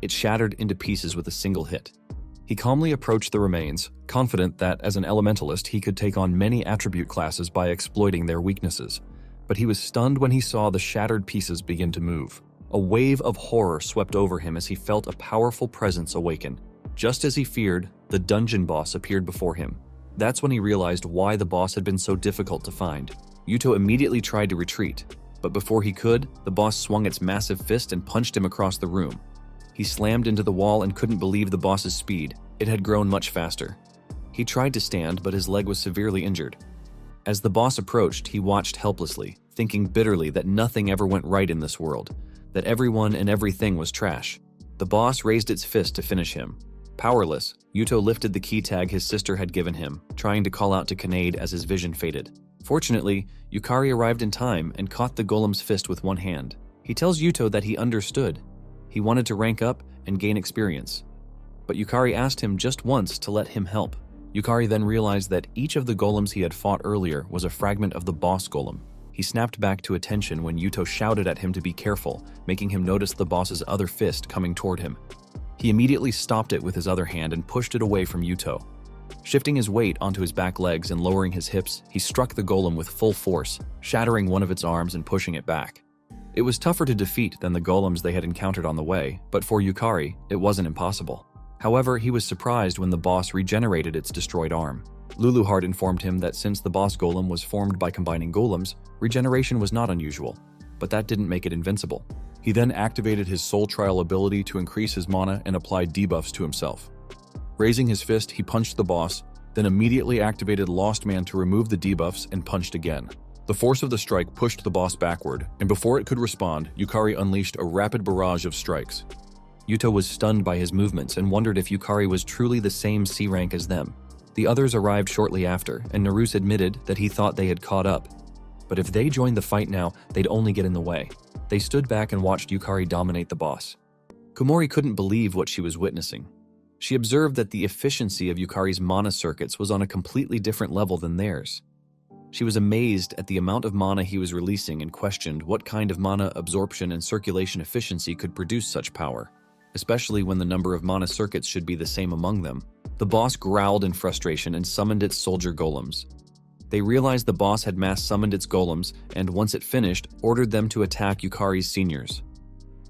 It shattered into pieces with a single hit. He calmly approached the remains, confident that as an elementalist he could take on many attribute classes by exploiting their weaknesses. But he was stunned when he saw the shattered pieces begin to move. A wave of horror swept over him as he felt a powerful presence awaken. Just as he feared, the dungeon boss appeared before him. That's when he realized why the boss had been so difficult to find. Yuto immediately tried to retreat, but before he could, the boss swung its massive fist and punched him across the room. He slammed into the wall and couldn't believe the boss's speed. It had grown much faster. He tried to stand, but his leg was severely injured. As the boss approached, he watched helplessly, thinking bitterly that nothing ever went right in this world, that everyone and everything was trash. The boss raised its fist to finish him. Powerless, Yuto lifted the key tag his sister had given him, trying to call out to Kanade as his vision faded. Fortunately, Yukari arrived in time and caught the golem's fist with one hand. He tells Yuto that he understood. He wanted to rank up and gain experience. But Yukari asked him just once to let him help. Yukari then realized that each of the golems he had fought earlier was a fragment of the boss golem. He snapped back to attention when Yuto shouted at him to be careful, making him notice the boss's other fist coming toward him. He immediately stopped it with his other hand and pushed it away from Yuto. Shifting his weight onto his back legs and lowering his hips, he struck the golem with full force, shattering one of its arms and pushing it back. It was tougher to defeat than the golems they had encountered on the way, but for Yukari, it wasn't impossible. However, he was surprised when the boss regenerated its destroyed arm. Luluheart informed him that since the boss golem was formed by combining golems, regeneration was not unusual, but that didn't make it invincible. He then activated his soul trial ability to increase his mana and applied debuffs to himself. Raising his fist, he punched the boss, then immediately activated Lost Man to remove the debuffs and punched again. The force of the strike pushed the boss backward, and before it could respond, Yukari unleashed a rapid barrage of strikes. Yuto was stunned by his movements and wondered if Yukari was truly the same C rank as them. The others arrived shortly after, and Naruse admitted that he thought they had caught up. But if they joined the fight now, they'd only get in the way. They stood back and watched Yukari dominate the boss. Komori couldn't believe what she was witnessing. She observed that the efficiency of Yukari's mana circuits was on a completely different level than theirs. She was amazed at the amount of mana he was releasing and questioned what kind of mana absorption and circulation efficiency could produce such power, especially when the number of mana circuits should be the same among them. The boss growled in frustration and summoned its soldier golems. They realized the boss had mass summoned its golems and, once it finished, ordered them to attack Yukari's seniors.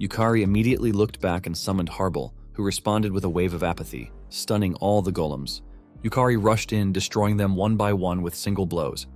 Yukari immediately looked back and summoned Harble, who responded with a wave of apathy, stunning all the golems. Yukari rushed in, destroying them one by one with single blows.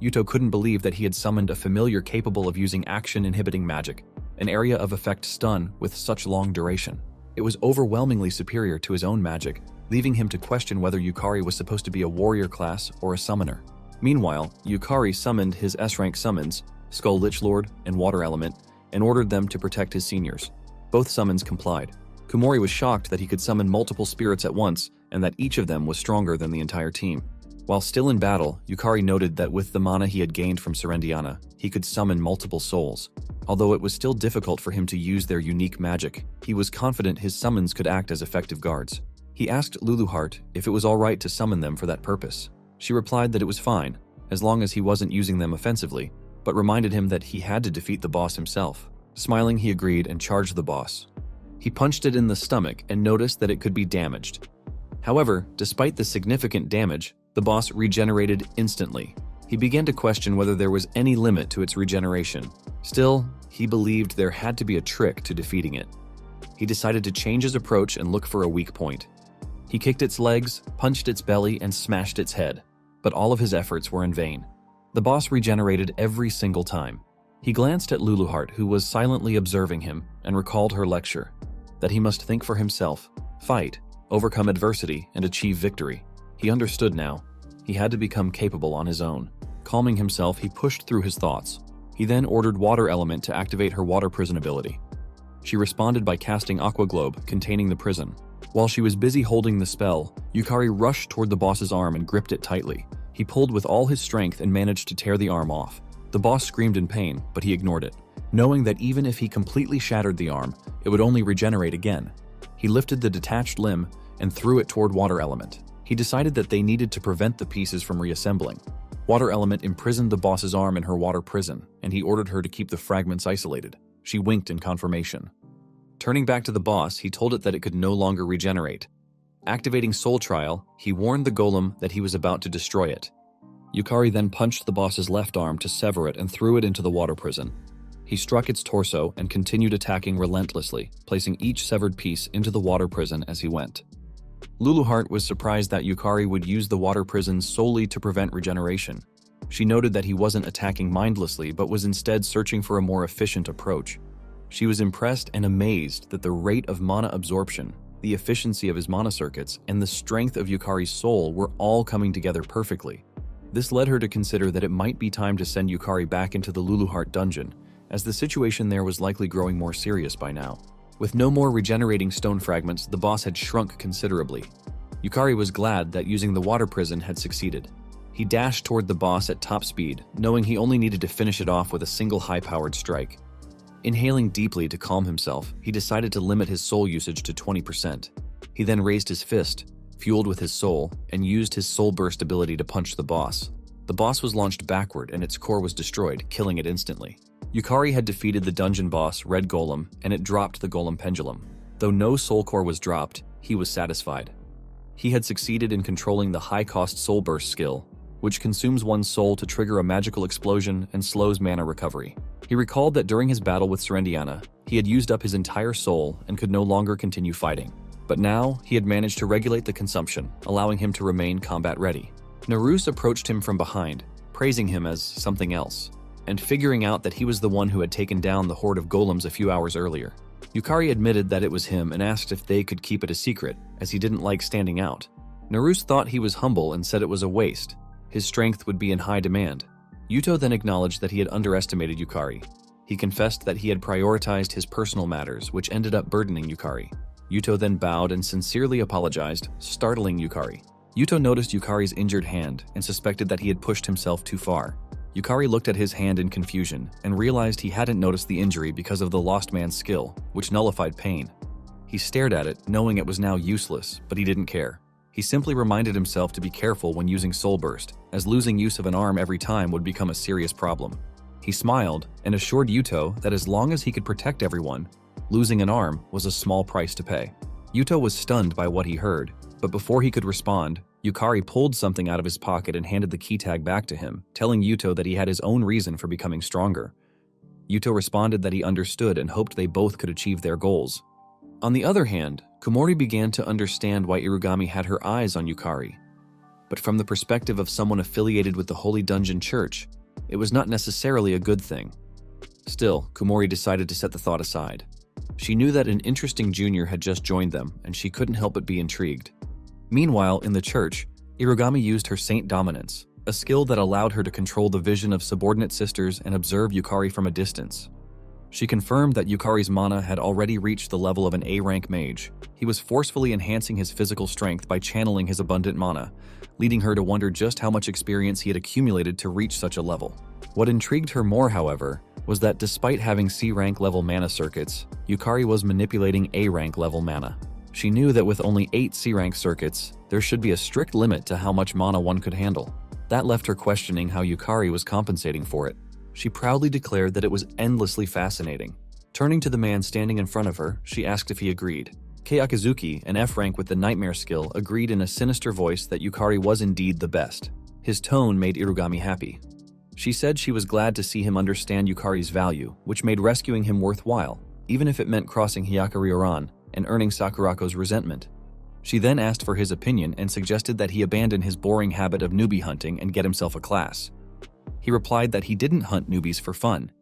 Yuto couldn't believe that he had summoned a familiar capable of using action-inhibiting magic, an area of effect stun with such long duration. It was overwhelmingly superior to his own magic, leaving him to question whether Yukari was supposed to be a warrior class or a summoner. Meanwhile, Yukari summoned his S-rank summons, Skull Lichlord and Water Element, and ordered them to protect his seniors. Both summons complied. Komori was shocked that he could summon multiple spirits at once and that each of them was stronger than the entire team. While still in battle, Yukari noted that with the mana he had gained from Serendiana, he could summon multiple souls. Although it was still difficult for him to use their unique magic, he was confident his summons could act as effective guards. He asked Luluheart if it was alright to summon them for that purpose. She replied that it was fine, as long as he wasn't using them offensively, but reminded him that he had to defeat the boss himself. Smiling, he agreed and charged the boss. He punched it in the stomach and noticed that it could be damaged. However, despite the significant damage, the boss regenerated instantly. He began to question whether there was any limit to its regeneration. Still, he believed there had to be a trick to defeating it. He decided to change his approach and look for a weak point. He kicked its legs, punched its belly, and smashed its head, but all of his efforts were in vain. The boss regenerated every single time. He glanced at Luluheart, who was silently observing him, and recalled her lecture, that he must think for himself, fight, overcome adversity, and achieve victory. He understood now. He had to become capable on his own. Calming himself, he pushed through his thoughts. He then ordered Water Element to activate her water prison ability. She responded by casting Aqua Globe, containing the prison. While she was busy holding the spell, Yukari rushed toward the boss's arm and gripped it tightly. He pulled with all his strength and managed to tear the arm off. The boss screamed in pain, but he ignored it, knowing that even if he completely shattered the arm, it would only regenerate again. He lifted the detached limb and threw it toward Water Element. He decided that they needed to prevent the pieces from reassembling. Water Element imprisoned the boss's arm in her water prison, and he ordered her to keep the fragments isolated. She winked in confirmation. Turning back to the boss, he told it that it could no longer regenerate. Activating Soul Trial, he warned the golem that he was about to destroy it. Yukari then punched the boss's left arm to sever it and threw it into the water prison. He struck its torso and continued attacking relentlessly, placing each severed piece into the water prison as he went. Luluheart was surprised that Yukari would use the water prison solely to prevent regeneration. She noted that he wasn't attacking mindlessly but was instead searching for a more efficient approach. She was impressed and amazed that the rate of mana absorption, the efficiency of his mana circuits, and the strength of Yukari's soul were all coming together perfectly. This led her to consider that it might be time to send Yukari back into the Luluheart dungeon, as the situation there was likely growing more serious by now. With no more regenerating stone fragments, the boss had shrunk considerably. Yukari was glad that using the water prison had succeeded. He dashed toward the boss at top speed, knowing he only needed to finish it off with a single high-powered strike. Inhaling deeply to calm himself, he decided to limit his soul usage to 20%. He then raised his fist, fueled with his soul, and used his soul burst ability to punch the boss. The boss was launched backward and its core was destroyed, killing it instantly. Yukari had defeated the dungeon boss, Red Golem, and it dropped the Golem Pendulum. Though no soul core was dropped, he was satisfied. He had succeeded in controlling the high-cost Soul Burst skill, which consumes one's soul to trigger a magical explosion and slows mana recovery. He recalled that during his battle with Serendiana, he had used up his entire soul and could no longer continue fighting. But now, he had managed to regulate the consumption, allowing him to remain combat-ready. Naruse approached him from behind, praising him as something else, and figuring out that he was the one who had taken down the horde of golems a few hours earlier. Yukari admitted that it was him and asked if they could keep it a secret, as he didn't like standing out. Naruse thought he was humble and said it was a waste. His strength would be in high demand. Yuto then acknowledged that he had underestimated Yukari. He confessed that he had prioritized his personal matters, which ended up burdening Yukari. Yuto then bowed and sincerely apologized, startling Yukari. Yuto noticed Yukari's injured hand and suspected that he had pushed himself too far. Yukari looked at his hand in confusion and realized he hadn't noticed the injury because of the Lost Man's skill, which nullified pain. He stared at it, knowing it was now useless, but he didn't care. He simply reminded himself to be careful when using Soul Burst, as losing use of an arm every time would become a serious problem. He smiled and assured Yuto that as long as he could protect everyone, losing an arm was a small price to pay. Yuto was stunned by what he heard, but before he could respond, Yukari pulled something out of his pocket and handed the key tag back to him, telling Yuto that he had his own reason for becoming stronger. Yuto responded that he understood and hoped they both could achieve their goals. On the other hand, Komori began to understand why Irugami had her eyes on Yukari. But from the perspective of someone affiliated with the Holy Dungeon Church, it was not necessarily a good thing. Still, Komori decided to set the thought aside. She knew that an interesting junior had just joined them, and she couldn't help but be intrigued. Meanwhile, in the church, Irugami used her Saint Dominance, a skill that allowed her to control the vision of subordinate sisters and observe Yukari from a distance. She confirmed that Yukari's mana had already reached the level of an A-rank mage. He was forcefully enhancing his physical strength by channeling his abundant mana, leading her to wonder just how much experience he had accumulated to reach such a level. What intrigued her more, however, was that despite having C-rank level mana circuits, Yukari was manipulating A-rank level mana. She knew that with only 8 C-rank circuits, there should be a strict limit to how much mana one could handle. That left her questioning how Yukari was compensating for it. She proudly declared that it was endlessly fascinating. Turning to the man standing in front of her, she asked if he agreed. Kei Akazuki, an F-rank with the Nightmare skill, agreed in a sinister voice that Yukari was indeed the best. His tone made Irugami happy. She said she was glad to see him understand Yukari's value, which made rescuing him worthwhile, even if it meant crossing Hyakuri-Oran and earning Sakurako's resentment. She then asked for his opinion and suggested that he abandon his boring habit of newbie hunting and get himself a class. He replied that he didn't hunt newbies for fun.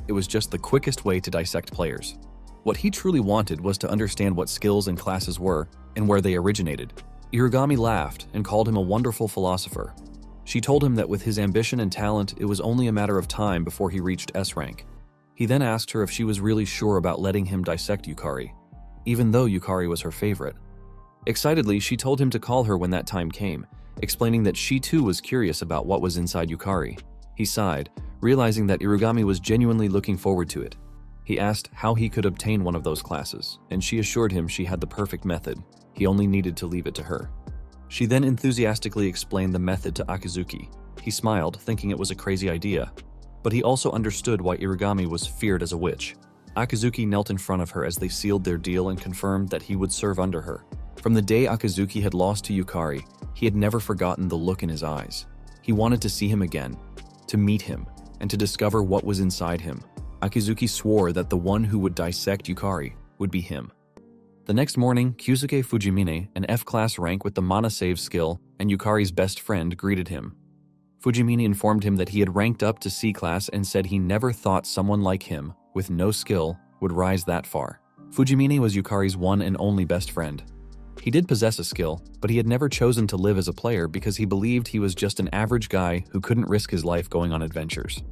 It was just the quickest way to dissect players. What he truly wanted was to understand what skills and classes were and where they originated. Irugami laughed and called him a wonderful philosopher. She told him that with his ambition and talent, it was only a matter of time before he reached S rank. He then asked her if she was really sure about letting him dissect Yukari, even though Yukari was her favorite. Excitedly, she told him to call her when that time came, explaining that she too was curious about what was inside Yukari. He sighed, realizing that Irugami was genuinely looking forward to it. He asked how he could obtain one of those classes, and she assured him she had the perfect method. He only needed to leave it to her. She then enthusiastically explained the method to Akazuki. He smiled, thinking it was a crazy idea, but he also understood why Irugami was feared as a witch. Akazuki knelt in front of her as they sealed their deal and confirmed that he would serve under her. From the day Akazuki had lost to Yukari, he had never forgotten the look in his eyes. He wanted to see him again, to meet him, and to discover what was inside him. Akazuki swore that the one who would dissect Yukari would be him. The next morning, Kyusuke Fujimine, an F-class rank with the Mana Save skill, and Yukari's best friend, greeted him. Fujimine informed him that he had ranked up to C-class and said he never thought someone like him, with no skill, would rise that far. Fujimine was Yukari's one and only best friend. He did possess a skill, but he had never chosen to live as a player because he believed he was just an average guy who couldn't risk his life going on adventures.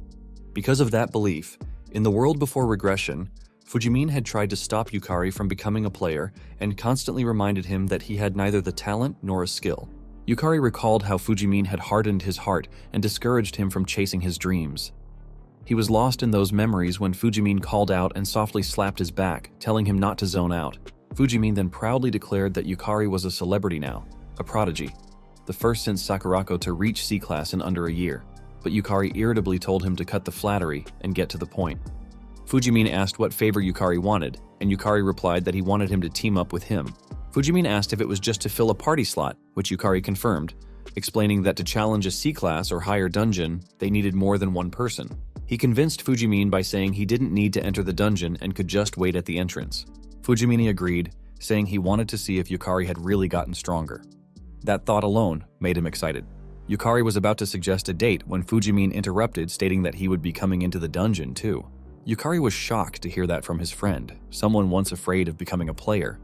Because of that belief, in the world before regression, Fujimine had tried to stop Yukari from becoming a player and constantly reminded him that he had neither the talent nor a skill. Yukari recalled how Fujimine had hardened his heart and discouraged him from chasing his dreams. He was lost in those memories when Fujimine called out and softly slapped his back, telling him not to zone out. Fujimine then proudly declared that Yukari was a celebrity now, a prodigy, the first since Sakurako to reach C-class in under a year. But Yukari irritably told him to cut the flattery and get to the point. Fujimine asked what favor Yukari wanted, and Yukari replied that he wanted him to team up with him. Fujimin asked if it was just to fill a party slot, which Yukari confirmed, explaining that to challenge a C-class or higher dungeon, they needed more than one person. He convinced Fujimin by saying he didn't need to enter the dungeon and could just wait at the entrance. Fujimin agreed, saying he wanted to see if Yukari had really gotten stronger. That thought alone made him excited. Yukari was about to suggest a date when Fujimin interrupted, stating that he would be coming into the dungeon too. Yukari was shocked to hear that from his friend, someone once afraid of becoming a player,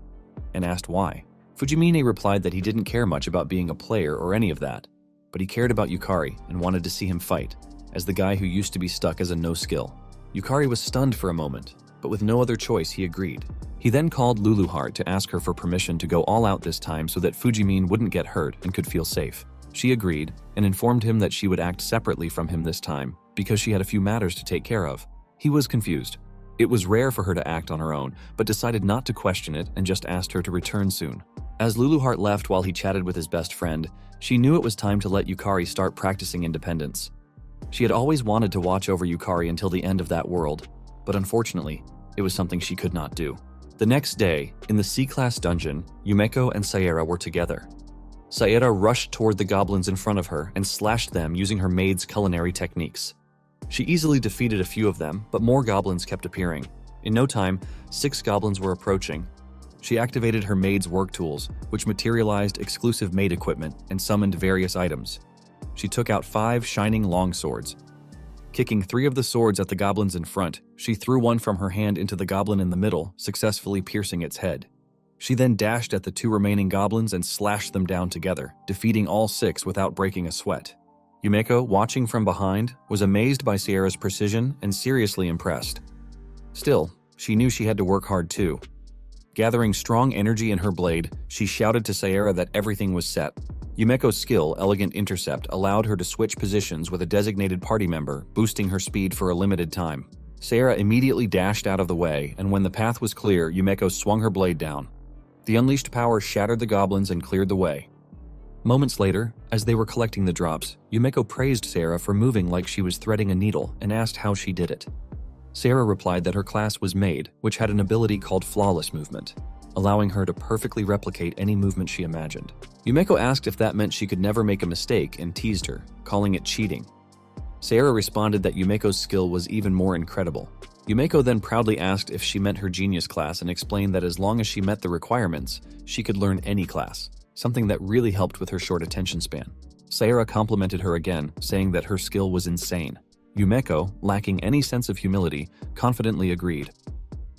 and asked why. Fujimine replied that he didn't care much about being a player or any of that, but he cared about Yukari and wanted to see him fight, as the guy who used to be stuck as a no-skill. Yukari was stunned for a moment, but with no other choice he agreed. He then called Luluheart to ask her for permission to go all out this time so that Fujimine wouldn't get hurt and could feel safe. She agreed and informed him that she would act separately from him this time because she had a few matters to take care of. He was confused. It was rare for her to act on her own, but decided not to question it and just asked her to return soon. As Luluheart left while he chatted with his best friend, she knew it was time to let Yukari start practicing independence. She had always wanted to watch over Yukari until the end of that world, but unfortunately, it was something she could not do. The next day, in the C-class dungeon, Yumeko and Saera were together. Saera rushed toward the goblins in front of her and slashed them using her maid's culinary techniques. She easily defeated a few of them, but more goblins kept appearing. In no time, 6 goblins were approaching. She activated her maid's work tools, which materialized exclusive maid equipment and summoned various items. She took out 5 shining long swords. Kicking 3 of the swords at the goblins in front, she threw one from her hand into the goblin in the middle, successfully piercing its head. She then dashed at the 2 remaining goblins and slashed them down together, defeating all 6 without breaking a sweat. Yumeko, watching from behind, was amazed by Sierra's precision and seriously impressed. Still, she knew she had to work hard too. Gathering strong energy in her blade, she shouted to Sierra that everything was set. Yumeko's skill, Elegant Intercept, allowed her to switch positions with a designated party member, boosting her speed for a limited time. Sierra immediately dashed out of the way, and when the path was clear, Yumeko swung her blade down. The unleashed power shattered the goblins and cleared the way. Moments later, as they were collecting the drops, Yumeko praised Sierra for moving like she was threading a needle and asked how she did it. Sierra replied that her class was Maid, which had an ability called Flawless Movement, allowing her to perfectly replicate any movement she imagined. Yumeko asked if that meant she could never make a mistake and teased her, calling it cheating. Sierra responded that Yumeko's skill was even more incredible. Yumeko then proudly asked if she meant her genius class and explained that as long as she met the requirements, she could learn any class, something that really helped with her short attention span. Sierra complimented her again, saying that her skill was insane. Yumeko, lacking any sense of humility, confidently agreed.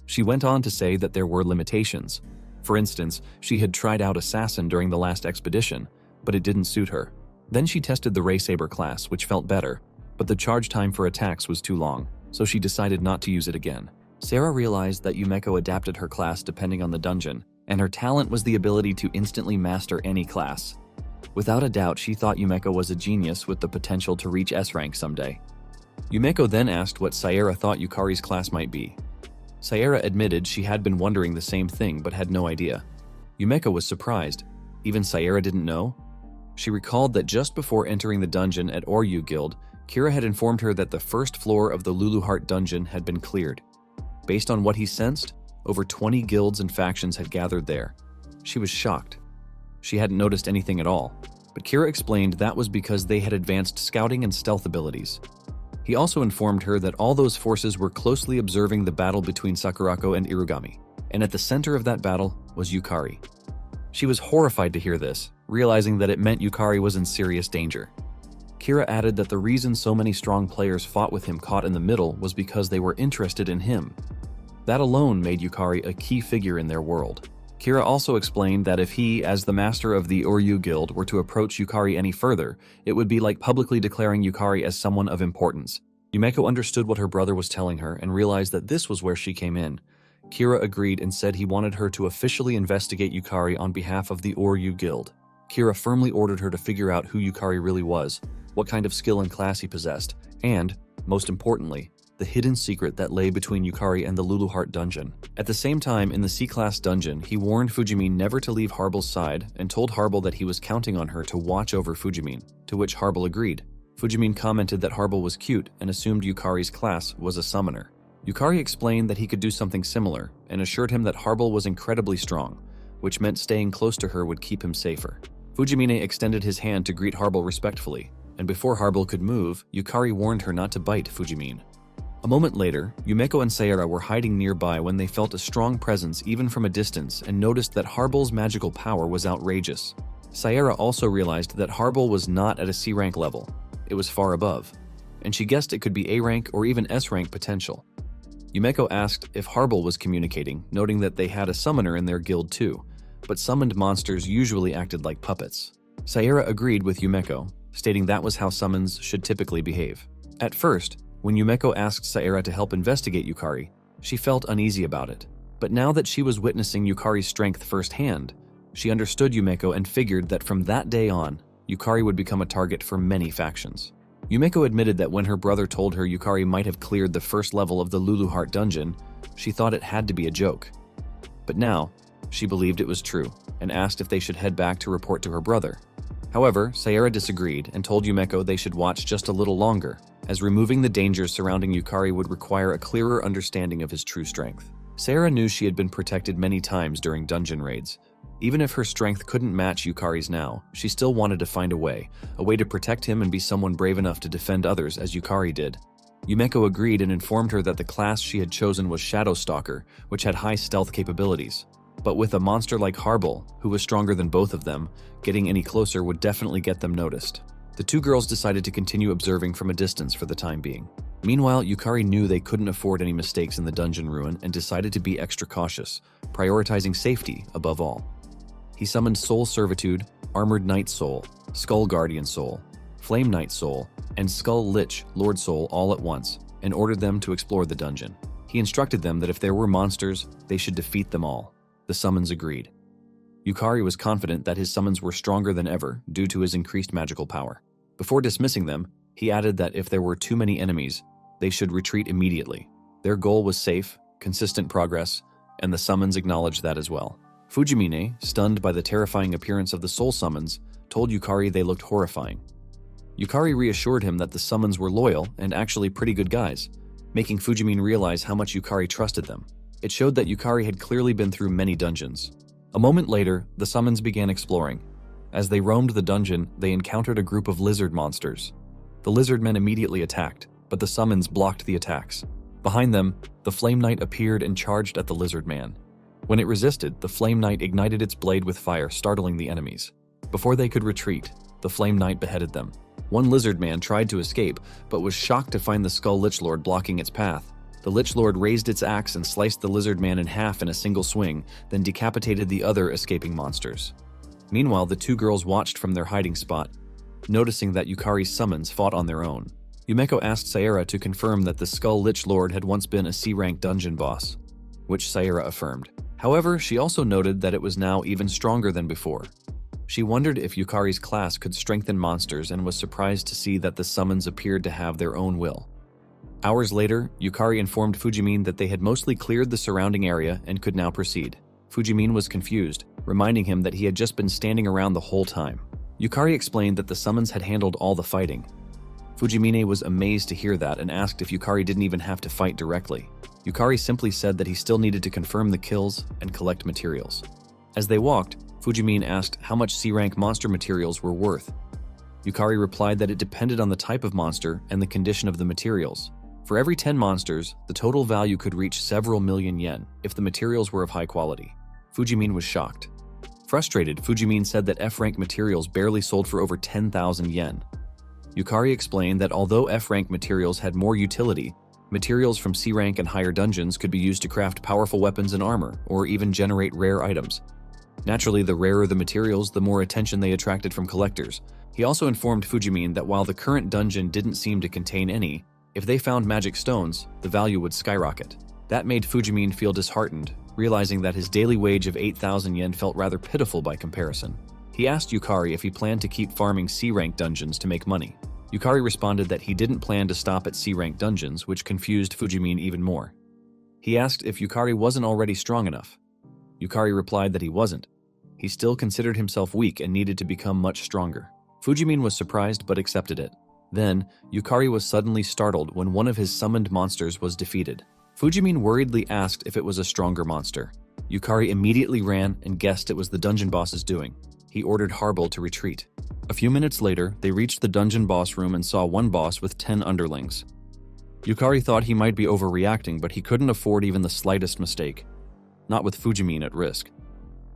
She went on to say that there were limitations. For instance, she had tried out Assassin during the last expedition, but it didn't suit her. Then she tested the Ray Saber class, which felt better, but the charge time for attacks was too long, so she decided not to use it again. Sarah realized that Yumeko adapted her class depending on the dungeon, and her talent was the ability to instantly master any class. Without a doubt, she thought Yumeko was a genius with the potential to reach S rank someday. Yumeko then asked what Sierra thought Yukari's class might be. Sierra admitted she had been wondering the same thing but had no idea. Yumeko was surprised. Even Sierra didn't know? She recalled that just before entering the dungeon at Oryu Guild, Kira had informed her that the first floor of the Luluheart dungeon had been cleared. Based on what he sensed, over 20 guilds and factions had gathered there. She was shocked. She hadn't noticed anything at all, but Kira explained that was because they had advanced scouting and stealth abilities. He also informed her that all those forces were closely observing the battle between Sakurako and Irugami, and at the center of that battle was Yukari. She was horrified to hear this, realizing that it meant Yukari was in serious danger. Kira added that the reason so many strong players fought with him caught in the middle was because they were interested in him. That alone made Yukari a key figure in their world. Kira also explained that if he, as the master of the Oryu Guild, were to approach Yukari any further, it would be like publicly declaring Yukari as someone of importance. Yumeko understood what her brother was telling her and realized that this was where she came in. Kira agreed and said he wanted her to officially investigate Yukari on behalf of the Oryu Guild. Kira firmly ordered her to figure out who Yukari really was, what kind of skill and class he possessed, and, most importantly, the hidden secret that lay between Yukari and the Luluheart dungeon. At the same time, in the C-class dungeon, he warned Fujimine never to leave Harbel's side and told Harbel that he was counting on her to watch over Fujimine, to which Harbel agreed. Fujimine commented that Harbel was cute and assumed Yukari's class was a summoner. Yukari explained that he could do something similar and assured him that Harbel was incredibly strong, which meant staying close to her would keep him safer. Fujimine extended his hand to greet Harble respectfully, and before Harble could move, Yukari warned her not to bite Fujimine. A moment later, Yumeko and Sayara were hiding nearby when they felt a strong presence even from a distance and noticed that Harble's magical power was outrageous. Sayara also realized that Harble was not at a C rank level. It was far above, and she guessed it could be A rank or even S rank potential. Yumeko asked if Harble was communicating, noting that they had a summoner in their guild too, but summoned monsters usually acted like puppets. Sayara agreed with Yumeko, stating that was how summons should typically behave. At first, when Yumeko asked Sayara to help investigate Yukari, she felt uneasy about it. But now that she was witnessing Yukari's strength firsthand, she understood Yumeko and figured that from that day on, Yukari would become a target for many factions. Yumeko admitted that when her brother told her Yukari might have cleared the first level of the Lulu Heart dungeon, she thought it had to be a joke. But now, she believed it was true, and asked if they should head back to report to her brother. However, Sayara disagreed and told Yumeko they should watch just a little longer, as removing the dangers surrounding Yukari would require a clearer understanding of his true strength. Sayara knew she had been protected many times during dungeon raids. Even if her strength couldn't match Yukari's now, she still wanted to find a way to protect him and be someone brave enough to defend others as Yukari did. Yumeko agreed and informed her that the class she had chosen was Shadow Stalker, which had high stealth capabilities. But with a monster like Harble, who was stronger than both of them, getting any closer would definitely get them noticed. The two girls decided to continue observing from a distance for the time being. Meanwhile, Yukari knew they couldn't afford any mistakes in the dungeon ruin and decided to be extra cautious, prioritizing safety above all. He summoned Soul Servitude, Armored Knight Soul, Skull Guardian Soul, Flame Knight Soul, and Skull Lich Lord Soul all at once, and ordered them to explore the dungeon. He instructed them that if there were monsters, they should defeat them all. The summons agreed. Yukari was confident that his summons were stronger than ever due to his increased magical power. Before dismissing them, he added that if there were too many enemies, they should retreat immediately. Their goal was safe, consistent progress, and the summons acknowledged that as well. Fujimine, stunned by the terrifying appearance of the soul summons, told Yukari they looked horrifying. Yukari reassured him that the summons were loyal and actually pretty good guys, making Fujimine realize how much Yukari trusted them. It showed that Yukari had clearly been through many dungeons. A moment later, the summons began exploring. As they roamed the dungeon, they encountered a group of lizard monsters. The lizard men immediately attacked, but the summons blocked the attacks. Behind them, the Flame Knight appeared and charged at the lizard man. When it resisted, the Flame Knight ignited its blade with fire, startling the enemies. Before they could retreat, the Flame Knight beheaded them. One lizard man tried to escape, but was shocked to find the Skull Lich Lord blocking its path. The Lich Lord raised its axe and sliced the lizard man in half in a single swing, then decapitated the other escaping monsters. Meanwhile, the two girls watched from their hiding spot, noticing that Yukari's summons fought on their own. Yumeko asked Sayara to confirm that the Skull Lich Lord had once been a C-rank dungeon boss, which Sayara affirmed. However, she also noted that it was now even stronger than before. She wondered if Yukari's class could strengthen monsters and was surprised to see that the summons appeared to have their own will. Hours later, Yukari informed Fujimine that they had mostly cleared the surrounding area and could now proceed. Fujimine was confused, reminding him that he had just been standing around the whole time. Yukari explained that the summons had handled all the fighting. Fujimine was amazed to hear that and asked if Yukari didn't even have to fight directly. Yukari simply said that he still needed to confirm the kills and collect materials. As they walked, Fujimine asked how much C-rank monster materials were worth. Yukari replied that it depended on the type of monster and the condition of the materials. For every 10 monsters, the total value could reach several million yen if the materials were of high quality. Fujimine was shocked. Frustrated, Fujimine said that F-rank materials barely sold for over 10,000 yen. Yukari explained that although F-rank materials had more utility, materials from C-rank and higher dungeons could be used to craft powerful weapons and armor, or even generate rare items. Naturally, the rarer the materials, the more attention they attracted from collectors. He also informed Fujimine that while the current dungeon didn't seem to contain any, if they found magic stones, the value would skyrocket. That made Fujimine feel disheartened, realizing that his daily wage of 8,000 yen felt rather pitiful by comparison. He asked Yukari if he planned to keep farming C-rank dungeons to make money. Yukari responded that he didn't plan to stop at C-rank dungeons, which confused Fujimine even more. He asked if Yukari wasn't already strong enough. Yukari replied that he wasn't. He still considered himself weak and needed to become much stronger. Fujimine was surprised but accepted it. Then, Yukari was suddenly startled when one of his summoned monsters was defeated. Fujimine worriedly asked if it was a stronger monster. Yukari immediately ran and guessed it was the dungeon boss's doing. He ordered Harble to retreat. A few minutes later, they reached the dungeon boss room and saw one boss with 10 underlings. Yukari thought he might be overreacting, but he couldn't afford even the slightest mistake. Not with Fujimine at risk.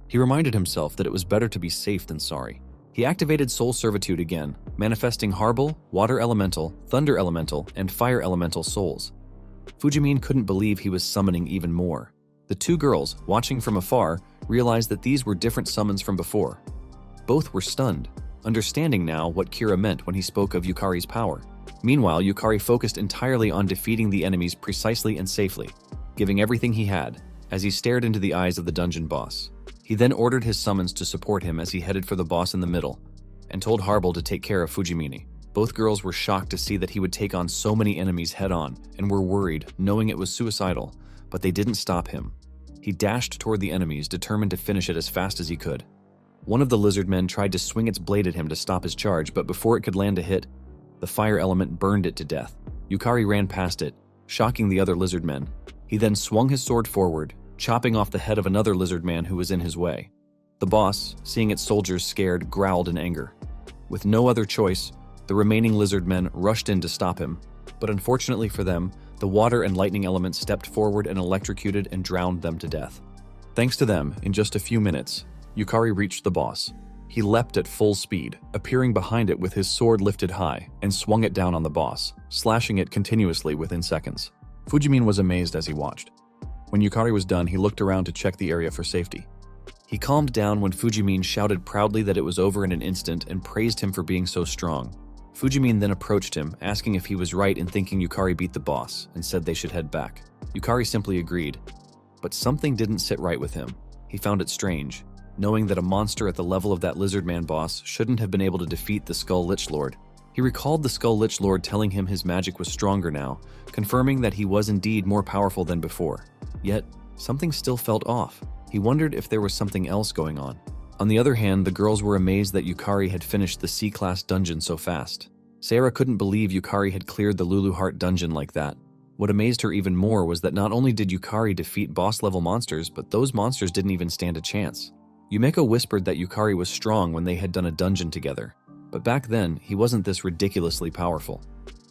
He reminded himself that it was better to be safe than sorry. He activated Soul Servitude again, manifesting Harble, Water Elemental, Thunder Elemental, and Fire Elemental souls. Fujimine couldn't believe he was summoning even more. The two girls, watching from afar, realized that these were different summons from before. Both were stunned, understanding now what Kira meant when he spoke of Yukari's power. Meanwhile, Yukari focused entirely on defeating the enemies precisely and safely, giving everything he had, as he stared into the eyes of the dungeon boss. He then ordered his summons to support him as he headed for the boss in the middle, and told Harble to take care of Fujimine. Both girls were shocked to see that he would take on so many enemies head-on, and were worried, knowing it was suicidal, but they didn't stop him. He dashed toward the enemies, determined to finish it as fast as he could. One of the lizard men tried to swing its blade at him to stop his charge, but before it could land a hit, the fire element burned it to death. Yukari ran past it, shocking the other lizard men. He then swung his sword forward, chopping off the head of another lizard man who was in his way. The boss, seeing its soldiers scared, growled in anger. With no other choice, the remaining lizard men rushed in to stop him, but unfortunately for them, the water and lightning elements stepped forward and electrocuted and drowned them to death. Thanks to them, in just a few minutes, Yukari reached the boss. He leapt at full speed, appearing behind it with his sword lifted high, and swung it down on the boss, slashing it continuously within seconds. Fujimine was amazed as he watched. When Yukari was done, he looked around to check the area for safety. He calmed down when Fujimine shouted proudly that it was over in an instant and praised him for being so strong. Fujimine then approached him, asking if he was right in thinking Yukari beat the boss, and said they should head back. Yukari simply agreed, but something didn't sit right with him. He found it strange, knowing that a monster at the level of that lizard man boss shouldn't have been able to defeat the Skull Lich Lord. He recalled the Skull Lich Lord telling him his magic was stronger now, confirming that he was indeed more powerful than before. Yet, something still felt off. He wondered if there was something else going on. On the other hand, the girls were amazed that Yukari had finished the C-class dungeon so fast. Sarah couldn't believe Yukari had cleared the Lulu Heart dungeon like that. What amazed her even more was that not only did Yukari defeat boss-level monsters, but those monsters didn't even stand a chance. Yumeko whispered that Yukari was strong when they had done a dungeon together, but back then, he wasn't this ridiculously powerful.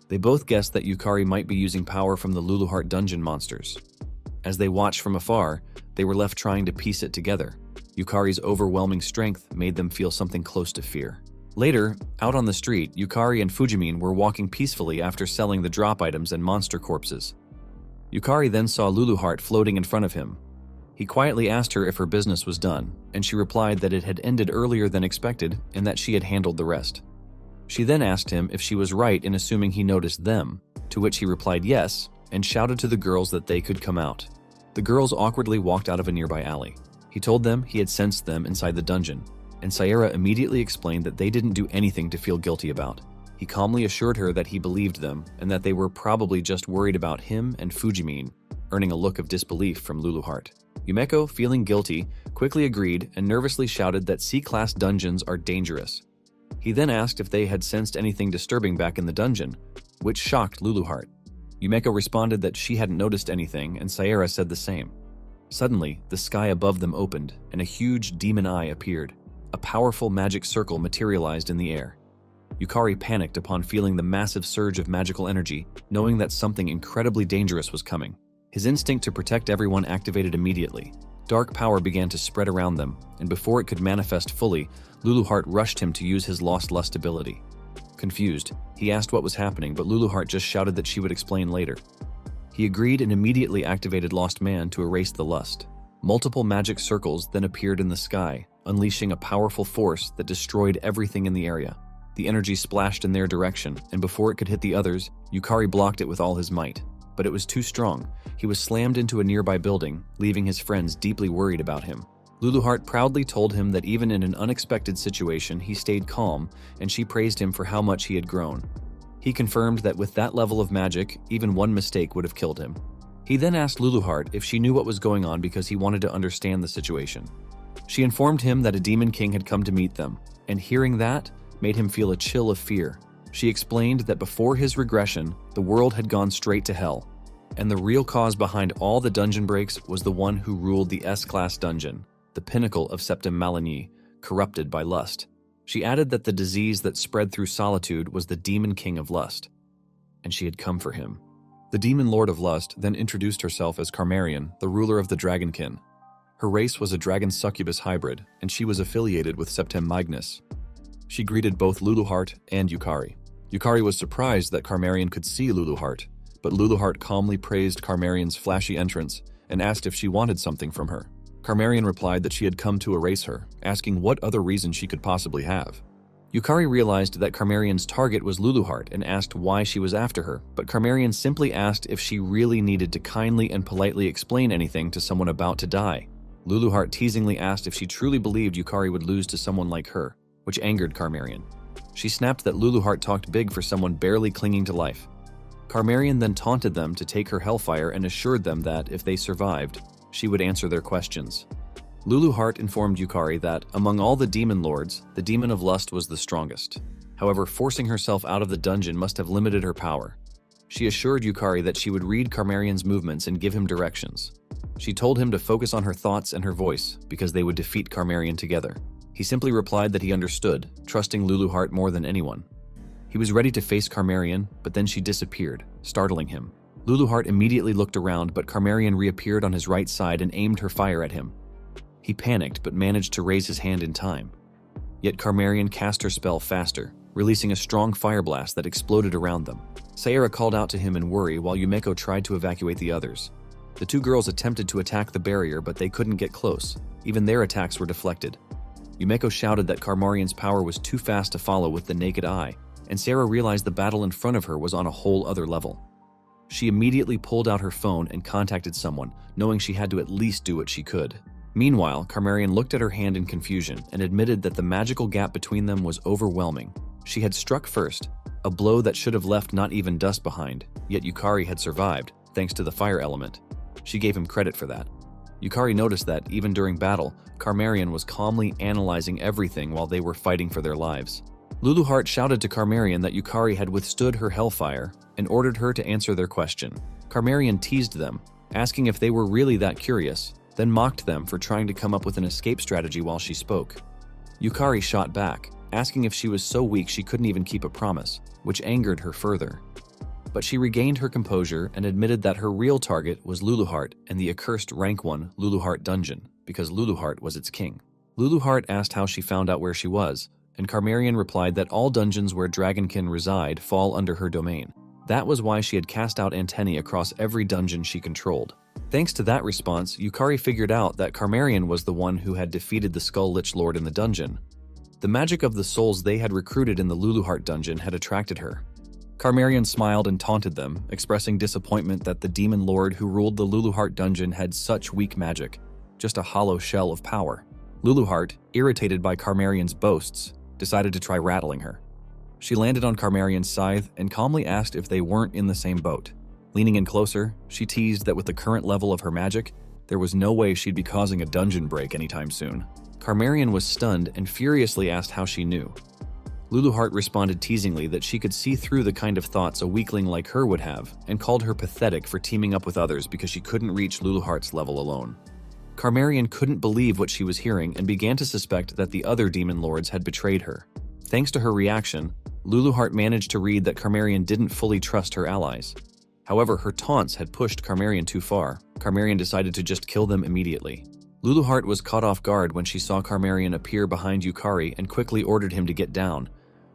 They both guessed that Yukari might be using power from the Lulu Heart dungeon monsters. As they watched from afar, they were left trying to piece it together. Yukari's overwhelming strength made them feel something close to fear. Later, out on the street, Yukari and Fujimine were walking peacefully after selling the drop items and monster corpses. Yukari then saw Lulu Heart floating in front of him. He quietly asked her if her business was done, and she replied that it had ended earlier than expected and that she had handled the rest. She then asked him if she was right in assuming he noticed them, to which he replied yes, and shouted to the girls that they could come out. The girls awkwardly walked out of a nearby alley. He told them he had sensed them inside the dungeon, and Sayera immediately explained that they didn't do anything to feel guilty about. He calmly assured her that he believed them and that they were probably just worried about him and Fujimine, earning a look of disbelief from Lulu Heart. Yumeko, feeling guilty, quickly agreed and nervously shouted that C-class dungeons are dangerous. He then asked if they had sensed anything disturbing back in the dungeon, which shocked Lulu Heart. Yumeko responded that she hadn't noticed anything, and Sayera said the same. Suddenly, the sky above them opened, and a huge demon eye appeared. A powerful magic circle materialized in the air. Yukari panicked upon feeling the massive surge of magical energy, knowing that something incredibly dangerous was coming. His instinct to protect everyone activated immediately. Dark power began to spread around them, and before it could manifest fully, Lulu Heart rushed him to use his lost lust ability. Confused, he asked what was happening, but Lulu Heart just shouted that she would explain later. He agreed and immediately activated Lost Man to erase the lust. Multiple magic circles then appeared in the sky, unleashing a powerful force that destroyed everything in the area. The energy splashed in their direction, and before it could hit the others, Yukari blocked it with all his might. But it was too strong. He was slammed into a nearby building, leaving his friends deeply worried about him. Lulu Heart proudly told him that even in an unexpected situation, he stayed calm, and she praised him for how much he had grown. He confirmed that with that level of magic, even one mistake would have killed him. He then asked Lulu Heart if she knew what was going on because he wanted to understand the situation. She informed him that a demon king had come to meet them, and hearing that made him feel a chill of fear. She explained that before his regression, the world had gone straight to hell. And the real cause behind all the dungeon breaks was the one who ruled the S-class dungeon, the pinnacle of Septim Maligny, corrupted by lust. She added that the disease that spread through solitude was the demon king of lust, and she had come for him. The demon lord of lust then introduced herself as Carmarian, the ruler of the dragonkin. Her race was a dragon succubus hybrid, and she was affiliated with Septim Magnus. She greeted both Luluheart and Yukari. Yukari was surprised that Carmarian could see Luluheart, but Luluheart calmly praised Carmarian's flashy entrance and asked if she wanted something from her. Carmarian replied that she had come to erase her, asking what other reason she could possibly have. Yukari realized that Carmarian's target was Luluheart and asked why she was after her, but Carmarian simply asked if she really needed to kindly and politely explain anything to someone about to die. Luluheart teasingly asked if she truly believed Yukari would lose to someone like her, which angered Carmarian. She snapped that Luluheart talked big for someone barely clinging to life. Carmarian then taunted them to take her hellfire and assured them that, if they survived, she would answer their questions. Luluheart informed Yukari that, among all the demon lords, the demon of lust was the strongest. However, forcing herself out of the dungeon must have limited her power. She assured Yukari that she would read Carmarian's movements and give him directions. She told him to focus on her thoughts and her voice, because they would defeat Carmarian together. He simply replied that he understood, trusting Luluheart more than anyone. He was ready to face Carmarian, but then she disappeared, startling him. Luluheart immediately looked around, but Carmarian reappeared on his right side and aimed her fire at him. He panicked but managed to raise his hand in time. Yet Carmarian cast her spell faster, releasing a strong fire blast that exploded around them. Sayara called out to him in worry while Yumeko tried to evacuate the others. The two girls attempted to attack the barrier, but they couldn't get close. Even their attacks were deflected. Yumeko shouted that Carmarian's power was too fast to follow with the naked eye, and Sarah realized the battle in front of her was on a whole other level. She immediately pulled out her phone and contacted someone, knowing she had to at least do what she could. Meanwhile, Carmarian looked at her hand in confusion and admitted that the magical gap between them was overwhelming. She had struck first, a blow that should have left not even dust behind, yet Yukari had survived, thanks to the fire element. She gave him credit for that. Yukari noticed that, even during battle, Carmarian was calmly analyzing everything while they were fighting for their lives. Luluheart shouted to Carmarian that Yukari had withstood her hellfire and ordered her to answer their question. Carmarian teased them, asking if they were really that curious, then mocked them for trying to come up with an escape strategy while she spoke. Yukari shot back, asking if she was so weak she couldn't even keep a promise, which angered her further. But she regained her composure and admitted that her real target was Luluheart and the accursed Rank 1 Luluheart dungeon, because Luluheart was its king. Luluheart asked how she found out where she was, and Carmarian replied that all dungeons where dragonkin reside fall under her domain. That was why she had cast out antennae across every dungeon she controlled. Thanks to that response, Yukari figured out that Carmarian was the one who had defeated the Skull Lich Lord in the dungeon. The magic of the souls they had recruited in the Luluheart dungeon had attracted her. Carmarian smiled and taunted them, expressing disappointment that the demon lord who ruled the Luluheart dungeon had such weak magic, just a hollow shell of power. Luluheart, irritated by Carmarian's boasts, decided to try rattling her. She landed on Carmarian's scythe and calmly asked if they weren't in the same boat. Leaning in closer, she teased that with the current level of her magic, there was no way she'd be causing a dungeon break anytime soon. Carmarian was stunned and furiously asked how she knew. Luluheart responded teasingly that she could see through the kind of thoughts a weakling like her would have, and called her pathetic for teaming up with others because she couldn't reach Luluheart's level alone. Carmarian couldn't believe what she was hearing and began to suspect that the other demon lords had betrayed her. Thanks to her reaction, Luluheart managed to read that Carmarian didn't fully trust her allies. However, her taunts had pushed Carmarian too far. Carmarian decided to just kill them immediately. Luluheart was caught off guard when she saw Carmarian appear behind Yukari and quickly ordered him to get down.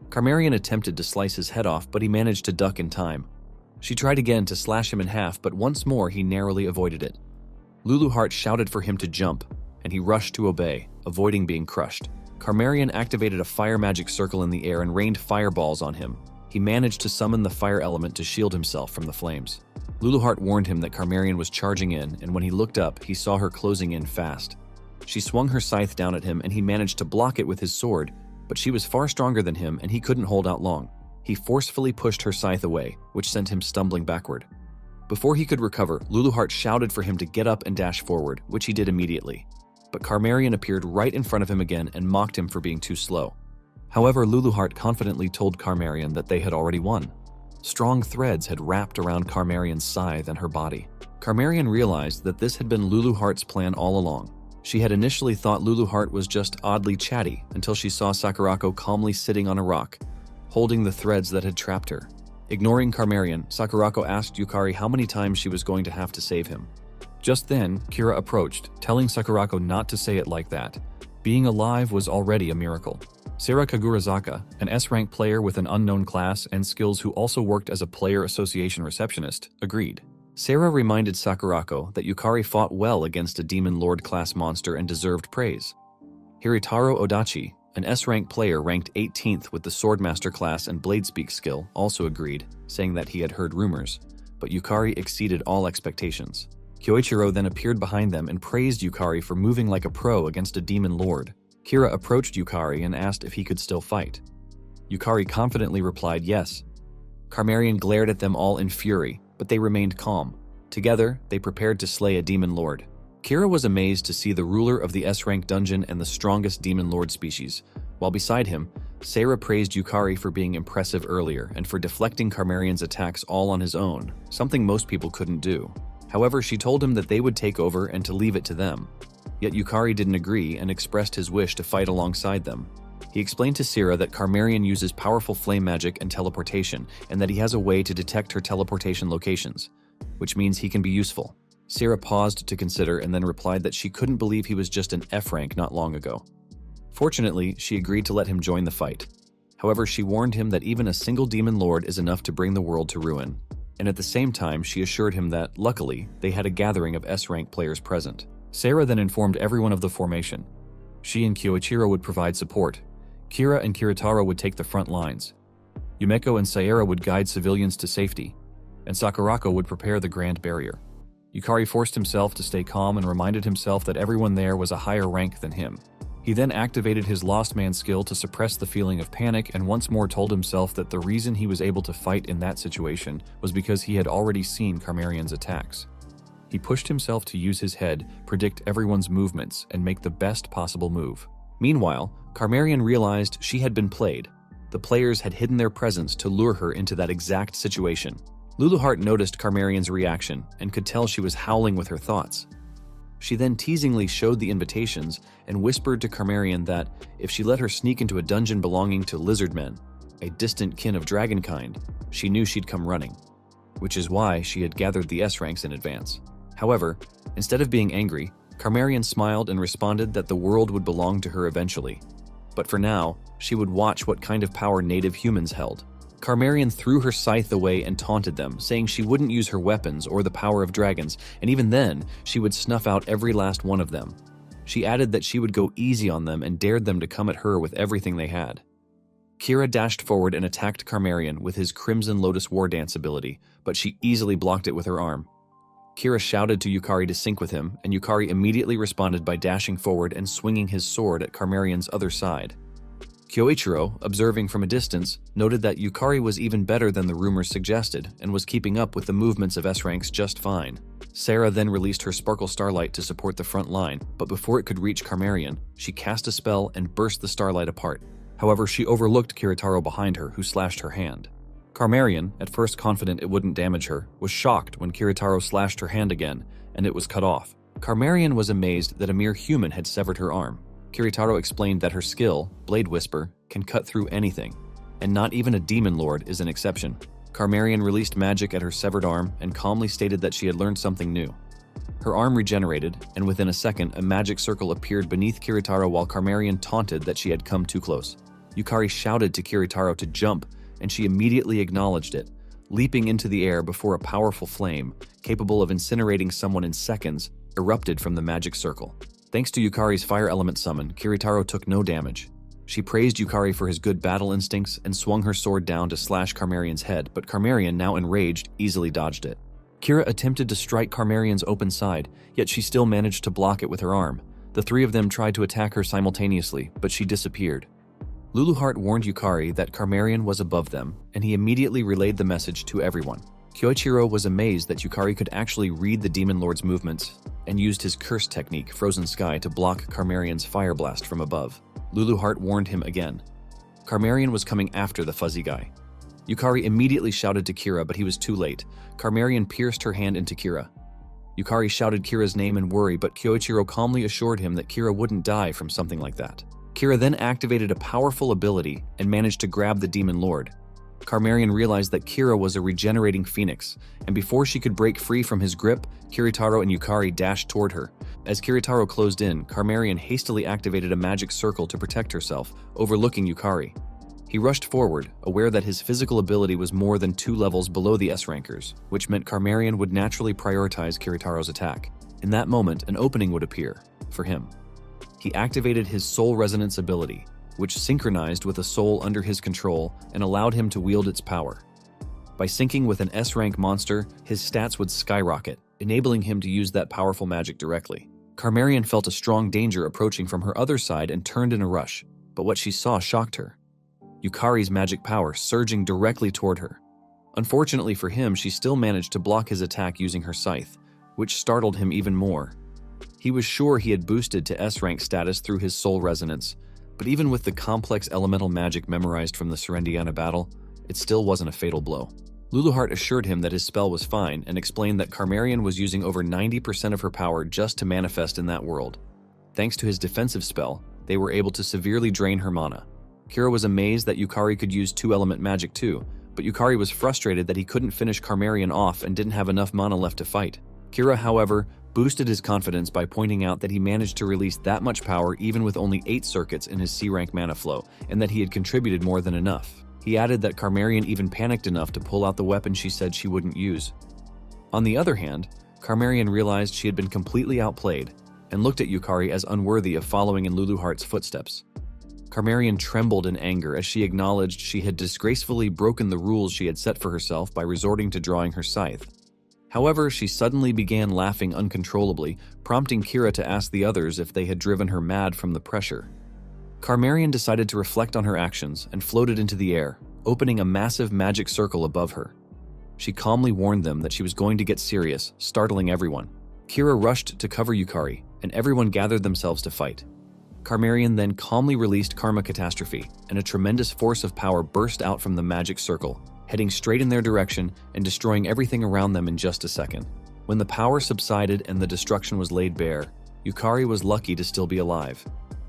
Carmarian attempted to slice his head off, but he managed to duck in time. She tried again to slash him in half, but once more he narrowly avoided it. Luluheart shouted for him to jump, and he rushed to obey, avoiding being crushed. Carmarian activated a fire magic circle in the air and rained fireballs on him. He managed to summon the fire element to shield himself from the flames. Luluheart warned him that Carmarian was charging in, and when he looked up, he saw her closing in fast. She swung her scythe down at him, and he managed to block it with his sword, but she was far stronger than him, and he couldn't hold out long. He forcefully pushed her scythe away, which sent him stumbling backward. Before he could recover, Luluheart shouted for him to get up and dash forward, which he did immediately. But Carmarian appeared right in front of him again and mocked him for being too slow. However, Luluheart confidently told Carmarian that they had already won. Strong threads had wrapped around Carmarion's scythe and her body. Carmarion realized that this had been Lulu Heart's plan all along. She had initially thought Lulu Heart was just oddly chatty until she saw Sakurako calmly sitting on a rock, holding the threads that had trapped her. Ignoring Carmarion, Sakurako asked Yukari how many times she was going to have to save him. Just then, Kira approached, telling Sakurako not to say it like that. Being alive was already a miracle. Sera Kagurazaka, an S-rank player with an unknown class and skills who also worked as a player association receptionist, agreed. Sera reminded Sakurako that Yukari fought well against a Demon Lord class monster and deserved praise. Hiritaro Odachi, an S-rank player ranked 18th with the Swordmaster class and Bladespeak skill, also agreed, saying that he had heard rumors, but Yukari exceeded all expectations. Kyoichiro then appeared behind them and praised Yukari for moving like a pro against a Demon Lord. Kira approached Yukari and asked if he could still fight. Yukari confidently replied yes. Carmarion glared at them all in fury, but they remained calm. Together, they prepared to slay a Demon Lord. Kira was amazed to see the ruler of the S-rank dungeon and the strongest Demon Lord species, while beside him, Sera praised Yukari for being impressive earlier and for deflecting Carmarion's attacks all on his own, something most people couldn't do. However, she told him that they would take over and to leave it to them. Yet Yukari didn't agree and expressed his wish to fight alongside them. He explained to Sera that Carmarion uses powerful flame magic and teleportation, and that he has a way to detect her teleportation locations, which means he can be useful. Sera paused to consider and then replied that she couldn't believe he was just an F-rank not long ago. Fortunately, she agreed to let him join the fight. However, she warned him that even a single Demon Lord is enough to bring the world to ruin, and at the same time she assured him that, luckily, they had a gathering of S-rank players present. Sera then informed everyone of the formation. She and Kyoichiro would provide support. Kira and Kiritaro would take the front lines. Yumeko and Saera would guide civilians to safety, and Sakurako would prepare the Grand Barrier. Yukari forced himself to stay calm and reminded himself that everyone there was a higher rank than him. He then activated his Lost Man skill to suppress the feeling of panic and once more told himself that the reason he was able to fight in that situation was because he had already seen Carmarion's attacks. He pushed himself to use his head, predict everyone's movements, and make the best possible move. Meanwhile, Carmarion realized she had been played. The players had hidden their presence to lure her into that exact situation. Lulu Heart noticed Carmarion's reaction and could tell she was howling with her thoughts. She then teasingly showed the invitations and whispered to Carmarion that if she let her sneak into a dungeon belonging to lizardmen, a distant kin of dragonkind, she knew she'd come running, which is why she had gathered the S-ranks in advance. However, instead of being angry, Carmarion smiled and responded that the world would belong to her eventually. But for now, she would watch what kind of power native humans held. Carmarion threw her scythe away and taunted them, saying she wouldn't use her weapons or the power of dragons, and even then, she would snuff out every last one of them. She added that she would go easy on them and dared them to come at her with everything they had. Kira dashed forward and attacked Carmarion with his Crimson Lotus War Dance ability, but she easily blocked it with her arm. Kira shouted to Yukari to sync with him, and Yukari immediately responded by dashing forward and swinging his sword at Carmarion's other side. Kyoichiro, observing from a distance, noted that Yukari was even better than the rumors suggested and was keeping up with the movements of S-ranks just fine. Sera then released her Sparkle Starlight to support the front line, but before it could reach Carmarion, she cast a spell and burst the starlight apart. However, she overlooked Kiritaro behind her, who slashed her hand. Carmarion, at first confident it wouldn't damage her, was shocked when Kiritaro slashed her hand again, and it was cut off. Carmarion was amazed that a mere human had severed her arm. Kiritaro explained that her skill, Blade Whisper, can cut through anything, and not even a Demon Lord is an exception. Carmarion released magic at her severed arm and calmly stated that she had learned something new. Her arm regenerated, and within a second, a magic circle appeared beneath Kiritaro while Carmarion taunted that she had come too close. Yukari shouted to Kiritaro to jump, and she immediately acknowledged it, leaping into the air before a powerful flame, capable of incinerating someone in seconds, erupted from the magic circle. Thanks to Yukari's fire element summon, Kiritaro took no damage. She praised Yukari for his good battle instincts and swung her sword down to slash Carmarion's head, but Carmarion, now enraged, easily dodged it. Kira attempted to strike Carmarion's open side, yet she still managed to block it with her arm. The three of them tried to attack her simultaneously, but she disappeared. Lulu Heart warned Yukari that Carmarion was above them, and he immediately relayed the message to everyone. Kyoichiro was amazed that Yukari could actually read the Demon Lord's movements, and used his curse technique, Frozen Sky, to block Carmarion's fire blast from above. Lulu Heart warned him again. Carmarion was coming after the fuzzy guy. Yukari immediately shouted to Kira, but he was too late. Carmarian pierced her hand into Kira. Yukari shouted Kira's name in worry, but Kyoichiro calmly assured him that Kira wouldn't die from something like that. Kira then activated a powerful ability and managed to grab the Demon Lord. Carmarian realized that Kira was a regenerating phoenix, and before she could break free from his grip, Kiritaro and Yukari dashed toward her. As Kiritaro closed in, Carmarian hastily activated a magic circle to protect herself, overlooking Yukari. He rushed forward, aware that his physical ability was more than 2 levels below the S-rankers, which meant Carmarian would naturally prioritize Kiritaro's attack. In that moment, an opening would appear, for him. He activated his Soul Resonance ability, which synchronized with a soul under his control and allowed him to wield its power. By syncing with an S-rank monster, his stats would skyrocket, enabling him to use that powerful magic directly. Carmarian felt a strong danger approaching from her other side and turned in a rush, but what she saw shocked her. Yukari's magic power surging directly toward her. Unfortunately for him, she still managed to block his attack using her scythe, which startled him even more. He was sure he had boosted to S-rank status through his Soul Resonance, but even with the complex elemental magic memorized from the Serendiana battle, it still wasn't a fatal blow. Luluheart assured him that his spell was fine and explained that Carmarian was using over 90% of her power just to manifest in that world. Thanks to his defensive spell, they were able to severely drain her mana. Kira was amazed that Yukari could use 2-element magic too, but Yukari was frustrated that he couldn't finish Carmarian off and didn't have enough mana left to fight. Kira, however, boosted his confidence by pointing out that he managed to release that much power even with only 8 circuits in his C-rank mana flow, and that he had contributed more than enough. He added that Carmarian even panicked enough to pull out the weapon she said she wouldn't use. On the other hand, Carmarian realized she had been completely outplayed and looked at Yukari as unworthy of following in Luluheart's footsteps. Carmarian trembled in anger as she acknowledged she had disgracefully broken the rules she had set for herself by resorting to drawing her scythe. However, she suddenly began laughing uncontrollably, prompting Kira to ask the others if they had driven her mad from the pressure. Carmarian decided to reflect on her actions and floated into the air, opening a massive magic circle above her. She calmly warned them that she was going to get serious, startling everyone. Kira rushed to cover Yukari, and everyone gathered themselves to fight. Carmarian then calmly released Karma Catastrophe, and a tremendous force of power burst out from the magic circle, heading straight in their direction and destroying everything around them in just a second. When the power subsided and the destruction was laid bare, Yukari was lucky to still be alive.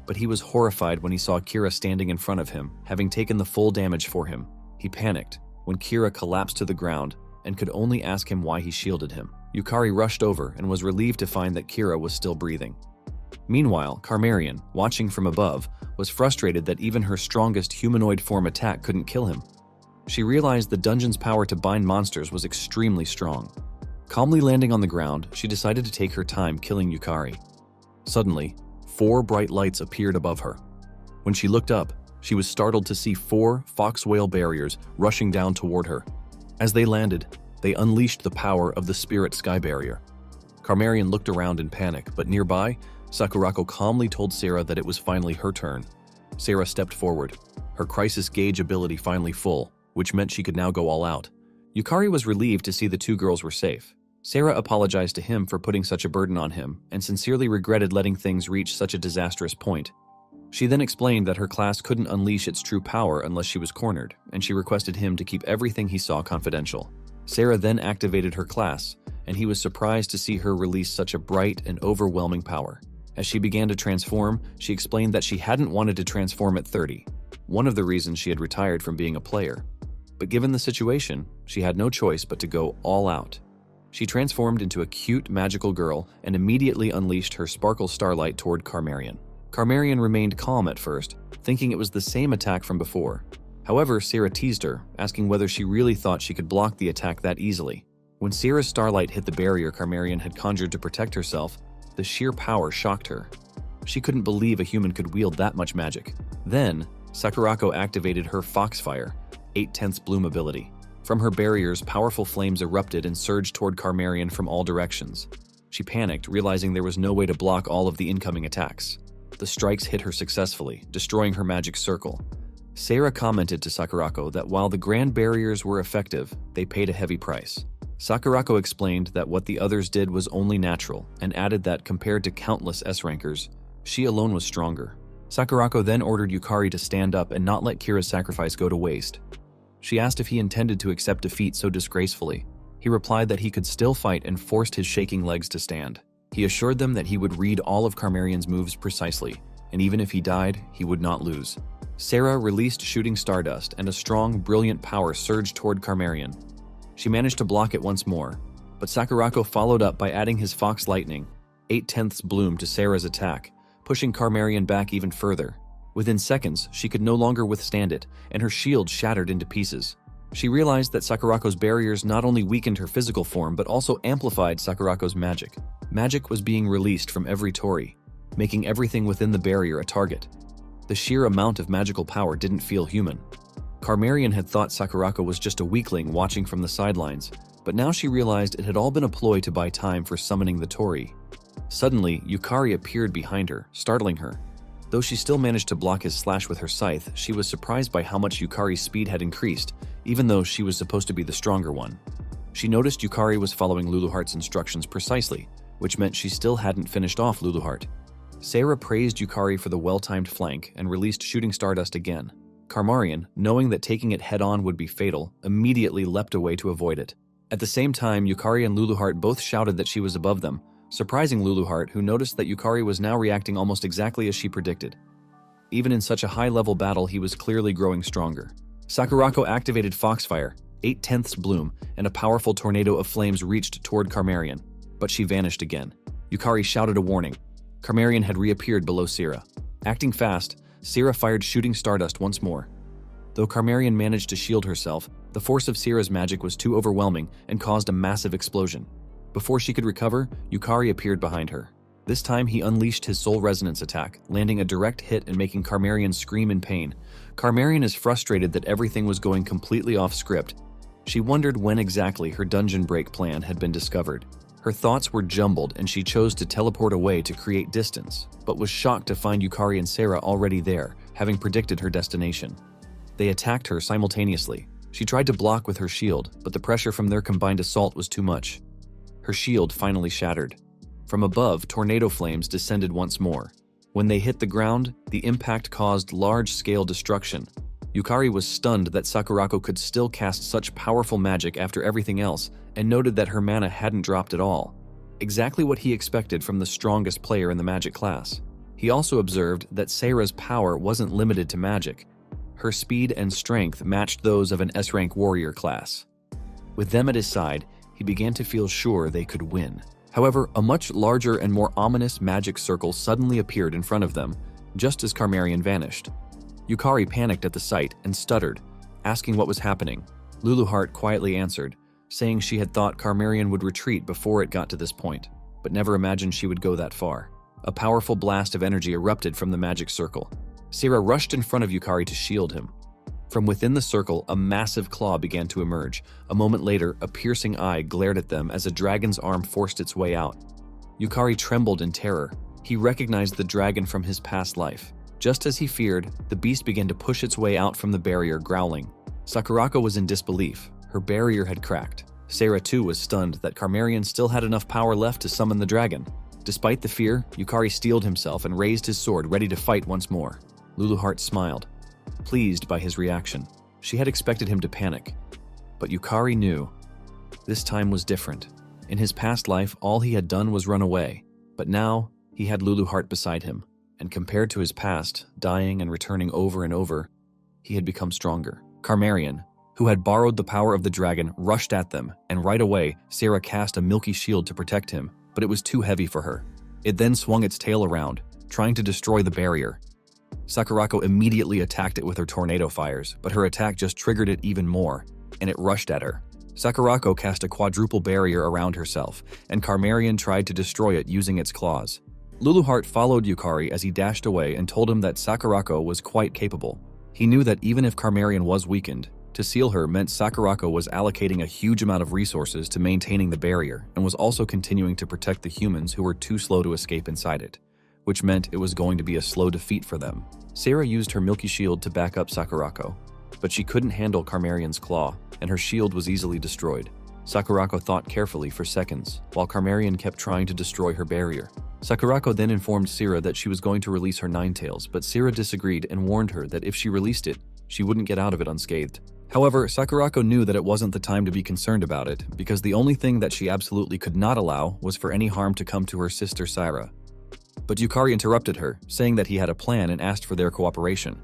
But he was horrified when he saw Kira standing in front of him, having taken the full damage for him. He panicked when Kira collapsed to the ground and could only ask him why he shielded him. Yukari rushed over and was relieved to find that Kira was still breathing. Meanwhile, Carmarian, watching from above, was frustrated that even her strongest humanoid form attack couldn't kill him. She realized the dungeon's power to bind monsters was extremely strong. Calmly landing on the ground, she decided to take her time killing Yukari. Suddenly, 4 bright lights appeared above her. When she looked up, she was startled to see 4 fox whale barriers rushing down toward her. As they landed, they unleashed the power of the Spirit Sky Barrier. Carmarian looked around in panic, but nearby, Sakurako calmly told Sarah that it was finally her turn. Sarah stepped forward, her crisis gauge ability finally full, which meant she could now go all out. Yukari was relieved to see the 2 girls were safe. Sarah apologized to him for putting such a burden on him and sincerely regretted letting things reach such a disastrous point. She then explained that her class couldn't unleash its true power unless she was cornered, and she requested him to keep everything he saw confidential. Sarah then activated her class, and he was surprised to see her release such a bright and overwhelming power. As she began to transform, she explained that she hadn't wanted to transform at 30, one of the reasons she had retired from being a player. But given the situation, she had no choice but to go all out. She transformed into a cute, magical girl and immediately unleashed her sparkle starlight toward Carmarian. Carmarian remained calm at first, thinking it was the same attack from before. However, Sarah teased her, asking whether she really thought she could block the attack that easily. When Sarah's starlight hit the barrier Carmarian had conjured to protect herself, the sheer power shocked her. She couldn't believe a human could wield that much magic. Then, Sakurako activated her Foxfire, 8/10 bloom ability. From her barriers, powerful flames erupted and surged toward Carmarian from all directions. She panicked, realizing there was no way to block all of the incoming attacks. The strikes hit her successfully, destroying her magic circle. Sarah commented to Sakurako that while the grand barriers were effective, they paid a heavy price. Sakurako explained that what the others did was only natural, and added that compared to countless S-rankers, she alone was stronger. Sakurako then ordered Yukari to stand up and not let Kira's sacrifice go to waste. She asked if he intended to accept defeat so disgracefully. He replied that he could still fight and forced his shaking legs to stand. He assured them that he would read all of Carmarian's moves precisely, and even if he died, he would not lose. Sarah released Shooting Stardust, and a strong, brilliant power surged toward Carmarian. She managed to block it once more, but Sakurako followed up by adding his Fox Lightning, 8/10 bloom to Sarah's attack, pushing Carmarian back even further. Within seconds, she could no longer withstand it, and her shield shattered into pieces. She realized that Sakurako's barriers not only weakened her physical form, but also amplified Sakurako's magic. Magic was being released from every Tori, making everything within the barrier a target. The sheer amount of magical power didn't feel human. Carmarian had thought Sakurako was just a weakling watching from the sidelines, but now she realized it had all been a ploy to buy time for summoning the Tori. Suddenly, Yukari appeared behind her, startling her. Though she still managed to block his slash with her scythe, she was surprised by how much Yukari's speed had increased, even though she was supposed to be the stronger one. She noticed Yukari was following Luluheart's instructions precisely, which meant she still hadn't finished off Luluheart. Sarah praised Yukari for the well-timed flank and released Shooting Stardust again. Carmarian, knowing that taking it head-on would be fatal, immediately leapt away to avoid it. At the same time, Yukari and Luluheart both shouted that she was above them, surprising Luluheart, who noticed that Yukari was now reacting almost exactly as she predicted. Even in such a high-level battle, he was clearly growing stronger. Sakurako activated Foxfire, 8/10 bloom, and a powerful tornado of flames reached toward Carmarian, but she vanished again. Yukari shouted a warning. Carmarian had reappeared below Sira. Acting fast, Sira fired Shooting Stardust once more. Though Carmarian managed to shield herself, the force of Sira's magic was too overwhelming and caused a massive explosion. Before she could recover, Yukari appeared behind her. This time he unleashed his Soul Resonance attack, landing a direct hit and making Carmarian scream in pain. Carmarian is frustrated that everything was going completely off script. She wondered when exactly her dungeon break plan had been discovered. Her thoughts were jumbled and she chose to teleport away to create distance, but was shocked to find Yukari and Sarah already there, having predicted her destination. They attacked her simultaneously. She tried to block with her shield, but the pressure from their combined assault was too much. Her shield finally shattered. From above, tornado flames descended once more. When they hit the ground, the impact caused large-scale destruction. Yukari was stunned that Sakurako could still cast such powerful magic after everything else, and noted that her mana hadn't dropped at all. Exactly what he expected from the strongest player in the magic class. He also observed that Sarah's power wasn't limited to magic. Her speed and strength matched those of an S-rank warrior class. With them at his side, he began to feel sure they could win. However, a much larger and more ominous magic circle suddenly appeared in front of them, just as Carmarian vanished. Yukari panicked at the sight and stuttered, asking what was happening. Luluheart quietly answered, saying she had thought Carmarian would retreat before it got to this point, but never imagined she would go that far. A powerful blast of energy erupted from the magic circle. Sira rushed in front of Yukari to shield him. From within the circle, a massive claw began to emerge. A moment later, a piercing eye glared at them as a dragon's arm forced its way out. Yukari trembled in terror. He recognized the dragon from his past life. Just as he feared, the beast began to push its way out from the barrier, growling. Sakurako was in disbelief. Her barrier had cracked. Sarah too was stunned that Carmarian still had enough power left to summon the dragon. Despite the fear, Yukari steeled himself and raised his sword, ready to fight once more. Luluheart smiled, pleased by his reaction. She had expected him to panic. But Yukari knew. This time was different. In his past life, all he had done was run away. But now, he had Luluheart beside him. And compared to his past, dying and returning over and over, he had become stronger. Carmarian, who had borrowed the power of the dragon, rushed at them, and right away, Sarah cast a milky shield to protect him, but it was too heavy for her. It then swung its tail around, trying to destroy the barrier. Sakurako immediately attacked it with her tornado fires, but her attack just triggered it even more, and it rushed at her. Sakurako cast a quadruple barrier around herself, and Carmarian tried to destroy it using its claws. Luluheart followed Yukari as he dashed away and told him that Sakurako was quite capable. He knew that even if Carmarian was weakened, to seal her meant Sakurako was allocating a huge amount of resources to maintaining the barrier and was also continuing to protect the humans who were too slow to escape inside it, which meant it was going to be a slow defeat for them. Sarah used her milky shield to back up Sakurako, but she couldn't handle Carmarian's claw, and her shield was easily destroyed. Sakurako thought carefully for seconds, while Carmarian kept trying to destroy her barrier. Sakurako then informed Sira that she was going to release her Ninetales, but Sira disagreed and warned her that if she released it, she wouldn't get out of it unscathed. However, Sakurako knew that it wasn't the time to be concerned about it, because the only thing that she absolutely could not allow was for any harm to come to her sister Saira. But Yukari interrupted her, saying that he had a plan and asked for their cooperation.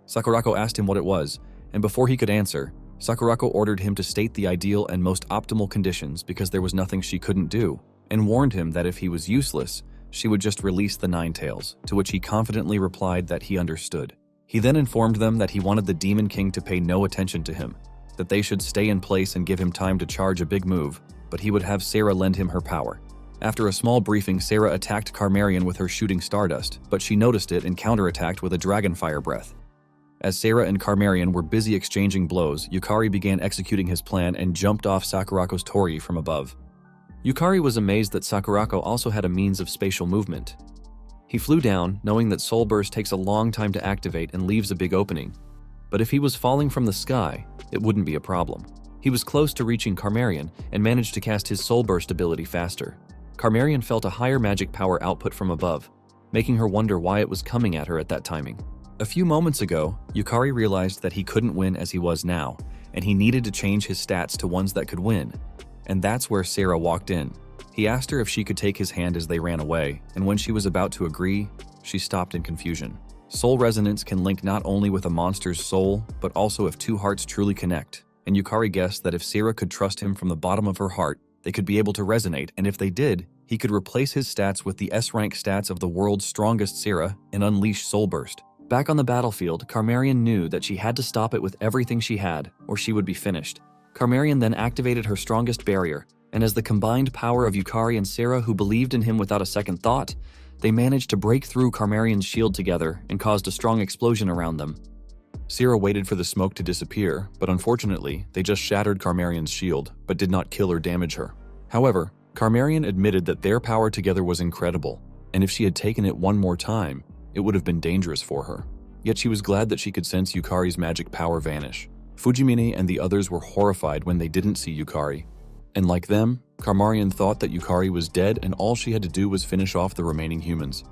Sakurako asked him what it was, and before he could answer, Sakurako ordered him to state the ideal and most optimal conditions because there was nothing she couldn't do, and warned him that if he was useless, she would just release the Nine Tails, to which he confidently replied that he understood. He then informed them that he wanted the Demon King to pay no attention to him, that they should stay in place and give him time to charge a big move, but he would have Saira lend him her power. After a small briefing, Saira attacked Carmarian with her shooting stardust, but she noticed it and counterattacked with a dragonfire breath. As Saira and Carmarian were busy exchanging blows, Yukari began executing his plan and jumped off Sakurako's torii from above. Yukari was amazed that Sakurako also had a means of spatial movement. He flew down, knowing that Soul Burst takes a long time to activate and leaves a big opening. But if he was falling from the sky, it wouldn't be a problem. He was close to reaching Carmarian and managed to cast his Soul Burst ability faster. Carmarian felt a higher magic power output from above, making her wonder why it was coming at her at that timing. A few moments ago, Yukari realized that he couldn't win as he was now, and he needed to change his stats to ones that could win. And that's where Saira walked in. He asked her if she could take his hand as they ran away, and when she was about to agree, she stopped in confusion. Soul resonance can link not only with a monster's soul, but also if two hearts truly connect, and Yukari guessed that if Saira could trust him from the bottom of her heart, they could be able to resonate, and if they did, he could replace his stats with the S-rank stats of the world's strongest Saira and unleash Soul Burst. Back on the battlefield, Carmarian knew that she had to stop it with everything she had, or she would be finished. Carmarian then activated her strongest barrier, and as the combined power of Yukari and Saira, who believed in him without a second thought, they managed to break through Carmarian's shield together and caused a strong explosion around them. Saira waited for the smoke to disappear, but unfortunately, they just shattered Carmarian's shield, but did not kill or damage her. However, Carmarian admitted that their power together was incredible, and if she had taken it one more time, it would have been dangerous for her. Yet she was glad that she could sense Yukari's magic power vanish. Fujimine and the others were horrified when they didn't see Yukari. And like them, Carmarian thought that Yukari was dead and all she had to do was finish off the remaining humans.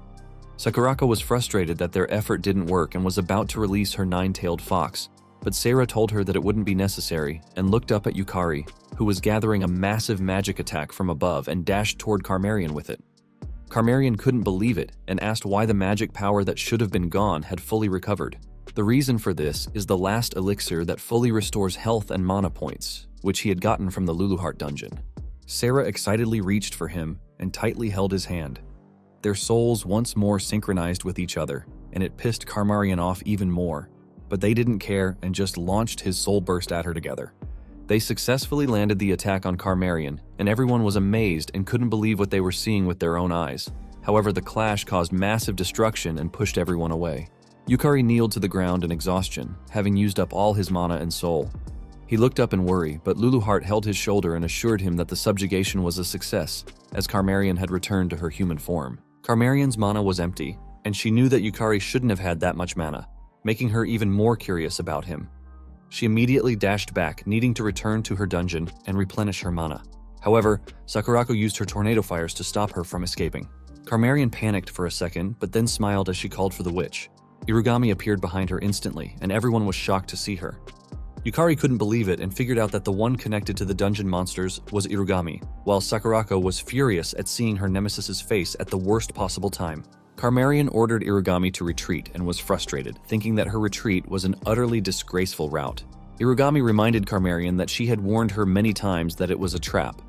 Sakurako was frustrated that their effort didn't work and was about to release her nine-tailed fox, but Saira told her that it wouldn't be necessary and looked up at Yukari, who was gathering a massive magic attack from above and dashed toward Carmarian with it. Carmarian couldn't believe it and asked why the magic power that should have been gone had fully recovered. The reason for this is the last elixir that fully restores health and mana points, which he had gotten from the Luluheart dungeon. Saira excitedly reached for him and tightly held his hand. Their souls once more synchronized with each other, and it pissed Carmarian off even more, but they didn't care and just launched his soul burst at her together. They successfully landed the attack on Carmarian, and everyone was amazed and couldn't believe what they were seeing with their own eyes. However, the clash caused massive destruction and pushed everyone away. Yukari kneeled to the ground in exhaustion, having used up all his mana and soul. He looked up in worry, but Luluheart held his shoulder and assured him that the subjugation was a success, as Carmarian had returned to her human form. Carmarian's mana was empty, and she knew that Yukari shouldn't have had that much mana, making her even more curious about him. She immediately dashed back, needing to return to her dungeon and replenish her mana. However, Sakurako used her tornado fires to stop her from escaping. Carmarian panicked for a second, but then smiled as she called for the witch. Irugami appeared behind her instantly, and everyone was shocked to see her. Yukari couldn't believe it and figured out that the one connected to the dungeon monsters was Irugami, while Sakurako was furious at seeing her nemesis's face at the worst possible time. Carmarian ordered Irugami to retreat and was frustrated, thinking that her retreat was an utterly disgraceful route. Irugami reminded Carmarian that she had warned her many times that it was a trap.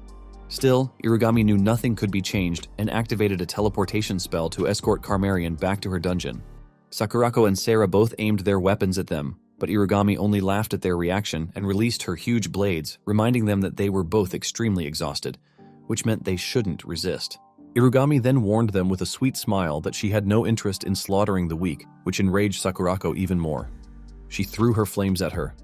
Still, Irugami knew nothing could be changed and activated a teleportation spell to escort Carmarian back to her dungeon. Sakurako and Saira both aimed their weapons at them, but Irugami only laughed at their reaction and released her huge blades, reminding them that they were both extremely exhausted, which meant they shouldn't resist. Irugami then warned them with a sweet smile that she had no interest in slaughtering the weak, which enraged Sakurako even more. She threw her flames at her.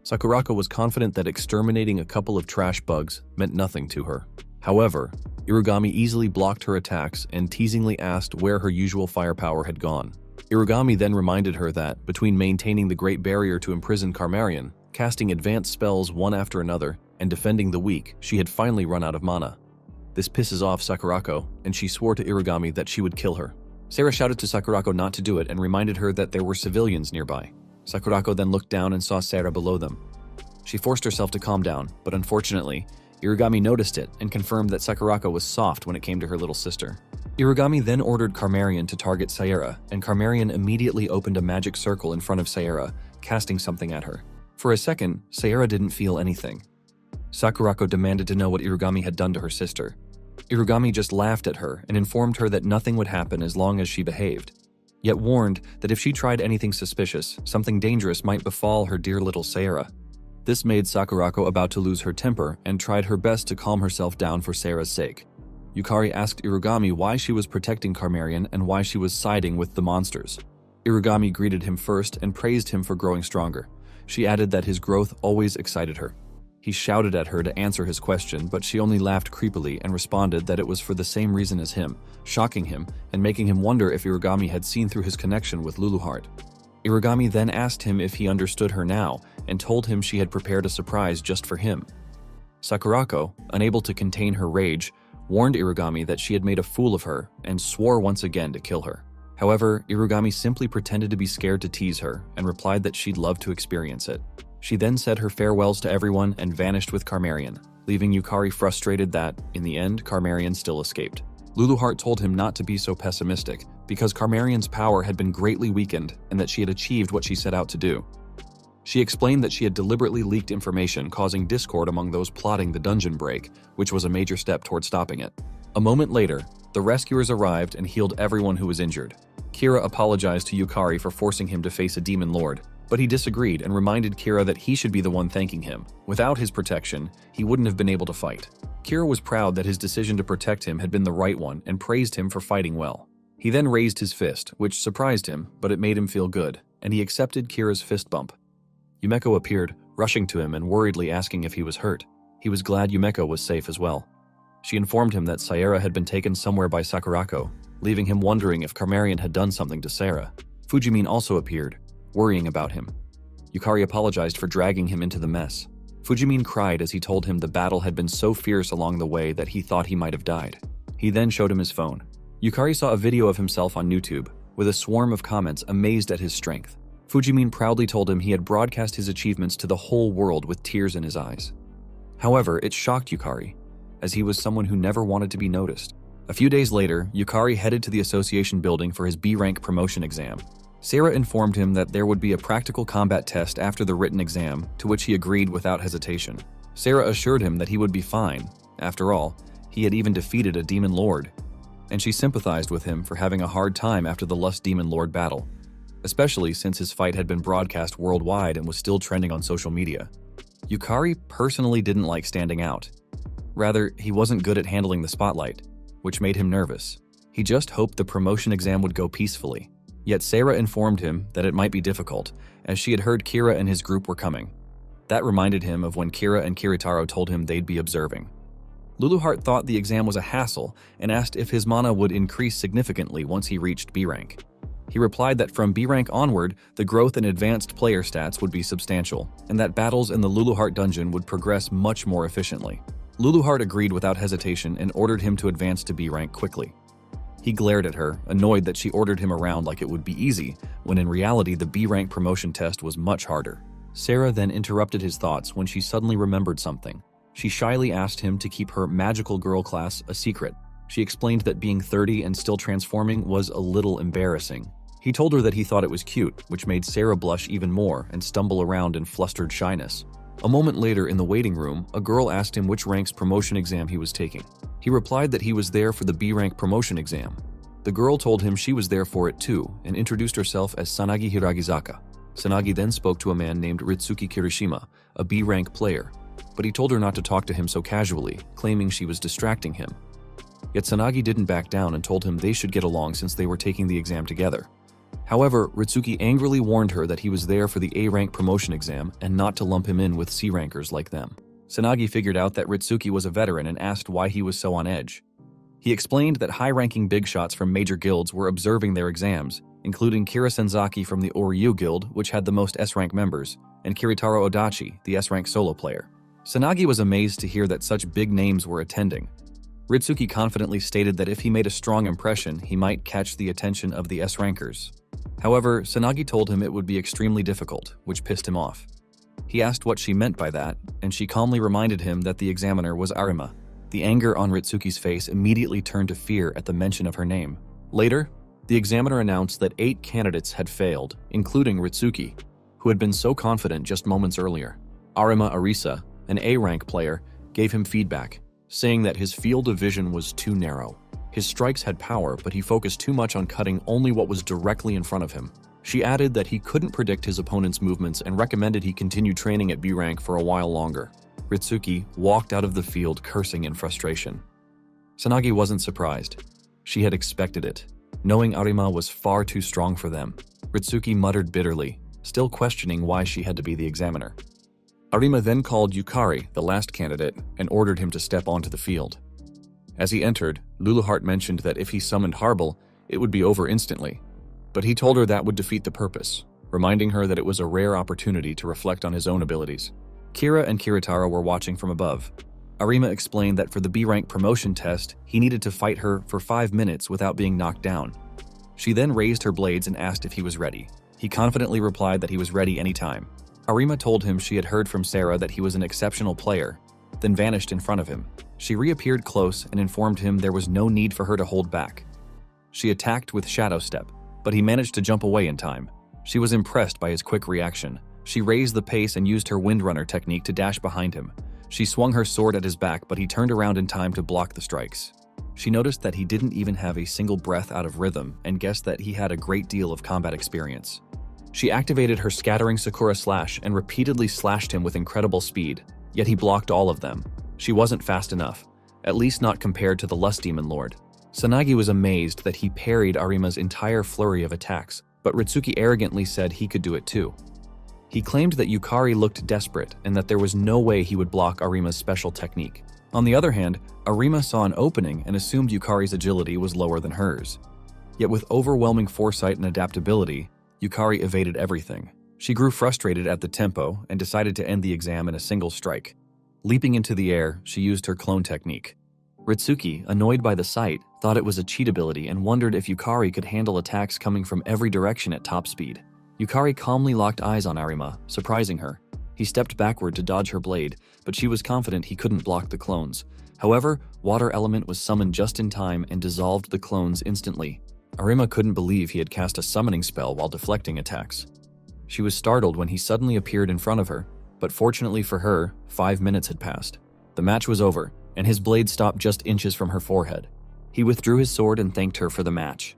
Sakurako was confident that exterminating a couple of trash bugs meant nothing to her. However, Irugami easily blocked her attacks and teasingly asked where her usual firepower had gone. Irugami then reminded her that, between maintaining the Great Barrier to imprison Carmarian, casting advanced spells one after another, and defending the weak, she had finally run out of mana. This pisses off Sakurako, and she swore to Irugami that she would kill her. Saira shouted to Sakurako not to do it and reminded her that there were civilians nearby. Sakurako then looked down and saw Saira below them. She forced herself to calm down, but unfortunately, Irugami noticed it and confirmed that Sakurako was soft when it came to her little sister. Irugami then ordered Carmarian to target Sayera, and Carmarian immediately opened a magic circle in front of Sayera, casting something at her. For a second, Sayera didn't feel anything. Sakurako demanded to know what Irugami had done to her sister. Irugami just laughed at her and informed her that nothing would happen as long as she behaved, yet warned that if she tried anything suspicious, something dangerous might befall her dear little Sayera. This made Sakurako about to lose her temper and tried her best to calm herself down for Sayera's sake. Yukari asked Irugami why she was protecting Carmarian and why she was siding with the monsters. Irugami greeted him first and praised him for growing stronger. She added that his growth always excited her. He shouted at her to answer his question, but she only laughed creepily and responded that it was for the same reason as him, shocking him and making him wonder if Irugami had seen through his connection with Luluheart. Irugami then asked him if he understood her now and told him she had prepared a surprise just for him. Sakurako, unable to contain her rage, warned Irugami that she had made a fool of her and swore once again to kill her. However, Irugami simply pretended to be scared to tease her and replied that she'd love to experience it. She then said her farewells to everyone and vanished with Carmarian, leaving Yukari frustrated that, in the end, Carmarian still escaped. Luluheart told him not to be so pessimistic because Carmarian's power had been greatly weakened and that she had achieved what she set out to do. She explained that she had deliberately leaked information causing discord among those plotting the dungeon break, which was a major step toward stopping it. A moment later, the rescuers arrived and healed everyone who was injured. Kira apologized to Yukari for forcing him to face a demon lord, but he disagreed and reminded Kira that he should be the one thanking him. Without his protection, he wouldn't have been able to fight. Kira was proud that his decision to protect him had been the right one and praised him for fighting well. He then raised his fist, which surprised him, but it made him feel good, and he accepted Kira's fist bump. Yumeko appeared, rushing to him and worriedly asking if he was hurt. He was glad Yumeko was safe as well. She informed him that Sayera had been taken somewhere by Sakurako, leaving him wondering if Carmarian had done something to Sayera. Fujimin also appeared, worrying about him. Yukari apologized for dragging him into the mess. Fujimin cried as he told him the battle had been so fierce along the way that he thought he might have died. He then showed him his phone. Yukari saw a video of himself on YouTube, with a swarm of comments amazed at his strength. Fujimin proudly told him he had broadcast his achievements to the whole world with tears in his eyes. However, it shocked Yukari, as he was someone who never wanted to be noticed. A few days later, Yukari headed to the association building for his B-rank promotion exam. Sarah informed him that there would be a practical combat test after the written exam, to which he agreed without hesitation. Sarah assured him that he would be fine. After all, he had even defeated a demon lord, and she sympathized with him for having a hard time after the Lust Demon Lord battle, especially since his fight had been broadcast worldwide and was still trending on social media. Yukari personally didn't like standing out. Rather, he wasn't good at handling the spotlight, which made him nervous. He just hoped the promotion exam would go peacefully. Yet Sarah informed him that it might be difficult, as she had heard Kira and his group were coming. That reminded him of when Kira and Kiritaro told him they'd be observing. Luluheart thought the exam was a hassle and asked if his mana would increase significantly once he reached B rank. He replied that from B rank onward, the growth in advanced player stats would be substantial, and that battles in the Luluheart dungeon would progress much more efficiently. Luluheart agreed without hesitation and ordered him to advance to B rank quickly. He glared at her, annoyed that she ordered him around like it would be easy, when in reality the B rank promotion test was much harder. Sarah then interrupted his thoughts when she suddenly remembered something. She shyly asked him to keep her magical girl class a secret. She explained that being 30 and still transforming was a little embarrassing. He told her that he thought it was cute, which made Sarah blush even more and stumble around in flustered shyness. A moment later in the waiting room, a girl asked him which rank's promotion exam he was taking. He replied that he was there for the B rank promotion exam. The girl told him she was there for it too and introduced herself as Sanagi Hiragizaka. Sanagi then spoke to a man named Ritsuki Kirishima, a B rank player, but he told her not to talk to him so casually, claiming she was distracting him. Yet Sanagi didn't back down and told him they should get along since they were taking the exam together. However, Ritsuki angrily warned her that he was there for the A-rank promotion exam and not to lump him in with C-rankers like them. Sanagi figured out that Ritsuki was a veteran and asked why he was so on edge. He explained that high-ranking big shots from major guilds were observing their exams, including Kira Senzaki from the Oryu Guild, which had the most S-rank members, and Kiritaro Odachi, the S-rank solo player. Sanagi was amazed to hear that such big names were attending. Ritsuki confidently stated that if he made a strong impression, he might catch the attention of the S-rankers. However, Sanagi told him it would be extremely difficult, which pissed him off. He asked what she meant by that, and she calmly reminded him that the examiner was Arima. The anger on Ritsuki's face immediately turned to fear at the mention of her name. Later, the examiner announced that 8 candidates had failed, including Ritsuki, who had been so confident just moments earlier. Arima Arisa, an A-rank player, gave him feedback, saying that his field of vision was too narrow. His strikes had power, but he focused too much on cutting only what was directly in front of him. She added that he couldn't predict his opponent's movements and recommended he continue training at B rank for a while longer. Ritsuki walked out of the field cursing in frustration. Sanagi wasn't surprised. She had expected it, knowing Arima was far too strong for them. Ritsuki muttered bitterly, still questioning why she had to be the examiner. Arima then called Yukari, the last candidate, and ordered him to step onto the field. As he entered, Luluheart mentioned that if he summoned Harble, it would be over instantly. But he told her that would defeat the purpose, reminding her that it was a rare opportunity to reflect on his own abilities. Kira and Kiritara were watching from above. Arima explained that for the B-rank promotion test, he needed to fight her for 5 minutes without being knocked down. She then raised her blades and asked if he was ready. He confidently replied that he was ready anytime. Arima told him she had heard from Sarah that he was an exceptional player, then vanished in front of him. She reappeared close and informed him there was no need for her to hold back. She attacked with Shadow Step, but he managed to jump away in time. She was impressed by his quick reaction. She raised the pace and used her Windrunner technique to dash behind him. She swung her sword at his back, but he turned around in time to block the strikes. She noticed that he didn't even have a single breath out of rhythm and guessed that he had a great deal of combat experience. She activated her Scattering Sakura Slash and repeatedly slashed him with incredible speed, yet he blocked all of them. She wasn't fast enough, at least not compared to the Lust Demon Lord. Sanagi was amazed that he parried Arima's entire flurry of attacks, but Ritsuki arrogantly said he could do it too. He claimed that Yukari looked desperate and that there was no way he would block Arima's special technique. On the other hand, Arima saw an opening and assumed Yukari's agility was lower than hers. Yet with overwhelming foresight and adaptability, Yukari evaded everything. She grew frustrated at the tempo and decided to end the exam in a single strike. Leaping into the air, she used her clone technique. Ritsuki, annoyed by the sight, thought it was a cheat ability and wondered if Yukari could handle attacks coming from every direction at top speed. Yukari calmly locked eyes on Arima, surprising her. He stepped backward to dodge her blade, but she was confident he couldn't block the clones. However, Water Element was summoned just in time and dissolved the clones instantly. Arima couldn't believe he had cast a summoning spell while deflecting attacks. She was startled when he suddenly appeared in front of her, but fortunately for her, 5 minutes had passed. The match was over, and his blade stopped just inches from her forehead. He withdrew his sword and thanked her for the match.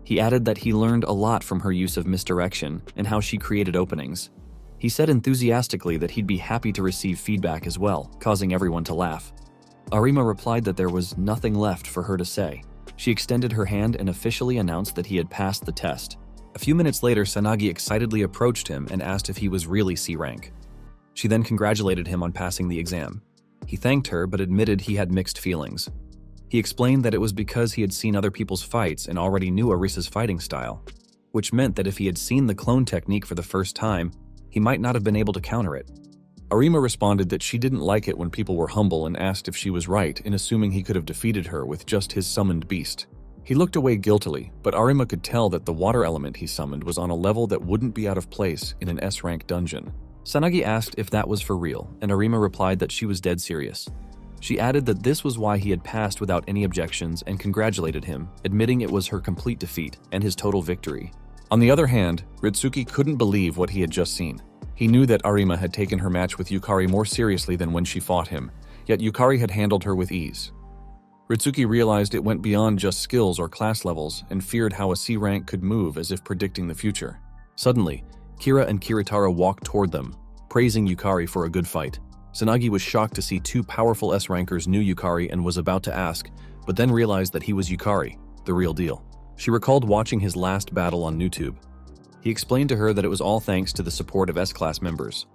He added that he learned a lot from her use of misdirection and how she created openings. He said enthusiastically that he'd be happy to receive feedback as well, causing everyone to laugh. Arima replied that there was nothing left for her to say. She extended her hand and officially announced that he had passed the test. A few minutes later, Sanagi excitedly approached him and asked if he was really C rank. She then congratulated him on passing the exam. He thanked her but admitted he had mixed feelings. He explained that it was because he had seen other people's fights and already knew Arisa's fighting style, which meant that if he had seen the clone technique for the first time, he might not have been able to counter it. Arima responded that she didn't like it when people were humble and asked if she was right in assuming he could have defeated her with just his summoned beast. He looked away guiltily, but Arima could tell that the water element he summoned was on a level that wouldn't be out of place in an S-rank dungeon. Sanagi asked if that was for real, and Arima replied that she was dead serious. She added that this was why he had passed without any objections and congratulated him, admitting it was her complete defeat and his total victory. On the other hand, Ritsuki couldn't believe what he had just seen. He knew that Arima had taken her match with Yukari more seriously than when she fought him, yet Yukari had handled her with ease. Ritsuki realized it went beyond just skills or class levels and feared how a C rank could move as if predicting the future. Suddenly, Kira and Kiritara walked toward them, praising Yukari for a good fight. Sanagi was shocked to see 2 powerful S-rankers knew Yukari and was about to ask, but then realized that he was Yukari, the real deal. She recalled watching his last battle on YouTube. He explained to her that it was all thanks to the support of S-class members.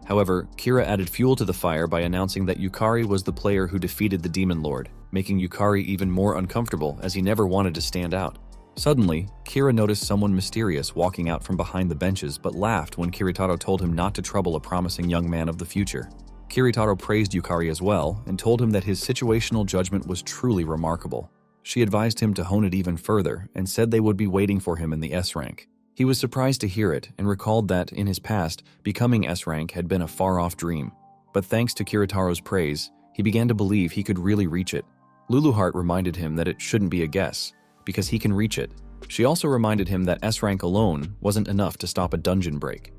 However, Kira added fuel to the fire by announcing that Yukari was the player who defeated the Demon Lord, making Yukari even more uncomfortable as he never wanted to stand out. Suddenly, Kira noticed someone mysterious walking out from behind the benches but laughed when Kiritaro told him not to trouble a promising young man of the future. Kiritaro praised Yukari as well and told him that his situational judgment was truly remarkable. She advised him to hone it even further and said they would be waiting for him in the S rank. He was surprised to hear it and recalled that, in his past, becoming S-rank had been a far-off dream. But thanks to Kiritaro's praise, he began to believe he could really reach it. Luluheart reminded him that it shouldn't be a guess, because he can reach it. She also reminded him that S-rank alone wasn't enough to stop a dungeon break.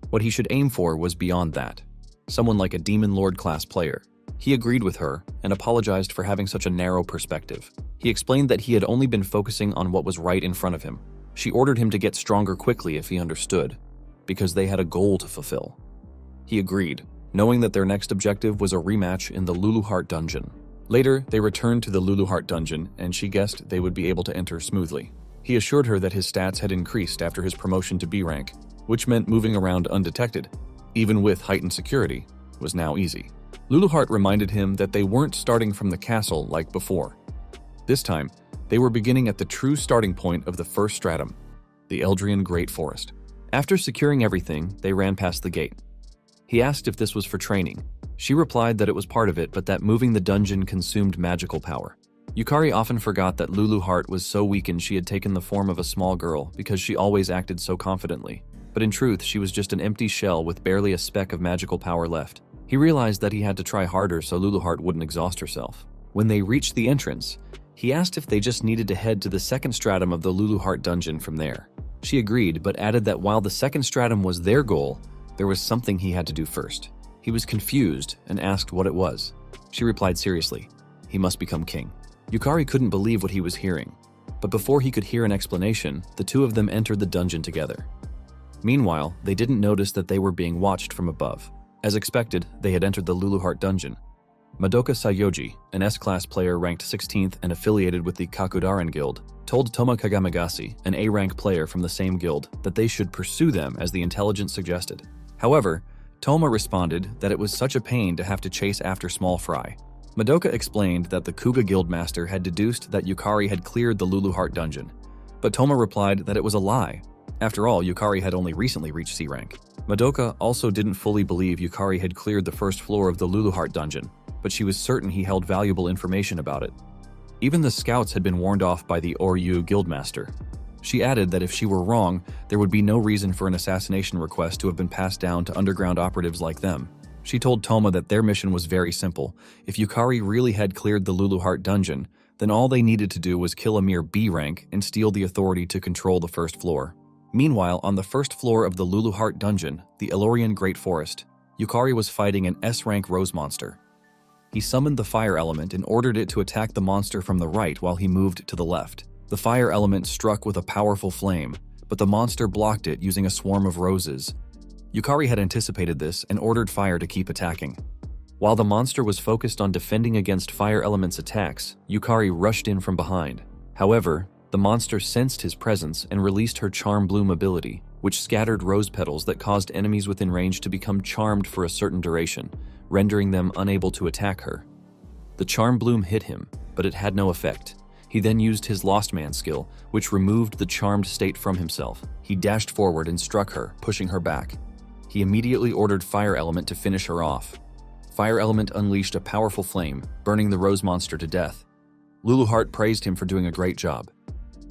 What he should aim for was beyond that. Someone like a Demon Lord class player. He agreed with her and apologized for having such a narrow perspective. He explained that he had only been focusing on what was right in front of him. She ordered him to get stronger quickly if he understood, because they had a goal to fulfill. He agreed, knowing that their next objective was a rematch in the Luluheart dungeon. Later, they returned to the Luluheart dungeon, and she guessed they would be able to enter smoothly. He assured her that his stats had increased after his promotion to B rank, which meant moving around undetected, even with heightened security, was now easy. Luluheart reminded him that they weren't starting from the castle like before. This time, they were beginning at the true starting point of the first stratum, the Eldrian Great Forest. After securing everything, they ran past the gate. He asked if this was for training. She replied that it was part of it, but that moving the dungeon consumed magical power. Yukari often forgot that Luluheart was so weakened she had taken the form of a small girl because she always acted so confidently. But in truth, she was just an empty shell with barely a speck of magical power left. He realized that he had to try harder so Luluheart wouldn't exhaust herself. When they reached the entrance, he asked if they just needed to head to the second stratum of the Luluheart dungeon from there. She agreed, but added that while the second stratum was their goal, there was something he had to do first. He was confused and asked what it was. She replied seriously, he must become king. Yukari couldn't believe what he was hearing, but before he could hear an explanation, the two of them entered the dungeon together. Meanwhile, they didn't notice that they were being watched from above. As expected, they had entered the Luluheart dungeon. Madoka Sayoji, an S-class player ranked 16th and affiliated with the Kakudaren Guild, told Toma Kagamagasi, an A-rank player from the same guild, that they should pursue them as the intelligence suggested. However, Toma responded that it was such a pain to have to chase after small fry. Madoka explained that the Kuga Guildmaster had deduced that Yukari had cleared the Luluheart dungeon, but Toma replied that it was a lie. After all, Yukari had only recently reached C rank. Madoka also didn't fully believe Yukari had cleared the first floor of the Luluheart dungeon, but she was certain he held valuable information about it. Even the scouts had been warned off by the Oryu Guildmaster. She added that if she were wrong, there would be no reason for an assassination request to have been passed down to underground operatives like them. She told Toma that their mission was very simple. If Yukari really had cleared the Luluheart dungeon, then all they needed to do was kill a mere B rank and steal the authority to control the first floor. Meanwhile, on the first floor of the Luluheart dungeon, the Elorian Great Forest, Yukari was fighting an S-rank rose monster. He summoned the fire element and ordered it to attack the monster from the right while he moved to the left. The fire element struck with a powerful flame, but the monster blocked it using a swarm of roses. Yukari had anticipated this and ordered fire to keep attacking. While the monster was focused on defending against fire element's attacks, Yukari rushed in from behind. However, the monster sensed his presence and released her Charm Bloom ability, which scattered rose petals that caused enemies within range to become charmed for a certain duration, rendering them unable to attack her. The Charm Bloom hit him, but it had no effect. He then used his Lost Man skill, which removed the charmed state from himself. He dashed forward and struck her, pushing her back. He immediately ordered Fire Element to finish her off. Fire Element unleashed a powerful flame, burning the rose monster to death. Luluheart praised him for doing a great job.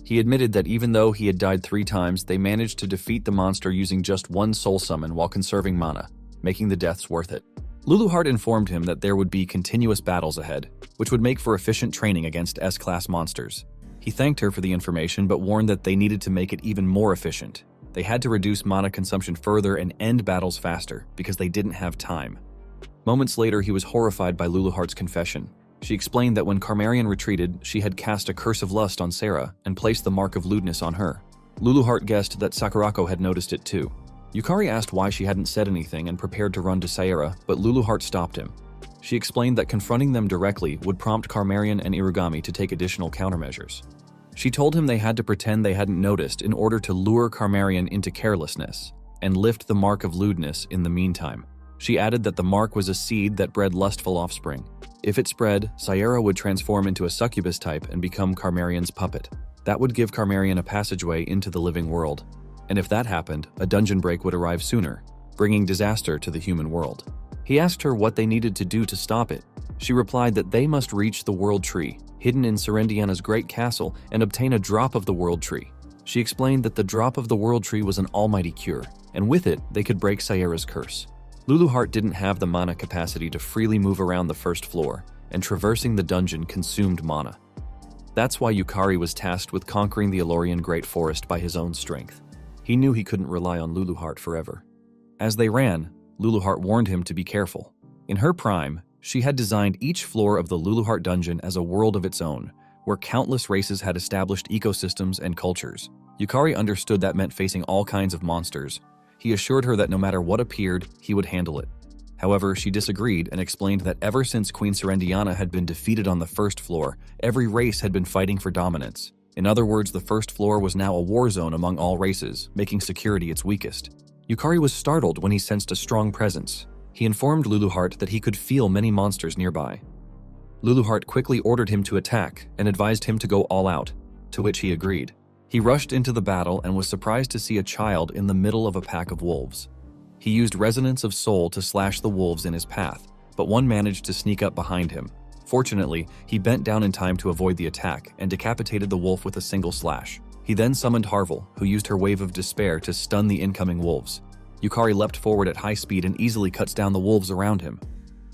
He admitted that even though he had died 3 times, they managed to defeat the monster using just 1 soul summon while conserving mana, making the deaths worth it. Luluheart informed him that there would be continuous battles ahead, which would make for efficient training against S-class monsters. He thanked her for the information but warned that they needed to make it even more efficient. They had to reduce mana consumption further and end battles faster because they didn't have time. Moments later, he was horrified by Luluheart's confession. She explained that when Carmarian retreated, she had cast a Curse of Lust on Sarah and placed the Mark of Lewdness on her. Luluheart guessed that Sakurako had noticed it too. Yukari asked why she hadn't said anything and prepared to run to Saera, but Luluheart stopped him. She explained that confronting them directly would prompt Carmarian and Irugami to take additional countermeasures. She told him they had to pretend they hadn't noticed in order to lure Carmarian into carelessness and lift the Mark of Lewdness in the meantime. She added that the mark was a seed that bred lustful offspring. If it spread, Saera would transform into a succubus type and become Carmarian's puppet. That would give Carmarian a passageway into the living world. And if that happened, a dungeon break would arrive sooner, bringing disaster to the human world. He asked her what they needed to do to stop it. She replied that they must reach the World Tree, hidden in Serendiana's great castle, and obtain a drop of the World Tree. She explained that the drop of the World Tree was an almighty cure, and with it, they could break Sayera's curse. Luluheart didn't have the mana capacity to freely move around the first floor, and traversing the dungeon consumed mana. That's why Yukari was tasked with conquering the Elorian Great Forest by his own strength. He knew he couldn't rely on Luluheart forever. As they ran, Luluheart warned him to be careful. In her prime, she had designed each floor of the Luluheart dungeon as a world of its own, where countless races had established ecosystems and cultures. Yukari understood that meant facing all kinds of monsters. He assured her that no matter what appeared, he would handle it. However, she disagreed and explained that ever since Queen Serendiana had been defeated on the first floor, every race had been fighting for dominance. In other words, the first floor was now a war zone among all races, making security its weakest. Yukari was startled when he sensed a strong presence. He informed Luluheart that he could feel many monsters nearby. Luluheart quickly ordered him to attack and advised him to go all out, to which he agreed. He rushed into the battle and was surprised to see a child in the middle of a pack of wolves. He used Resonance of Soul to slash the wolves in his path, but one managed to sneak up behind him. Fortunately, he bent down in time to avoid the attack and decapitated the wolf with a single slash. He then summoned Harvel, who used her Wave of Despair to stun the incoming wolves. Yukari leapt forward at high speed and easily cuts down the wolves around him.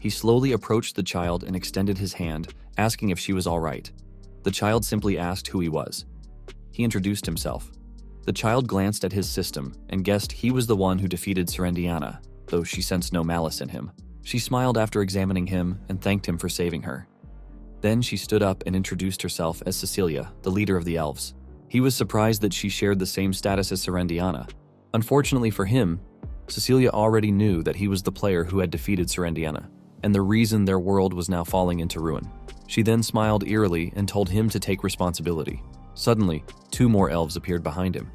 He slowly approached the child and extended his hand, asking if she was all right. The child simply asked who he was. He introduced himself. The child glanced at his system and guessed he was the one who defeated Serendiana, though she sensed no malice in him. She smiled after examining him and thanked him for saving her. Then she stood up and introduced herself as Cecilia, the leader of the elves. He was surprised that she shared the same status as Serendiana. Unfortunately for him, Cecilia already knew that he was the player who had defeated Serendiana, and the reason their world was now falling into ruin. She then smiled eerily and told him to take responsibility. Suddenly, 2 more elves appeared behind him.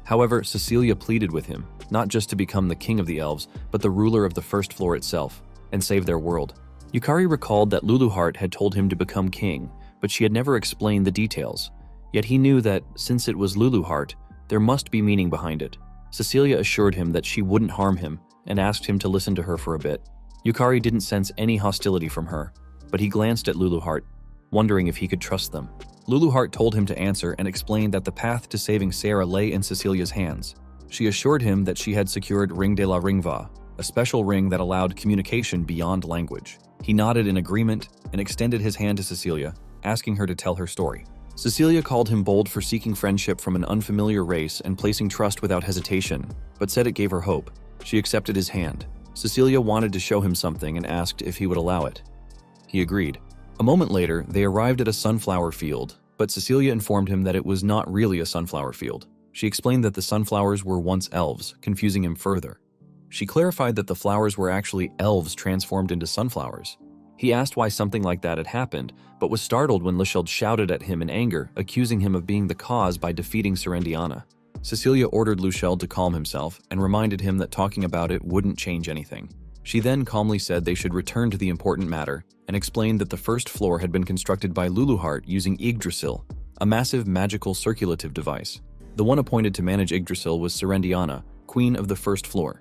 However, Cecilia pleaded with him, not just to become the king of the elves, but the ruler of the first floor itself, and save their world. Yukari recalled that Luluheart had told him to become king, but she had never explained the details. Yet he knew that, since it was Luluheart, there must be meaning behind it. Cecilia assured him that she wouldn't harm him, and asked him to listen to her for a bit. Yukari didn't sense any hostility from her, but he glanced at Luluheart, wondering if he could trust them. Luluheart told him to answer and explained that the path to saving Sarah lay in Cecilia's hands. She assured him that she had secured Ring de la Ringva, a special ring that allowed communication beyond language. He nodded in agreement and extended his hand to Cecilia, asking her to tell her story. Cecilia called him bold for seeking friendship from an unfamiliar race and placing trust without hesitation, but said it gave her hope. She accepted his hand. Cecilia wanted to show him something and asked if he would allow it. He agreed. A moment later, they arrived at a sunflower field, but Cecilia informed him that it was not really a sunflower field. She explained that the sunflowers were once elves, confusing him further. She clarified that the flowers were actually elves transformed into sunflowers. He asked why something like that had happened, but was startled when Lusheld shouted at him in anger, accusing him of being the cause by defeating Serendiana. Cecilia ordered Lusheld to calm himself and reminded him that talking about it wouldn't change anything. She then calmly said they should return to the important matter and explained that the first floor had been constructed by Luluheart using Yggdrasil, a massive magical circulative device. The one appointed to manage Yggdrasil was Serendiana, queen of the first floor.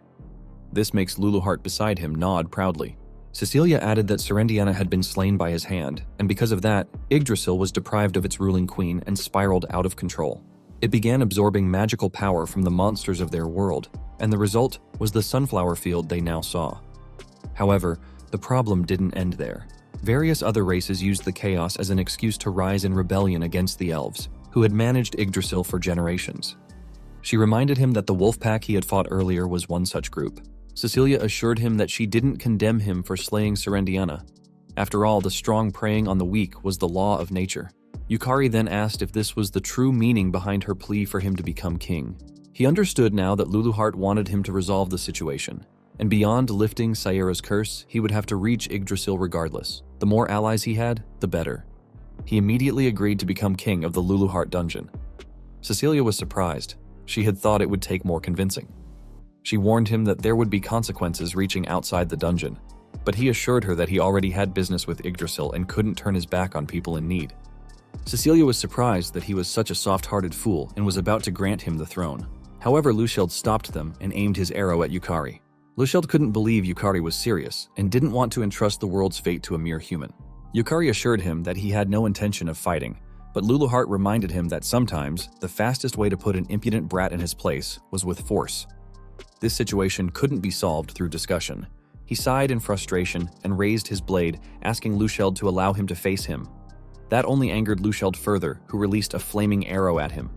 This makes Luluheart beside him nod proudly. Cecilia added that Serendiana had been slain by his hand, and because of that, Yggdrasil was deprived of its ruling queen and spiraled out of control. It began absorbing magical power from the monsters of their world, and the result was the sunflower field they now saw. However, the problem didn't end there. Various other races used the chaos as an excuse to rise in rebellion against the elves, who had managed Yggdrasil for generations. She reminded him that the wolf pack he had fought earlier was one such group. Cecilia assured him that she didn't condemn him for slaying Serendiana. After all, the strong preying on the weak was the law of nature. Yukari then asked if this was the true meaning behind her plea for him to become king. He understood now that Luluheart wanted him to resolve the situation, and beyond lifting Sayera's curse, he would have to reach Yggdrasil regardless. The more allies he had, the better. He immediately agreed to become king of the Luluheart dungeon. Cecilia was surprised. She had thought it would take more convincing. She warned him that there would be consequences reaching outside the dungeon, but he assured her that he already had business with Yggdrasil and couldn't turn his back on people in need. Cecilia was surprised that he was such a soft-hearted fool and was about to grant him the throne. However, Lusheld stopped them and aimed his arrow at Yukari. Lusheld couldn't believe Yukari was serious and didn't want to entrust the world's fate to a mere human. Yukari assured him that he had no intention of fighting, But Luluheart reminded him that sometimes the fastest way to put an impudent brat in his place was with force. This situation couldn't be solved through discussion. He sighed in frustration and raised his blade, asking Lusheld to allow him to face him. That only angered Lusheld further, who released a flaming arrow at him.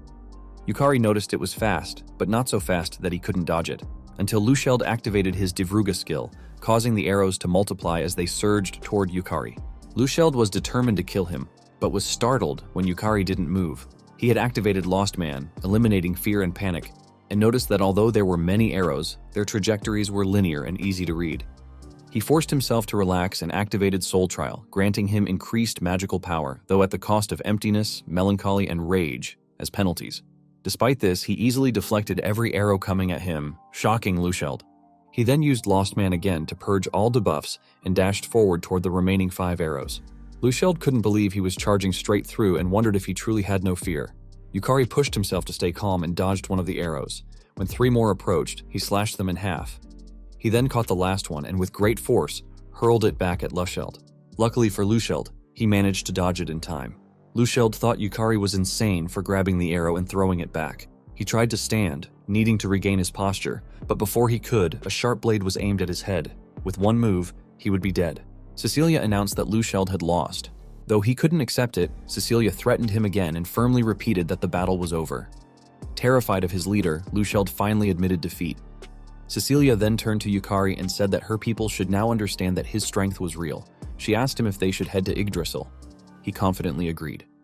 Yukari noticed it was fast, but not so fast that he couldn't dodge it, until Lusheld activated his Divruga skill, causing the arrows to multiply as they surged toward Yukari. Lusheld was determined to kill him, but was startled when Yukari didn't move. He had activated Lost Man, eliminating fear and panic, and noticed that although there were many arrows, their trajectories were linear and easy to read. He forced himself to relax and activated Soul Trial, granting him increased magical power, though at the cost of emptiness, melancholy, and rage as penalties. Despite this, he easily deflected every arrow coming at him, shocking Lusheld. He then used Lost Man again to purge all debuffs and dashed forward toward the remaining 5 arrows. Lusheld couldn't believe he was charging straight through and wondered if he truly had no fear. Yukari pushed himself to stay calm and dodged one of the arrows. When 3 more approached, he slashed them in half. He then caught the last one and with great force, hurled it back at Lusheld. Luckily for Lusheld, he managed to dodge it in time. Lusheld thought Yukari was insane for grabbing the arrow and throwing it back. He tried to stand, needing to regain his posture, but before he could, a sharp blade was aimed at his head. With one move, he would be dead. Cecilia announced that Lusheld had lost. Though he couldn't accept it, Cecilia threatened him again and firmly repeated that the battle was over. Terrified of his leader, Lusheld finally admitted defeat. Cecilia then turned to Yukari and said that her people should now understand that his strength was real. She asked him if they should head to Yggdrasil. He confidently agreed.